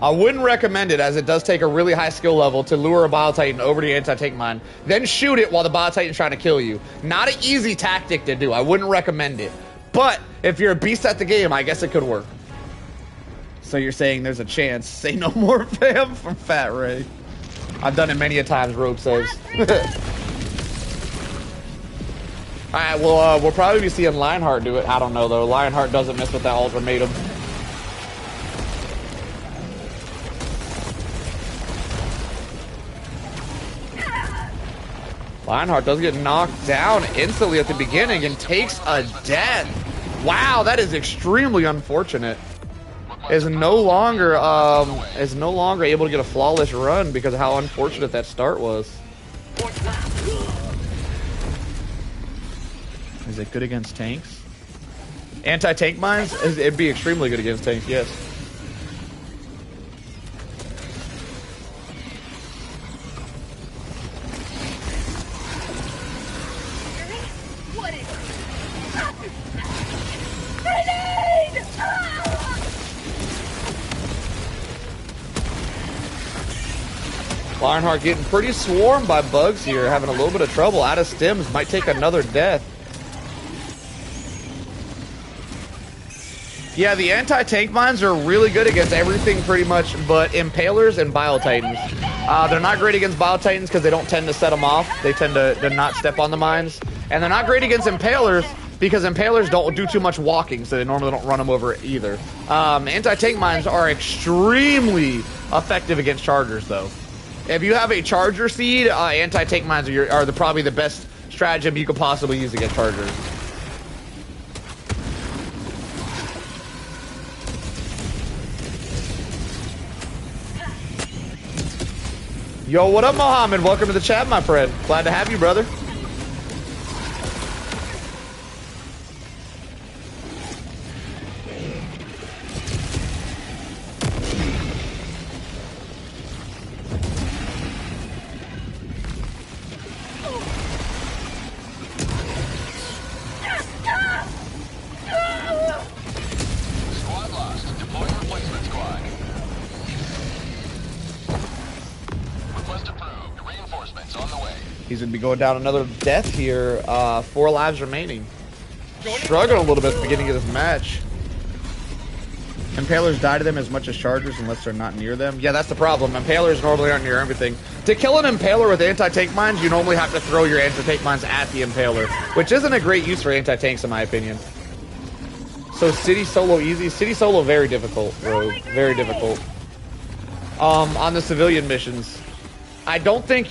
I wouldn't recommend it, as it does take a really high skill level to lure a Bile Titan over the anti-tank mine, then shoot it while the Bile Titan's trying to kill you. Not an easy tactic to do. I wouldn't recommend it. But if you're a beast at the game, I guess it could work. So you're saying there's a chance. Say no more, fam, from Fat Ray. I've done it many a times, Rogue says. Alright, well, we'll probably be seeing Lionheart do it. I don't know, though. Lionheart doesn't miss with that ultimatum. Lionheart does get knocked down instantly at the beginning and takes a death. Wow, that is extremely unfortunate. Is no longer able to get a flawless run because of how unfortunate that start was. Is it good against tanks? Anti-tank mines? It'd be extremely good against tanks, yes. Lionheart getting pretty swarmed by bugs here, having a little bit of trouble. Out of stims, might take another death. Yeah, the anti-tank mines are really good against everything pretty much but Impalers and Bile Titans. They're not great against Bile Titans because they don't tend to set them off. They tend to not step on the mines. And they're not great against Impalers because Impalers don't do too much walking, so they normally don't run them over either. Anti-tank mines are extremely effective against Chargers, though. If you have a Charger seed, anti-tank mines are probably the best stratagem you could possibly use against Chargers. Yo, what up, Mohammed? Welcome to the chat, my friend. Glad to have you, brother. He's going to be going down another death here. 4 lives remaining. Struggling a little bit at the beginning of this match. Impalers die to them as much as Chargers unless they're not near them. Yeah, that's the problem. Impalers normally aren't near everything. To kill an Impaler with anti-tank mines, you normally have to throw your anti-tank mines at the Impaler, which isn't a great use for anti-tanks in my opinion. So City Solo easy. City Solo very difficult, bro. Very difficult. On the civilian missions. I don't think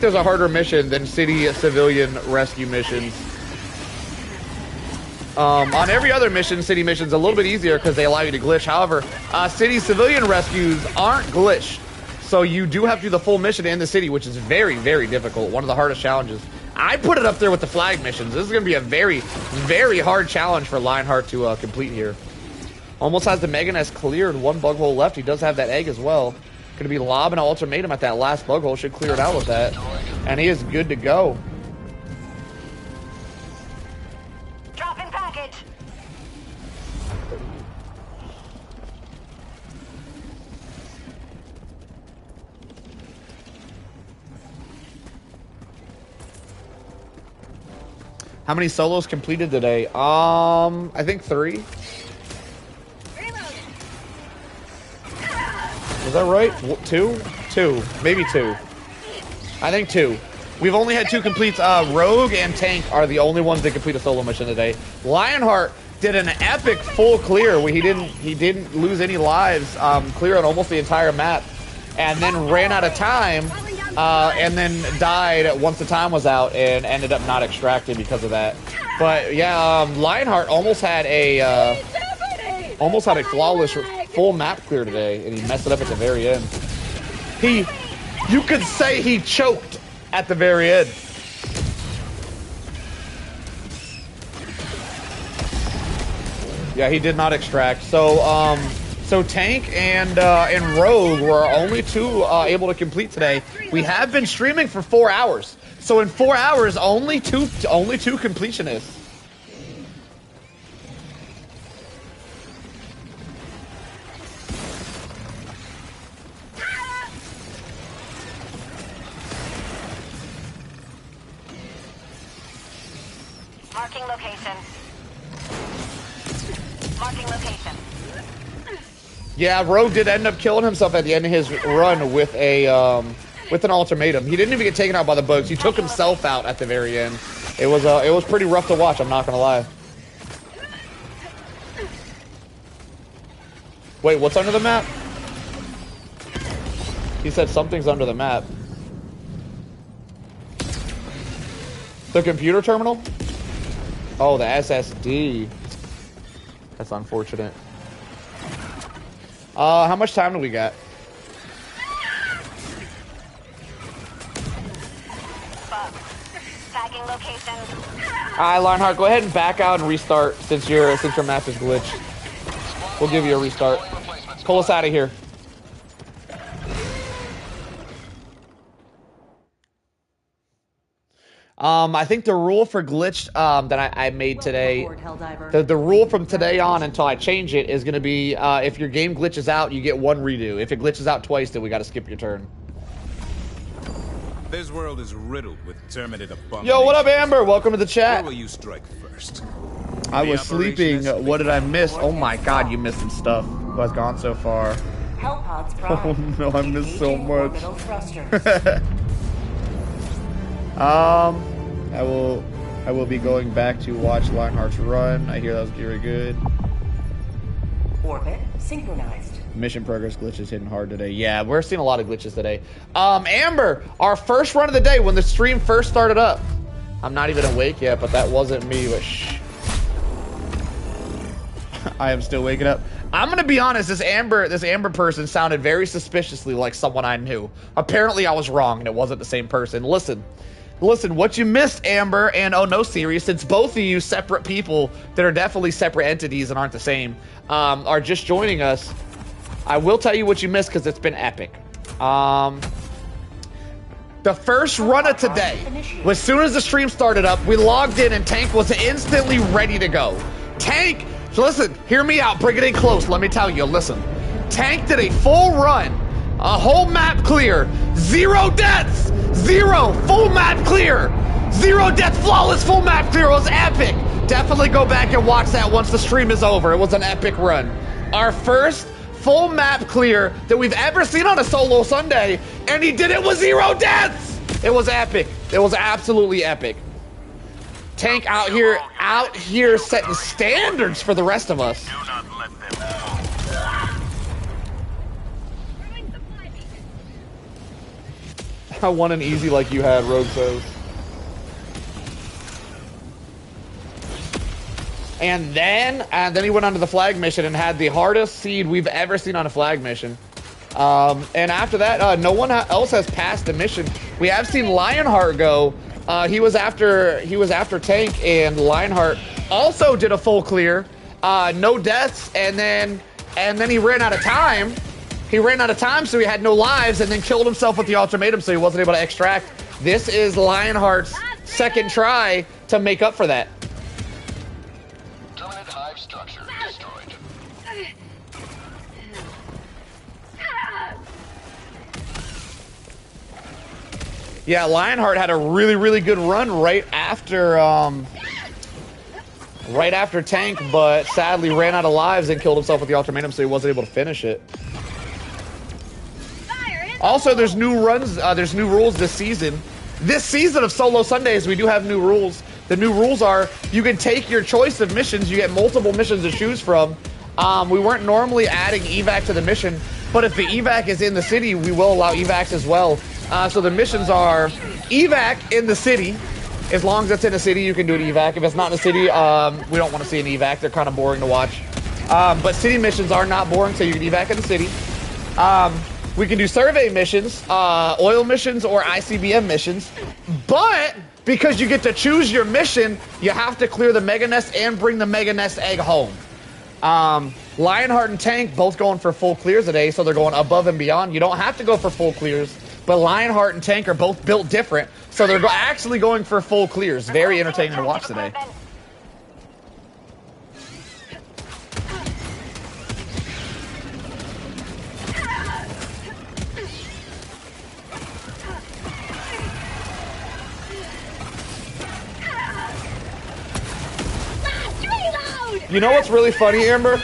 there's a harder mission than City Civilian Rescue missions. On every other mission, City missions a little bit easier because they allow you to glitch. However, City Civilian Rescues aren't glitched, so you do have to do the full mission in the city, which is very, very difficult. One of the hardest challenges. I put it up there with the flag missions. This is going to be a very, very hard challenge for Lionheart to complete here. Almost has the Mega Nest cleared. 1 bug hole left. He does have that egg as well. Going to be lobbing an ultimatum at that last bug hole. Should clear it out with that. And he is good to go. Dropping package. How many solos completed today? I think 3. Was that right? 2? 2. Maybe 2. I think 2. We've only had 2 completes. Rogue and Tank are the only ones that complete a solo mission today. Lionheart did an epic full clear where he didn't lose any lives, clearing almost the entire map, and then ran out of time, and then died once the time was out and ended up not extracting because of that. But yeah, Lionheart almost had a flawless full map clear today, and he messed it up at the very end. You could say he choked at the very end. Yeah, he did not extract. So, so Tank and Rogue were our only two able to complete today. We have been streaming for 4 hours. So in 4 hours, only two completionists. Marking location. Marking location. Yeah, Rogue did end up killing himself at the end of his run with an ultimatum. He didn't even get taken out by the bugs. He took himself out at the very end. It was pretty rough to watch. I'm not gonna lie. Wait, what's under the map? He said something's under the map. The computer terminal? Oh, the SSD. That's unfortunate. How much time do we got? Tagging location. Alright, Lionheart, go ahead and back out and restart since your map is glitched. We'll give you a restart. Pull us out of here. I think the rule for glitched that I made today, the rule from today on until I change it is going to be if your game glitches out, you get one redo. If it glitches out twice, then we got to skip your turn. This world is riddled with terminate abominations. Yo, what up, Amber? Welcome to the chat. Where will you strike first? I was sleeping. What did I miss? Oh my god, you missed some stuff. Who has gone so far? Hellpods prime. Oh no, I missed so much. I will be going back to watch Lionheart's run. I hear that was very good. Orbit synchronized. Mission progress glitches hitting hard today. Yeah, we're seeing a lot of glitches today. Amber, our first run of the day when the stream first started up. I'm not even awake yet, but that wasn't me. But shh. I am still waking up. I'm gonna be honest. This Amber person sounded very suspiciously like someone I knew. Apparently, I was wrong, and it wasn't the same person. Listen, what you missed, Amber, and oh no, Siri, since both of you separate people that are definitely separate entities and aren't the same, are just joining us. I will tell you what you missed because it's been epic. The first run of today, as soon as the stream started up, we logged in and Tank was instantly ready to go. Tank, so listen, hear me out, bring it in close, let me tell you, listen. Tank did a full run, a whole map clear, 0 deaths, 0, full map clear, 0 deaths, flawless, full map clear, it was epic. Definitely go back and watch that once the stream is over, it was an epic run. Our first full map clear that we've ever seen on a solo Sunday, and he did it with 0 deaths! It was epic. It was absolutely epic. Tank out here setting standards for the rest of us. I want an easy like you had, Rogue says. And then he went on to the flag mission and had the hardest seed we've ever seen on a flag mission. And after that, no one else has passed the mission. We have seen Lionheart go. He was after Tank, and Lionheart also did a full clear, no deaths, and then he ran out of time. He ran out of time, so he had no lives, and then killed himself with the ultimatum, so he wasn't able to extract. This is Lionheart's second try to make up for that. Terminate hive structure destroyed. Yeah, Lionheart had a really good run right after Tank, but sadly ran out of lives and killed himself with the ultimatum, so he wasn't able to finish it. Also, there's new runs, there's new rules this season. This season of Solo Sundays, we do have new rules. The new rules are you can take your choice of missions. You get multiple missions to choose from. We weren't normally adding evac to the mission, but if the evac is in the city, we will allow evacs as well. So the missions are evac in the city. As long as it's in the city, you can do an evac. If it's not in the city, we don't want to see an evac. They're kind of boring to watch. But city missions are not boring, so you can evac in the city. We can do survey missions, oil missions, or ICBM missions. But because you get to choose your mission, you have to clear the Mega Nest and bring the Mega Nest egg home. Lionheart and Tank both going for full clears today, so they're going above and beyond. You don't have to go for full clears, but Lionheart and Tank are both built different, so they're actually going for full clears. Very entertaining to watch today. You know what's really funny, Amber?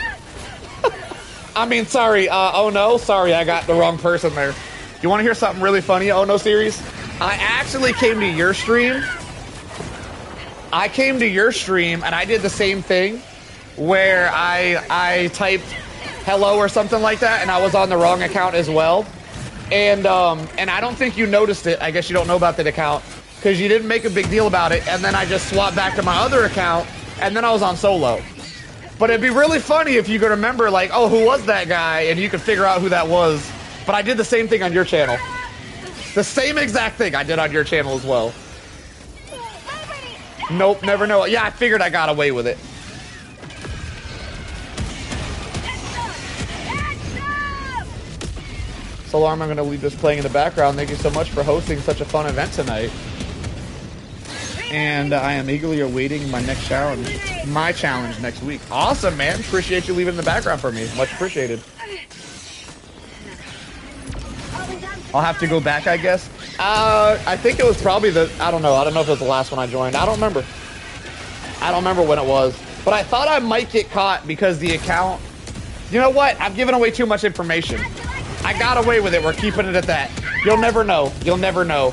I mean, sorry, oh no, sorry, I got the wrong person there. You want to hear something really funny, oh no series? I actually came to your stream. I came to your stream and I did the same thing where I typed hello or something like that and I was on the wrong account as well. And I don't think you noticed it. I guess you don't know about that account because you didn't make a big deal about it. And then I just swapped back to my other account and then I was on solo. But it'd be really funny if you could remember, like, oh, who was that guy? And you could figure out who that was. But I did the same thing on your channel. The same exact thing I did on your channel as well. Nope, never know. Yeah, I figured I got away with it. Solarm, I'm going to leave this playing in the background. Thank you so much for hosting such a fun event tonight. And I am eagerly awaiting my next challenge. My challenge next week. Awesome, man. Appreciate you leaving in the background for me. Much appreciated. I'll have to go back, I guess. I think it was probably the... I don't know. I don't know if it was the last one I joined. I don't remember. I don't remember when it was. But I thought I might get caught because the account... You know what? I've given away too much information. I got away with it. We're keeping it at that. You'll never know. You'll never know.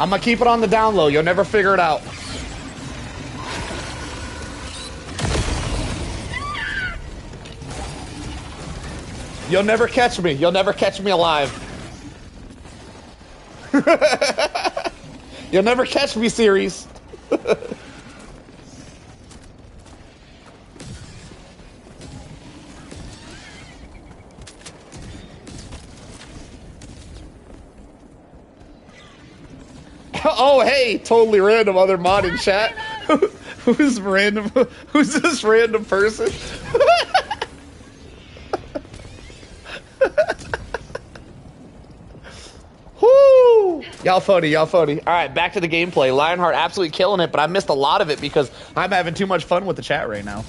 I'm gonna keep it on the down low. You'll never figure it out. You'll never catch me. You'll never catch me alive. You'll never catch me, series. Oh, hey, totally random other mod in chat. Who's random? Who's this random person? Whoo! Y'all funny, y'all funny. All right, back to the gameplay. Lionheart absolutely killing it, but I missed a lot of it because I'm having too much fun with the chat right now.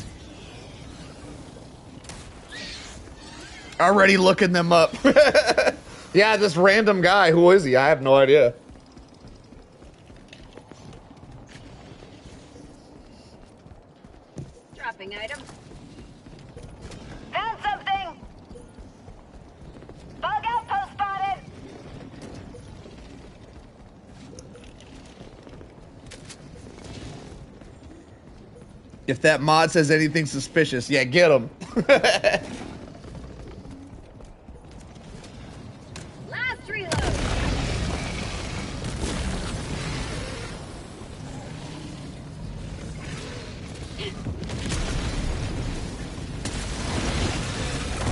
Already looking them up. Yeah, this random guy. Who is he? I have no idea. Dropping item. Found something! Bug outpost spotted! If that mod says anything suspicious, yeah, get him. Last reload.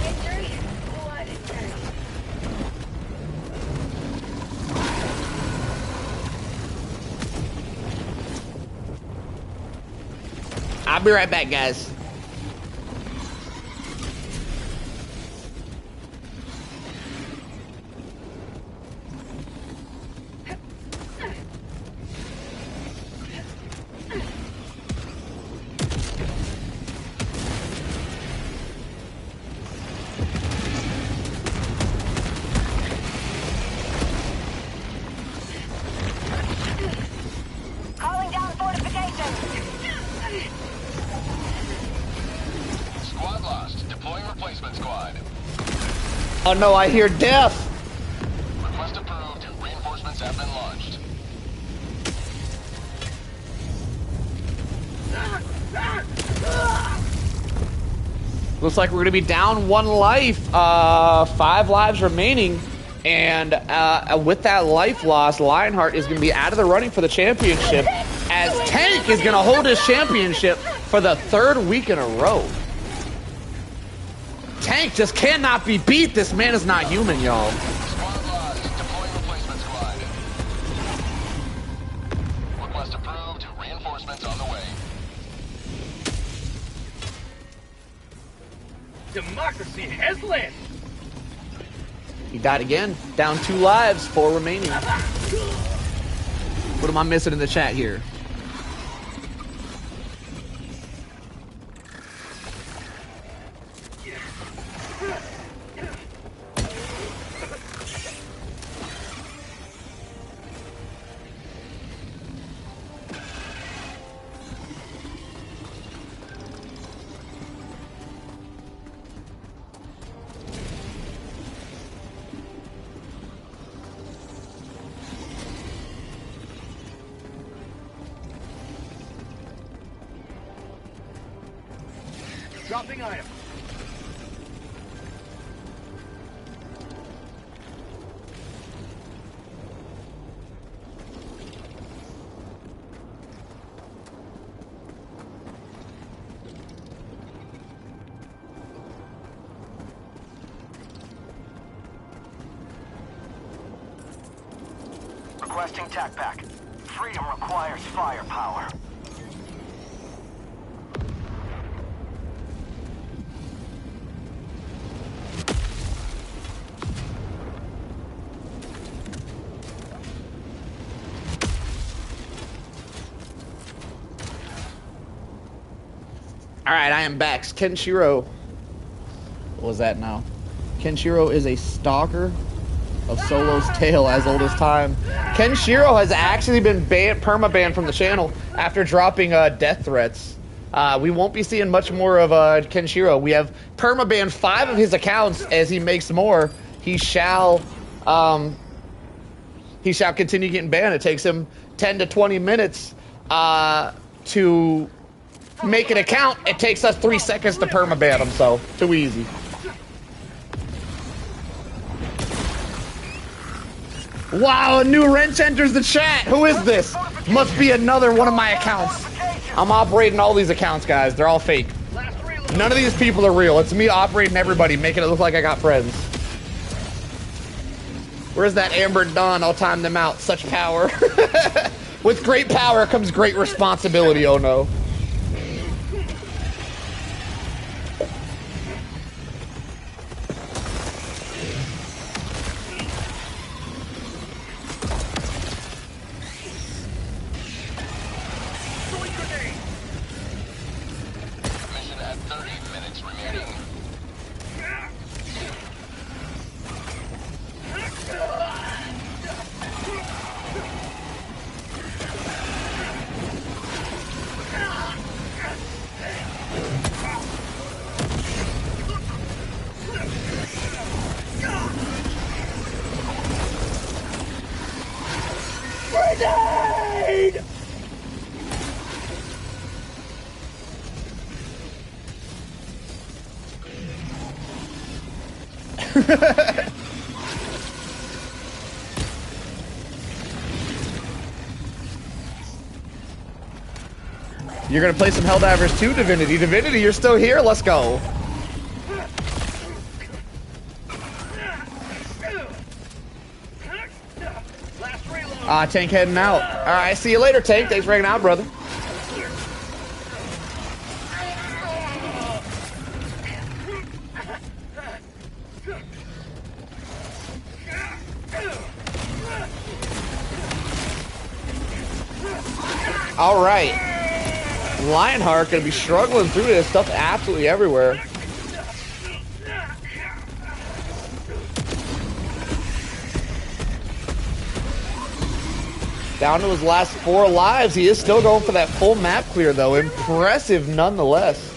Injury. Blood injury. I'll be right back, guys. Calling down fortifications! Squad lost. Deploying replacement squad. Oh no, I hear death. Request approved. Reinforcements have been launched. Looks like we're gonna be down 1 life. 5 lives remaining. And with that life loss, Lionheart is gonna be out of the running for the championship. as Tank is going to hold his championship for the 3rd week in a row. Tank just cannot be beat. This man is not human, y'all. Squad lost. Deploying replacement squad. Request approved. Reinforcements on the way. Democracy has landed. He died again. Down 2 lives, 4 remaining. What am I missing in the chat here? Dropping item. Requesting tac pack. Freedom requires firepower. Alright, I am back. Kenshiro. What was that now? Kenshiro is a stalker of Solo's tale as old as time. Kenshiro has actually been banned, perma-banned from the channel after dropping death threats. We won't be seeing much more of Kenshiro. We have perma-banned 5 of his accounts. As he makes more, he shall continue getting banned. It takes him 10 to 20 minutes to make an account. It takes us 3 seconds to perma-ban him, so too easy. Wow, a new wrench enters the chat. Who is this? Must be another one of my accounts. I'm operating all these accounts, guys. They're all fake. None of these people are real. It's me operating everybody, making it look like I got friends. Where's that Amber Dawn? I'll time them out. Such power. With great power comes great responsibility, oh no. Mission at 30 minutes remaining. Grenade! You're gonna play some Helldivers 2, Divinity. Divinity, you're still here? Let's go. Tank heading out. Alright, see you later, Tank. Thanks for hanging out, brother. Alright. Lionheart gonna be struggling through this stuff absolutely everywhere. Down to his last 4 lives. He is still going for that full map clear, though. Impressive nonetheless.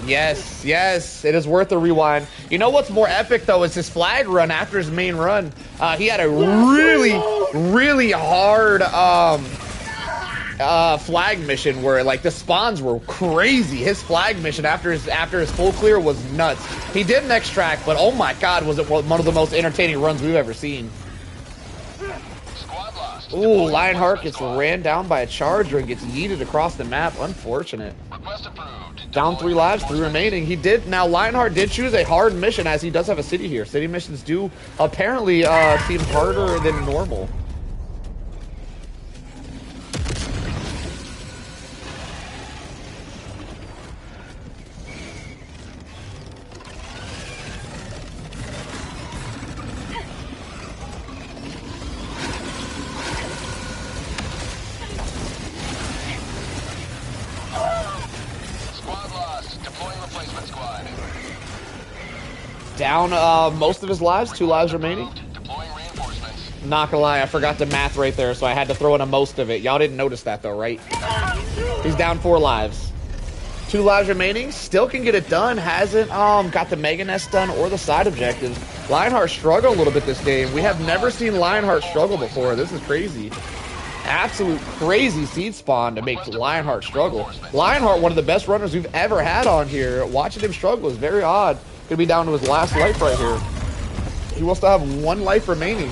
Yes, yes, it is worth a rewind. You know what's more epic, though, is his flag run after his main run. He had a really hard flag mission where, like, the spawns were crazy. His flag mission after his full clear was nuts. He did an extract, but oh my god, was it one of the most entertaining runs we've ever seen. Squad lost. Ooh, Lionheart gets ran down by a charger and gets yeeted across the map. Unfortunate. Request approved. Down 3 lives, 3 remaining. He did, now Lionheart did choose a hard mission as he does have a city here. City missions do apparently seem harder than normal. Down most of his lives, 2 lives remaining. Not gonna lie, I forgot the math right there, so I had to throw in a most of it. Y'all didn't notice that though, right? He's down 4 lives. 2 lives remaining, still can get it done. Hasn't got the Mega Nest done or the side objectives. Lionheart struggled a little bit this game. We have never seen Lionheart struggle before. This is crazy. Absolute crazy seed spawn to make Lionheart struggle. Lionheart, one of the best runners we've ever had on here. Watching him struggle is very odd. Gonna be down to his last life right here. He will still have 1 life remaining.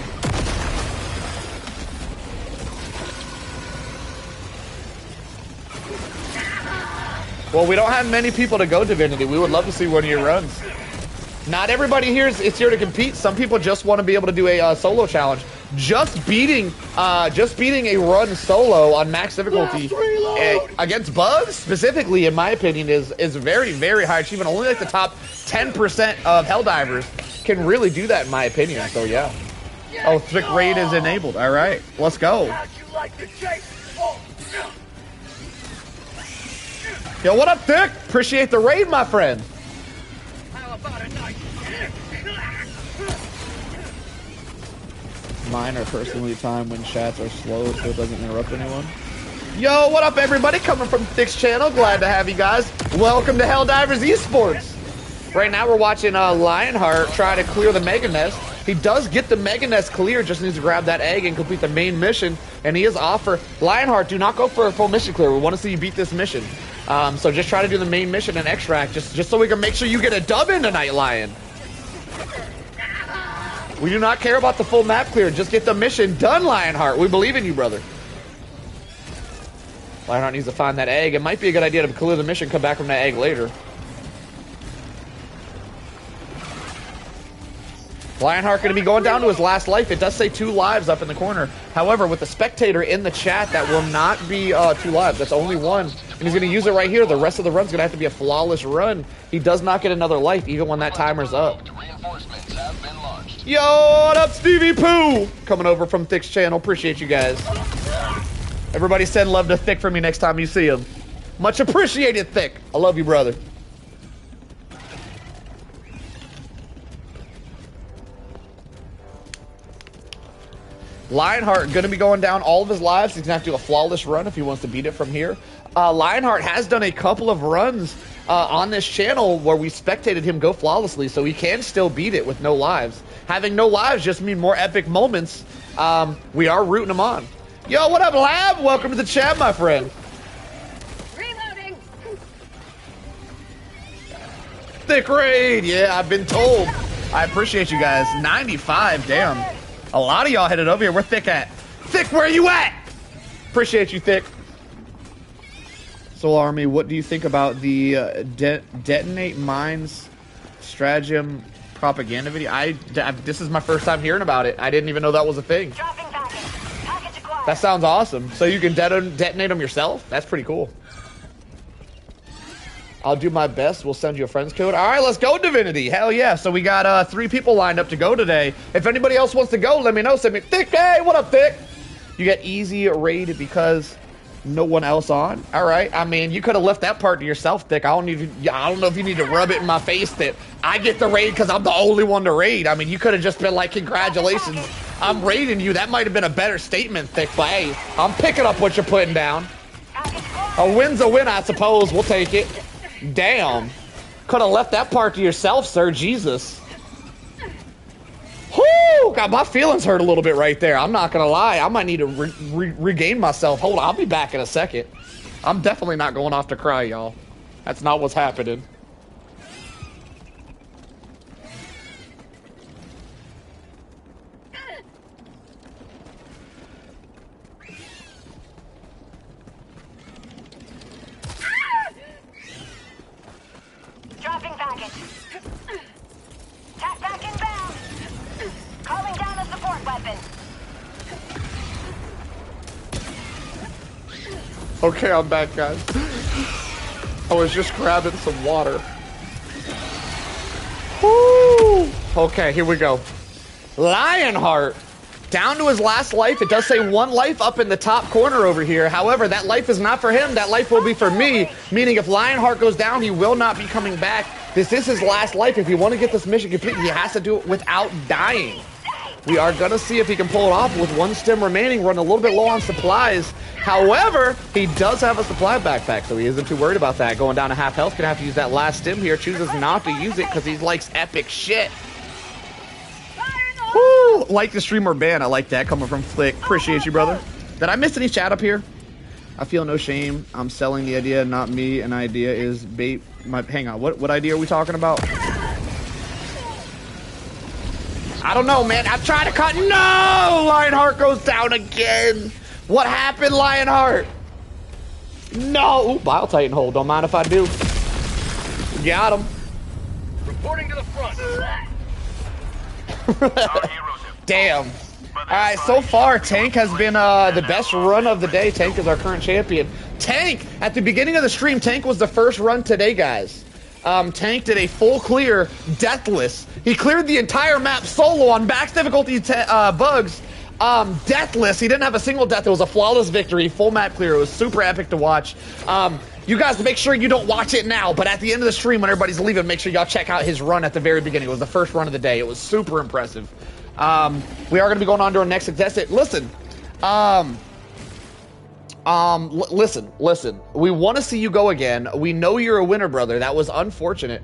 Well, we don't have many people to go Divinity. We would love to see one of your runs. Not everybody here is here to compete. Some people just want to be able to do a solo challenge. Just beating a run solo on max difficulty against bugs specifically, in my opinion, is very, very high achievement. Only like the top 10% of Helldivers can really do that, in my opinion. So yeah. Oh, Thick Raid is enabled. All right, let's go. Yo, what up, Thick? Appreciate the raid, my friend. Mine are personally timed when chats are slow so it doesn't interrupt anyone. Yo, what up, everybody? Coming from Thick's channel. Glad to have you guys. Welcome to HellDivers Esports. Right now, we're watching Lionheart try to clear the Mega Nest. He does get the Mega Nest clear, just needs to grab that egg and complete the main mission. And he is off for Lionheart. Do not go for a full mission clear. We want to see you beat this mission. So just try to do the main mission and extract, just so we can make sure you get a dub in tonight, Lion. We do not care about the full map clear. Just get the mission done, Lionheart. We believe in you, brother. Lionheart needs to find that egg. It might be a good idea to clear the mission, come back from that egg later. Lionheart going to be going down to his last life. It does say 2 lives up in the corner. However, with the spectator in the chat, that will not be 2 lives. That's only 1. And he's going to use it right here. The rest of the run's going to have to be a flawless run. He does not get another life, even when that timer's up. Yo, what up, Stevie Pooh? Coming over from Thick's channel. Appreciate you guys. Everybody send love to Thick for me next time you see him. Much appreciated, Thick. I love you, brother. Lionheart going to be going down all of his lives. He's going to have to do a flawless run if he wants to beat it from here. Lionheart has done a couple of runs on this channel where we spectated him go flawlessly, so he can still beat it with no lives. Having no lives just mean more epic moments. We are rooting him on. Yo, what up, Lab? Welcome to the chat, my friend. Reloading. Thick Raid. Yeah, I've been told. I appreciate you guys. 95, damn. A lot of y'all headed over here. Where Thick at? Thick, where you at? Appreciate you, Thick. Soul Army, what do you think about the detonate mines stratagem propaganda video? This is my first time hearing about it. I didn't even know that was a thing. That sounds awesome. So you can detonate them yourself? That's pretty cool. I'll do my best. We'll send you a friend's code. All right, let's go, Divinity. Hell yeah. So we got 3 people lined up to go today. If anybody else wants to go, let me know. Send me Thick. Hey, what up, Thick? You get easy raid because no one else on. All right. I mean, you could have left that part to yourself, Thick. I don't know if you need to rub it in my face that I get the raid because I'm the only one to raid. I mean, you could have just been like, congratulations, I'm raiding you. That might have been a better statement, Thick. But hey, I'm picking up what you're putting down. A win's a win, I suppose. We'll take it. Damn. Could have left that part to yourself, sir. Jesus. Whoo! God, my feelings hurt a little bit right there. I'm not going to lie. I might need to regain myself. Hold on. I'll be back in a second. I'm definitely not going off to cry, y'all. That's not what's happening. Okay, I'm back, guys. I was just grabbing some water. Woo! Okay, here we go. Lionheart. Down to his last life. It does say 1 life up in the top corner over here. However, that life is not for him. That life will be for me. Meaning if Lionheart goes down, he will not be coming back. This is his last life. If you want to get this mission complete, he has to do it without dying. We are going to see if he can pull it off with 1 stim remaining, run a little bit low on supplies. However, he does have a supply backpack, so he isn't too worried about that. Going down to half health, gonna have to use that last stim here. Chooses not to use it because he likes epic shit. Woo! Like the streamer ban. I like that coming from Flick. Appreciate you, brother. Did I miss any chat up here? I feel no shame. I'm selling the idea, not me. An idea is bait. Hang on. What idea are we talking about? I don't know, man. I'm trying to cut. No! Lionheart goes down again. What happened, Lionheart? No. Ooh, Bile Titan hold. Don't mind if I do. Got him. Reporting to the front. Damn. Alright, so far, Tank has been the best run of the day. Tank is our current champion. Tank, at the beginning of the stream, Tank was the first run today, guys. Tank did a full clear, deathless. He cleared the entire map solo on max difficulty bugs. Deathless. He didn't have a single death. It was a flawless victory, full map clear. It was super epic to watch. You guys make sure you don't watch it now, but at the end of the stream when everybody's leaving, make sure y'all check out his run at the very beginning. It was the first run of the day. It was super impressive. We are going to be going on to our next contestant. Listen, listen. We want to see you go again. We know you're a winner, brother. That was unfortunate.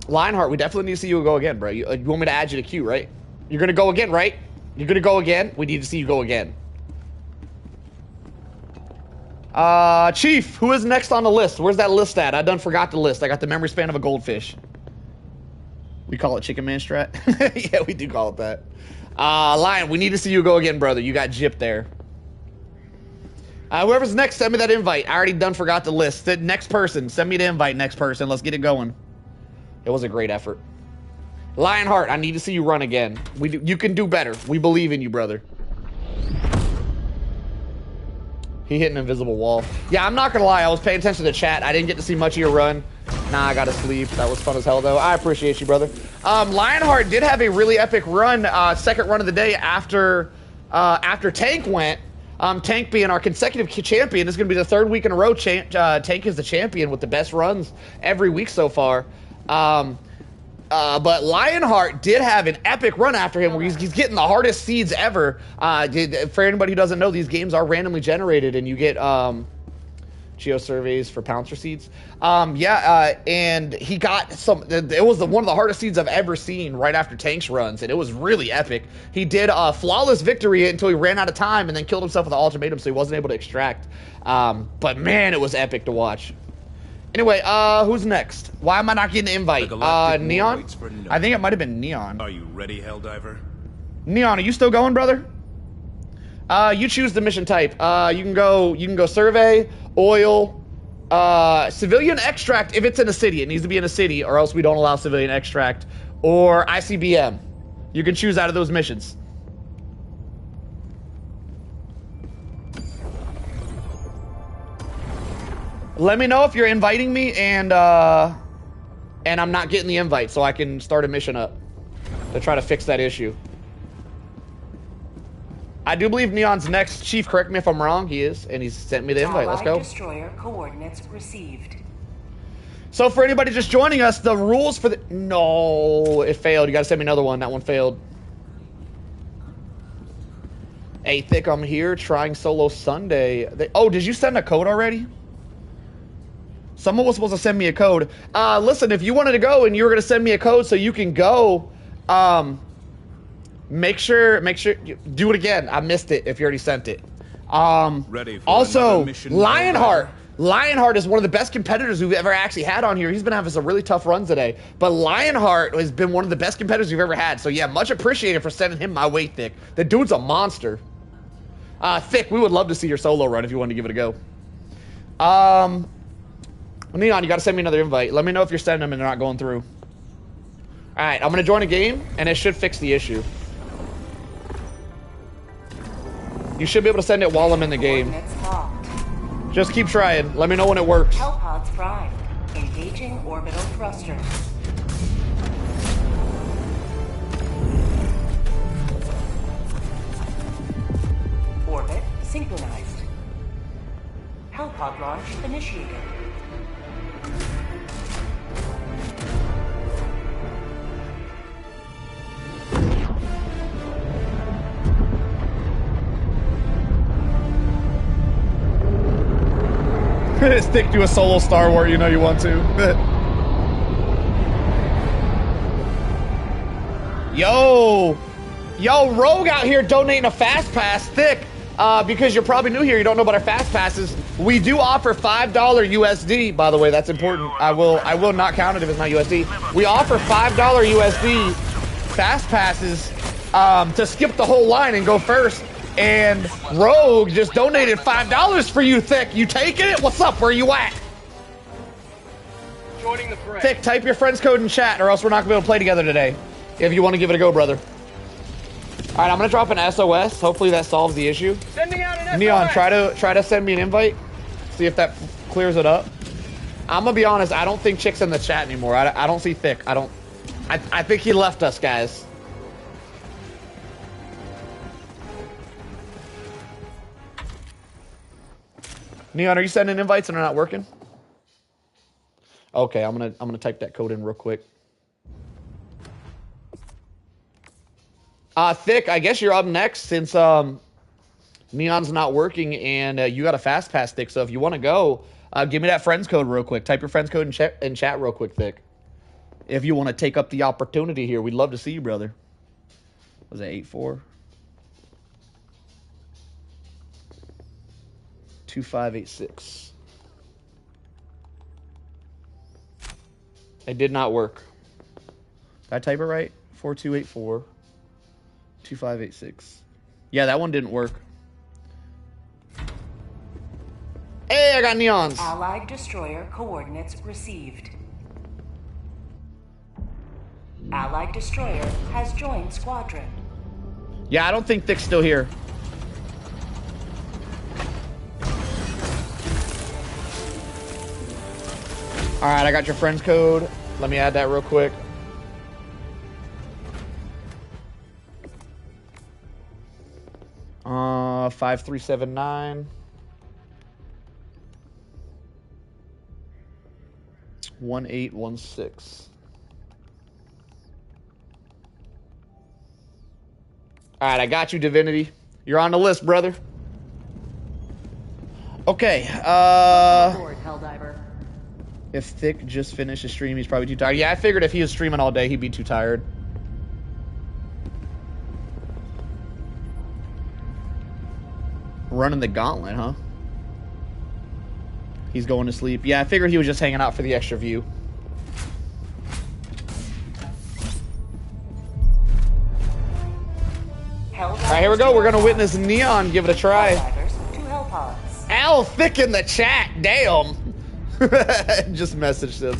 Lionheart, we definitely need to see you go again, bro. You want me to add you to queue, right? You're going to go again, right? You're going to go again? We need to see you go again. Chief, who is next on the list? Where's that list at? I done forgot the list. I got the memory span of a goldfish. We call it Chicken Man Strat? Yeah, we do call it that. Lion, we need to see you go again, brother. You got gypped there. Whoever's next, send me that invite. I already done forgot the list. The next person, send me the invite, next person. Let's get it going. It was a great effort. Lionheart, I need to see you run again. You can do better. We believe in you, brother. He hit an invisible wall. Yeah, I'm not gonna lie. I was paying attention to the chat. I didn't get to see much of your run. Nah, I gotta sleep. That was fun as hell, though. I appreciate you, brother. Lionheart did have a really epic run. Second run of the day after Tank went. Tank being our consecutive champion. This is gonna be the 3rd week in a row. Tank is the champion with the best runs every week so far. But Lionheart did have an epic run after him where he's getting the hardest seeds ever. For anybody who doesn't know, these games are randomly generated and you get geo surveys for Pouncer seeds. And he got some, it was one of the hardest seeds I've ever seen right after Tank's runs, and it was really epic. He did a flawless victory until he ran out of time and then killed himself with an ultimatum, so he wasn't able to extract. But man, it was epic to watch. Anyway, who's next? Why am I not getting the invite? Neon? I think it might have been Neon. Are you ready, Helldiver? Neon, are you still going, brother? You choose the mission type. You can go survey, oil, civilian extract if it's in a city. It needs to be in a city, or else we don't allow civilian extract, or ICBM. You can choose out of those missions. Let me know if you're inviting me and I'm not getting the invite so I can start a mission up to try to fix that issue. I do believe Neon's next. Chief, correct me if I'm wrong. He is, and he's sent me the invite. Let's go. Destroyer coordinates received. So for anybody just joining us, the rules for the... No, it failed. You gotta send me another one. That one failed. Hey, Thick, I'm here trying solo Sunday. Oh, did you send a code already? Someone was supposed to send me a code. Listen, if you wanted to go and you were going to send me a code so you can go, make sure, do it again. I missed it if you already sent it. Ready for also, mission, Lionheart. Lionheart is one of the best competitors we've ever actually had on here. He's been having some really tough runs today. But Lionheart has been one of the best competitors we've ever had. So yeah, much appreciated for sending him my way, Thick. The dude's a monster. Thick, we would love to see your solo run if you want to give it a go. Neon, you gotta send me another invite. Let me know if you're sending them and they're not going through. Alright, I'm gonna join a game, and it should fix the issue. You should be able to send it while I'm in the game. Coordinates locked. Just keep trying. Let me know when it works. Hellpods primed. Engaging orbital thrusters. Orbit synchronized. Hellpod launch initiated. Stick to a solo Star Wars, you know you want to. Yo, Rogue out here donating a fast pass. Thick, because you're probably new here, you don't know about our fast passes. We do offer $5 USD, by the way, that's important. I will not count it if it's not USD. We offer $5 USD fast passes to skip the whole line and go first. And Rogue just donated $5 for you, Thick. You taking it? What's up? Where you at? Joining the fray. Thick, type your friend's code in chat, or else we're not gonna be able to play together today. If you want to give it a go, brother. All right, I'm gonna drop an SOS. Hopefully that solves the issue. Sending out an Neon, SOS. try to send me an invite. See if that clears it up. I'm gonna be honest. I don't think Chick's in the chat anymore. I don't see Thick. I think he left us, guys. Neon, are you sending invites and they're not working? Okay, I'm gonna type that code in real quick. Thick, I guess you're up next since Neon's not working and you got a fast pass, Thick. So if you want to go, give me that friend's code real quick. Type your friend's code in chat real quick, Thick. If you want to take up the opportunity here, we'd love to see you, brother. Was that 84? 2586. It did not work. Did I type it right? 4284 2586. Yeah, that one didn't work. Hey, I got neons. Allied destroyer coordinates received. Allied destroyer has joined squadron. Yeah, I don't think Thick's still here. All right, I got your friend's code. Let me add that real quick. Uh, 5379 1816. All right, I got you, Divinity. You're on the list, brother. Okay. Forward, Helldiver. If Thick just finished his stream, he's probably too tired. Yeah, I figured if he was streaming all day, he'd be too tired. Running the gauntlet, huh? He's going to sleep. Yeah, I figured he was just hanging out for the extra view. All right, here we go. We're going to witness Neon give it a try. Al Thick in the chat. Damn. Just messaged him.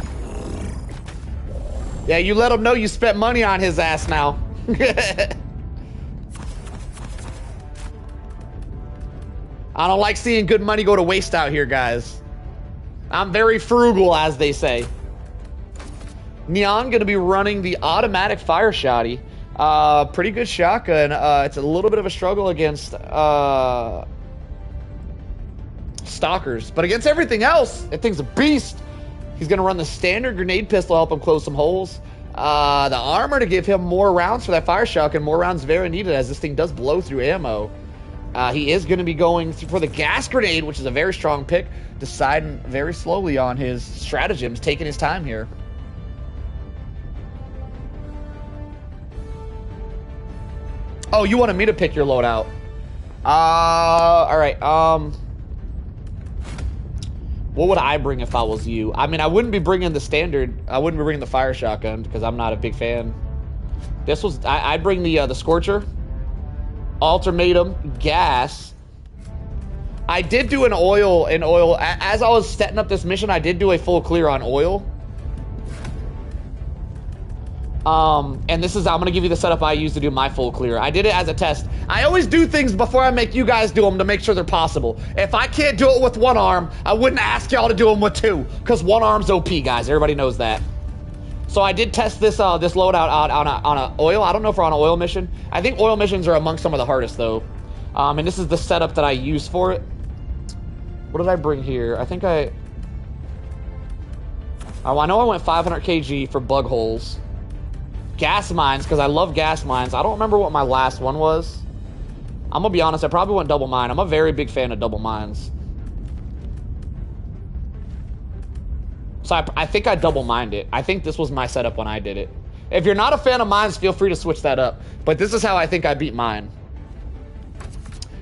Yeah, you let him know you spent money on his ass now. I don't like seeing good money go to waste out here, guys. I'm very frugal, as they say. Neon gonna be running the automatic fire shotty. Pretty good shotgun. It's a little bit of a struggle against stalkers, but against everything else, that thing's a beast. He's gonna run the standard grenade pistol, help him close some holes. The armor to give him more rounds for that fire shotgun. More rounds very needed, as this thing does blow through ammo. He is going to be going for the gas grenade, which is a very strong pick, deciding very slowly on his stratagems, taking his time here. Oh, you wanted me to pick your loadout. All right. What would I bring if I was you? I mean, I wouldn't be bringing the standard. I wouldn't be bringing the fire shotgun because I'm not a big fan. This was. I'd bring the Scorcher. Ultimatum, gas. I did do an oil, as I was setting up this mission, I did do a full clear on oil. And this is, I'm gonna give you the setup I use to do my full clear. I did it as a test. I always do things before I make you guys do them to make sure they're possible. If I can't do it with one arm, I wouldn't ask y'all to do them with two, because one arm's OP, guys. Everybody knows that. So I did test this this loadout on a oil. I don't know if we're on an oil mission. I think oil missions are among some of the hardest, though. And this is the setup that I use for it. What did I bring here? I think I know I went 500 kg for bug holes. Gas mines, because I love gas mines. I don't remember what my last one was. I'm going to be honest, I probably went double mine. I'm a very big fan of double mines. So I think I double mined it. I think this was my setup when I did it. If you're not a fan of mines, feel free to switch that up. But this is how I think I beat mine.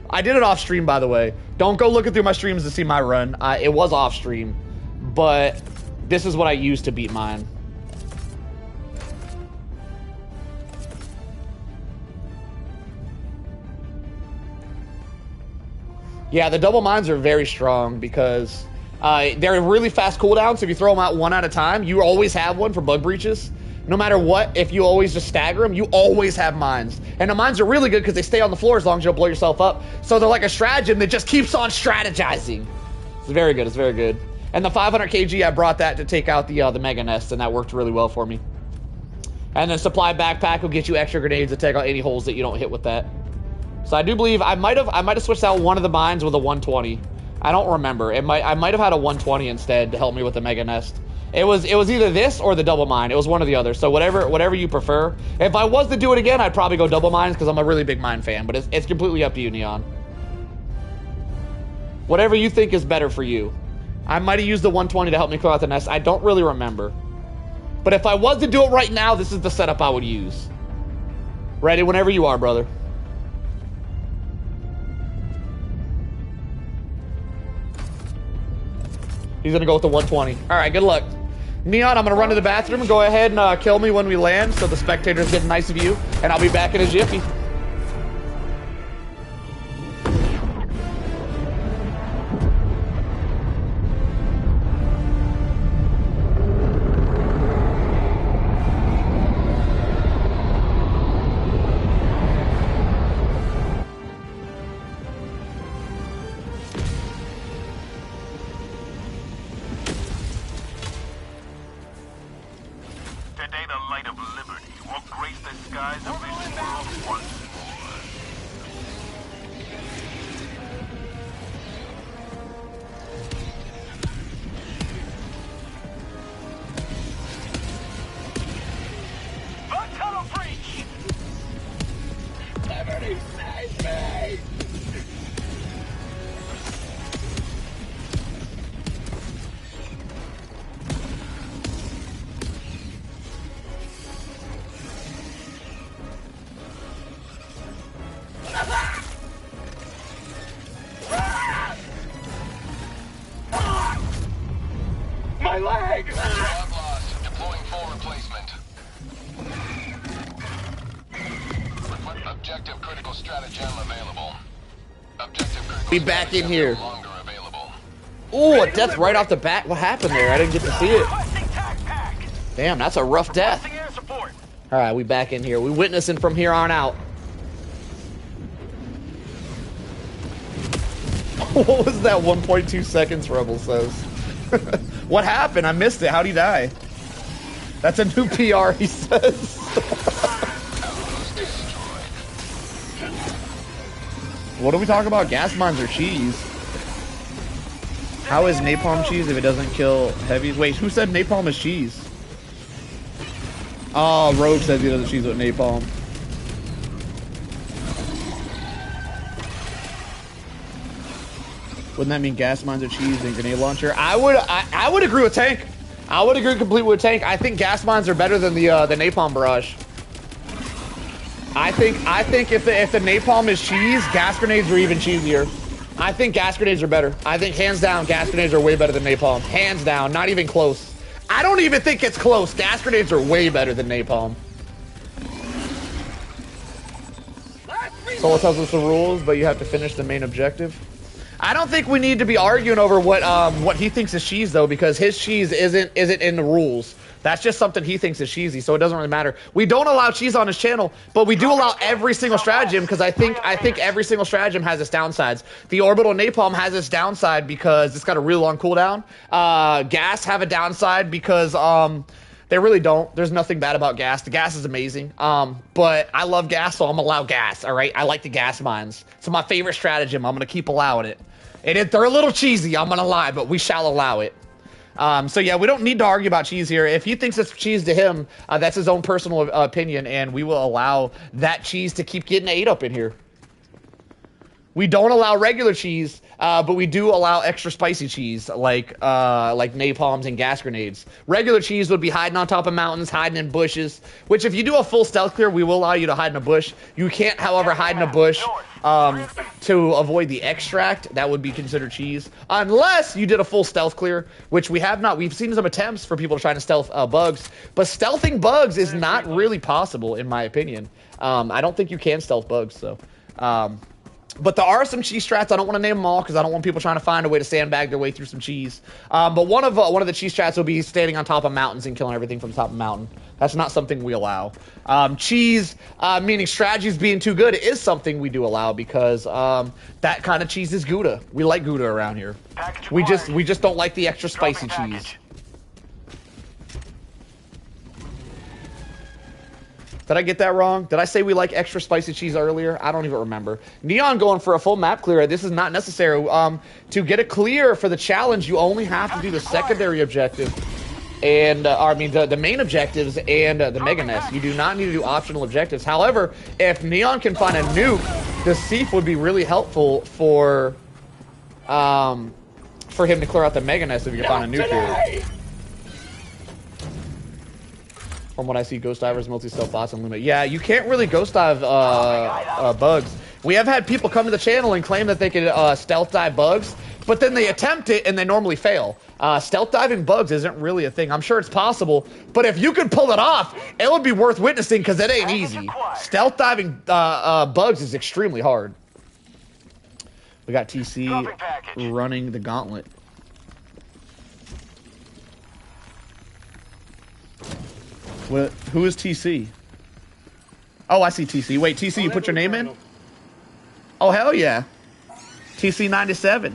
I did it off stream, by the way. Don't go looking through my streams to see my run. It was off stream. But this is what I used to beat mine. Yeah, the double mines are very strong because they're really fast cooldowns. So if you throw them out one at a time, you always have one for bug breaches. No matter what, if you always just stagger them, you always have mines. And the mines are really good because they stay on the floor as long as you don't blow yourself up. So they're like a stratagem that just keeps on strategizing. It's very good. It's very good. And the 500 kg, I brought that to take out the mega nest, and that worked really well for me. And then supply backpack will get you extra grenades to take out any holes that you don't hit with that. So I do believe I might have switched out one of the mines with a 120. I don't remember. I might have had a 120 instead to help me with the mega nest. It was either this or the double mine. It was one or the other. So whatever you prefer. If I was to do it again, I'd probably go double mines because I'm a really big mine fan. But it's completely up to you, Neon. Whatever you think is better for you. I might have used the 120 to help me clear out the nest. I don't really remember. But if I was to do it right now, this is the setup I would use. Ready whenever you are, brother. He's going to go with the 120. All right, good luck. Neon, I'm going to run to the bathroom and go ahead and kill me when we land so the spectators get a nice view, and I'll be back in a jiffy. My leg! Job lost. Deploying full replacement. Objective critical stratagem available. Objective critical Be back in here. no longer available. Ooh, a death right off the bat. What happened there? I didn't get to see it. Damn, that's a rough death. All right, we back in here. We witnessing from here on out. What was that 1.2 seconds Rebel says? What happened? I missed it. How'd he die? That's a new PR, he says. What are we talking about? Gas mines or cheese? How is napalm cheese if it doesn't kill heavies? Wait, who said napalm is cheese? Oh, Rogue says he doesn't cheese with napalm. Wouldn't that mean gas mines are cheese and grenade launcher? I would agree with Tank. I would agree completely with Tank. I think gas mines are better than the napalm barrage. I think if the napalm is cheese, gas grenades are even cheesier. I think gas grenades are better. I think hands down, gas grenades are way better than napalm. Hands down, not even close. I don't even think it's close. Gas grenades are way better than napalm. Soul tells us the rules, but you have to finish the main objective. I don't think we need to be arguing over what he thinks is cheese though, because his cheese isn't in the rules. That's just something he thinks is cheesy, so it doesn't really matter. We don't allow cheese on his channel, but we do allow every single stratagem because I think every single stratagem has its downsides. The orbital napalm has its downside because it's got a really long cooldown. Gas have a downside because they really don't. There's nothing bad about gas. The gas is amazing. But I love gas, so I'm gonna allow gas. All right, I like the gas mines. It's my favorite stratagem. I'm gonna keep allowing it. And they're a little cheesy, I'm gonna lie, but we shall allow it. So yeah, we don't need to argue about cheese here. If he thinks it's cheese to him, that's his own personal opinion, and we will allow that cheese to keep getting ate up in here. We don't allow regular cheese, but we do allow extra spicy cheese, like napalms and gas grenades. Regular cheese would be hiding on top of mountains, hiding in bushes, which if you do a full stealth clear, we will allow you to hide in a bush. You can't, however, hide in a bush to avoid the extract. That would be considered cheese, unless you did a full stealth clear, which we have not. We've seen some attempts for people trying to stealth bugs, but stealthing bugs is not really possible, in my opinion. I don't think you can stealth bugs, so... But there are some cheese strats. I don't want to name them all because I don't want people trying to find a way to sandbag their way through some cheese. But one of the cheese strats will be standing on top of mountains and killing everything from the top of a mountain. That's not something we allow. Cheese, meaning strategies being too good, is something we do allow because that kind of cheese is Gouda. We like Gouda around here. We just don't like the extra spicy cheese. Did I get that wrong? Did I say we like extra spicy cheese earlier? I don't even remember. Neon going for a full map clear. This is not necessary. To get a clear for the challenge, you only have to do the secondary objective. And, the main objectives and the Mega Nest. You do not need to do optional objectives. However, if Neon can find a nuke, the Thief would be really helpful for him to clear out the Mega Nest if you can find a nuke here. From what I see, ghost divers, multi-stealth bots, and limit. Yeah, you can't really ghost dive bugs. We have had people come to the channel and claim that they could stealth dive bugs, but then they attempt it and they normally fail. Stealth diving bugs isn't really a thing. I'm sure it's possible, but if you could pull it off, it would be worth witnessing because it ain't easy. Stealth diving bugs is extremely hard. We got TC running the gauntlet. What, who is TC? Oh, I see TC. Wait, TC, you put your name in? Oh, hell yeah. TC97.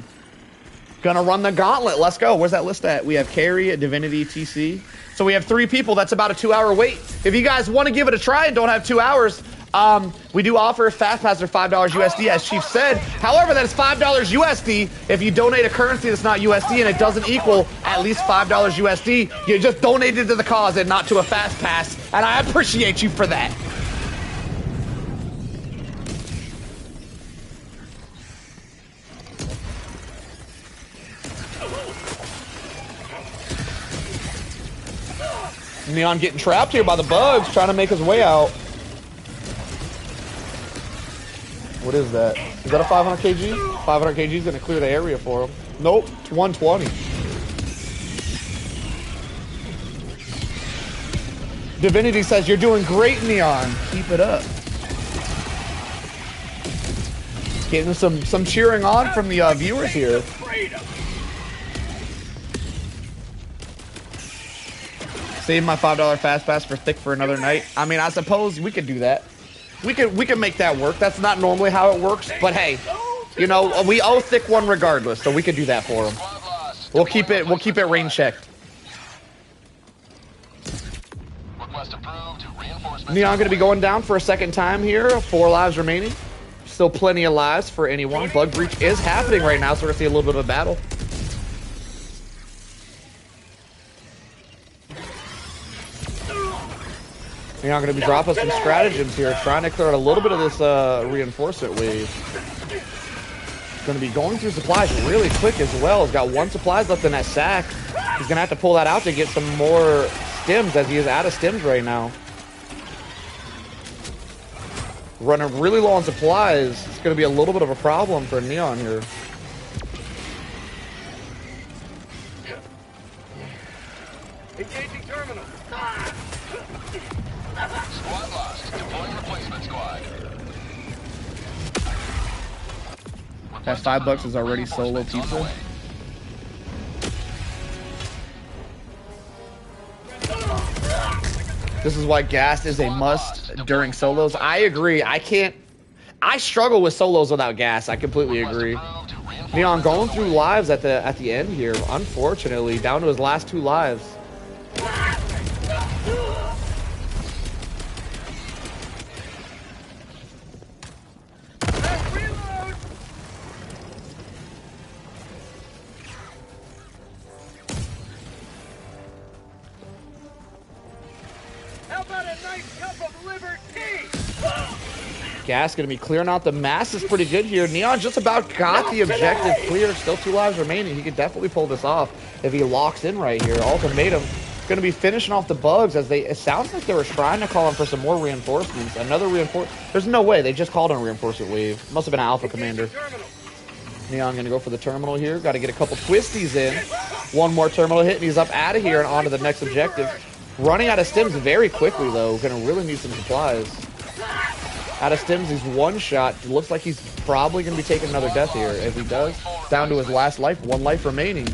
Gonna run the gauntlet. Let's go. Where's that list at? We have Carry, Divinity, TC. So we have 3 people. That's about a 2-hour wait. If you guys want to give it a try and don't have 2 hours, we do offer Fast Pass for $5 USD, as Chief said. However, that is $5 USD. If you donate a currency that's not USD and it doesn't equal at least $5 USD, you just donated to the cause and not to a Fast Pass, and I appreciate you for that. Neon getting trapped here by the bugs, trying to make his way out. What is that? Is that a 500 kg? 500 kg is going to clear the area for him. Nope, it's 120. Divinity says, you're doing great, Neon. Keep it up. Getting some cheering on from the viewers here. Save my $5 Fast Pass for Thick for another night. I mean, I suppose we could do that. We can make that work. That's not normally how it works, but hey, you know, we owe Thick one regardless, so we could do that for him. We'll keep it rain checked. Neon gonna be going down for a second time here. 4 lives remaining. Still plenty of lives for anyone. Bug breach is happening right now, so we're gonna see a little bit of a battle. Neon going to be dropping some stratagems here, trying to clear out a little bit of this reinforcement wave. Going to be going through supplies really quick as well. He's got 1 supplies left in that sack. He's going to have to pull that out to get some more stims, as he is out of stims right now. Running really low on supplies. It's going to be a little bit of a problem for Neon here. Engaging terminal. Squad lost. Deploying replacement squad. That $5 is already solo pizza. This is why gas is a must during solos. I agree. I struggle with solos without gas. I completely agree. Neon going through lives at the end here, unfortunately, down to his last 2 lives. How about a nice cup of liver tea? Gas going to be clearing out the masses pretty good here. Neon just about got the objective clear. Still 2 lives remaining. He could definitely pull this off if he locks in right here. Ultimatum going to be finishing off the bugs as it sounds like they were trying to call him for some more reinforcements. Another reinforcement. There's no way. They just called on a reinforcement wave. Must have been an alpha commander. Neon going to go for the terminal here. Got to get a couple twisties in. 1 more terminal hit and he's up out of here and on to the next objective. Running out of stims very quickly though. Going to really need some supplies. Out of stims, he's 1 shot. It looks like he's probably going to be taking another death here. If he does, down to his last life. 1 life remaining.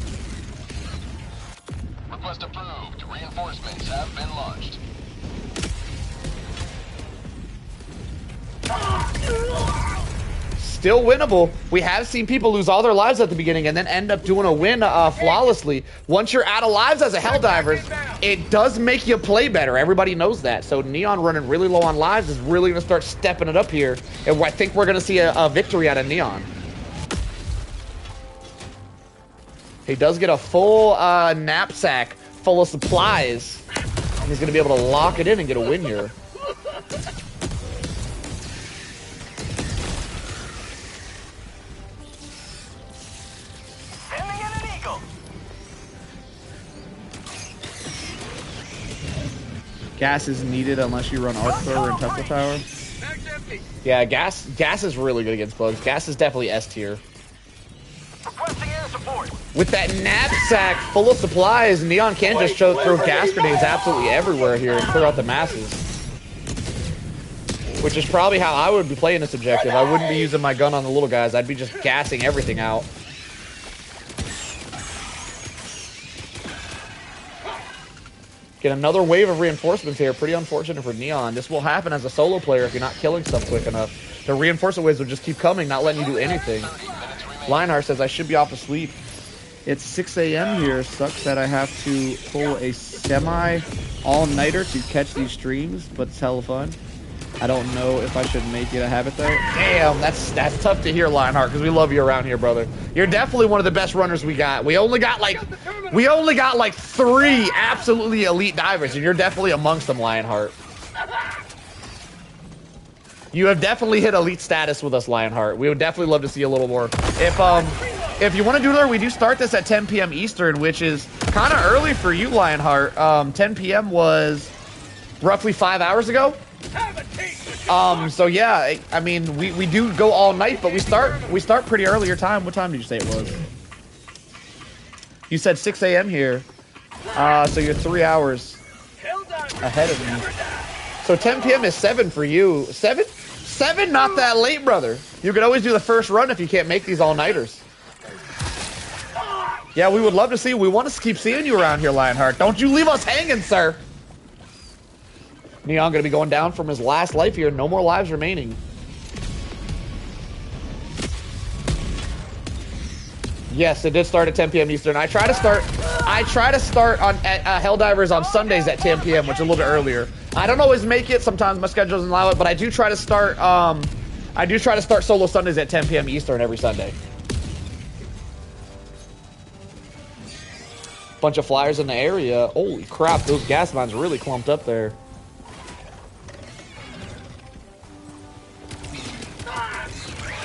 Request approved. Reinforcements have been launched. Still winnable. We have seen people lose all their lives at the beginning and then end up doing a win flawlessly. Once you're out of lives as a Helldivers, it does make you play better. Everybody knows that. So Neon running really low on lives is really going to start stepping it up here. And I think we're going to see a victory out of Neon. He does get a full knapsack full of supplies. And he's going to be able to lock it in and get a win here. Gas is needed unless you run arc thrower and Tesla tower. Yeah, gas is really good against bugs. Gas is definitely S tier. With that knapsack full of supplies, Neon can just throw gas grenades absolutely everywhere here and clear out the masses. Which is probably how I would be playing this objective. I wouldn't be using my gun on the little guys. I'd be just gassing everything out. Get another wave of reinforcements here. Pretty unfortunate for Neon. This will happen as a solo player if you're not killing stuff quick enough. The reinforcement waves will just keep coming, not letting you do anything. Lionheart says, I should be off to sleep. It's 6 a.m. here. Sucks that I have to pull a semi all-nighter to catch these streams, but it's hella fun. I don't know if I should make it a habit though. Damn, that's tough to hear, Lionheart, because we love you around here, brother. You're definitely one of the best runners we got. We only got like 3 absolutely elite divers, and you're definitely amongst them, Lionheart. You have definitely hit elite status with us, Lionheart. We would definitely love to see a little more. If you want to do that, we do start this at 10 p.m. Eastern, which is kind of early for you, Lionheart. 10 p.m. was roughly 5 hours ago. So yeah, I mean, we do go all night, but we start pretty early your time. What time did you say it was? You said 6 a.m. here. So you're 3 hours ahead of me. So 10 p.m. is 7 for you. 7? 7? Not that late, brother. You could always do the first run if you can't make these all-nighters. Yeah, we would love to see you. We want to keep seeing you around here, Lionheart. Don't you leave us hanging, sir. Neon going to be going down from his last life here. No more lives remaining. Yes, it did start at 10 p.m. Eastern. I try to start on at Helldivers on Sundays at 10 p.m., which is a little bit earlier. I don't always make it. Sometimes my schedule doesn't allow it, but I do try to start. Solo Sundays at 10 p.m. Eastern every Sunday. Bunch of flyers in the area. Holy crap! Those gas mines really clumped up there.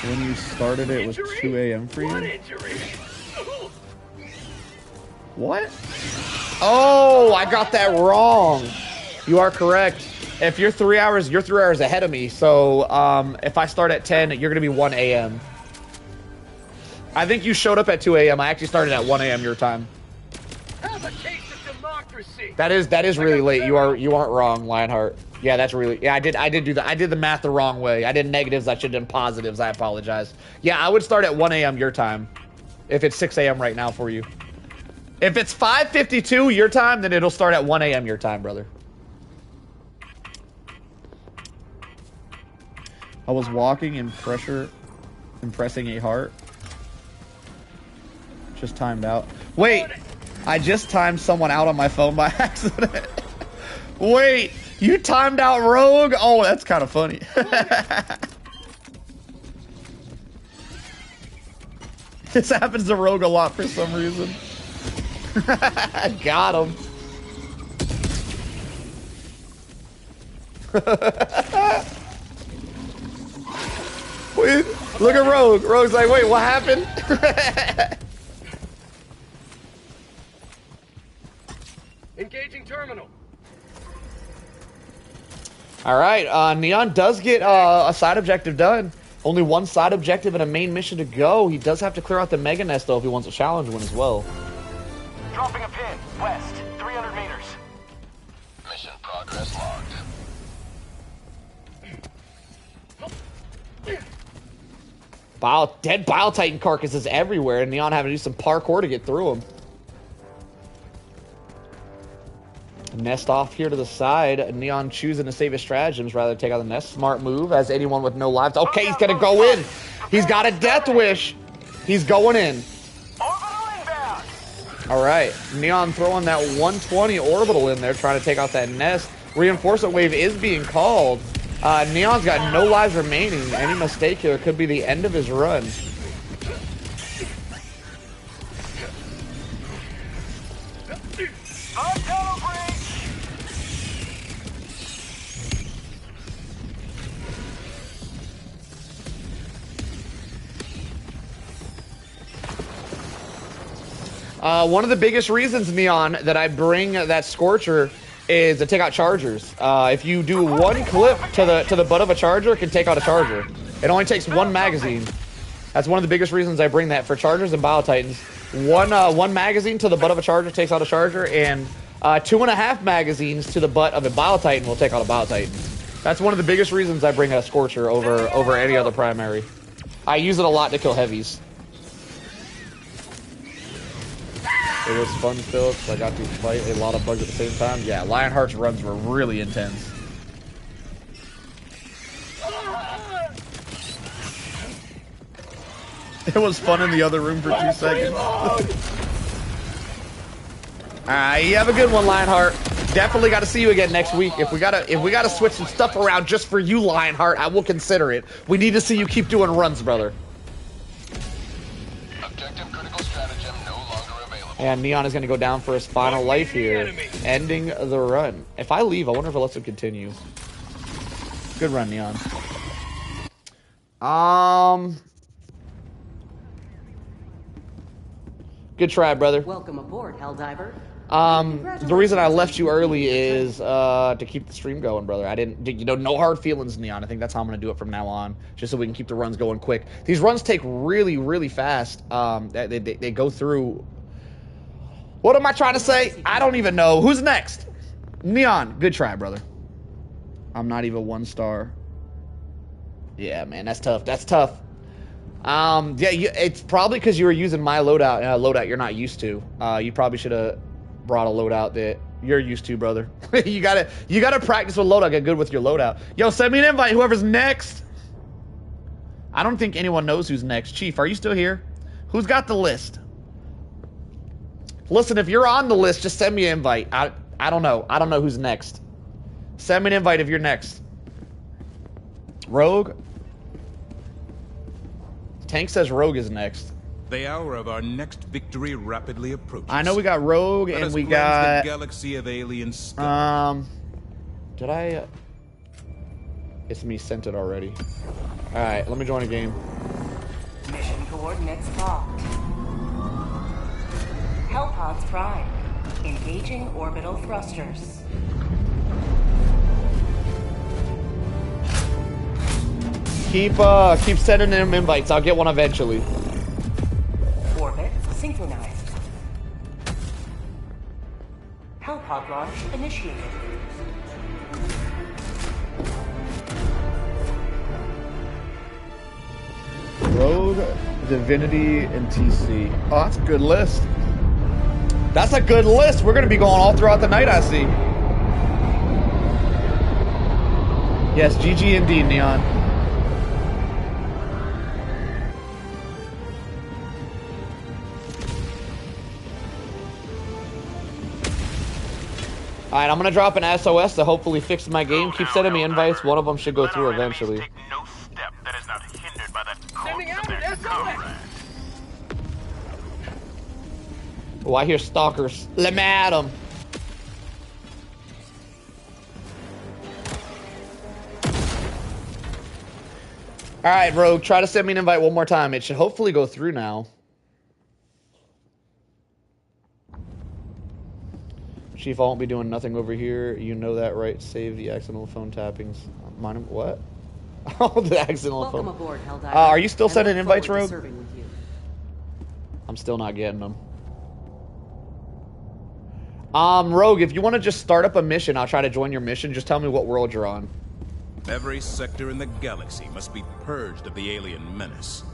When you started, it was 2 a.m. for you? What? Oh, I got that wrong. You are correct. If you're 3 hours, you're 3 hours ahead of me. So if I start at 10, you're going to be 1 a.m. I think you showed up at 2 a.m. I actually started at 1 a.m. your time. That is really late. You aren't wrong, Lionheart. Yeah, that's really, yeah, I did do that. I did the math the wrong way. I did negatives. I should have done positives. I apologize. Yeah, I would start at 1 a.m. your time. If it's 6 a.m. right now for you. If it's 5:52 your time, then it'll start at 1 a.m. your time, brother. I was walking and pressing a heart. Just timed out. Wait! I just timed someone out on my phone by accident. Wait! You timed out Rogue? Oh, that's kind of funny. This happens to Rogue a lot for some reason. Got him. Wait, look at Rogue. Rogue's like, wait, what happened? Engaging terminal. All right, Neon does get a side objective done. Only one side objective and a main mission to go. He does have to clear out the Mega Nest, though, if he wants a challenge win as well. Dropping a pin, west, 300 meters. Mission progress logged. Dead Bile Titan carcasses everywhere, and Neon having to do some parkour to get through them. Nest off here to the side. Neon choosing to save his stratagems rather than take out the nest. Smart move, as anyone with no lives. Okay, he's gonna go in. He's got a death wish. He's going in. All right, Neon throwing that 120 orbital in there, trying to take out that nest. Reinforcement wave is being called. Neon's got no lives remaining. Any mistake here could be the end of his run. One of the biggest reasons, Neon, that I bring that Scorcher is to take out chargers. If you do one clip to the butt of a charger, it can take out a charger. It only takes one magazine. That's one of the biggest reasons I bring that for chargers and Bile Titans. One magazine to the butt of a charger takes out a charger, and 2.5 magazines to the butt of a Bile Titan will take out a Bile Titan. That's one of the biggest reasons I bring a Scorcher over any other primary. I use it a lot to kill heavies. It was fun still, because I got to fight a lot of bugs at the same time. Yeah, Lionheart's runs were really intense. It was fun in the other room for 2 seconds. Alright, you have a good one, Lionheart. Definitely got to see you again next week. If we gotta switch some stuff around just for you, Lionheart, I will consider it. We need to see you keep doing runs, brother. Objective critical stratagem no longer available. And Neon is going to go down for his final life here, ending the run. If I leave, I wonder if it lets him continue. Good run, Neon. Good try, brother. Welcome aboard, Helldiver. The reason I left you early is to keep the stream going, brother. I didn't, no hard feelings, Neon. I think that's how I'm going to do it from now on, just so we can keep the runs going quick. These runs take really, really fast. They go through. What am I trying to say? I don't even know. Who's next? Neon, good try, brother. I'm not even 1 star. Yeah, man, that's tough. That's tough. Yeah, it's probably because you were using my loadout you're not used to. You probably should have brought a loadout that you're used to, brother. you gotta practice with loadout, get good with your loadout. Yo, send me an invite, whoever's next. I don't think anyone knows who's next. Chief, are you still here? Who's got the list? Listen, if you're on the list, just send me an invite. I don't know. I don't know who's next. Send me an invite if you're next. Rogue? Tank says Rogue is next. The hour of our next victory rapidly approaches. I know we got Rogue and we got the galaxy of alien scum. Did I? It's me sent it already. All right, let me join a game. Mission coordinates locked. Hellpods prime. Engaging orbital thrusters. Keep sending them invites. I'll get one eventually. Orbit synchronized. Hellpod launch initiated. Rogue, Divinity, and TC. Oh, that's a good list. That's a good list. We're going to be going all throughout the night, I see. Yes, GG indeed, Neon. Alright, I'm gonna drop an SOS to hopefully fix my game. Keep sending me invites. One of them should go through eventually. No step that is not hindered by that Sending out an SOS! Oh, I hear stalkers. Let me at them. Alright, Rogue, try to send me an invite one more time. It should hopefully go through now. Chief, I won't be doing nothing over here. You know that, right? Save the accidental phone tappings. Mine, what? Oh, the accidental Welcome phone. aboard, Helldiver. Are you still sending I look invites, forward Rogue? to serving with you. I'm still not getting them. Rogue, if you want to just start up a mission, I'll try to join your mission. Just tell me what world you're on. Every sector in the galaxy must be purged of the alien menace.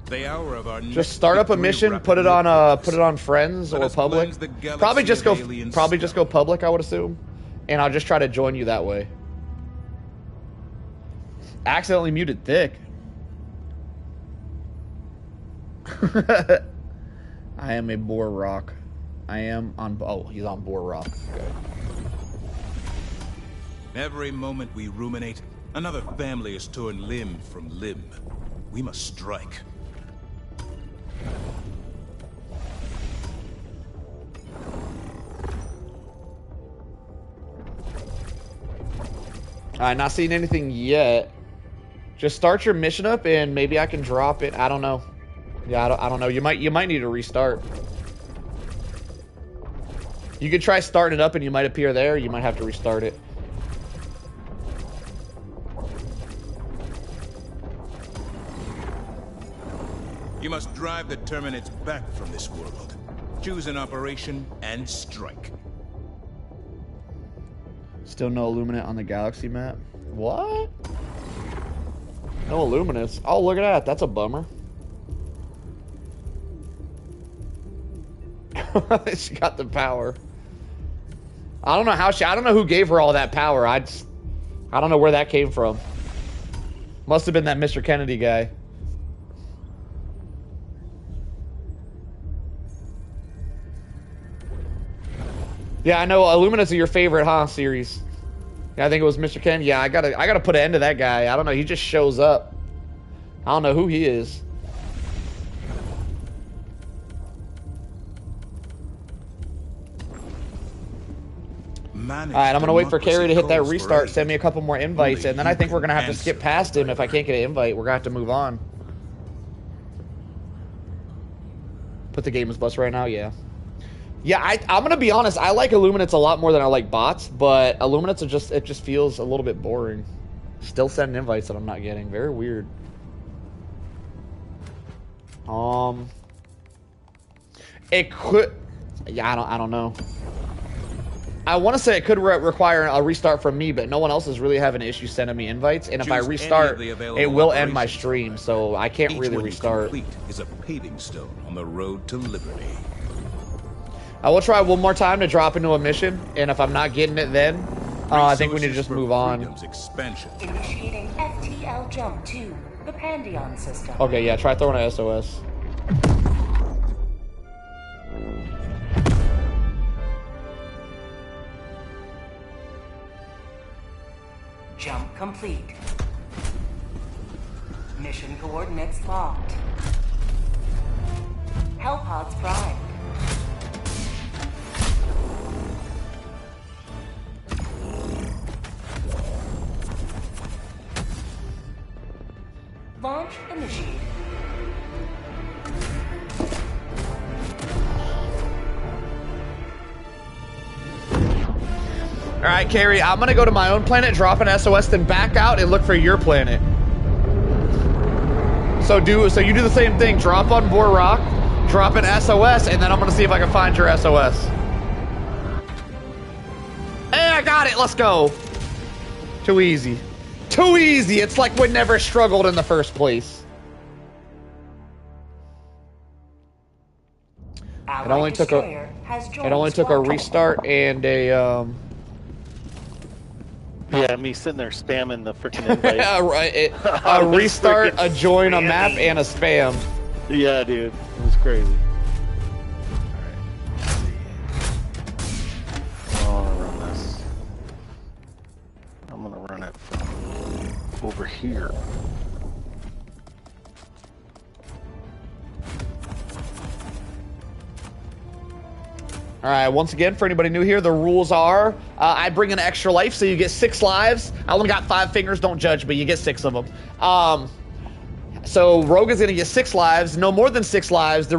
The hour of our Just start up a mission, put it on friends or public. Probably just go public, I would assume. And I'll just try to join you that way. Accidentally muted Thick. I am a Boar Rock. I am on, oh, he's on Boar Rock. Okay. Every moment we ruminate, another family is torn limb from limb. We must strike. Alright, not seeing anything yet. Just start your mission up and maybe I can drop it. I don't know. Yeah, I don't know. You might need to restart. You could try starting it up and you might appear there. You might have to restart it. You must drive the Terminates back from this world. Choose an operation and strike. Still no Illuminate on the galaxy map. What? No Illuminates. Oh, look at that. That's a bummer. She got the power. I don't know how I don't know who gave her all that power. I don't know where that came from. Must have been that Mr. Kennedy guy. Yeah, I know. Illuminates are your favorite, huh? Series. Yeah, I think it was Mr. Ken. Yeah, I gotta put an end to that guy. I don't know. He just shows up. I don't know who he is. Alright, I'm gonna wait for Carrie to hit that restart, send me a couple more invites, and then I think we're gonna have to skip past him. If I can't get an invite, we're gonna have to move on. Put the game as bus right now, yeah. Yeah, I'm gonna be honest, I like Illuminates a lot more than I like bots, but Illuminates are just, it just feels a little bit boring. Still sending invites that I'm not getting. Very weird. It could, yeah, I don't know. I want to say it could require a restart from me, but no one else is really having an issue sending me invites. And if I restart, it will end my stream, so I can't really restart. Complete is a paving stone on the road to liberty. I will try one more time to drop into a mission, and if I'm not getting it then, I think we need to just move on. Expansion. Initiating FTL jump to the Pandion system. Okay, yeah, try throwing an SOS. Jump complete. Mission coordinates locked. Hellpods primed. Launch initiated. Alright, Carrie, I'm gonna go to my own planet, drop an SOS, then back out and look for your planet. So you do the same thing, drop on Boar Rock, drop an SOS, and then I'm gonna see if I can find your SOS. Hey, I got it, let's go. Too easy. Too easy, it's like we never struggled in the first place. It only took a restart and a yeah, me sitting there spamming the freaking invite. Yeah, right. A restart, a join, a map, and a spam. Yeah, dude. It was crazy. over here. All right, once again, for anybody new here, the rules are I bring an extra life, so you get 6 lives. I only got 5 fingers, don't judge, but you get 6 of them. So Rogue is going to get 6 lives, no more than 6 lives. The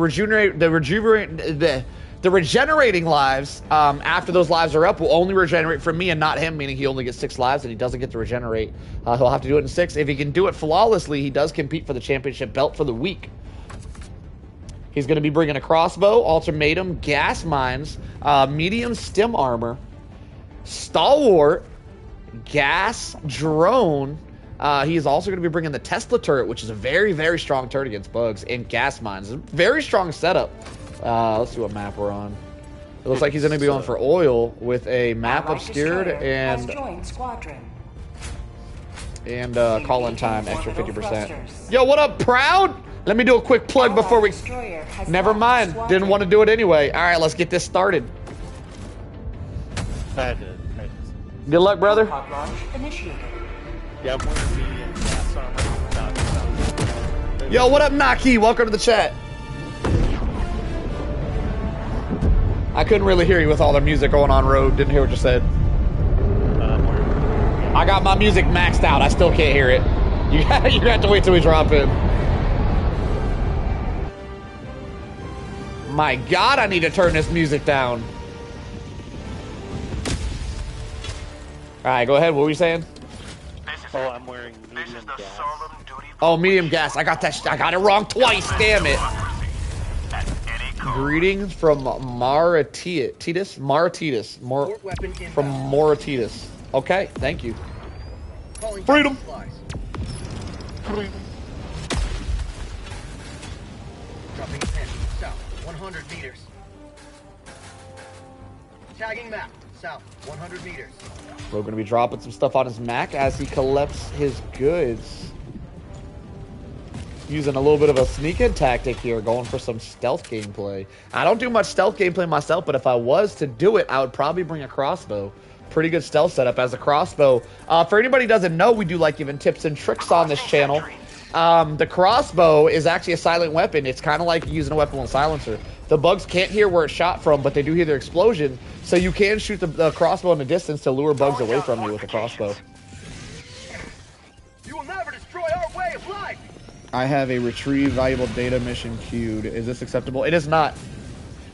regenerating lives, after those lives are up, will only regenerate from me and not him, meaning he only gets 6 lives and he doesn't get to regenerate. He'll have to do it in 6. If he can do it flawlessly, he does compete for the championship belt for the week. He's going to be bringing a crossbow, ultimatum, gas mines, medium stim armor, stalwart, gas, drone. He is also going to be bringing the Tesla turret, which is a very, very strong turret against bugs, and gas mines. Very strong setup. Let's see what map we're on. It looks like he's going to be going for oil with a map obscured and call-in time extra 50%. Yo, what up, Proud? Let me do a quick plug before we... Never mind. Didn't want to do it anyway. All right, let's get this started. Good luck, brother. Yeah, Yo, what up, Naki? Welcome to the chat. I couldn't really hear you with all the music going on road. Didn't hear what you said. I got my music maxed out. I still can't hear it. You have to wait till we drop in. My God, I need to turn this music down. All right, go ahead. What were you saying? Oh, I'm wearing medium gas. Oh, medium gas. I got that. I got it wrong twice. Damn it. Greetings from Mauritius. From Mauritius. Okay, thank you. Freedom. Dropping a pin. South, 100 meters. Tagging map. South, 100 meters. We're going to be dropping some stuff on his Mac as he collects his goods. Using a little bit of a sneak-in tactic here, going for some stealth gameplay. I don't do much stealth gameplay myself, but if I was to do it, I would probably bring a crossbow. Pretty good stealth setup as a crossbow. For anybody who doesn't know, we do like giving tips and tricks on this channel. The crossbow is actually a silent weapon. It's kind of like using a weapon with a silencer. The bugs can't hear where it's shot from, but they do hear the explosion. So you can shoot the crossbow in the distance to lure bugs away from you with the crossbow. You will never destroy our way of life. I have a retrieve valuable data mission queued. Is this acceptable? It is not.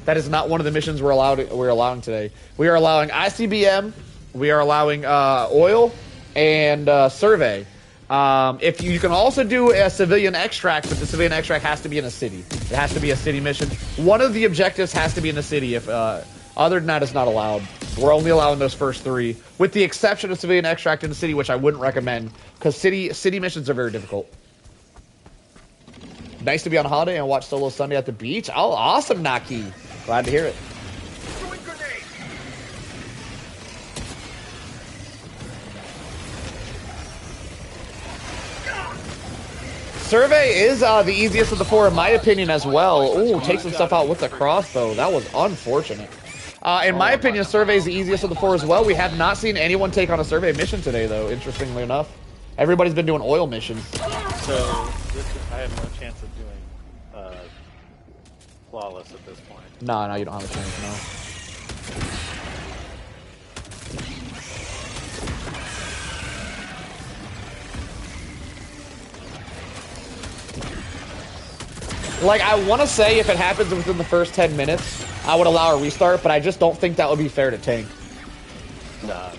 That is not one of the missions we're allowing today. We are allowing ICBM. We are allowing oil and survey. If you can also do a civilian extract, but the civilian extract has to be in a city. It has to be a city mission. One of the objectives has to be in the city. If other than that, it's not allowed. We're only allowing those first 3, with the exception of civilian extract in the city, which I wouldn't recommend because city missions are very difficult. Nice to be on holiday and watch Solo Sunday at the beach. Oh, awesome, Naki. Glad to hear it. Survey is the easiest of the 4, in my opinion, as well. Ooh, take some stuff out with the crossbow. That was unfortunate. In my opinion, Survey is the easiest of the 4 as well. We have not seen anyone take on a Survey mission today, though, interestingly enough. Everybody's been doing oil missions. So, I have no chance of doing flawless at this point. No, you don't have a chance, no. Like, I want to say if it happens within the first 10 minutes, I would allow a restart, but I just don't think that would be fair to Tank. Nah.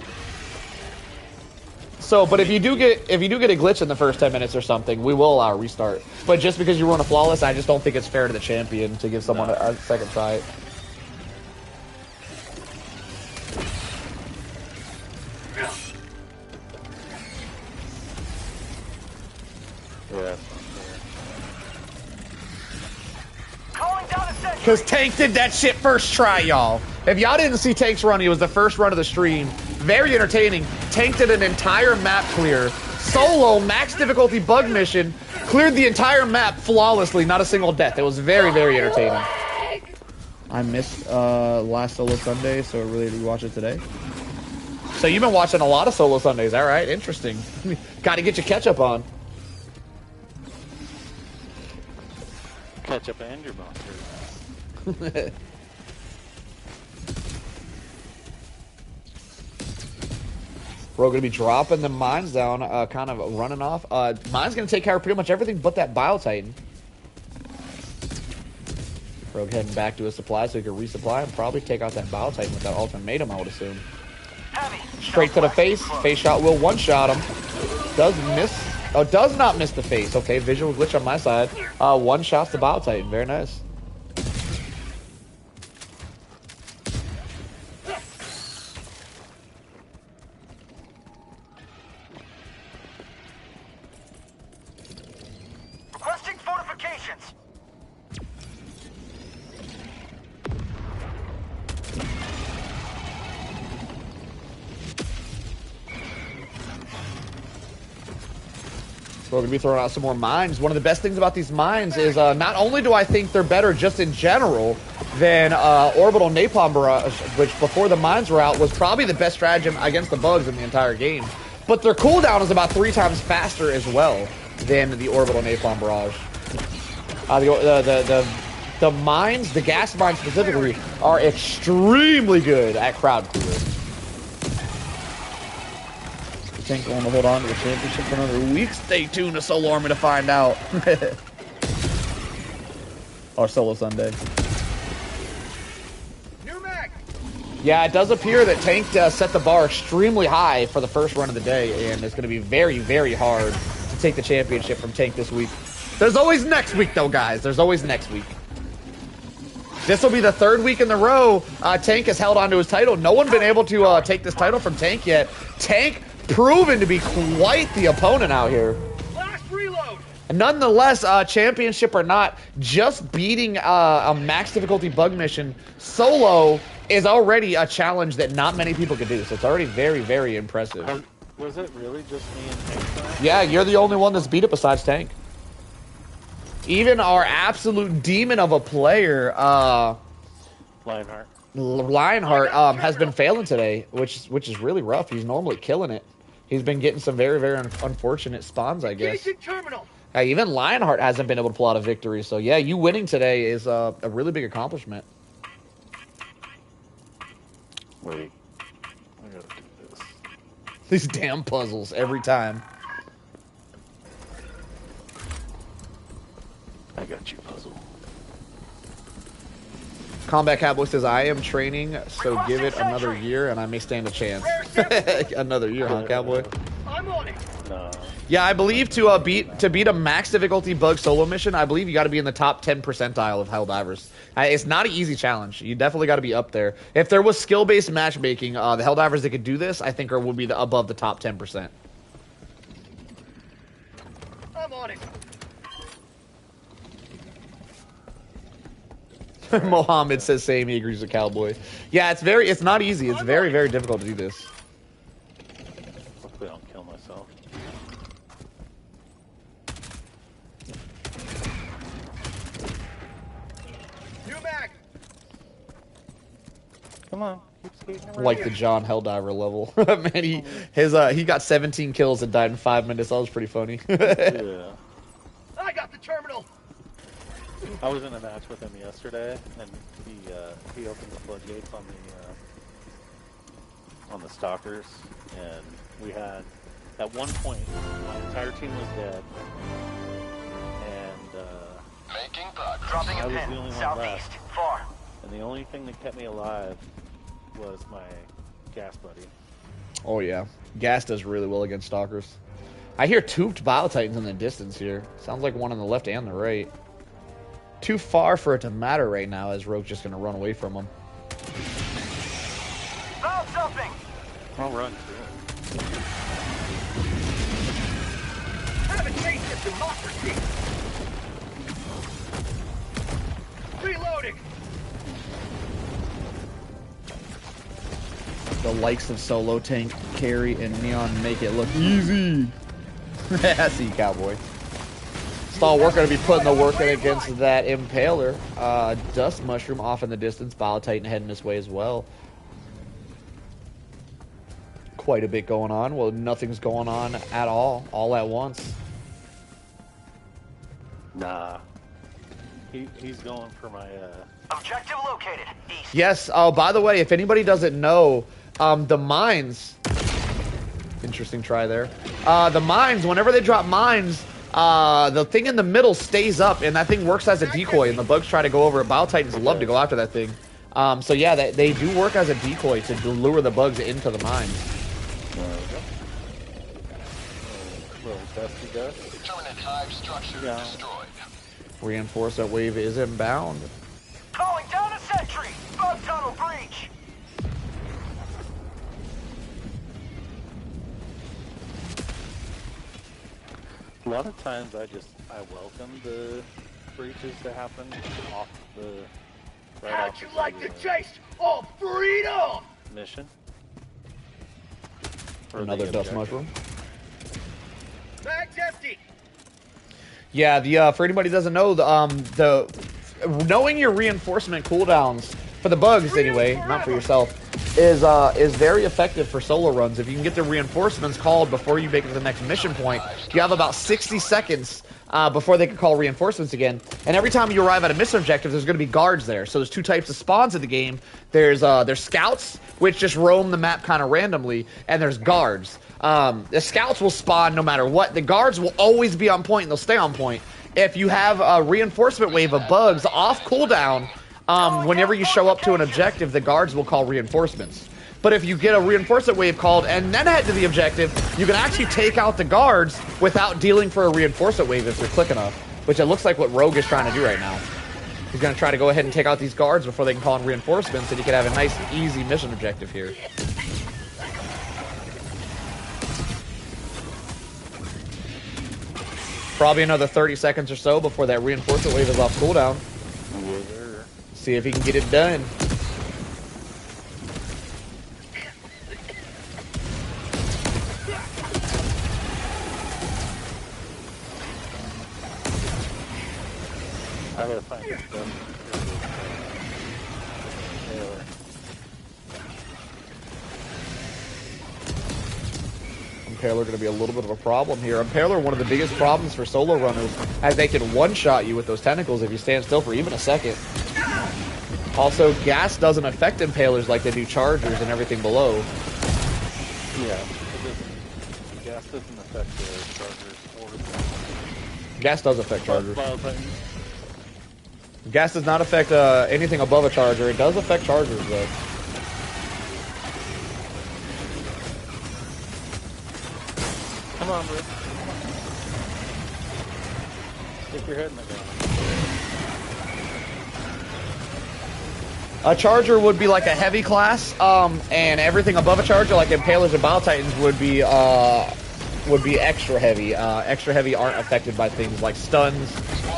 So, but if you do get a glitch in the first 10 minutes or something, we will allow a restart. But just because you run a flawless, I just don't think it's fair to the champion to give someone a second try. Yeah. Because Tank did that shit first try, y'all. If y'all didn't see Tank's run, it was the first run of the stream. Very entertaining. Tank did an entire map clear. Solo, max difficulty bug mission. Cleared the entire map flawlessly, not a single death. It was very, very entertaining. I missed last Solo Sunday, so I really did watch it today. So you've been watching a lot of Solo Sundays, all right? Interesting. Got to get your catch up on. Catch up and your monster. We're going to be dropping the mines down, kind of running off. Mine's going to take care of pretty much everything but that Bio Titan. Rogue heading back to his supply so he can resupply and probably take out that Bio Titan with that ultimatum, I would assume. Straight to the face. Face shot will one-shot him. Does miss. Oh, does not miss the face. Okay, visual glitch on my side. One shots the Bio Titan. Very nice. Requesting fortifications. So we're going to be throwing out some more mines. One of the best things about these mines is not only do I think they're better just in general than Orbital Napalm Barrage, which before the mines were out was probably the best stratagem against the bugs in the entire game, but their cooldown is about 3 times faster as well than the Orbital Napalm Barrage. The mines, the gas mines specifically, are extremely good at crowd clear. Tank going to hold on to the championship for another week. Stay tuned to Solo Army to find out. Or Solo Sunday. Yeah, it does appear that Tank set the bar extremely high for the first run of the day, and it's going to be very, very hard to take the championship from Tank this week. There's always next week, though, guys. There's always next week. This will be the 3rd week in a row Tank has held on to his title. No one's been able to take this title from Tank yet. Tank proven to be quite the opponent out here. Last reload. Nonetheless, championship or not, just beating a max difficulty bug mission solo is already a challenge that not many people could do. So it's already very, very impressive. Was it really just me and Tank? Yeah, you're the only one that's beat it besides Tank. Even our absolute demon of a player, Lionheart has been failing today, which is really rough. He's normally killing it. He's been getting some very, very unfortunate spawns, I guess. Even Lionheart hasn't been able to pull out a victory. So, yeah, you winning today is a really big accomplishment. Wait. I gotta do this. These damn puzzles every time. I got you, puzzle. Combat Cowboy says, I am training, so give it another year and I may stand a chance. Another year, huh, Cowboy? I'm on it. No. Yeah, I believe to beat a max difficulty bug solo mission, I believe you got to be in the top 10 percentile of Helldivers. It's not an easy challenge. You definitely got to be up there. If there was skill-based matchmaking, the Helldivers that could do this, I think would be above the top 10%. I'm on it. Mohammed says same, he agrees with Cowboy. Yeah, it's not easy. It's very, very difficult to do this. Hopefully I don't kill myself. New mag. Come on, keep skating around. Like the John Helldiver level. Man, he got 17 kills and died in 5 minutes. That was pretty funny. Yeah. I got the terminal. I was in a match with him yesterday, and he opened the floodgates on the stalkers, and we had at one point my entire team was dead, and Making progress. Dropping I a was pin. the only one Southeast. left, Far. and the only thing that kept me alive was my gas buddy. Oh yeah, gas does really well against stalkers. I hear tooped Bio Titans in the distance here. Sounds like one on the left and the right. Too far for it to matter right now, as Rogue's just gonna run away from him. Found something. I'll run too. Have a taste of democracy. Reloading. The likes of Solo, Tank, Carry, and Neon make it look easy. I see you, Cowboy. Stalwart going to be putting the work in against that Impaler. Dust Mushroom off in the distance. Bio Titan heading this way as well. quite a bit going on. Well, nothing's going on at all at once. Nah. He's going for my, Objective located. East. Yes. Oh, by the way, if anybody doesn't know, the mines. Interesting try there. The mines, whenever they drop mines, the thing in the middle stays up, and that thing works as a decoy, and the bugs try to go over it. Bile Titans love to go after that thing. So yeah, they do work as a decoy to lure the bugs into the mines. Little dusty dust. Terminate hive structure destroyed. Reinforcement wave is inbound. Calling down a sentry. Bug tunnel breach. A lot of times I welcome the breaches to happen off the How'd you like the taste of freedom? mission. Another dust mushroom. Bag's empty. Yeah, for anybody who doesn't know, knowing your reinforcement cooldowns for the bugs anyway, not for yourself, is very effective for solo runs. If you can get the reinforcements called before you make it to the next mission point, you have about 60 seconds before they can call reinforcements again. And every time you arrive at a mission objective, there's going to be guards there. So there's two types of spawns in the game. There's scouts, which just roam the map kind of randomly, and there's guards. The scouts will spawn no matter what. The guards will always be on point, and they'll stay on point. If you have a reinforcement wave of bugs off cooldown, whenever you show up to an objective, the guards will call reinforcements. But if you get a reinforcement wave called and then head to the objective, you can actually take out the guards without dealing for a reinforcement wave if you're quick enough, which it looks like what Rogue is trying to do right now. He's going to try to go ahead and take out these guards before they can call in reinforcements, and you can have a nice, easy mission objective here. Probably another 30 seconds or so before that reinforcement wave is off cooldown. See if he can get it done. I gotta find this stuff. Impaler going to be a little bit of a problem here. Impaler, one of the biggest problems for solo runners, as they can one-shot you with those tentacles if you stand still for even a second. Also, gas doesn't affect Impalers like they do Chargers and everything below. Yeah, gas doesn't affect the Chargers or the... Gas does affect Chargers. Gas does not affect anything above a Charger. It does affect Chargers, though. Come on, bro. Stick your head in the ground. A Charger would be like a heavy class, and everything above a Charger, like Impalers and Bile Titans, would be extra heavy. Extra heavy aren't affected by things like stuns,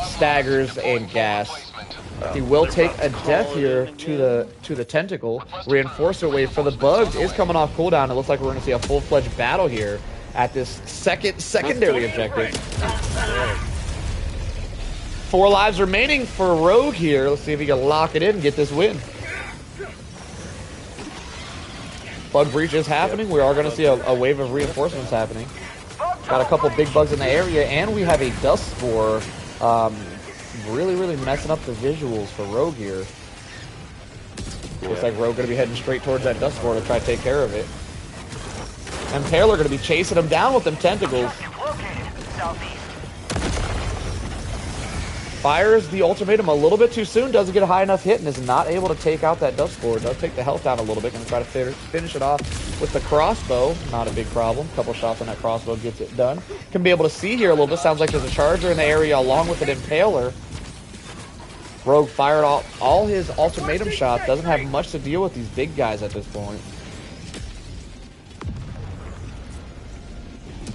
staggers, and gas. He will take a death here to the tentacle. Reinforcer wave for the bugs is coming off cooldown. It looks like we're going to see a full-fledged battle here at this secondary objective. 4 lives remaining for Rogue here. Let's see if he can lock it in and get this win. Bug breach is happening. We are going to see a wave of reinforcements happening. Got a couple big bugs in the area, and we have a dust spore. Really messing up the visuals for Rogue here. Looks like Rogue going to be heading straight towards that dust spore to try to take care of it. And Taylor going to be chasing him down with them tentacles. Fires the ultimatum a little bit too soon, doesn't get a high enough hit, and is not able to take out that dust spore. Does take the health down a little bit, going to try to finish it off with the crossbow. Not a big problem. Couple shots on that crossbow gets it done. Can be able to see here a little bit. Sounds like there's a Charger in the area along with an Impaler. Rogue fired all his ultimatum shots. Doesn't have much to deal with these big guys at this point.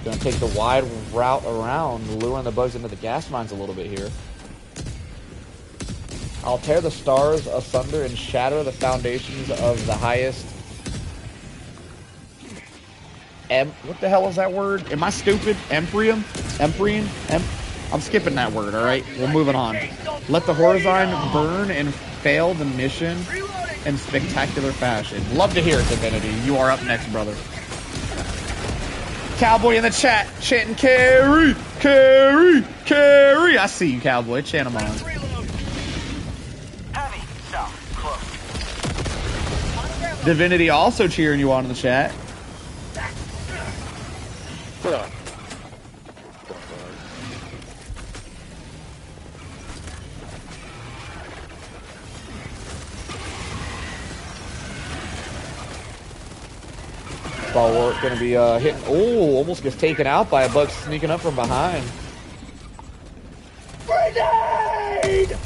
Going to take the wide route around, luring the bugs into the gas mines a little bit here. I'll tear the stars asunder and shatter the foundations of the highest... what the hell is that word? Am I stupid? Emprium? I'm skipping that word, alright? We're moving on. Let the Horizon burn and fail the mission in spectacular fashion. Love to hear it, Divinity. You are up next, brother. Cowboy in the chat, chanting carry, carry, carry. I see you, Cowboy. Chant them on. Heavy, south, close. Divinity also cheering you on in the chat. Stalwart going to be hitting. Oh, almost gets taken out by a bug sneaking up from behind. Grenade!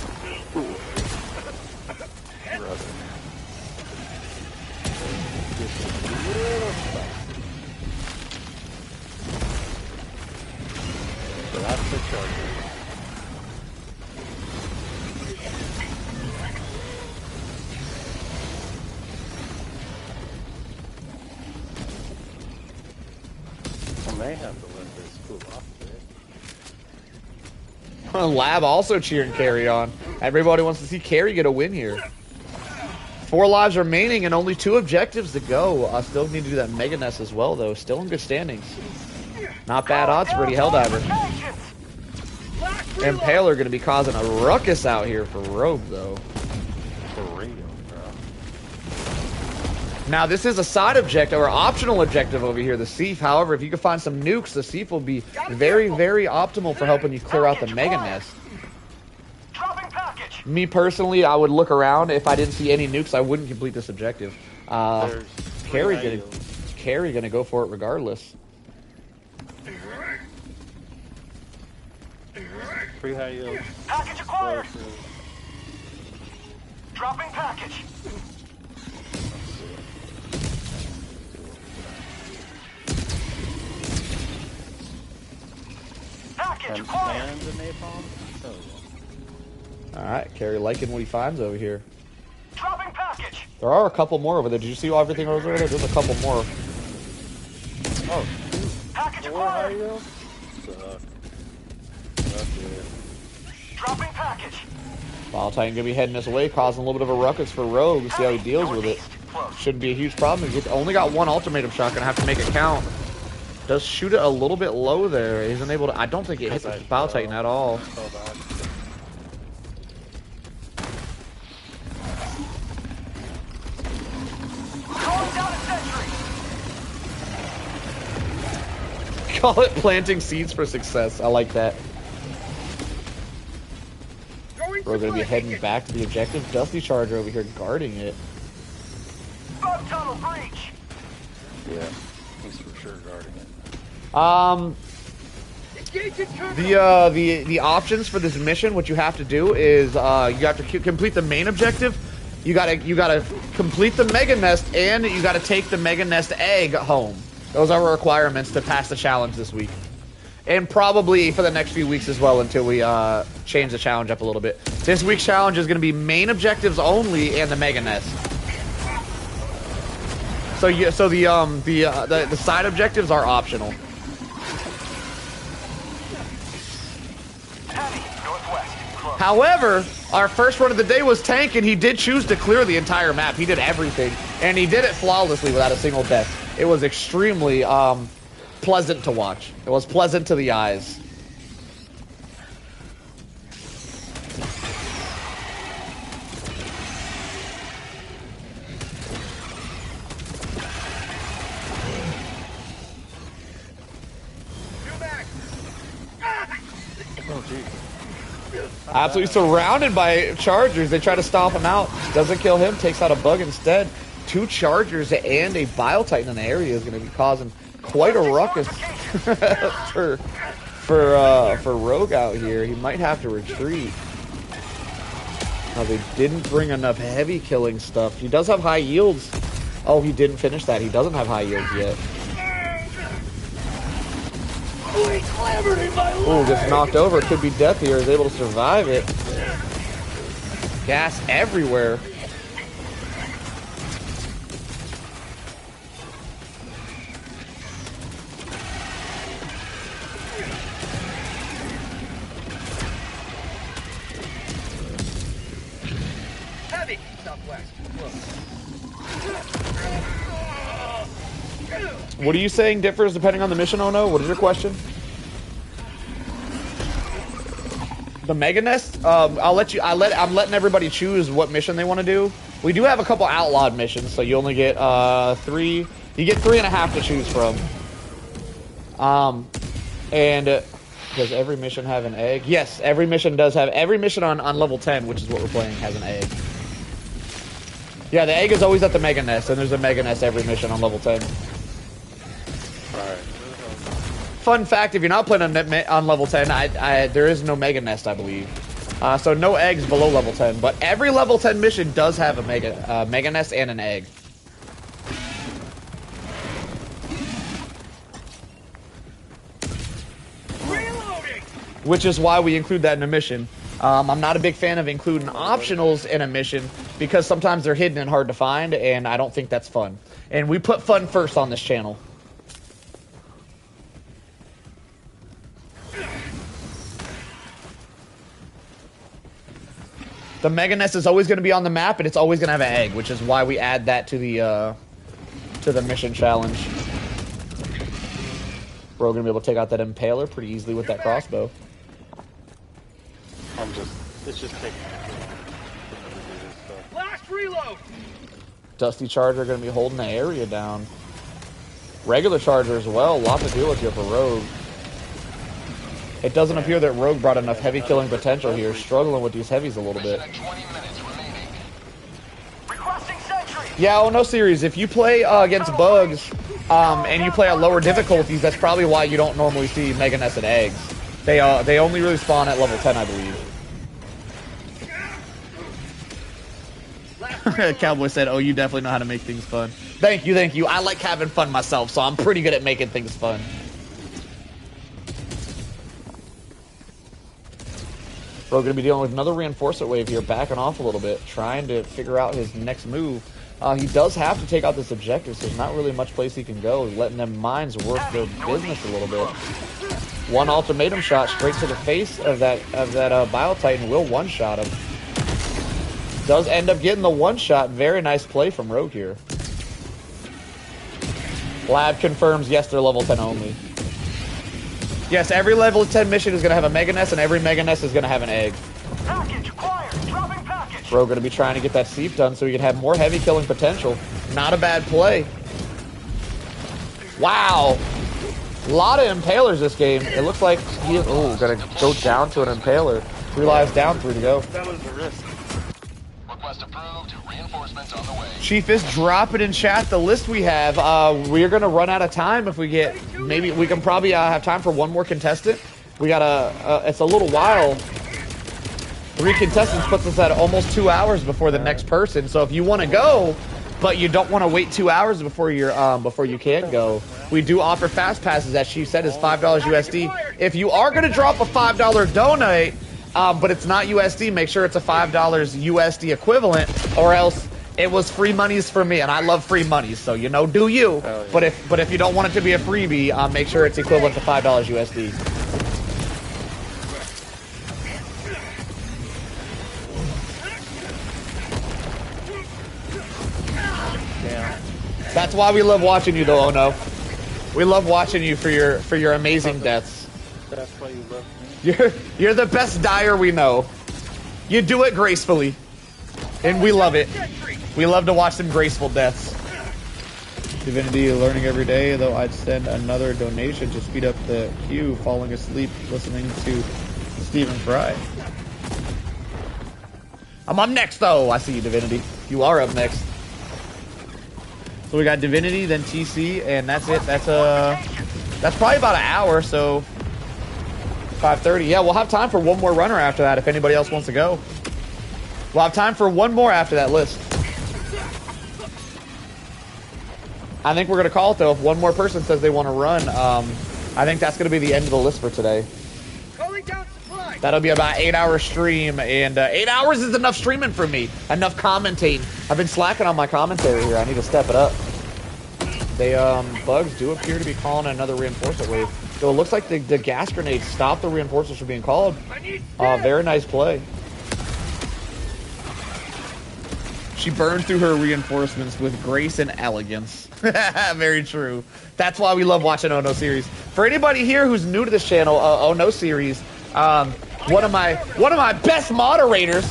So that's the charger. I may have to let this cool off a bit. Lab also cheering Carry on. Everybody wants to see Carry get a win here. 4 lives remaining and only 2 objectives to go. I still need to do that Mega Nest as well, though. Still in good standings. Not bad odds for the Helldiver. Impaler going to be causing a ruckus out here for Rogue, though. For real, bro. Now, this is a side objective, or optional objective over here, the Seif. However, if you can find some nukes, the Seif will be very, very optimal for helping you clear out the Mega Nest. Me personally, I would look around. If I didn't see any nukes, I wouldn't complete this objective. Carry gonna go for it regardless. Free high yield. Package acquired. Dropping package. Package acquired. And the napalm. Oh, All right, Carry liking what he finds over here. Dropping package. There are a couple more over there. Did you see everything over there? There's a couple more. Oh, package high acquired. yield. Dropping package. Bile Titan gonna be heading this way, causing a little bit of a ruckus for Rogue. See how he deals with it. Shouldn't be a huge problem. He's only got 1 ultimatum shot. Gonna have to make it count. Does shoot it a little bit low there. He's unable to. I don't think it hits the Bile Titan at all. Call it planting seeds for success. I like that. We're going to be heading back to the objective. Dusty Charger over here guarding it. Bug tunnel breach. Yeah, he's for sure guarding it. The options for this mission, what you have to do is you have to complete the main objective. You gotta complete the Mega Nest, and you gotta take the Mega Nest egg home. Those are requirements to pass the challenge this week. And probably for the next few weeks as well until we change the challenge up a little bit. This week's challenge is going to be main objectives only and the Mega Nest. So the side objectives are optional. However, our first run of the day was Tank, and he did choose to clear the entire map. He did everything, and he did it flawlessly without a single death. It was extremely pleasant to watch. It was pleasant to the eyes. Absolutely surrounded by Chargers. They try to stomp him out. Doesn't kill him. Takes out a bug instead. 2 Chargers and a Bile Titan in the area is going to be causing quite a ruckus for Rogue out here. He might have to retreat. Now they didn't bring enough heavy killing stuff. He does have high yields. Oh, he didn't finish that. He doesn't have high yields yet. Oh, gets knocked over. Could be death here. Is able to survive it. Gas everywhere. What are you saying differs depending on the mission? Oh no, what is your question? The Mega Nest? I'm letting everybody choose what mission they want to do. We do have a couple outlawed missions, so you only get 3. You get 3.5 to choose from. And does every mission have an egg? Yes, every mission does have. Every mission on level 10, which is what we're playing, has an egg. Yeah, the egg is always at the Mega Nest, and there's a Mega Nest every mission on level 10. Alright. Fun fact, if you're not playing on level 10, there is no Mega Nest, I believe. So no eggs below level 10, but every level 10 mission does have a Mega Nest and an egg. Reloading! Which is why we include that in a mission. I'm not a big fan of including optionals in a mission because sometimes they're hidden and hard to find, and I don't think that's fun. And we put fun first on this channel. The Mega Nest is always going to be on the map, and it's always going to have an egg, which is why we add that to the mission challenge. We're going to be able to take out that Impaler pretty easily with that crossbow. It's just taking Last reload! Dusty Charger going to be holding the area down. Regular Charger as well. A lot to deal with here for Rogue. It doesn't appear that Rogue brought enough heavy killing potential here. Struggling with these heavies a little bit. Yeah, oh no, series. If you play against bugs and you play at lower difficulties, that's probably why you don't normally see Mega Nest and eggs. They only really spawn at level 10, I believe. Cowboy said, "Oh, you definitely know how to make things fun." Thank you, thank you. I like having fun myself, so I'm pretty good at making things fun. We're going to be dealing with another reinforcement wave here, backing off a little bit, trying to figure out his next move. He does have to take out this objective, so there's not really much place he can go. Letting them mines work their business a little bit. One ultimatum shot straight to the face of that Bio-Titan will one-shot him. Does end up getting the one-shot. Very nice play from Rogue here. Lab confirms, yes, they're level 10 only. Yes, every level 10 mission is going to have a Mega Nest, and every Mega Nest is going to have an egg. Package acquired. Dropping package. Rogue going to be trying to get that Seep done so he can have more heavy killing potential. Not a bad play. Wow. A lot of Impalers this game. It looks like he's going to go down to an Impaler. 3 lives down, 3 to go. That was the risk. Request approved. Reinforcements on the way. Chief is dropping in chat the list we have. We're going to run out of time if we get... Maybe we can probably have time for one more contestant. We got it's a little while. 3 contestants puts us at almost 2 hours before the next person. So if you want to go, but you don't want to wait 2 hours before you can go, we do offer fast passes. As Chief said, is $5 USD. If you are going to drop a $5 donate, but it's not USD, make sure it's a $5 USD equivalent, or else it was free monies for me, and I love free monies, so you know, do you? Yeah. But if you don't want it to be a freebie, make sure it's equivalent to $5 USD. Damn. That's why we love watching you, though, Ono. We love watching you for your amazing deaths. That's why you love me. You're the best dyer we know. You do it gracefully, and we love it. We love to watch them graceful deaths. Divinity learning every day, though I'd send another donation to speed up the queue, falling asleep listening to Stephen Fry. I'm up next, though. I see you, Divinity. You are up next. So we got Divinity, then TC, and that's it. That's probably about an hour, so 5:30. Yeah, we'll have time for one more runner after that if anybody else wants to go. We'll have time for one more after that list. I think we're going to call it, though. If one more person says they want to run, I think that's going to be the end of the list for today. That'll be about 8-hour stream, and 8 hours is enough streaming for me. Enough commentating. I've been slacking on my commentary here. I need to step it up. Bugs do appear to be calling another reinforcement wave. So it looks like the gas grenades stopped the reinforcements from being called. Very nice play. She burned through her reinforcements with grace and elegance. Very true. That's why we love watching Oh No series. For anybody here who's new to this channel, Oh No series, one of my best moderators,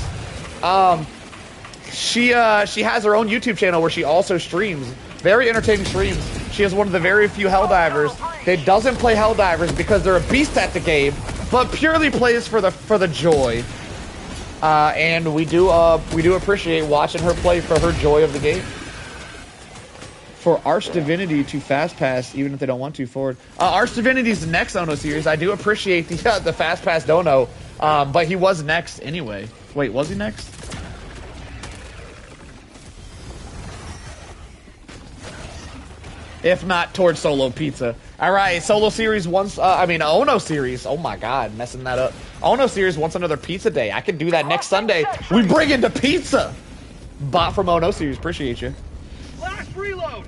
she has her own YouTube channel where she also streams. Very entertaining streams. She is one of the very few Helldivers that doesn't play Helldivers because they're a beast at the game, but purely plays for the joy. And we do appreciate watching her play for her joy of the game. For Arch Divinity to fast pass, even if they don't want to forward. Arch Divinity's next Ono series. I do appreciate the fast pass dono, but he was next anyway. Wait, was he next? If not, towards Solo Pizza. All right, Solo Series wants, Ono Series. Oh my God, messing that up. Ono Series wants another pizza day. I can do that next Sunday. We bring into pizza. Bot from Ono Series, appreciate you. Last reload.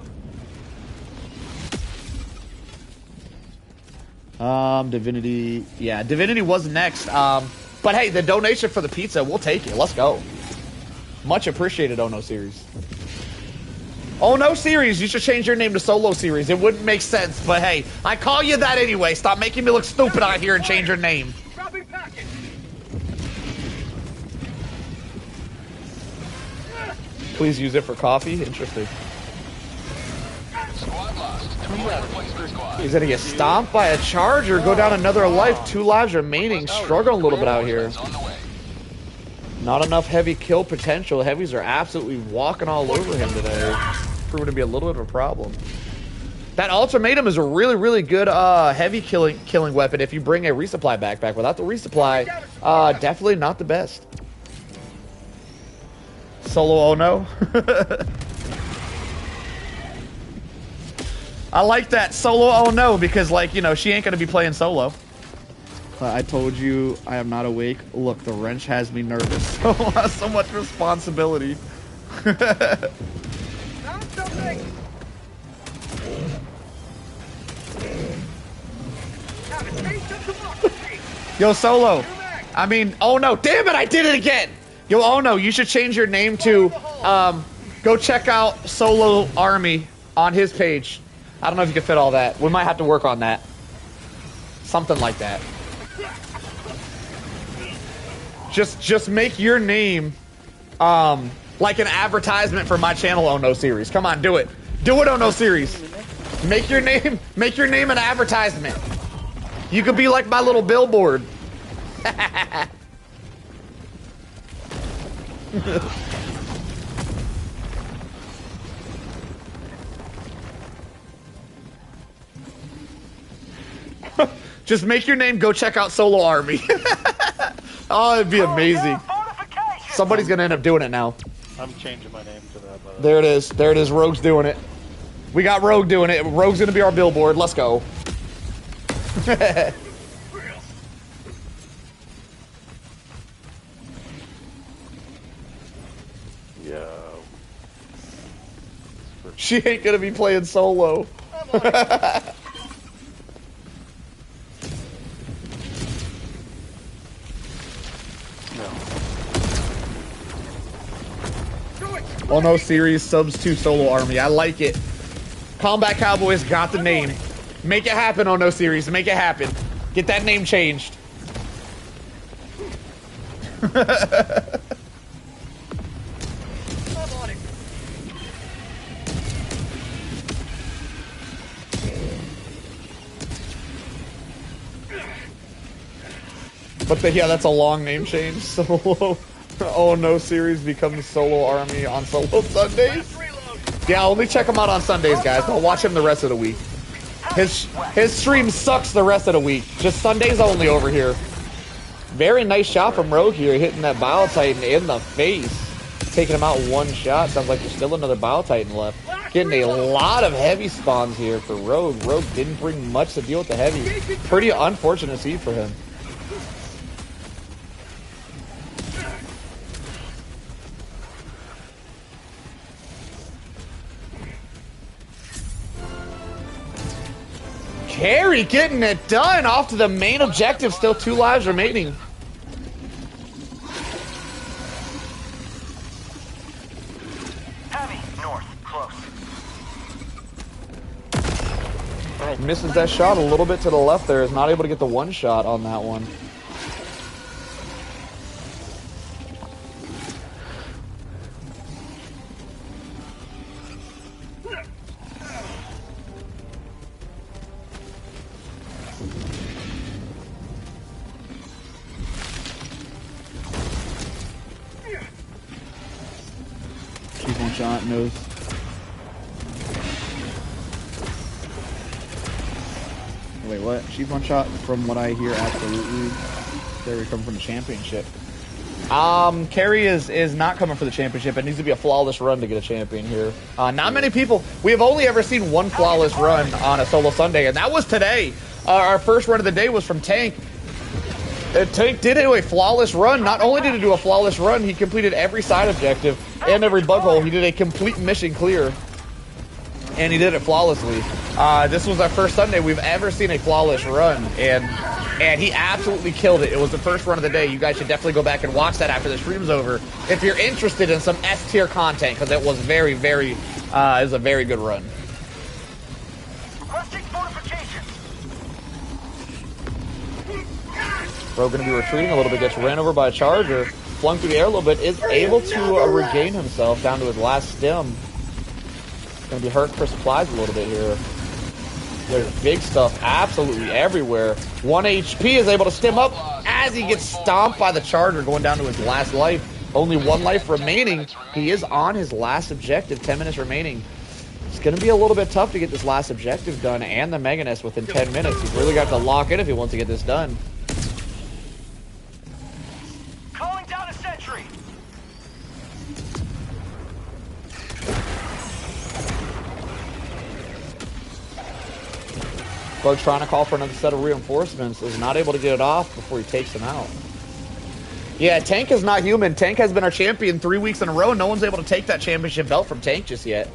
Divinity. Yeah, Divinity was next. But hey, the donation for the pizza, we'll take it. Let's go. Much appreciated, Ono Series. Oh No Series, you should change your name to Solo Series. It wouldn't make sense, but hey, I call you that anyway. Stop making me look stupid out here and change your name. Please use it for coffee. Interesting. He's gonna get stomped by a charge or go down another life. 2 lives remaining. Struggling a little bit out here. Not enough heavy kill potential. Heavies are absolutely walking all over him today. Proving to be a little bit of a problem. That ultimatum is a really, really good heavy killing weapon if you bring a resupply backpack. Without the resupply, definitely not the best. Solo Ono. I like that, Solo Ono, because, like, you know, she ain't gonna be playing solo. I told you I am not awake. Look, the wrench has me nervous. So much responsibility. Yo, Solo. Oh no, damn it, I did it again. Yo, oh no, you should change your name to, go check out Solo Army on his page. I don't know if you can fit all that. We might have to work on that. Something like that. Just make your name, like an advertisement for my channel, Oh No Series. Come on, do it. Do it, Oh No Series. Make your name an advertisement. You could be like my little billboard. Just make your name, go check out Solo Army. Oh, it'd be amazing. Somebody's gonna end up doing it now. I'm changing my name to that. There it is. There it is. Rogue's doing it. We got Rogue doing it. Rogue's gonna be our billboard. Let's go. Yo. She ain't gonna be playing solo. Oh No Series subs to Solo Army. I like it. Combat Cowboys got the name. Make it happen, Oh No Series. Make it happen. Get that name changed. But yeah, that's a long name change. Solo. Oh No Series becomes Solo Army on Solo Sundays. Yeah, only check him out on Sundays, guys. Don't watch him the rest of the week. His stream sucks the rest of the week. Just Sundays only over here. Very nice shot from Rogue here, hitting that Bile Titan in the face. Taking him out one shot. Sounds like there's still another Bile Titan left. Getting a lot of heavy spawns here for Rogue. Rogue didn't bring much to deal with the heavy. Pretty unfortunate seed for him. Carry getting it done. Off to the main objective. Still 2 lives remaining. Misses that shot a little bit to the left there. Is not able to get the one shot on that one. She's one shot, knows. Wait, what? She's one shot from what I hear, absolutely. Carry coming from the championship. Carry is not coming for the championship. It needs to be a flawless run to get a champion here. Not many people. We have only ever seen one flawless run on a solo Sunday, and that was today. Our first run of the day was from Tank. Tank did do a flawless run. Not only did he do a flawless run, he completed every side objective and every bug hole. He did a complete mission clear, and he did it flawlessly. This was our first Sunday we've ever seen a flawless run, and he absolutely killed it. It was the first run of the day. You guys should definitely go back and watch that after the stream's over if you're interested in some S-tier content, because it was very, very, it was a very good run. Requesting fortifications. Bro going to be retreating a little bit, gets ran over by a charger, flung through the air a little bit, is able to regain himself down to his last stim. Going to be hurt for supplies a little bit here. There's big stuff absolutely everywhere. 1 HP is able to stim up as he gets stomped by the charger going down to his last life. Only 1 life remaining. He is on his last objective, 10 minutes remaining. It's going to be a little bit tough to get this last objective done and the Mega Nest within 10 minutes. He's really got to lock in if he wants to get this done. Calling down a sentry. Bug's trying to call for another set of reinforcements. Is not able to get it off before he takes him out. Yeah, Tank is not human. Tank has been our champion 3 weeks in a row. No one's able to take that championship belt from Tank just yet.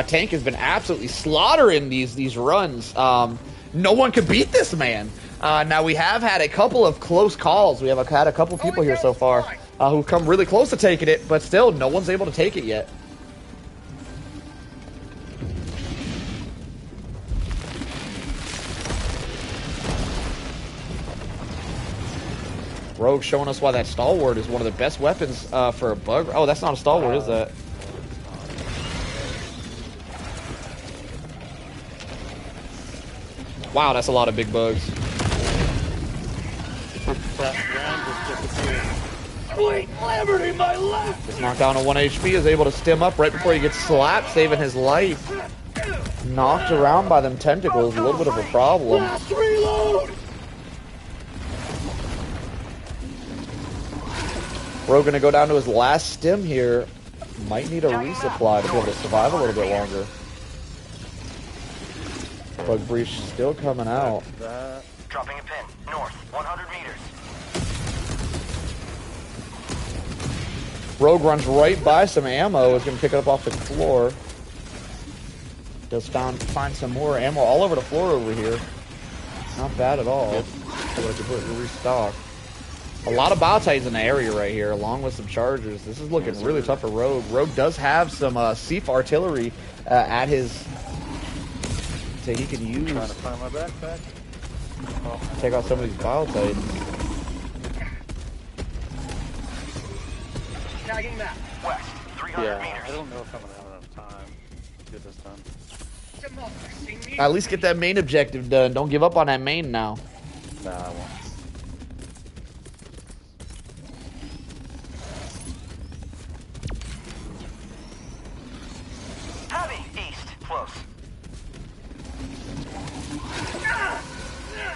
Tank has been absolutely slaughtering these runs. No one could beat this man. Now, we have had a couple of close calls. We have had a couple people here so far who've come really close to taking it, but still, no one's able to take it yet. Rogue showing us why that stalwart is one of the best weapons for a bug. Oh, that's not a stalwart, is that? Wow, that's a lot of big bugs. Sweet liberty, my left. Just knocked down to 1 HP, is able to stim up right before he gets slapped, saving his life. Knocked around by them tentacles, a little bit of a problem. Last reload. Rogue gonna go down to his last stim here. Might need a resupply to be able to survive a little bit longer. Bug breach still coming out. Dropping a pin. North, 100 meters. Rogue runs right by some ammo. Is gonna pick it up off the floor. Does find some more ammo all over the floor over here. Not bad at all. Able to completely restock. A lot of Bow Titans in the area right here, along with some Chargers. This is looking really tough for Rogue. Rogue does have some Seaf artillery at his... so he can use... Trying to find my backpack. Take out some of these Bow Titans. Tagging map. West, 300 Yeah, meters. I don't know if I'm going to have enough time to get this done. At least get that main objective done. Don't give up on that main now. Nah, I won't. Heavy, east, close.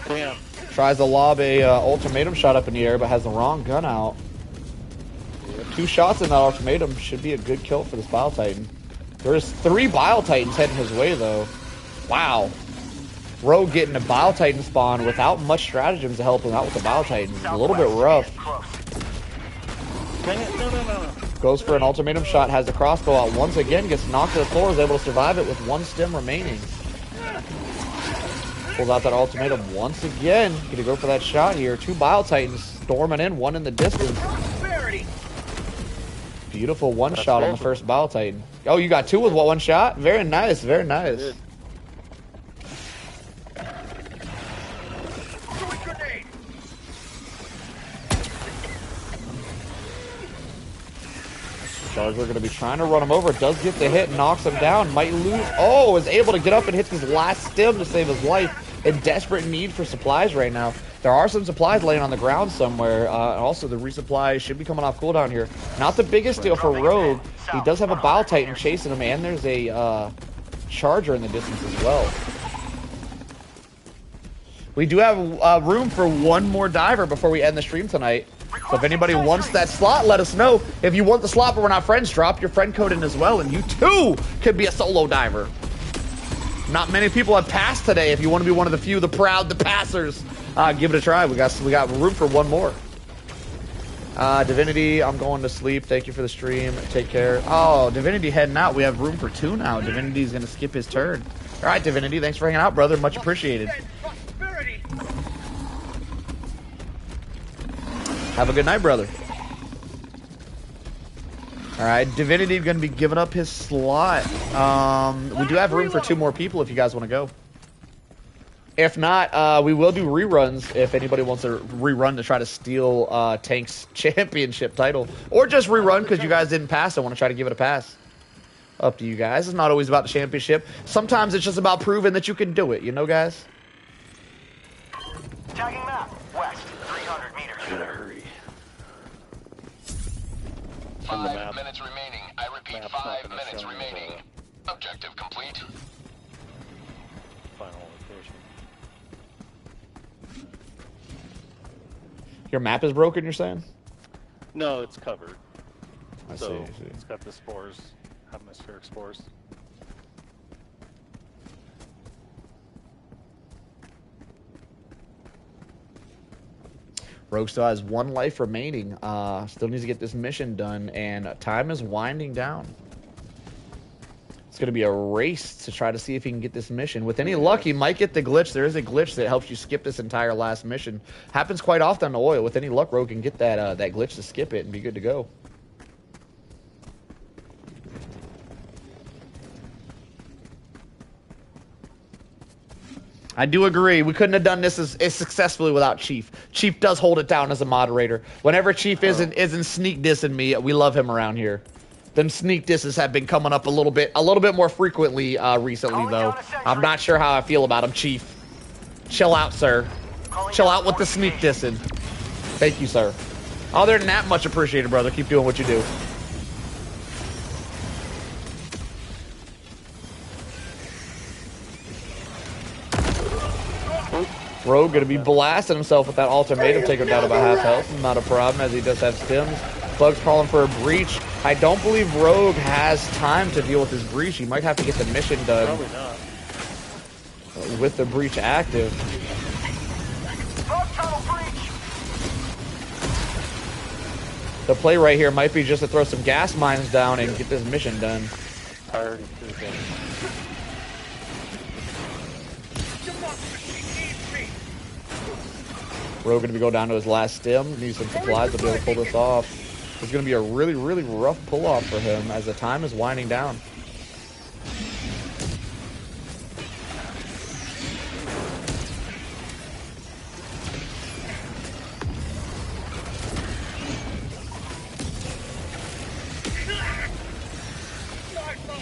Damn. Tries to lob a ultimatum shot up in the air, but has the wrong gun out. 2 shots in that ultimatum should be a good kill for this Bile Titan. There's 3 Bile Titans heading his way, though. Wow. Rogue getting a Bile Titan spawn without much stratagems to help him out with the Bile Titans. A little bit rough. Dang it. No. Goes for an ultimatum shot, has the crossbow out once again, gets knocked to the floor, is able to survive it with 1 stim remaining. Pulls out that ultimatum once again. Gonna go for that shot here. 2 Bile Titans storming in, 1 in the distance. Beautiful one shot on the first Bile Titan. Oh, you got 2 with 1 shot? Very nice, very nice. Charger going to be trying to run him over. Does get the hit, knocks him down, might lose. Oh, is able to get up and hit his last stim to save his life. In desperate need for supplies right now. There are some supplies laying on the ground somewhere. Also, the resupply should be coming off cooldown here. Not the biggest deal for Rogue. He does have a Bile Titan chasing him, and there's a Charger in the distance as well. We do have room for one more diver before we end the stream tonight. So if anybody wants that slot, let us know. If you want the slot but we're not friends, drop your friend code in as well, and you too could be a solo diver. Not many people have passed today. If you want to be one of the few, the proud, the passers, give it a try. We got room for one more. Divinity, I'm going to sleep. Thank you for the stream. Take care. Oh, Divinity heading out. We have room for two now. Divinity's going to skip his turn. All right, Divinity, thanks for hanging out, brother. Much appreciated. Have a good night, brother. All right, Divinity going to be giving up his slot. We do have room for two more people if you guys want to go. If not, we will do reruns if anybody wants to rerun to try to steal Tank's championship title. Or just rerun because you guys didn't pass and want to try to give it a pass. Up to you guys. It's not always about the championship. Sometimes it's just about proving that you can do it. You know, guys? Tagging map. West. 300 meters. Gotta hurry. 5 minutes remaining. I repeat, 5 minutes remaining. Objective complete. Final location. Your map is broken, you're saying? No, it's covered. I So see. it's got the spores, atmospheric spores. Rogue still has one life remaining. Still needs to get this mission done, and time is winding down. It's going to be a race to try to see if he can get this mission. With any luck, he might get the glitch. There is a glitch that helps you skip this entire last mission. Happens quite often on the oil. With any luck, Rogue can get that that glitch to skip it and be good to go. I do agree. We couldn't have done this as successfully without Chief. Chief does hold it down as a moderator. Whenever Chief isn't sneak dissing me, we love him around here. Them sneak disses have been coming up a little bit more frequently recently, though. I'm not sure how I feel about him, Chief. Chill out, sir. Chill out with the sneak dissing. Thank you, sir. Other than that, much appreciated, brother. Keep doing what you do. Rogue going to be blasting himself with that ultimatum, take him down about half health. Not a problem, as he does have stims. Bug's calling for a breach. I don't believe Rogue has time to deal with his breach. He might have to get the mission done. Probably not. With the breach active. The play right here might be just to throw some gas mines down and get this mission done. I already threw them. Rogue going to be going down to his last stim. Needs some supplies to be able to pull this off. It's going to be a really, really rough pull-off for him as the time is winding down.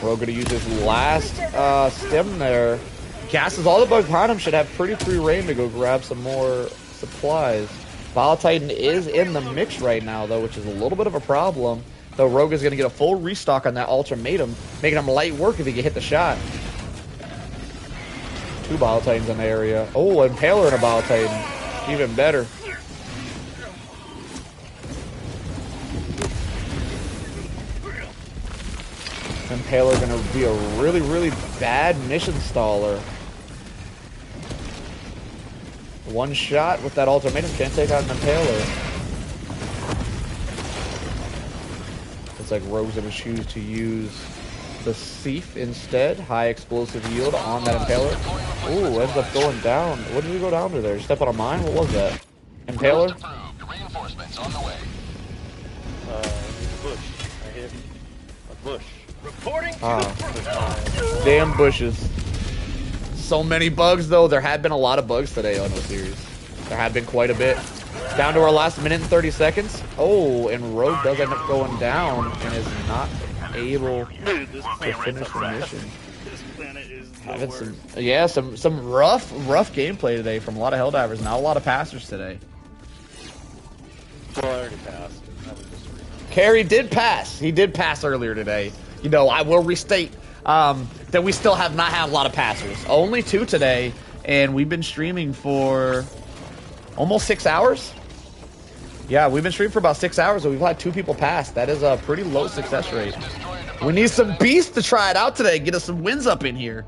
Rogue going to use his last stim there. Gasses all the bugs behind him, should have pretty free reign to go grab some more supplies. Bile Titan is in the mix right now, though, which is a little bit of a problem. Though Rogue is going to get a full restock on that ultimatum, making him light work if he can hit the shot. 2 Bile Titans in the area. Oh, Impaler and a Bile Titan. Even better. Impaler going to be a really, really bad mission staller. One shot with that ultimatum can't take out an Impaler. Looks like Rogue's going to choose to use the Thief instead. High explosive yield on that Impaler. Ooh, ends up going down. What did he go down to there? Step on a mine? What was that? Impaler? Reinforcements on the way. Bush. I hit a bush. Reporting to Ah, damn bushes. So many bugs, though. There have been a lot of bugs today on the series. There have been quite a bit. Down to our last minute and 30 seconds. Oh, and Rogue does end up going down and is not able to finish the mission. This planet is Having some rough gameplay today from a lot of Helldivers. Not a lot of passers today. Well, I already passed. Carey did pass. He did pass earlier today. You know, I will restate that we still have not had a lot of passers. Only 2 today, and we've been streaming for almost 6 hours. Yeah, we've been streaming for about 6 hours, and we've had 2 people pass. That is a pretty low success rate. We need some beasts to try it out today. Get us some wins up in here.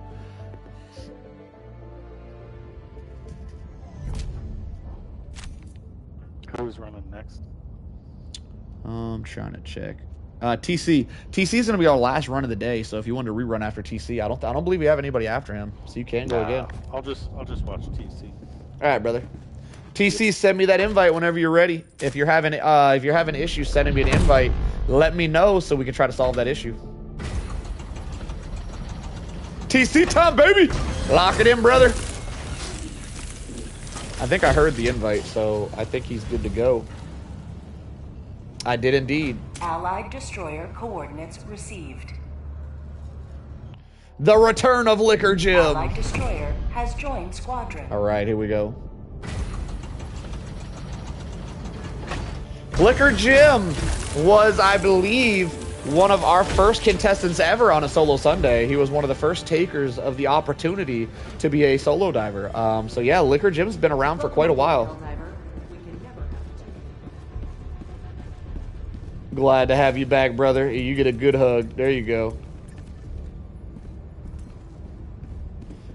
Who's running next? I'm trying to check. TC is going to be our last run of the day. So if you want to rerun after TC, I don't believe we have anybody after him. So you can go again. I'll just watch TC. All right, brother. TC, send me that invite whenever you're ready. If you're having issues sending me an invite, let me know so we can try to solve that issue. TC time, baby. Lock it in, brother. I think I heard the invite, so I think he's good to go. I did indeed. Allied destroyer coordinates received. The return of Liquor Jim. Allied destroyer has joined squadron. All right, here we go. Liquor Jim was, I believe, one of our first contestants ever on a solo Sunday. He was one of the first takers of the opportunity to be a solo diver. So yeah, Liquor Jim's been around for quite a while. Glad to have you back, brother. You get a good hug. There you go.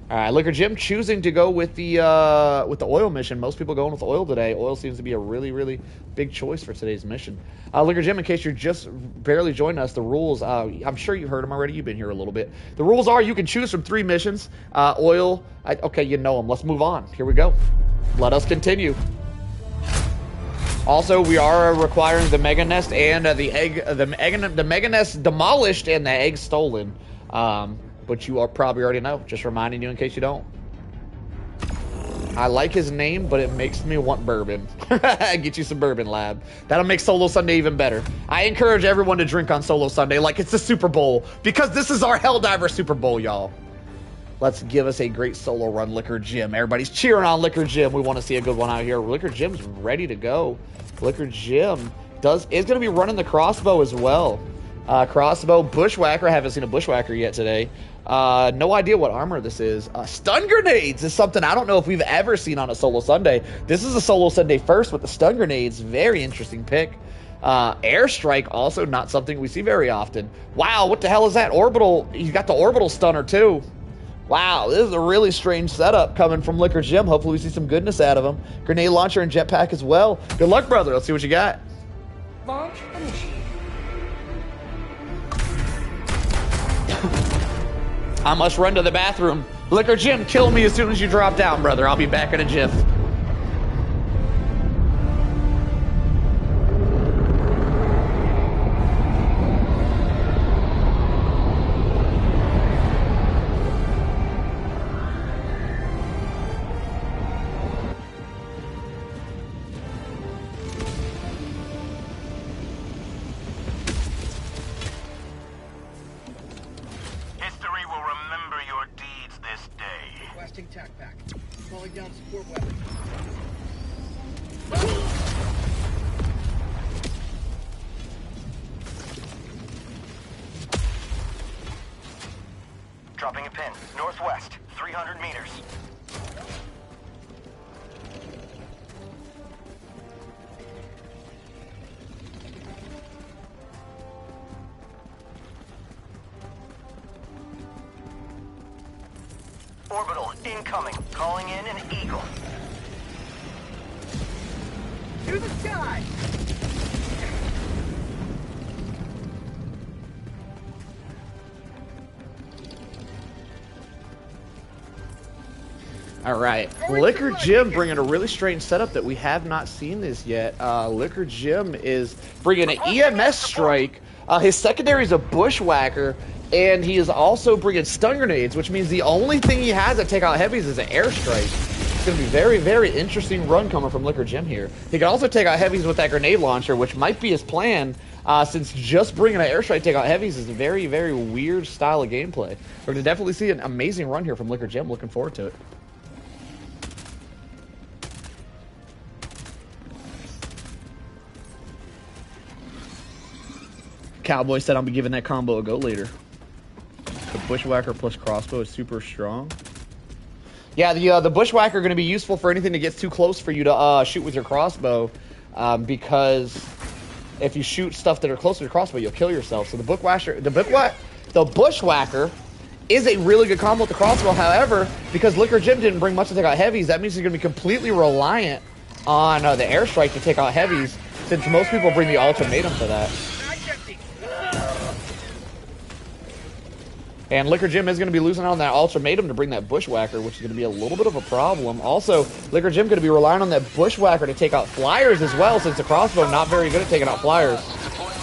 All right, Liquor Jim choosing to go with the oil mission. Most people going with oil today. Oil seems to be a really, really big choice for today's mission. Liquor Jim, in case you're just barely joining us, the rules, I'm sure you've heard them already. You've been here a little bit. The rules are you can choose from 3 missions. Oil, okay, you know them. Let's move on. Here we go. Let us continue. Also, we are requiring the mega nest and the mega nest demolished and the egg stolen. But you probably already know. Just reminding you in case you don't. I like his name, but it makes me want bourbon. Get you some bourbon, lab. That'll make Solo Sunday even better. I encourage everyone to drink on Solo Sunday like it's the Super Bowl, because this is our Helldiver Super Bowl, y'all. Let's give us a great solo run, Liquor Jim. Everybody's cheering on Liquor Jim. We want to see a good one out here. Liquor Jim's ready to go. Liquor Jim is going to be running the crossbow as well. Crossbow, bushwhacker. I haven't seen a bushwhacker yet today. No idea what armor this is. Stun grenades is something I don't know if we've ever seen on a solo Sunday. This is a solo Sunday first with the stun grenades. Very interesting pick. Airstrike, also not something we see very often. Wow, what the hell is that? Orbital. He's got the orbital stunner too. Wow, this is a really strange setup coming from Liquor Jim. Hopefully we see some goodness out of him. Grenade launcher and jetpack as well. Good luck, brother. Let's see what you got. Launch initiated. I must run to the bathroom. Liquor Jim, kill me as soon as you drop down, brother. I'll be back in a jiff. Dropping a pin. Northwest, 300 meters. Orbital, incoming. Calling in an Eagle. To the sky! All right, Liquor Jim bringing a really strange setup that we have not seen this yet. Liquor Jim is bringing an EMS strike. His secondary is a bushwhacker, and he is also bringing stun grenades, which means the only thing he has to take out heavies is an airstrike. going to be very, very interesting run coming from Liquor Jim here. He can also take out heavies with that grenade launcher, which might be his plan, since just bringing an airstrike to take out heavies is a very, very weird style of gameplay. We're going to definitely see an amazing run here from Liquor Jim. Looking forward to it. Cowboy said I'll be giving that combo a go later. The Bushwhacker plus crossbow is super strong. Yeah, the Bushwhacker going to be useful for anything that gets too close for you to shoot with your crossbow, because if you shoot stuff that are close to your crossbow, you'll kill yourself. So the Bushwhacker is a really good combo with the crossbow. However, because Liquor Jim didn't bring much to take out heavies, that means he's going to be completely reliant on the airstrike to take out heavies, since most people bring the ultimatum for that. And Liquor Jim is going to be losing out on that ultimatum to bring that Bushwhacker, which is going to be a little bit of a problem. Also, Liquor Jim going to be relying on that Bushwhacker to take out flyers as well, since the crossbow not very good at taking out flyers.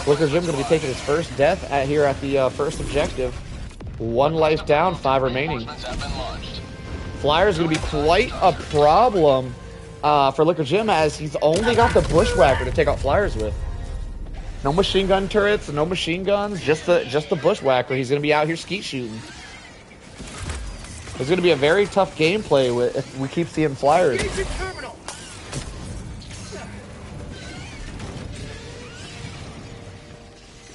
Liquor Jim going to be taking his first death here at the first objective. 1 life down, 5 remaining. Flyers going to be quite a problem for Liquor Jim, as he's only got the Bushwhacker to take out flyers with. No machine gun turrets, no machine guns, just the Bushwhacker. He's going to be out here skeet shooting. It's going to be a very tough gameplay if we keep seeing flyers.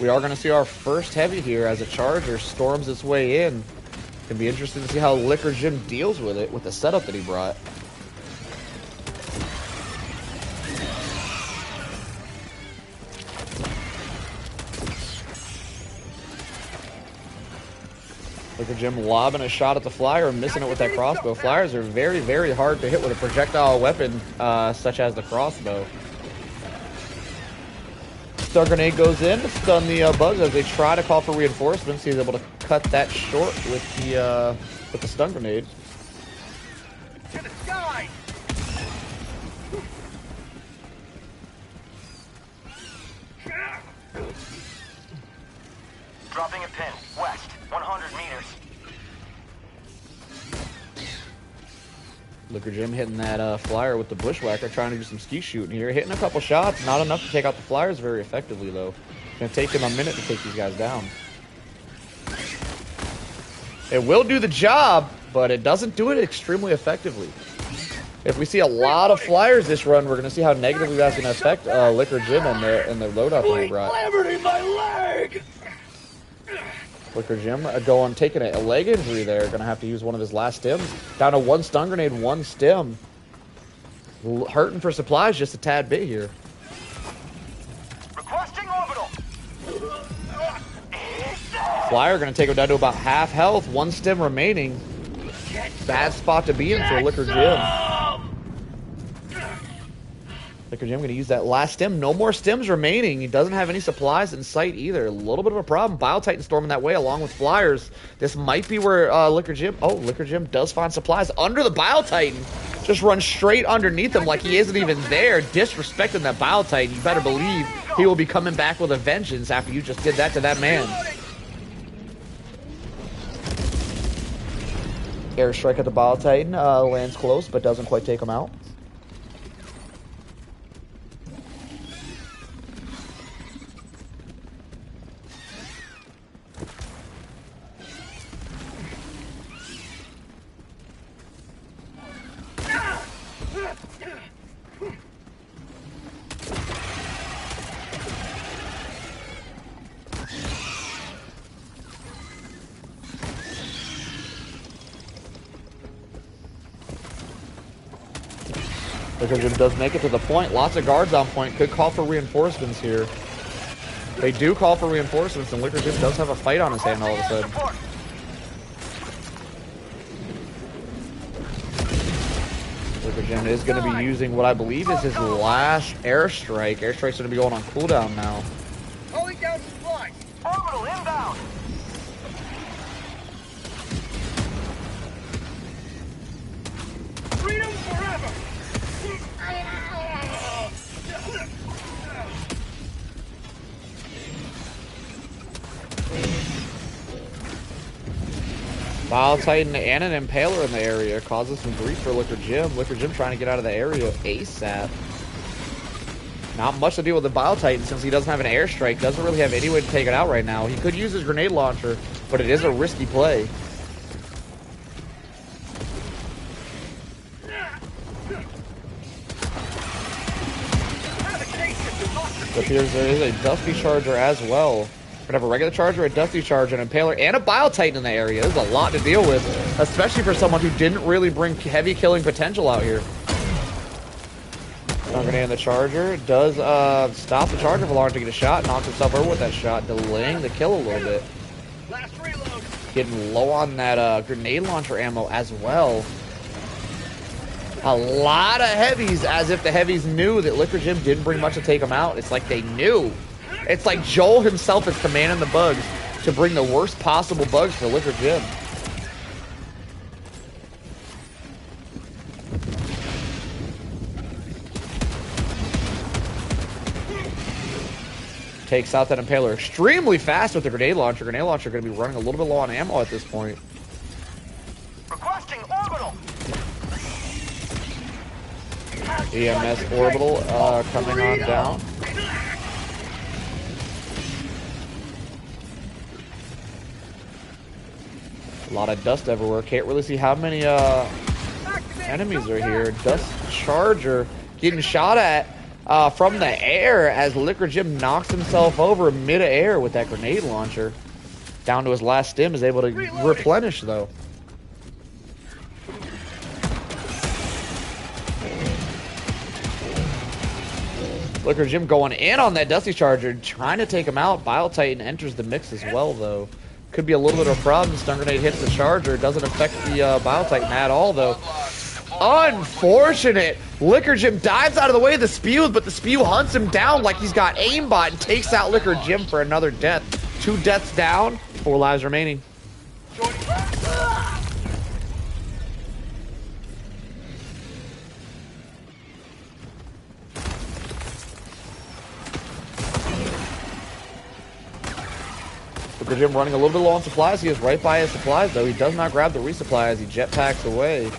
We are going to see our first heavy here as a Charger storms its way in. It's going to be interesting to see how Liquor Jim deals with it with the setup that he brought. Liquor Jim lobbing a shot at the flyer and missing it with that crossbow. Flyers are very, very hard to hit with a projectile weapon such as the crossbow. Stun grenade goes in to stun the bugs as they try to call for reinforcements. He's able to cut that short with the stun grenade. To the sky! Dropping a pin, west, 100 meters. Liquor Jim hitting that flyer with the Bushwhacker, trying to do some ski shooting here. Hitting a couple shots, not enough to take out the flyers very effectively, though. Gonna take him a minute to take these guys down. It will do the job, but it doesn't do it extremely effectively. If we see a lot of flyers this run, we're gonna see how negatively that's gonna affect Liquor Jim and the loadout that he brought. My leg! Liquor Jim taking a leg injury there. Gonna have to use one of his last stims. Down to 1 stun grenade, 1 stim. Hurting for supplies just a tad bit here. Requesting orbital. Flyer gonna take him down to about half health, 1 stim remaining. Bad spot to be in for Liquor Jim. Liquor Jim going to use that last stim. No more stims remaining. He doesn't have any supplies in sight either. A little bit of a problem. Bile Titan storming that way along with flyers. This might be where Liquor Jim... Oh, Liquor Jim does find supplies under the Bile Titan. Just runs straight underneath him like he isn't even there. Disrespecting that Bile Titan. You better believe he will be coming back with a vengeance after you just did that to that man. Airstrike at the Bile Titan. Lands close but doesn't quite take him out. Liquor Jim does make it to the point. Lots of guards on point. Could call for reinforcements here. They do call for reinforcements, and Liquor Jim does have a fight on his hand all of a sudden. Liquor Jim is going to be using what I believe is his last airstrike. Airstrike's going to be going on cooldown now. Calling down supplies. Orbital inbound. Freedom forever. Bile Titan and an Impaler in the area causes some grief for Liquor Jim. Liquor Jim trying to get out of the area ASAP. Not much to deal with the Bile Titan since he doesn't have an airstrike. Doesn't really have any way to take it out right now. He could use his grenade launcher, but it is a risky play. It appears there is a Dusty Charger as well. We're gonna have a regular Charger, a Dusty Charger, an Impaler, and a Bile Titan in the area. There's a lot to deal with, especially for someone who didn't really bring heavy killing potential out here. Stun Grenade on the Charger. Does stop the Charger for long to get a shot. Knocks himself over with that shot, delaying the kill a little bit. Getting low on that grenade launcher ammo as well. A lot of heavies, as if the heavies knew that Liquor Jim didn't bring much to take them out. It's like they knew. It's like Joel himself is commanding the bugs to bring the worst possible bugs for Liquor Jim. Takes out that Impaler extremely fast with the grenade launcher. Grenade launcher going to be running a little bit low on ammo at this point. Requesting orbital. EMS orbital coming on down. A lot of dust everywhere. Can't really see how many enemies are here. Dust Charger getting shot at from the air as Liquor Jim knocks himself over mid-air with that grenade launcher. Down to his last stim, is able to replenish though. Liquor Jim going in on that Dusty Charger, trying to take him out. Bile Titan enters the mix as well though. Could be a little bit of a problem. Stun Grenade hits the Charger. Doesn't affect the Bile Titan at all though. Unfortunate. Liquor Jim dives out of the way of the spew, but the spew hunts him down like he's got aimbot and takes out Liquor Jim for another death. 2 deaths down, 4 lives remaining. Liquor Jim running a little bit low on supplies. He is right by his supplies though. He does not grab the resupply as he jetpacks away.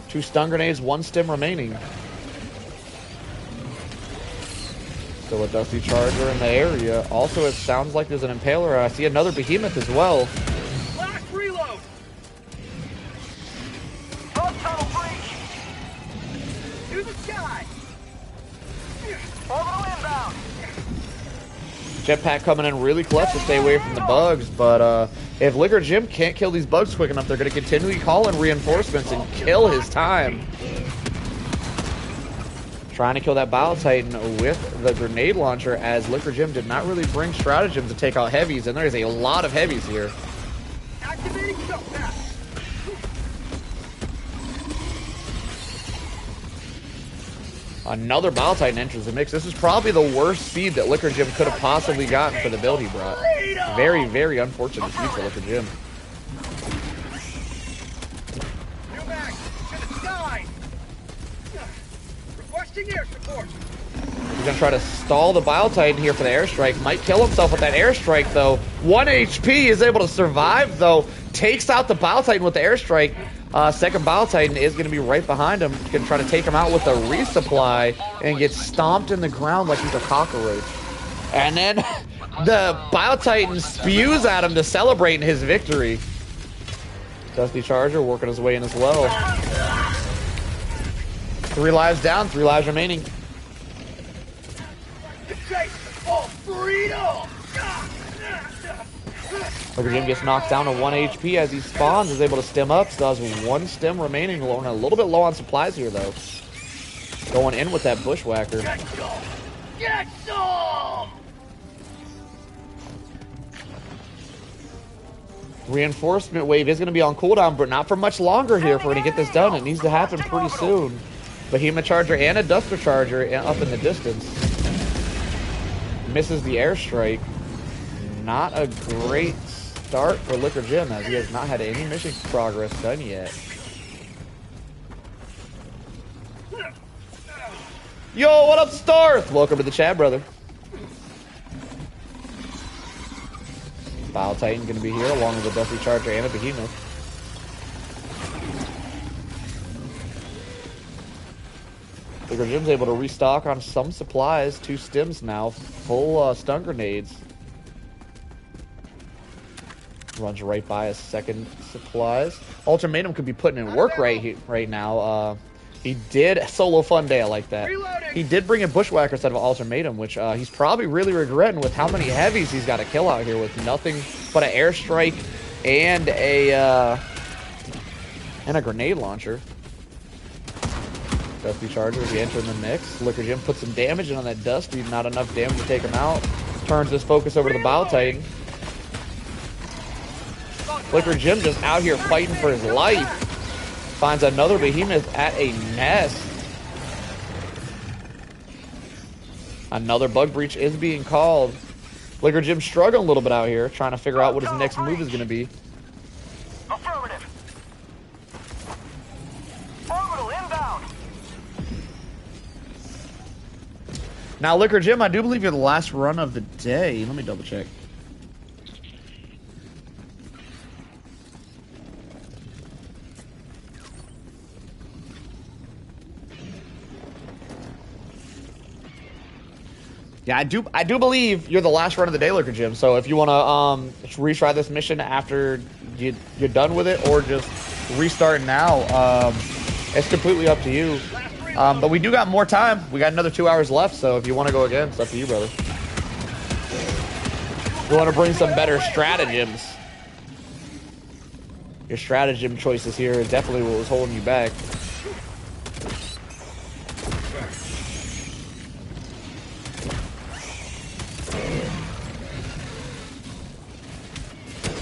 2 stun grenades, 1 stim remaining. Still a Dusty Charger in the area. Also, it sounds like there's an Impaler. I see another Behemoth as well. Last reload. Bug tunnel breach. To the sky. Orbital inbound. Jetpack coming in really clutch to stay away from the bugs, but if Liquor Jim can't kill these bugs quick enough, they're going to continually call in reinforcements and kill his time. Trying to kill that Bile Titan with the grenade launcher as Liquor Jim did not really bring stratagems to take out heavies, and there's a lot of heavies here. Activating shutdown. Another Bile Titan enters the mix. This is probably the worst speed that Liquor Jim could have possibly gotten for the build he brought. Very, very unfortunate speed for Liquor Jim. New mag to the sky. Requesting air support. He's going to try to stall the Bile Titan here for the airstrike. Might kill himself with that airstrike, though. 1 HP, is able to survive, though. Takes out the Bile Titan with the airstrike. Second Bile Titan is going to be right behind him. Going to try to take him out with a resupply and get stomped in the ground like he's a cockroach. And then the Bile Titan spews at him to celebrate his victory. Dusty Charger working his way in as well. 3 lives down, 3 lives remaining. Liquor Jim gets knocked down to 1 HP as he spawns, is able to stim up, still has 1 stim remaining, a little bit low on supplies here though. Going in with that Bushwhacker. Get some! Reinforcement wave is going to be on cooldown, but not for much longer here for when to get this done. It needs to happen pretty soon. Behemoth Charger and a Duster Charger up in the distance. Misses the airstrike. Not a great start for Liquor Jim as he has not had any mission progress done yet. Yo, what up, Starth? Welcome to the chat, brother. Bile Titan going to be here along with a Dusty Charger and a Behemoth. Liquor Jim's able to restock on some supplies. 2 stims now. Full stun grenades. Runs right by his second supplies. Ultimatum could be putting in work right now. He did solo fun day. I like that. Reloading. He did bring in Bushwhacker instead of Ultimatum, which he's probably really regretting with how many heavies he's got to kill out here with nothing but an airstrike and a grenade launcher. Dusty Charger, we enter in the mix. Liquor Jim puts some damage in on that Dusty. Not enough damage to take him out. Turns his focus over to the Bile Titan. Liquor Jim just out here fighting for his life. Finds another Behemoth at a nest. Another Bug Breach is being called. Liquor Jim struggling a little bit out here, trying to figure out what his next move is going to be. Affirmative. Orbital inbound. Now, Liquor Jim, I do believe you're the last run of the day. Let me double check. Yeah, I do believe you're the last run of the day, Liquor Jim. So if you want to retry this mission after you're done with it, or just restart now, it's completely up to you. But we do got more time. We got another 2 hours left, so if you want to go again, it's up to you, brother. You want to bring some better stratagems. Your stratagem choices here is definitely what was holding you back.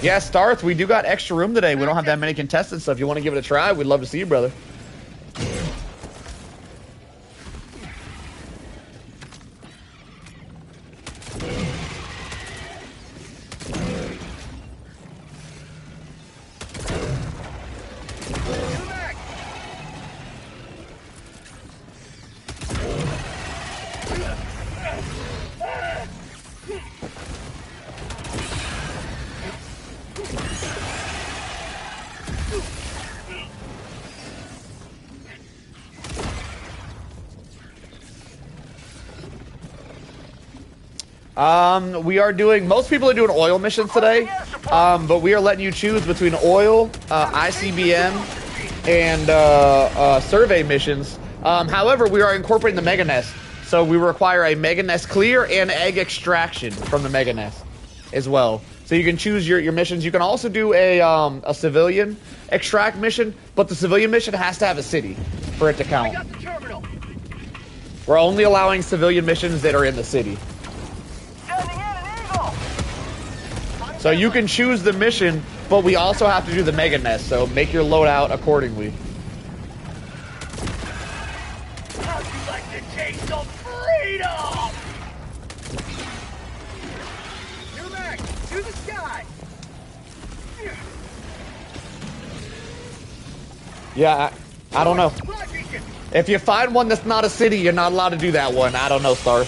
Yeah, Starth, we do got extra room today. We don't have that many contestants, so if you want to give it a try, we'd love to see you, brother. We are doing, most people are doing oil missions today, but we are letting you choose between oil, ICBM, and survey missions. However, we are incorporating the Mega Nest, so we require a Mega Nest clear and egg extraction from the Mega Nest as well. So you can choose your missions. You can also do a civilian extract mission, but the civilian mission has to have a city for it to count. We're only allowing civilian missions that are in the city. So you can choose the mission, but we also have to do the Mega Nest, so make your loadout accordingly. How'd you like to taste some freedom? New mag, to the sky. Yeah, I don't know. If you find one that's not a city, you're not allowed to do that one. I don't know, Star.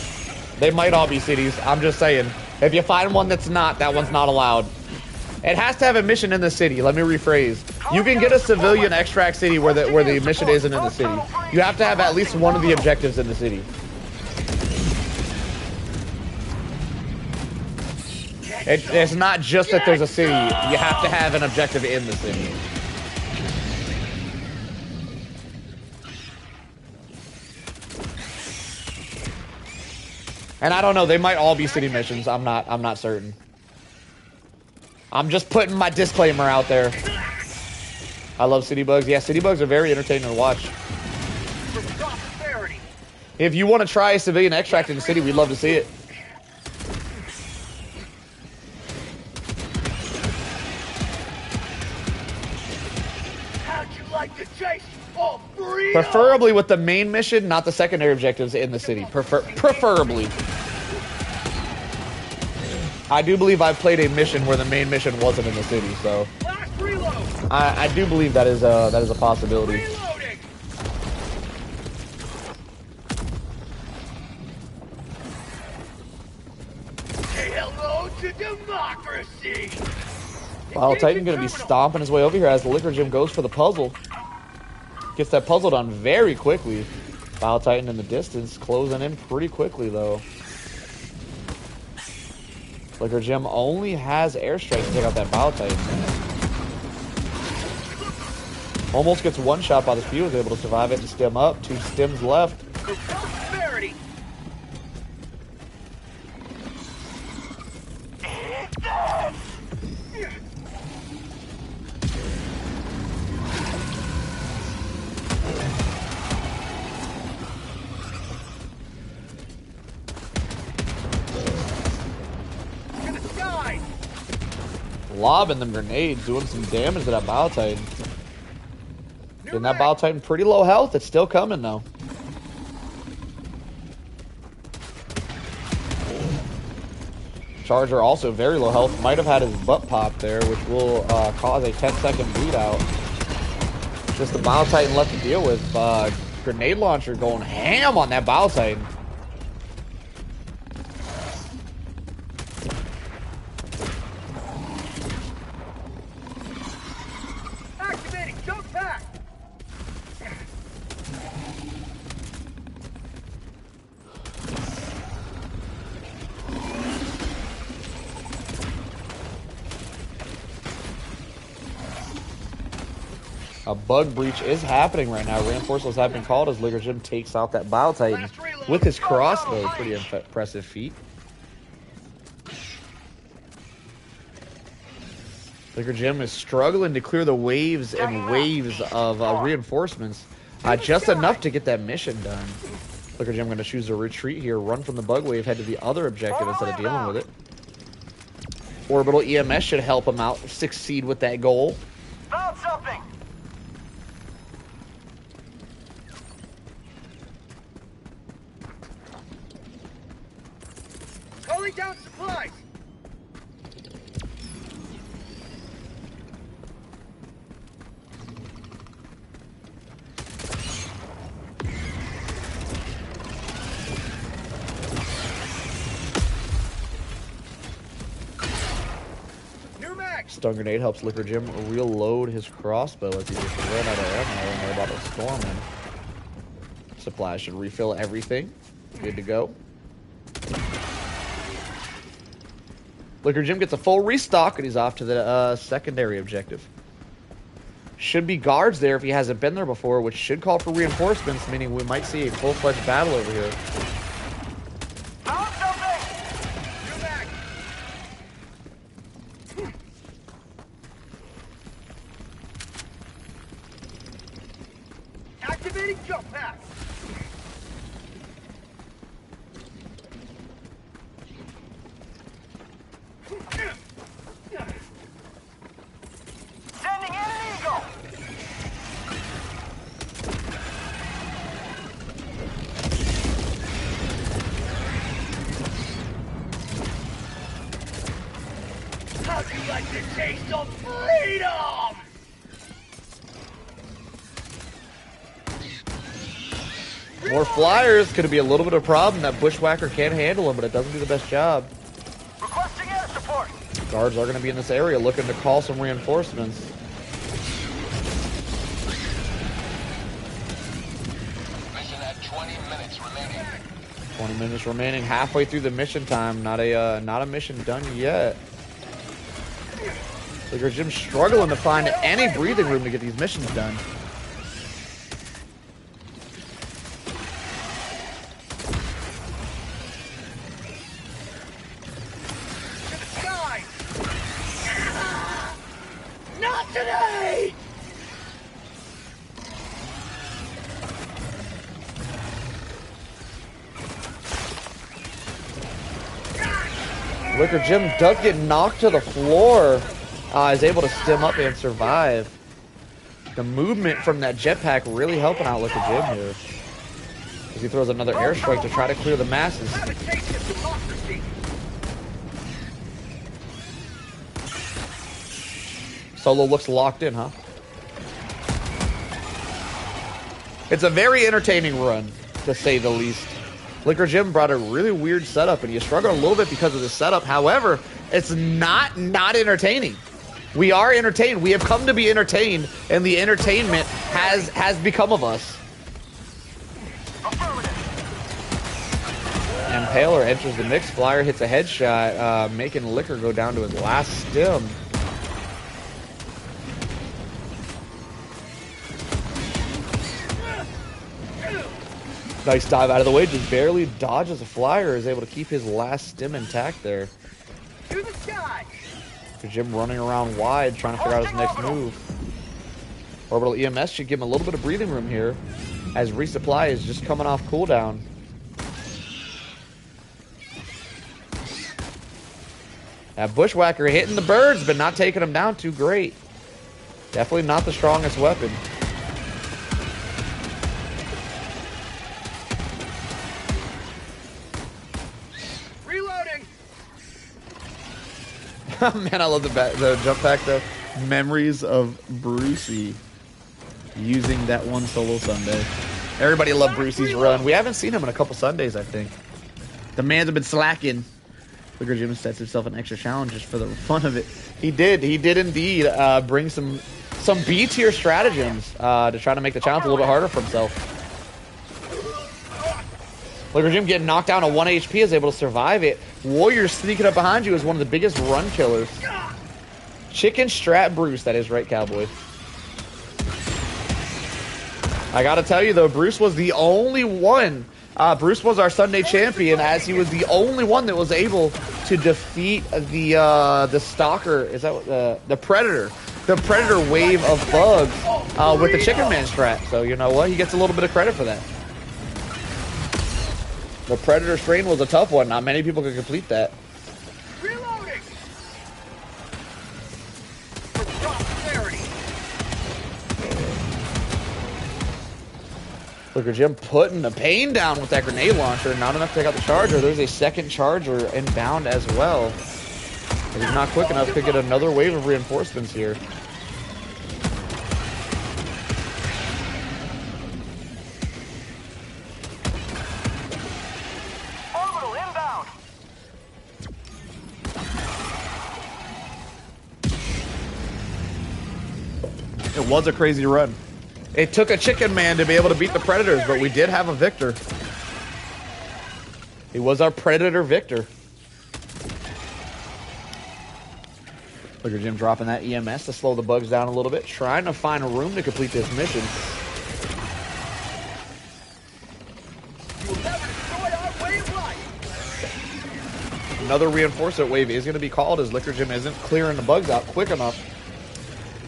They might all be cities. I'm just saying. If you find one that's not, that one's not allowed. It has to have a mission in the city. Let me rephrase. You can get a civilian extract city where the mission isn't in the city. You have to have at least one of the objectives in the city. It's not just that there's a city. You have to have an objective in the city. And I don't know, they might all be city missions. I'm not certain. I'm just putting my disclaimer out there. I love city bugs. Yeah, city bugs are very entertaining to watch. If you want to try a civilian extract in the city, we'd love to see it. How'd you like to taste all freedom? Preferably with the main mission, not the secondary objectives in the city. Preferably. I do believe I've played a mission where the main mission wasn't in the city, so I do believe that is a possibility. Hey, to democracy! Bile Titan gonna be stomping his way over here as the Liquor Gym goes for the puzzle. Gets that puzzle done very quickly. Bile Titan in the distance, closing in pretty quickly though. Liquor Gym only has airstrike to take out that Bile Titan. Almost gets one shot by the speed, was able to survive it and stem up. 2 stems left. Prosperity! Lobbing them grenades, doing some damage to that Bile Titan. Getting that Bile Titan pretty low health. It's still coming though. Charger also very low health. Might have had his butt pop there, which will cause a 10-second bleed out. Just the Bile Titan left to deal with. Grenade launcher going ham on that Bile Titan. Activating jump pack! A bug breach is happening right now. Reinforcements have been called as Liquor Gym takes out that Bile Titan with his crossbow. Pretty impressive feat. Liquor Gym is struggling to clear the waves and waves of reinforcements. Just enough to get that mission done. Liquor Gym going to choose a retreat here, run from the bug wave, head to the other objective instead of dealing with it. Orbital EMS should help him out, succeed with that goal. Found something! Calling down supplies! Stun grenade helps Liquor Gym reload his crossbow as he just ran out of ammo and they're about to storm him. Supplies should refill everything. Good to go. Liquor Gym gets a full restock and he's off to the secondary objective. Should be guards there if he hasn't been there before, which should call for reinforcements, meaning we might see a full-fledged battle over here. Activating jump pack! Sending in an eagle! How'd you like to taste of freedom? More flyers. Could be a little bit of a problem. That Bushwhacker can't handle them, but it doesn't do the best job. Requesting air support. Guards are going to be in this area looking to call some reinforcements. Mission at 20 minutes remaining. 20 minutes remaining, halfway through the mission time. Not a mission done yet. Liquor Gym's struggling to find any breathing room to get these missions done. Not today! Liquor Gym does get knocked to the floor. Is able to stem up and survive. The movement from that jetpack really helping out Liquor Gym here. As he throws another airstrike to try to clear the masses. Solo looks locked in, huh? It's a very entertaining run, to say the least. Liquor Jim brought a really weird setup, and you struggle a little bit because of the setup. However, it's not entertaining. We are entertained. We have come to be entertained, and the entertainment has become of us. And Paler enters the mix. Flyer hits a headshot, making Liquor go down to his last stim. Nice dive out of the way, just barely dodges a Flyer, is able to keep his last stim intact there. To the sky. Jim running around wide, trying to figure out his next move. Orbital EMS should give him a little bit of breathing room here, as resupply is just coming off cooldown. That Bushwhacker hitting the birds, but not taking them down too great. Definitely not the strongest weapon. Reloading. Man, I love the jump pack though. Memories of Brucey using that one solo Sunday. Everybody loved Brucey's run. We haven't seen him in a couple Sundays, I think. The man's been slacking. Liquor Jim sets himself an extra challenge just for the fun of it. He did indeed bring some B-tier stratagems to try to make the challenge a little bit harder for himself. Liquor Jim getting knocked down to 1 HP is able to survive it. Warrior sneaking up behind you is one of the biggest run killers. Chicken Strat Bruce, that is right, Cowboy. I gotta tell you though, Bruce was the only one. Bruce was our Sunday champion, as he was the only one that was able to defeat the Stalker. Is that the Predator? The Predator wave of bugs with the Chicken Man strat. So you know what? He gets a little bit of credit for that. The Predator strain was a tough one. Not many people could complete that. Reloading. Liquor Jim putting the pain down with that grenade launcher. Not enough to take out the charger. There's a second charger inbound as well. If he's not quick enough, could get another wave of reinforcements here. Orbital inbound. It was a crazy run. It took a Chicken Man to be able to beat the Predators, but we did have a victor. He was our Predator victor. Liquor Jim dropping that EMS to slow the bugs down a little bit, trying to find a room to complete this mission. Another reinforcement wave is going to be called, as Liquor Jim isn't clearing the bugs out quick enough,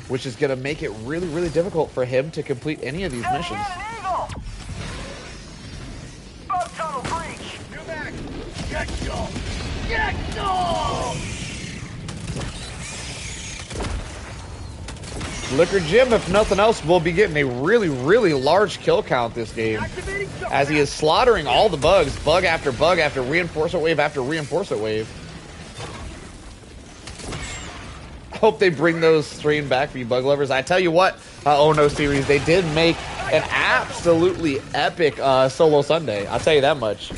which is going to make it really, really difficult for him to complete any of these missions. Bug tunnel breach. You're back. Get go. Get go. Liquor Jim, if nothing else, will be getting a really, really large kill count this game, as he is slaughtering all the bugs, bug after reinforcement wave after reinforcement wave. Hope they bring those strain back for you bug lovers. I tell you what, Oh No series, they did make an absolutely epic solo Sunday. I'll tell you that much.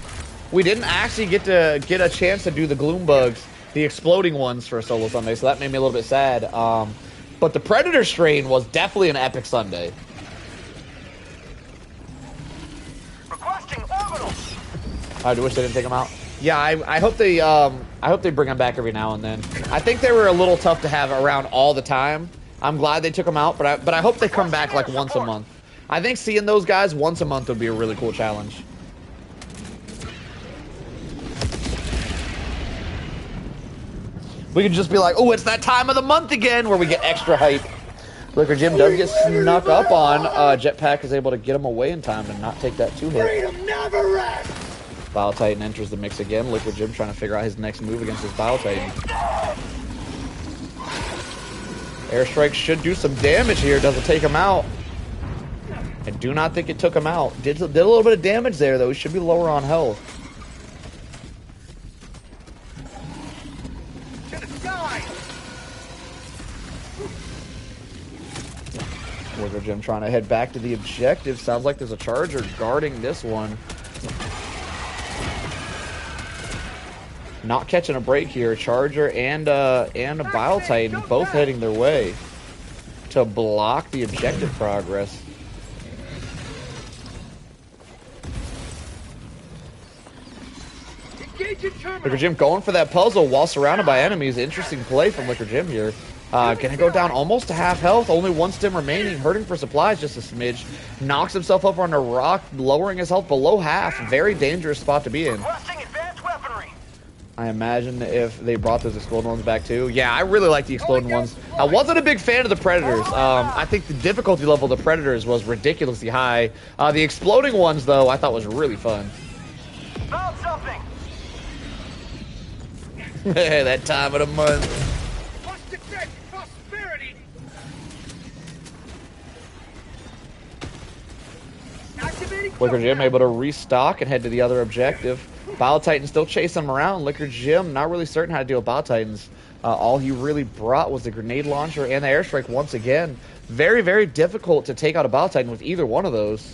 We didn't actually get a chance to do the gloom bugs, the exploding ones, for a solo Sunday, so that made me a little bit sad. But the Predator strain was definitely an epic Sunday. Requesting orbital. I wish they didn't take them out. Yeah, I hope they bring them back every now and then. I think they were a little tough to have around all the time. I'm glad they took them out, but I hope they come back like once a month. I think seeing those guys once a month would be a really cool challenge. We could just be like, oh, it's that time of the month again, where we get extra hype. Liquor Jim does get snuck up on. Jetpack is able to get him away in time and not take that 2-hit. Freedom never rests. Bile Titan enters the mix again. Liquid Jim trying to figure out his next move against his Bile Titan. Airstrike should do some damage here. Doesn't take him out. I do not think it took him out. Did a little bit of damage there, though. He should be lower on health. To the sky. Liquid Jim trying to head back to the objective. Sounds like there's a charger guarding this one. not catching a break here. Charger and a Bile Titan both heading their way to block the objective progress. Liquor Jim going for that puzzle while surrounded by enemies. Interesting play from Liquor Jim here. Gonna go down almost to half health. Only one stim remaining. Hurting for supplies just a smidge. Knocks himself over on a rock, lowering his health below half. Very dangerous spot to be in. I imagine if they brought those exploding ones back too. Yeah, I really like the exploding ones. I wasn't a big fan of the Predators. I think the difficulty level of the Predators was ridiculously high. The exploding ones, though, I thought was really fun. Found something. That time of the month. Must defend prosperity. Liquor Jim able to restock and head to the other objective. Bile Titan still chasing him around. Liquor Jim not really certain how to deal with Bile Titans. All he really brought was the grenade launcher and the airstrike once again. Very, very difficult to take out a Bile Titan with either one of those.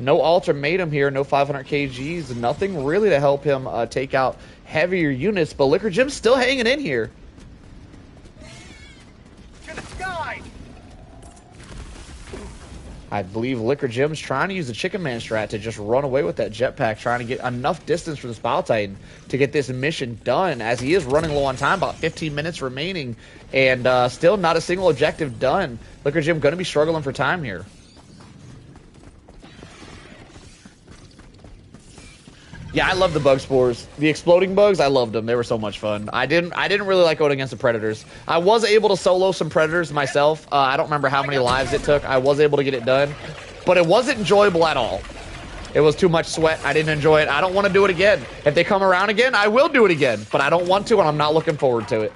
No ultimatum here, no 500 kgs, nothing really to help him take out heavier units, but Liquor Jim's still hanging in here. To the sky. I believe Liquor Jim's trying to use the Chicken Man strat to just run away with that jetpack, trying to get enough distance from this Bile Titan to get this mission done, as he is running low on time, about 15 minutes remaining, and still not a single objective done. Liquor Jim going to be struggling for time here. Yeah, I love the bug spores. The exploding bugs, I loved them. They were so much fun. I didn't really like going against the Predators. I was able to solo some Predators myself. I don't remember how many lives it took. I was able to get it done, but it wasn't enjoyable at all. It was too much sweat. I didn't enjoy it. I don't want to do it again. If they come around again, I will do it again, but I don't want to, and I'm not looking forward to it.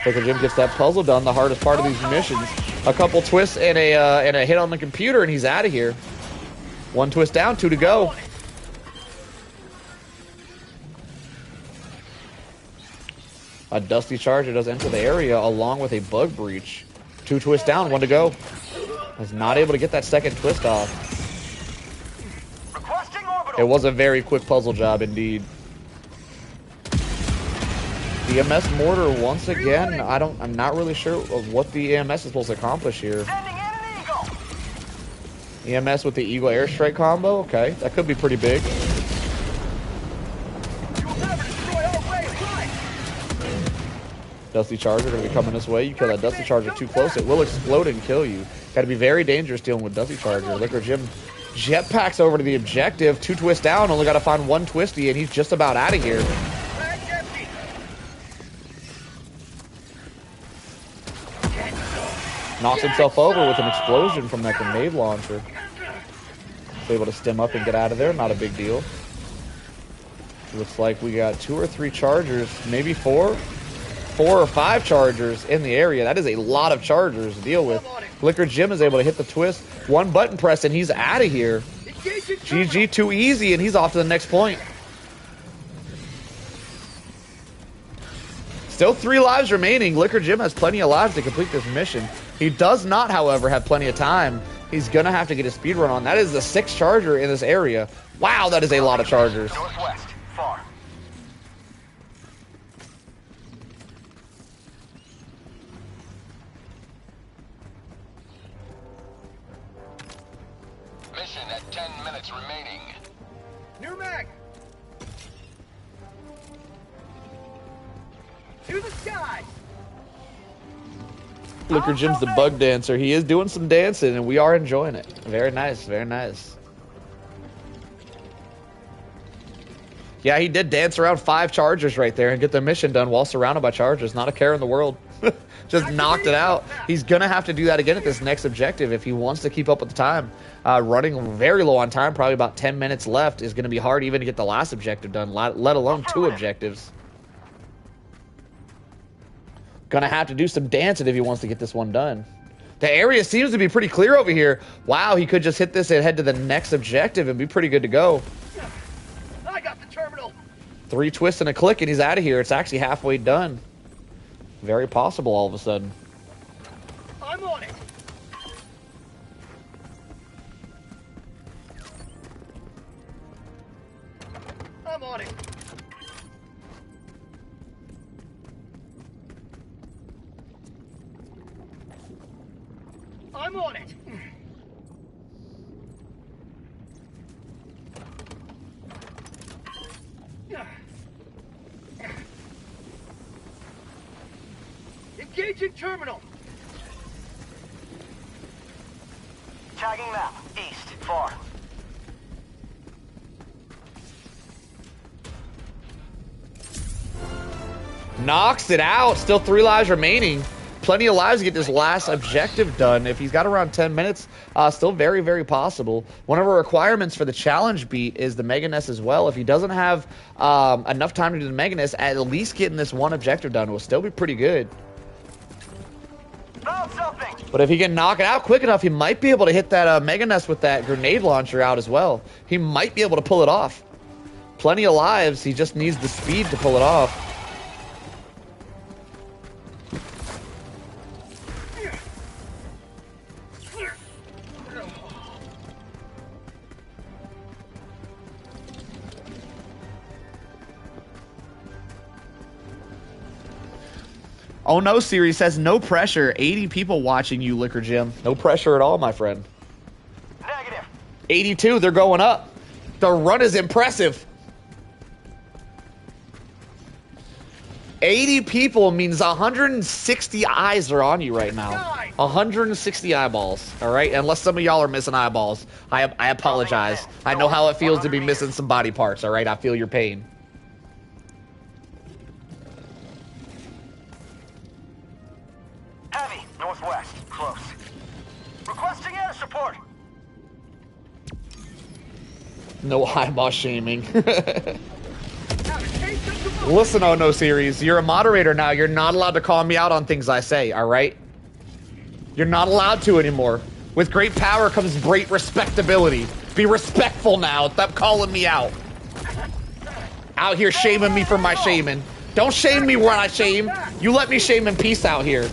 Liquor Jim gets that puzzle done, the hardest part of these missions. A couple twists and a hit on the computer, and he's out of here. One twist down, 2 to go. A Dusty Charger does enter the area along with a Bug Breach. 2 twists down, 1 to go. Was not able to get that second twist off. It was a very quick puzzle job indeed. The EMS mortar once again. I'm not really sure of what the EMS is supposed to accomplish here. EMS with the Eagle airstrike combo. Okay, that could be pretty big. Dusty Charger going to be coming this way. You kill that Dusty Charger too close, it will explode and kill you. Got to be very dangerous dealing with Dusty Charger. Liquor Jim jetpacks over to the objective. 2 twists down. Only got to find 1 twisty, and he's just about out of here. Knocks himself over with an explosion from that grenade launcher. He's able to stem up and get out of there. Not a big deal. Looks like we got 2 or 3 Chargers, maybe 4 or 5 Chargers in the area. That is a lot of Chargers to deal with. Liquor Jim is able to hit the twist. 1 button press, and he's out of here. GG, too easy, and he's off to the next point. Still 3 lives remaining. Liquor Jim has plenty of lives to complete this mission. He does not, however, have plenty of time. He's going to have to get a speed run on. That is the 6th Charger in this area. Wow, that is a lot of Chargers. Northwest, far. Mission at 10 minutes remaining. New mag. To the sky. Liquor Jim's the bug dancer. He is doing some dancing, and we are enjoying it. Very nice, very nice. Yeah, he did dance around 5 Chargers right there and get the mission done while surrounded by Chargers. Not a care in the world. Just knocked it out. He's going to have to do that again at this next objective if he wants to keep up with the time. Running very low on time, probably about 10 minutes left, is going to be hard even to get the last objective done, let alone 2 objectives. Going to have to do some dancing if he wants to get this one done. The area seems to be pretty clear over here. Wow, he could just hit this and head to the next objective and be pretty good to go. I got the terminal. 3 twists and a click, and he's out of here. It's actually halfway done. Very possible all of a sudden. I'm on it. I'm on it. I'm on it. Engaging terminal. Tagging map. East. Far. Knocks it out. Still 3 lives remaining. Plenty of lives to get this last objective done. If he's got around 10 minutes, still very, very possible. One of our requirements for the challenge beat is the Mega Nest as well. If he doesn't have enough time to do the Mega Nest, at least getting this one objective done will still be pretty good. But if he can knock it out quick enough, he might be able to hit that Mega Nest with that grenade launcher out as well. He might be able to pull it off. Plenty of lives. He just needs the speed to pull it off. Oh no, series says no pressure. 80 people watching you, Liquor Jim. No pressure at all, my friend. Negative. 82, they're going up. The run is impressive. 80 people means 160 eyes are on you right now. 160 eyeballs, all right? Unless some of y'all are missing eyeballs. I apologize. I know how it feels to be missing some body parts, all right? I feel your pain. Heavy. Northwest. Close. Requesting air support. No eyeball shaming. Listen, Oh No Series, you're a moderator now. You're not allowed to call me out on things I say, all right? You're not allowed to anymore. With great power comes great respectability. Be respectful now. Stop calling me out. Out here shaming me for my shaming. Don't shame me when I shame. You let me shame in peace out here.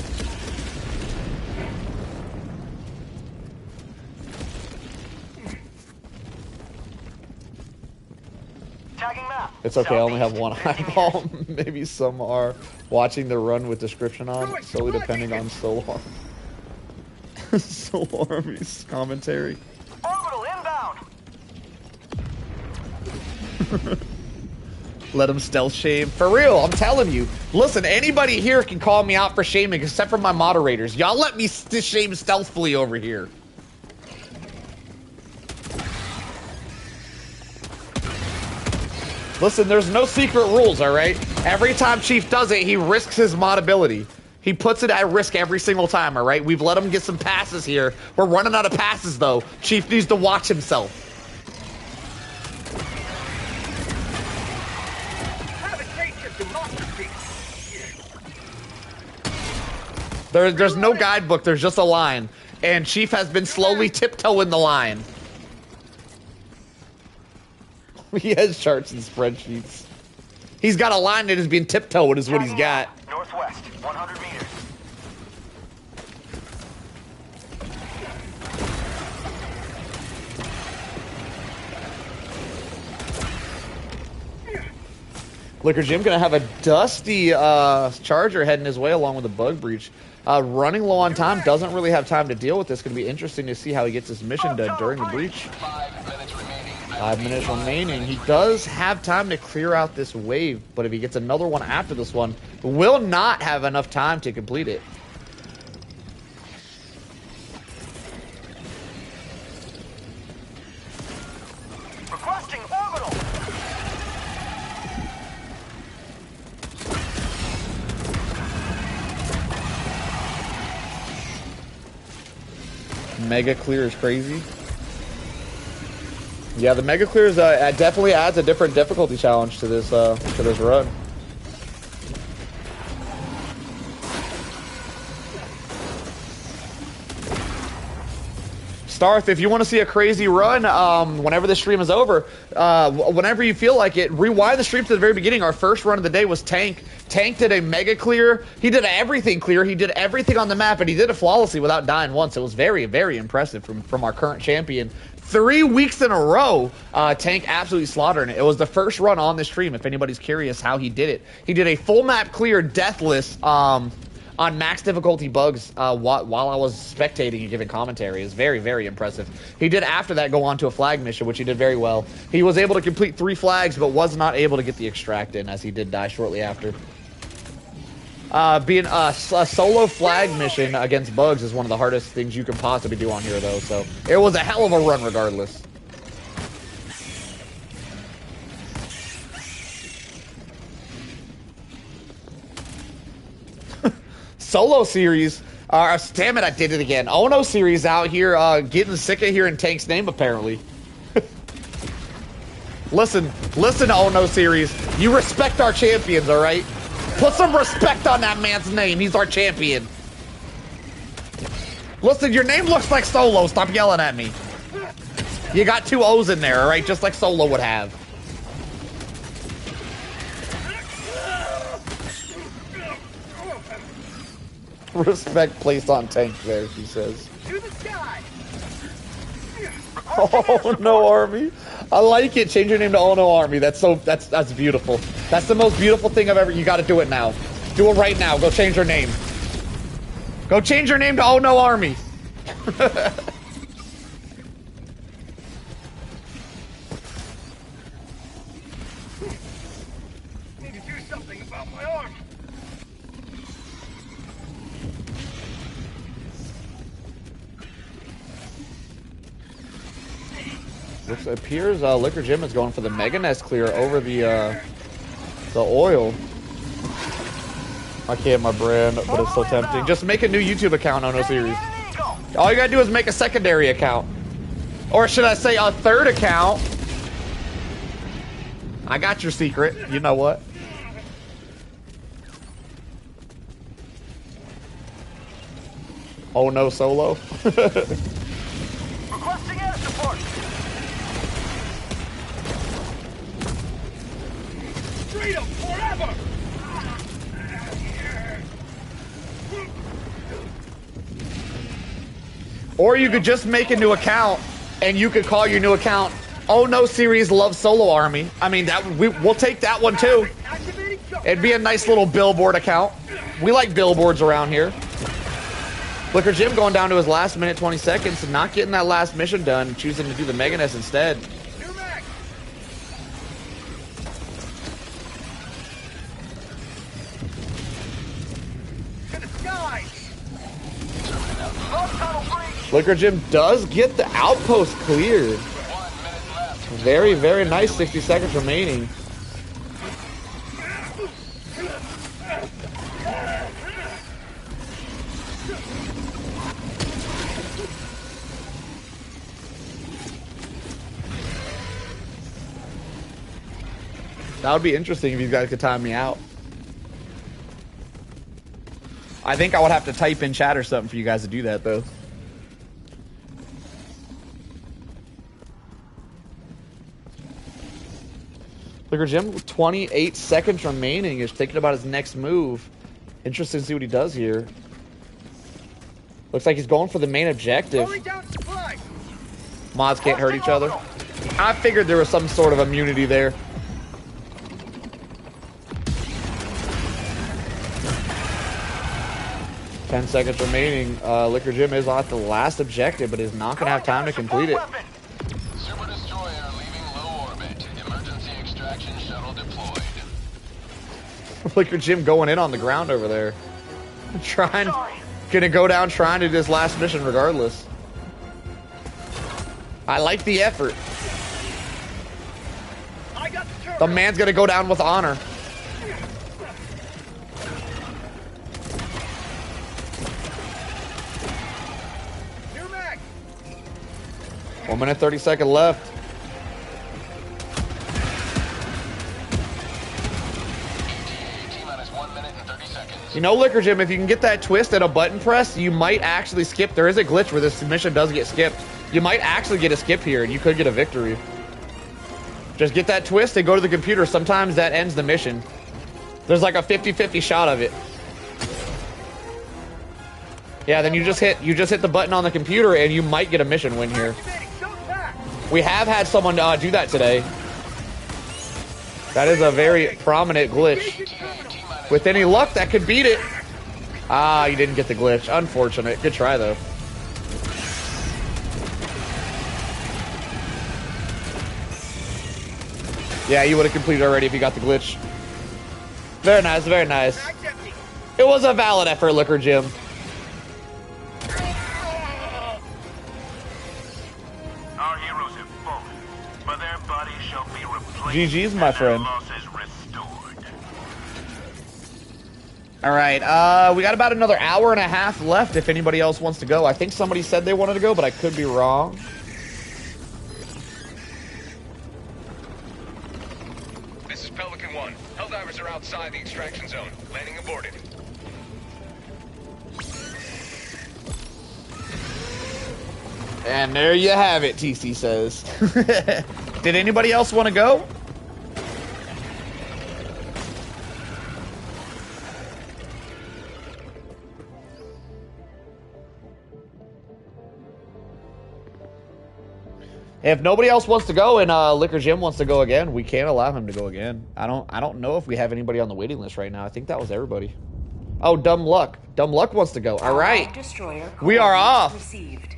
It's okay, I only have one eyeball. Maybe some are watching the run with description on, solely depending on Solar. Solar's commentary. Orbital inbound. Let him stealth shame. For real, I'm telling you. Listen, anybody here can call me out for shaming except for my moderators. Y'all let me shame stealthfully over here. Listen, there's no secret rules, all right? Every time Chief does it, he risks his mod ability. He puts it at risk every single time, all right? We've let him get some passes here. We're running out of passes, though. Chief needs to watch himself. There's no guidebook. There's just a line. And Chief has been slowly tiptoeing the line. He has charts and spreadsheets. He's got a line that is being tiptoed is what he's got. Northwest, 100 meters. Liquor Jim gonna have a dusty charger heading his way along with a bug breach. Running low on time, doesn't really have time to deal with this. Gonna be interesting to see how he gets his mission done during the breach. 5 minutes remaining. He does have time to clear out this wave, but if he gets another one after this one, will not have enough time to complete it. Requesting orbital. Mega clear is crazy. Yeah, the Mega Clear is, definitely adds a different difficulty challenge to this run. Starth, if you want to see a crazy run, whenever the stream is over, whenever you feel like it, rewind the stream to the very beginning. Our first run of the day was Tank. Tank did a mega clear. He did everything clear. He did everything on the map, and he did it flawlessly without dying once. It was very, very impressive from our current champion. 3 weeks in a row, Tank absolutely slaughtering it. It was the first run on the stream, if anybody's curious how he did it. He did a full map clear, deathless, on max difficulty bugs while I was spectating and giving commentary. It was very, very impressive. He did after that go on to a flag mission, which he did very well. He was able to complete 3 flags, but was not able to get the extract in, as he did die shortly after. Being a solo flag mission against bugs is one of the hardest things you can possibly do on here, though, so it was a hell of a run regardless. Solo series, damn it, I did it again. Ono series out here, getting sick of hearing Tank's name, apparently. Listen, Ono series, you respect our champions, all right? Put some respect on that man's name. He's our champion. Listen, your name looks like Solo. Stop yelling at me. You got 2 O's in there, all right? Just like Solo would have. Respect placed on Tank there, she says. To the sky. Oh no, Army. I like it. Change your name to Oh no, Army. That's beautiful. That's the most beautiful thing I've ever. You got to do it now. Do it right now. Go change your name. Go change your name to Oh no, Army. Need to do something about my arm. It appears Liquor Jim is going for the Mega Nest clear over the oil. I can't my brand, but it's so tempting. Just make a new YouTube account on no series. All you gotta do is make a secondary account. Or should I say a third account? I got your secret. You know what? Oh no, Solo. Requesting air support. Freedom forever. Or you could just make a new account, and you could call your new account Oh No Series Love Solo Army. I mean, we'll take that one too. It'd be a nice little billboard account. We like billboards around here. Liquor Jim going down to his last minute 20 seconds and not getting that last mission done, choosing to do the Mega Nest instead. Liquor Jim does get the outpost cleared. Very, very nice. 60 seconds remaining. That would be interesting if you guys could time me out. I think I would have to type in chat or something for you guys to do that, though. Liquor Jim, 28 seconds remaining, is thinking about his next move. Interesting to see what he does here. Looks like he's going for the main objective. Mods can't hurt each other. I figured there was some sort of immunity there. Ten seconds remaining. Liquor Jim is on the last objective, but is not going to have time to complete it. Super Destroyer leaving low orbit. Emergency extraction shuttle deployed. Liquor Jim going in on the ground over there. Gonna go down trying to do this last mission regardless. I like the effort. The man's gonna go down with honor. One minute, 30 seconds left. T-minus 1 minute and 30 seconds. You know, Liquor Jim, if you can get that twist and a button press, you might actually skip. There is a glitch where this mission does get skipped. You might actually get a skip here, and you could get a victory. Just get that twist and go to the computer. Sometimes that ends the mission. There's like a 50-50 shot of it. Yeah, then you just hit the button on the computer and you might get a mission win here. We have had someone do that today. That is a very prominent glitch. With any luck, that could beat it. Ah, you didn't get the glitch. Unfortunate. Good try, though. Yeah, you would have completed already if you got the glitch. Very nice, very nice. It was a valid effort, Liquor Jim. Our heroes have fallen, but their bodies shall be replaced. GG's, my friend. Restored. All right, we got about another hour and a half left if anybody else wants to go. I think somebody said they wanted to go, but I could be wrong. This is Pelican 1. Helldivers are outside the extraction zone. Landing aborted. And there you have it, TC says. Did anybody else want to go? If nobody else wants to go and Liquor Jim wants to go again, we can't allow him to go again. I don't know if we have anybody on the waiting list right now. I think that was everybody. Oh, Dumb Luck. Dumb Luck wants to go. All right. We are off. Received.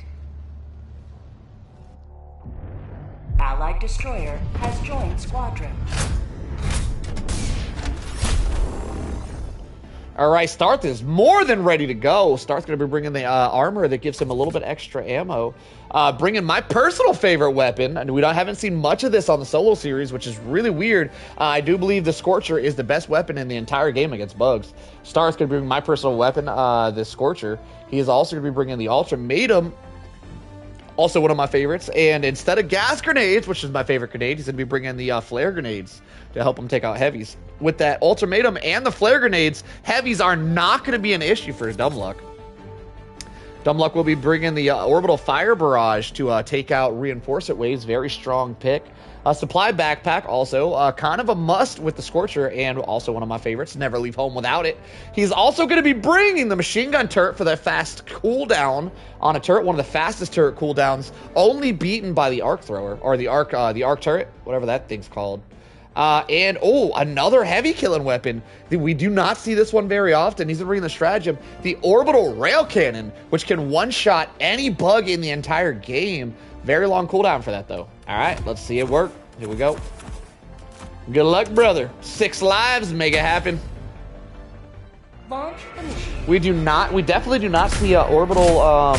Allied destroyer has joined squadron. All right, Starth is more than ready to go. Starth's going to be bringing the armor that gives him a little bit extra ammo. Bringing my personal favorite weapon, and we haven't seen much of this on the solo series, which is really weird. I do believe the Scorcher is the best weapon in the entire game against bugs. Starth's going to bring my personal weapon, the Scorcher. He is also going to be bringing the Ultimatum, also one of my favorites. And instead of gas grenades, which is my favorite grenade, he's going to be bringing the flare grenades to help him take out heavies. With that Ultimatum and the flare grenades, heavies are not going to be an issue for Dumb Luck. Dumb Luck will be bringing the orbital fire barrage to take out reinforcement waves. Very strong pick. Supply backpack also kind of a must with the Scorcher, and also one of my favorites. Never leave home without it. He's also going to be bringing the machine gun turret for that fast cooldown on a turret. One of the fastest turret cooldowns, only beaten by the arc thrower, or the arc turret, whatever that thing's called. And another heavy killing weapon. We do not see this one very often. He's bringing the stratagem, the orbital rail cannon, which can one-shot any bug in the entire game. Very long cooldown for that, though. All right, let's see it work. Here we go. Good luck, brother. 6 lives, make it happen. Launch initiated. We definitely do not see orbital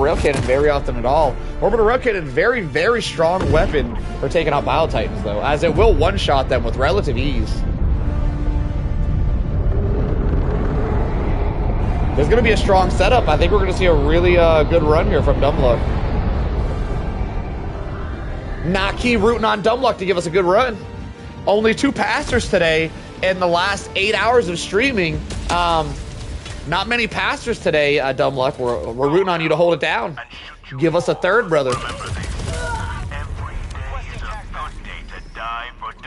rail cannon very often at all. Orbital rail cannon, very, very strong weapon for taking out Bio Titans, though, as it will one-shot them with relative ease. There's going to be a strong setup. I think we're going to see a really good run here from Dumb Luck. Naki rooting on Dumb Luck to give us a good run. Only 2 passers today in the last 8 hours of streaming. Not many passers today, Dumb Luck. We're rooting on you to hold it down. Give us a third, brother.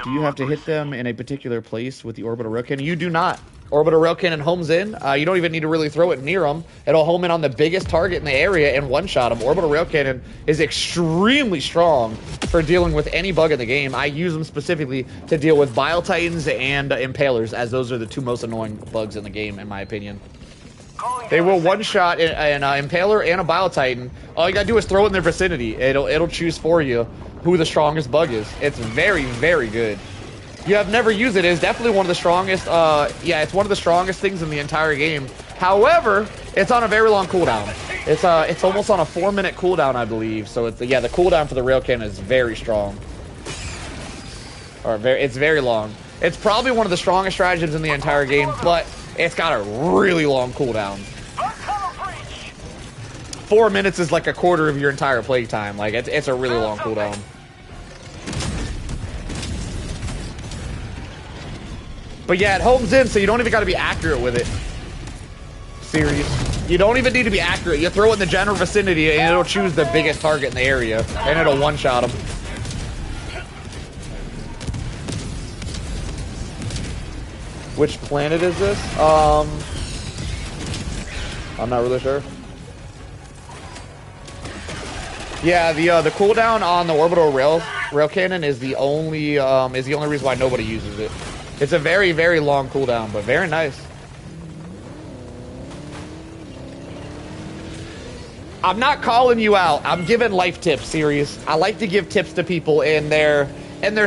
Do you have to hit them in a particular place with the orbital rail cannon? You do not. Orbital rail cannon homes in. You don't even need to really throw it near them. It'll home in on the biggest target in the area and one-shot them. Orbital rail cannon is extremely strong for dealing with any bug in the game. I use them specifically to deal with Bile Titans and Impalers, as those are the 2 most annoying bugs in the game, in my opinion. They will one-shot an Impaler and a Bile Titan. All you gotta do is throw it in their vicinity. It'll choose for you who the strongest bug is. It's very, very good. You have never used it. It's definitely one of the strongest. Yeah, it's one of the strongest things in the entire game. However, it's on a very long cooldown. It's almost on a 4-minute cooldown, I believe. So the cooldown for the rail cannon is very strong. It's very long. It's probably one of the strongest stratagems in the entire game, but it's got a really long cooldown. 4 minutes is like a quarter of your entire play time. Like it's a really long cooldown. But yeah, it homes in, so you don't even got to be accurate with it. Serious. You don't even need to be accurate. You throw it in the general vicinity, and it'll choose the biggest target in the area, and it'll one-shot them. Which planet is this? I'm not really sure. Yeah, the cooldown on the orbital rail cannon is the only reason why nobody uses it. It's a very, very long cooldown, but very nice. I'm not calling you out. I'm giving life tips, series. I like to give tips to people in their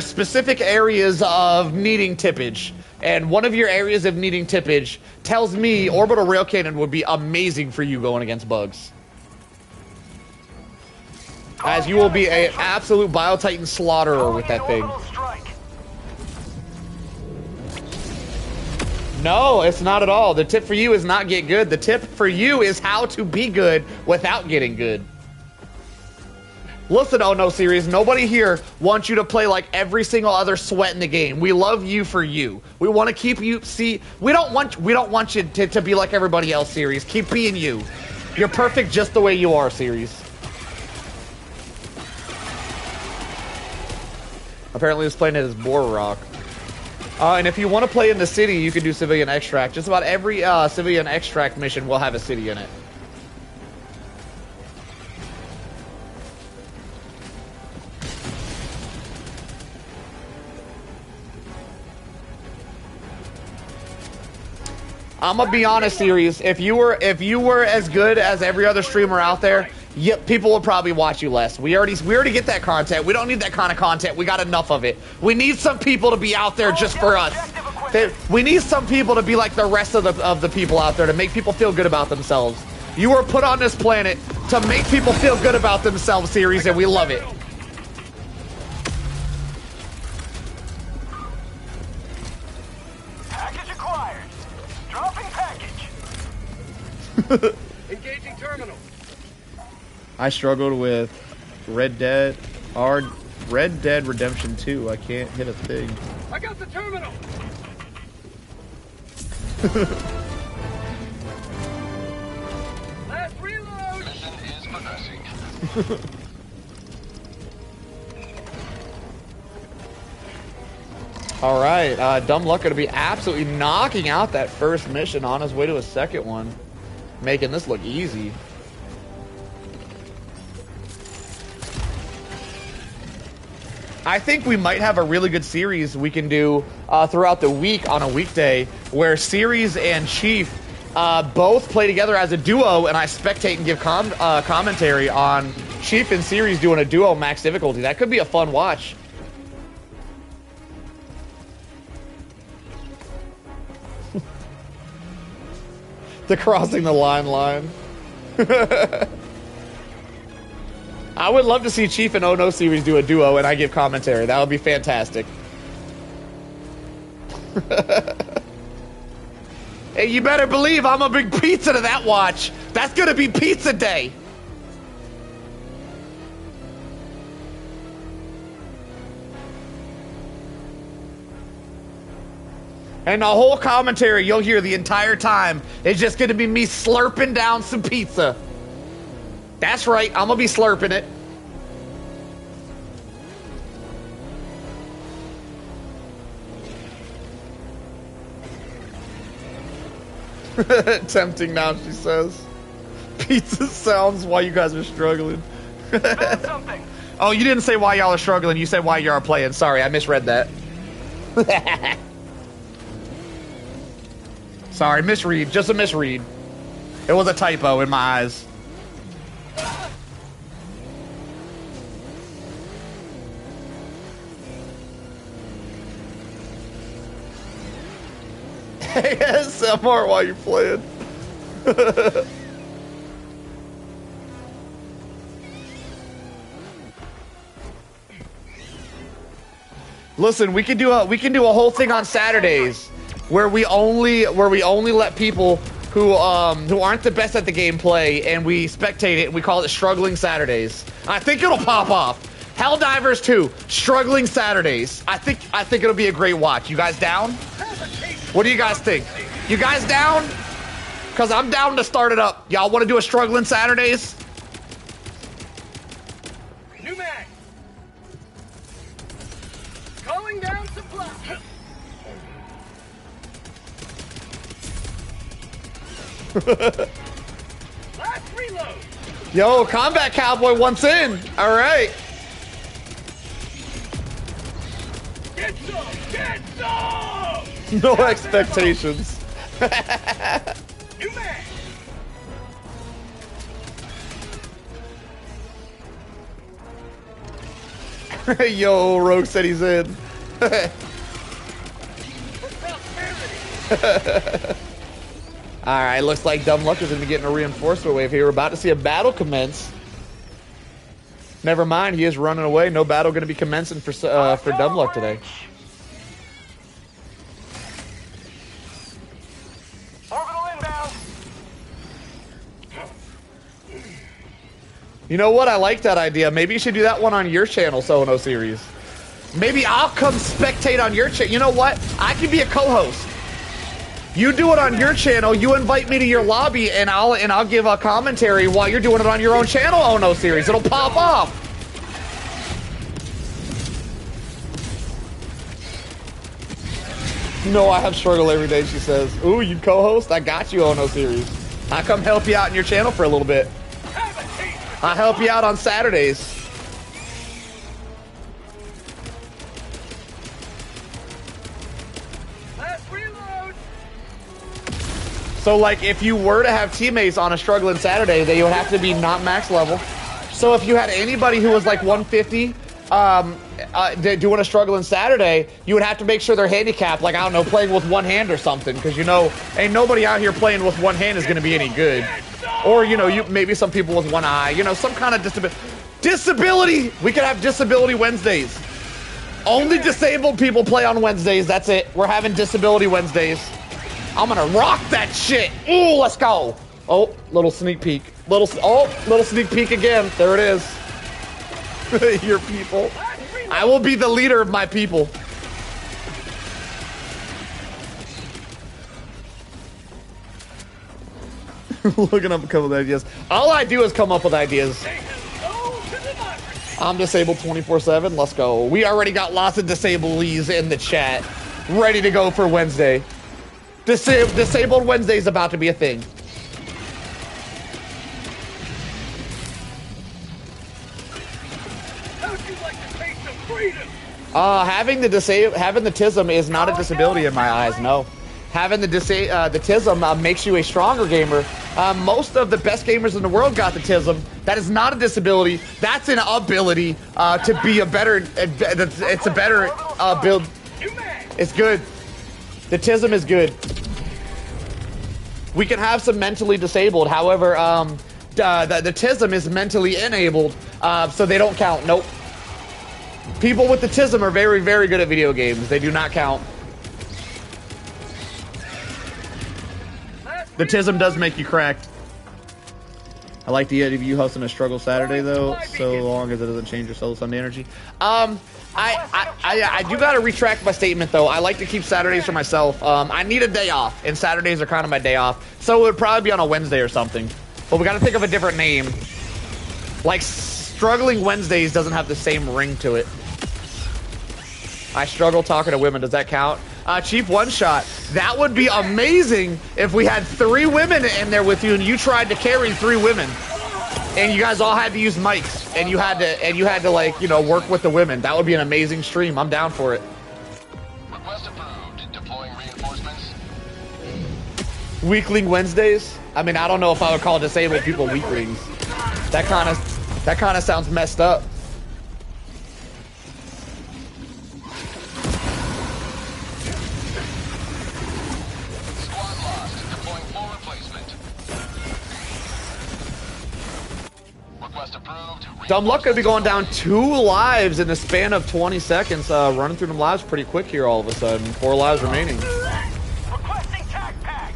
specific areas of needing tippage. And one of your areas of needing tippage tells me orbital rail cannon would be amazing for you going against bugs. As you will be an absolute Bio-Titan slaughterer with that thing. No, it's not at all. The tip for you is not get good. The tip for you is how to be good without getting good. Listen, Oh No series, nobody here wants you to play like every single other sweat in the game. We love you for you. We want to keep you, we don't want you to be like everybody else, series. Keep being you. You're perfect just the way you are, series. Apparently this planet is Borrock. And if you want to play in the city, you can do civilian extract. Just about every civilian extract mission will have a city in it. I'm gonna be honest, series. If you were as good as every other streamer out there, yep, people would probably watch you less. We already get that content. We don't need that kind of content. We got enough of it. We need some people to be out there just for us. We need some people to be like the rest of the people out there, to make people feel good about themselves. You were put on this planet to make people feel good about themselves, series, and we love it. Package acquired. Dropping package. Engaging terminal. I struggled with Red Dead Redemption 2. I can't hit a thing. I got the terminal. Last reload. Mission is progressing. All right, Dumb Luck going to be absolutely knocking out that first mission on his way to a second one, making this look easy. I think we might have a really good series we can do throughout the week on a weekday, where Series and Chief both play together as a duo, and I spectate and give commentary on Chief and Series doing a duo max difficulty. That could be a fun watch. The crossing the line. I would love to see Chief and Oh No series do a duo and I give commentary. That would be fantastic. Hey, you better believe I'm a big pizza to that watch. That's gonna be pizza day. And the whole commentary you'll hear the entire time is just gonna be me slurping down some pizza. That's right, I'm gonna be slurping it. Tempting now, she says. Pizza sounds while you guys are struggling. Oh, you didn't say why y'all are struggling, you said why y'all are playing. Sorry, I misread that. Sorry, misread. Just a misread. It was a typo in my eyes. ASMR while you're playing. Listen, we can do a whole thing on Saturdays where we only let people who aren't the best at the game play, and we spectate it, and we call it Struggling Saturdays. I think it'll pop off. HellDivers 2, Struggling Saturdays. I think it'll be a great watch. You guys down? What do you guys think? You guys down? Because I'm down to start it up. Y'all want to do a Struggling Saturdays? New mag. Calling down supply. Last reload. Yo, Combat Cowboy once in. All right. Get some. Get some. No expectations. New man. Yo, Rogue said he's in. Alright, looks like Dumb Luck is going to be getting a reinforcement wave here. We're about to see a battle commence. Never mind, he is running away. No battle going to be commencing for Dumb Luck today. Orbital inbound. You know what? I like that idea. Maybe you should do that one on your channel, Sono Series. Maybe I'll come spectate on your channel. You know what? I can be a co-host. You do it on your channel. You invite me to your lobby, and I'll give a commentary while you're doing it on your own channel. Ono Series. It'll pop off. No, I have struggle every day. She says, "Ooh, you co-host? I got you, Ono Series. I come help you out in your channel for a little bit. I help you out on Saturdays." Last reload. So, like, if you were to have teammates on a struggling Saturday, they would have to be not max level. So if you had anybody who was like 150 doing a struggling Saturday, you would have to make sure they're handicapped, like, I don't know, playing with one hand or something, because, you know, ain't nobody out here playing with one hand is going to be any good. Or, you know, maybe some people with one eye, you know, some kind of disability. We could have Disability Wednesdays. Only disabled people play on Wednesdays. That's it. We're having Disability Wednesdays. I'm going to rock that shit. Ooh, let's go. Oh, little sneak peek. Little sneak peek again. There it is. Your people. I will be the leader of my people. Looking up a couple of ideas. All I do is come up with ideas. I'm disabled 24/7. Let's go. We already got lots of disablees in the chat, ready to go for Wednesday. Disabled Wednesday is about to be a thing. How'd you like to taste some freedom? Having the TISM is not a disability in my eyes. No. Having the TISM makes you a stronger gamer. Most of the best gamers in the world got the TISM. That is not a disability. That's an ability to be a better. It's a better build. It's good. The TISM is good. We can have some mentally disabled. However, the TISM is mentally enabled, so they don't count. Nope. People with the TISM are very, very good at video games. They do not count. The TISM does make you cracked. I like the idea of you hosting a struggle Saturday, though, so long as it doesn't change your solo Sunday energy. I do gotta retract my statement, though. I like to keep Saturdays for myself. I need a day off, and Saturdays are kind of my day off. So it would probably be on a Wednesday or something. But we gotta think of a different name. Like, Struggling Wednesdays doesn't have the same ring to it. I struggle talking to women. Does that count? Chief One Shot. That would be amazing if we had 3 women in there with you and you tried to carry 3 women. And you guys all had to use mics, and you had to like, you know, work with the women. That would be an amazing stream. I'm down for it. Request approved. Deploying reinforcements. Weakling Wednesdays? I mean, I don't know if I would call disabled people weaklings. That kind of sounds messed up. Squad lost. Deploying full replacement. Request approved. Dumb Luck could be going down 2 lives in the span of 20 seconds. Running through them lives pretty quick here all of a sudden. 4 lives remaining. Requesting tac pack.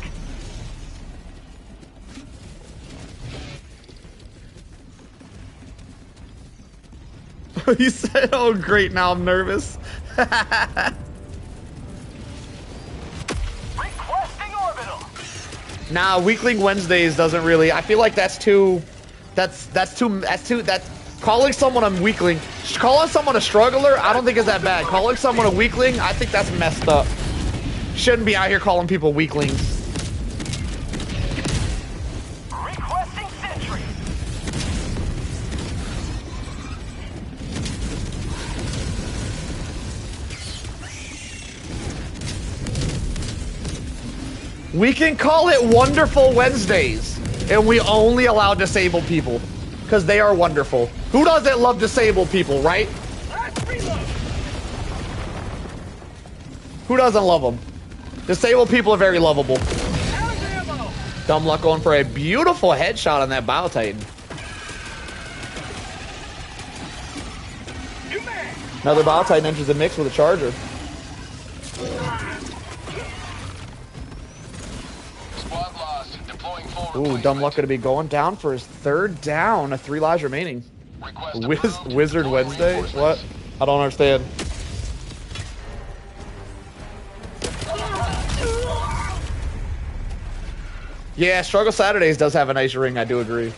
He said, "Oh great, now I'm nervous." Requesting orbital. Nah, Weakling Wednesdays doesn't really. I feel like that's too. That's calling someone a weakling. Calling someone a struggler, I don't think is that bad. Calling someone a weakling, I think that's messed up. Shouldn't be out here calling people weaklings. We can call it Wonderful Wednesdays, and we only allow disabled people because they are wonderful. Who doesn't love disabled people, right? Who doesn't love them? Disabled people are very lovable. Dumb Luck going for a beautiful headshot on that Bio Titan. Another Bio Titan enters the mix with a charger. Ooh, Dumb Luck going to be going down for his third down. 3 lives remaining. Wizard Wednesday? What? I don't understand. Yeah, Struggle Saturdays does have a nice ring. I do agree.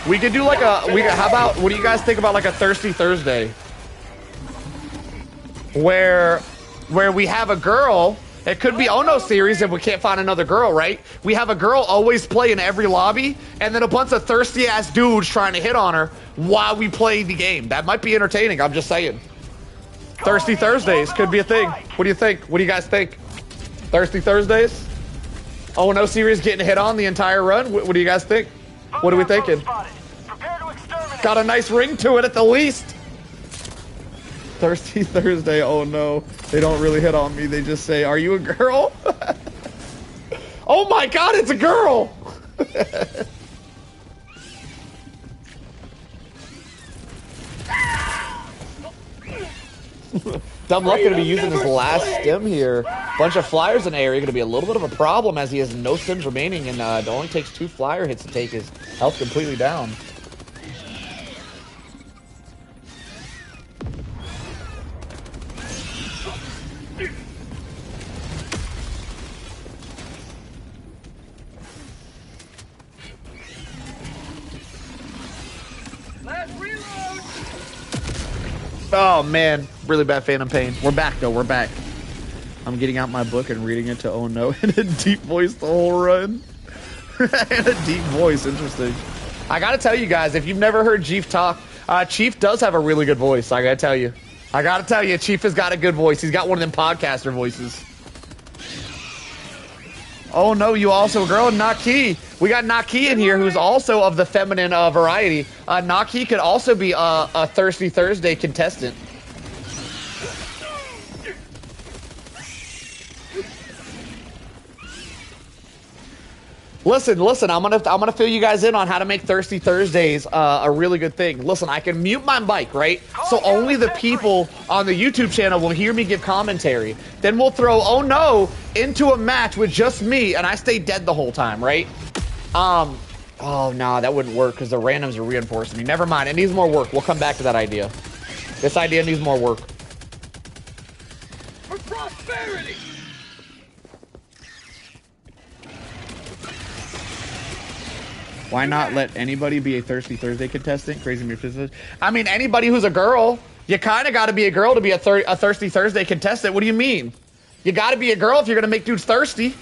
We could do like a... how about... What do you guys think about like a Thirsty Thursday? Where we have a girl... It could be Ono series if we can't find another girl, right? We have a girl always play in every lobby, and then a bunch of thirsty-ass dudes trying to hit on her while we play the game. That might be entertaining, I'm just saying. Thirsty Thursdays could be a thing. What do you think? What do you guys think? Thirsty Thursdays? Ono series getting hit on the entire run? What do you guys think? What are we thinking? Got a nice ring to it at the least. Thirsty Thursday, oh no. They don't really hit on me. They just say, are you a girl? Oh my god, it's a girl! Dumb Luck going to be using his last stim here. Bunch of flyers in the area. Going to be a little bit of a problem as he has no stims remaining, and it only takes 2 flyer hits to take his health completely down. Oh man, really bad Phantom Pain. We're back though, we're back. I'm getting out my book and reading it to Oh No in a deep voice the whole run. In a deep voice, interesting. I gotta tell you guys, if you've never heard Chief talk, Chief does have a really good voice, I gotta tell you. I gotta tell you, Chief has got a good voice. He's got one of them podcaster voices. Oh no, you also a girl, Naki. We got Naki in here, who's also of the feminine variety. Naki could also be a Thirsty Thursday contestant. Listen, I'm gonna fill you guys in on how to make Thirsty Thursdays a really good thing. Listen, I can mute my mic, right? So only the people on the YouTube channel will hear me give commentary. Then we'll throw Oh No into a match with just me, and I stay dead the whole time, right? Oh no, that wouldn't work because the randoms are reinforcing me. Never mind, it needs more work. We'll come back to that idea. This idea needs more work. For prosperity. Why not let anybody be a Thirsty Thursday contestant? Crazy Mere Physicist. I mean, anybody who's a girl. You kind of got to be a girl to be a Thirsty Thursday contestant. What do you mean? You got to be a girl if you're going to make dudes thirsty.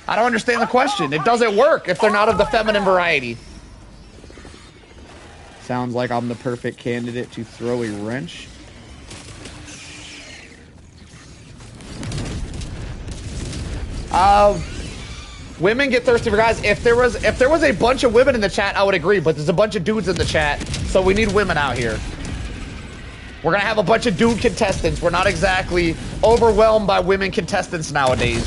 I don't understand the question. It doesn't work if they're not of the feminine variety. Sounds like I'm the perfect candidate to throw a wrench. Women get thirsty for guys. If there was a bunch of women in the chat, I would agree. But there's a bunch of dudes in the chat, so we need women out here. We're gonna have a bunch of dude contestants. We're not exactly overwhelmed by women contestants nowadays.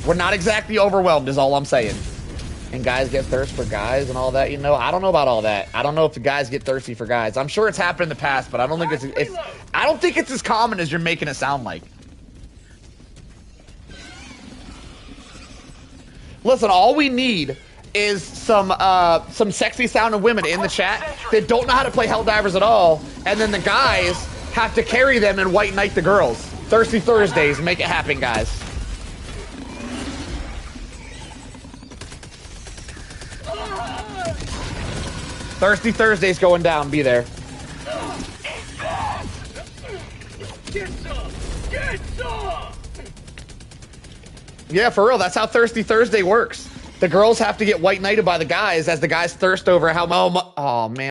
We're not exactly overwhelmed, is all I'm saying. And guys get thirst for guys and all that, you know. I don't know about all that. I don't know if the guys get thirsty for guys. I'm sure it's happened in the past, but I don't think I don't think it's as common as you're making it sound like. Listen, all we need is some sexy sounding women in the chat that don't know how to play Helldivers at all, and then the guys have to carry them and white knight the girls. Thirsty Thursdays, make it happen, guys. Thirsty Thursdays going down, be there. Get some! Get some! Yeah, for real, that's how Thirsty Thursday works. The girls have to get white knighted by the guys as the guys thirst over how... Oh man.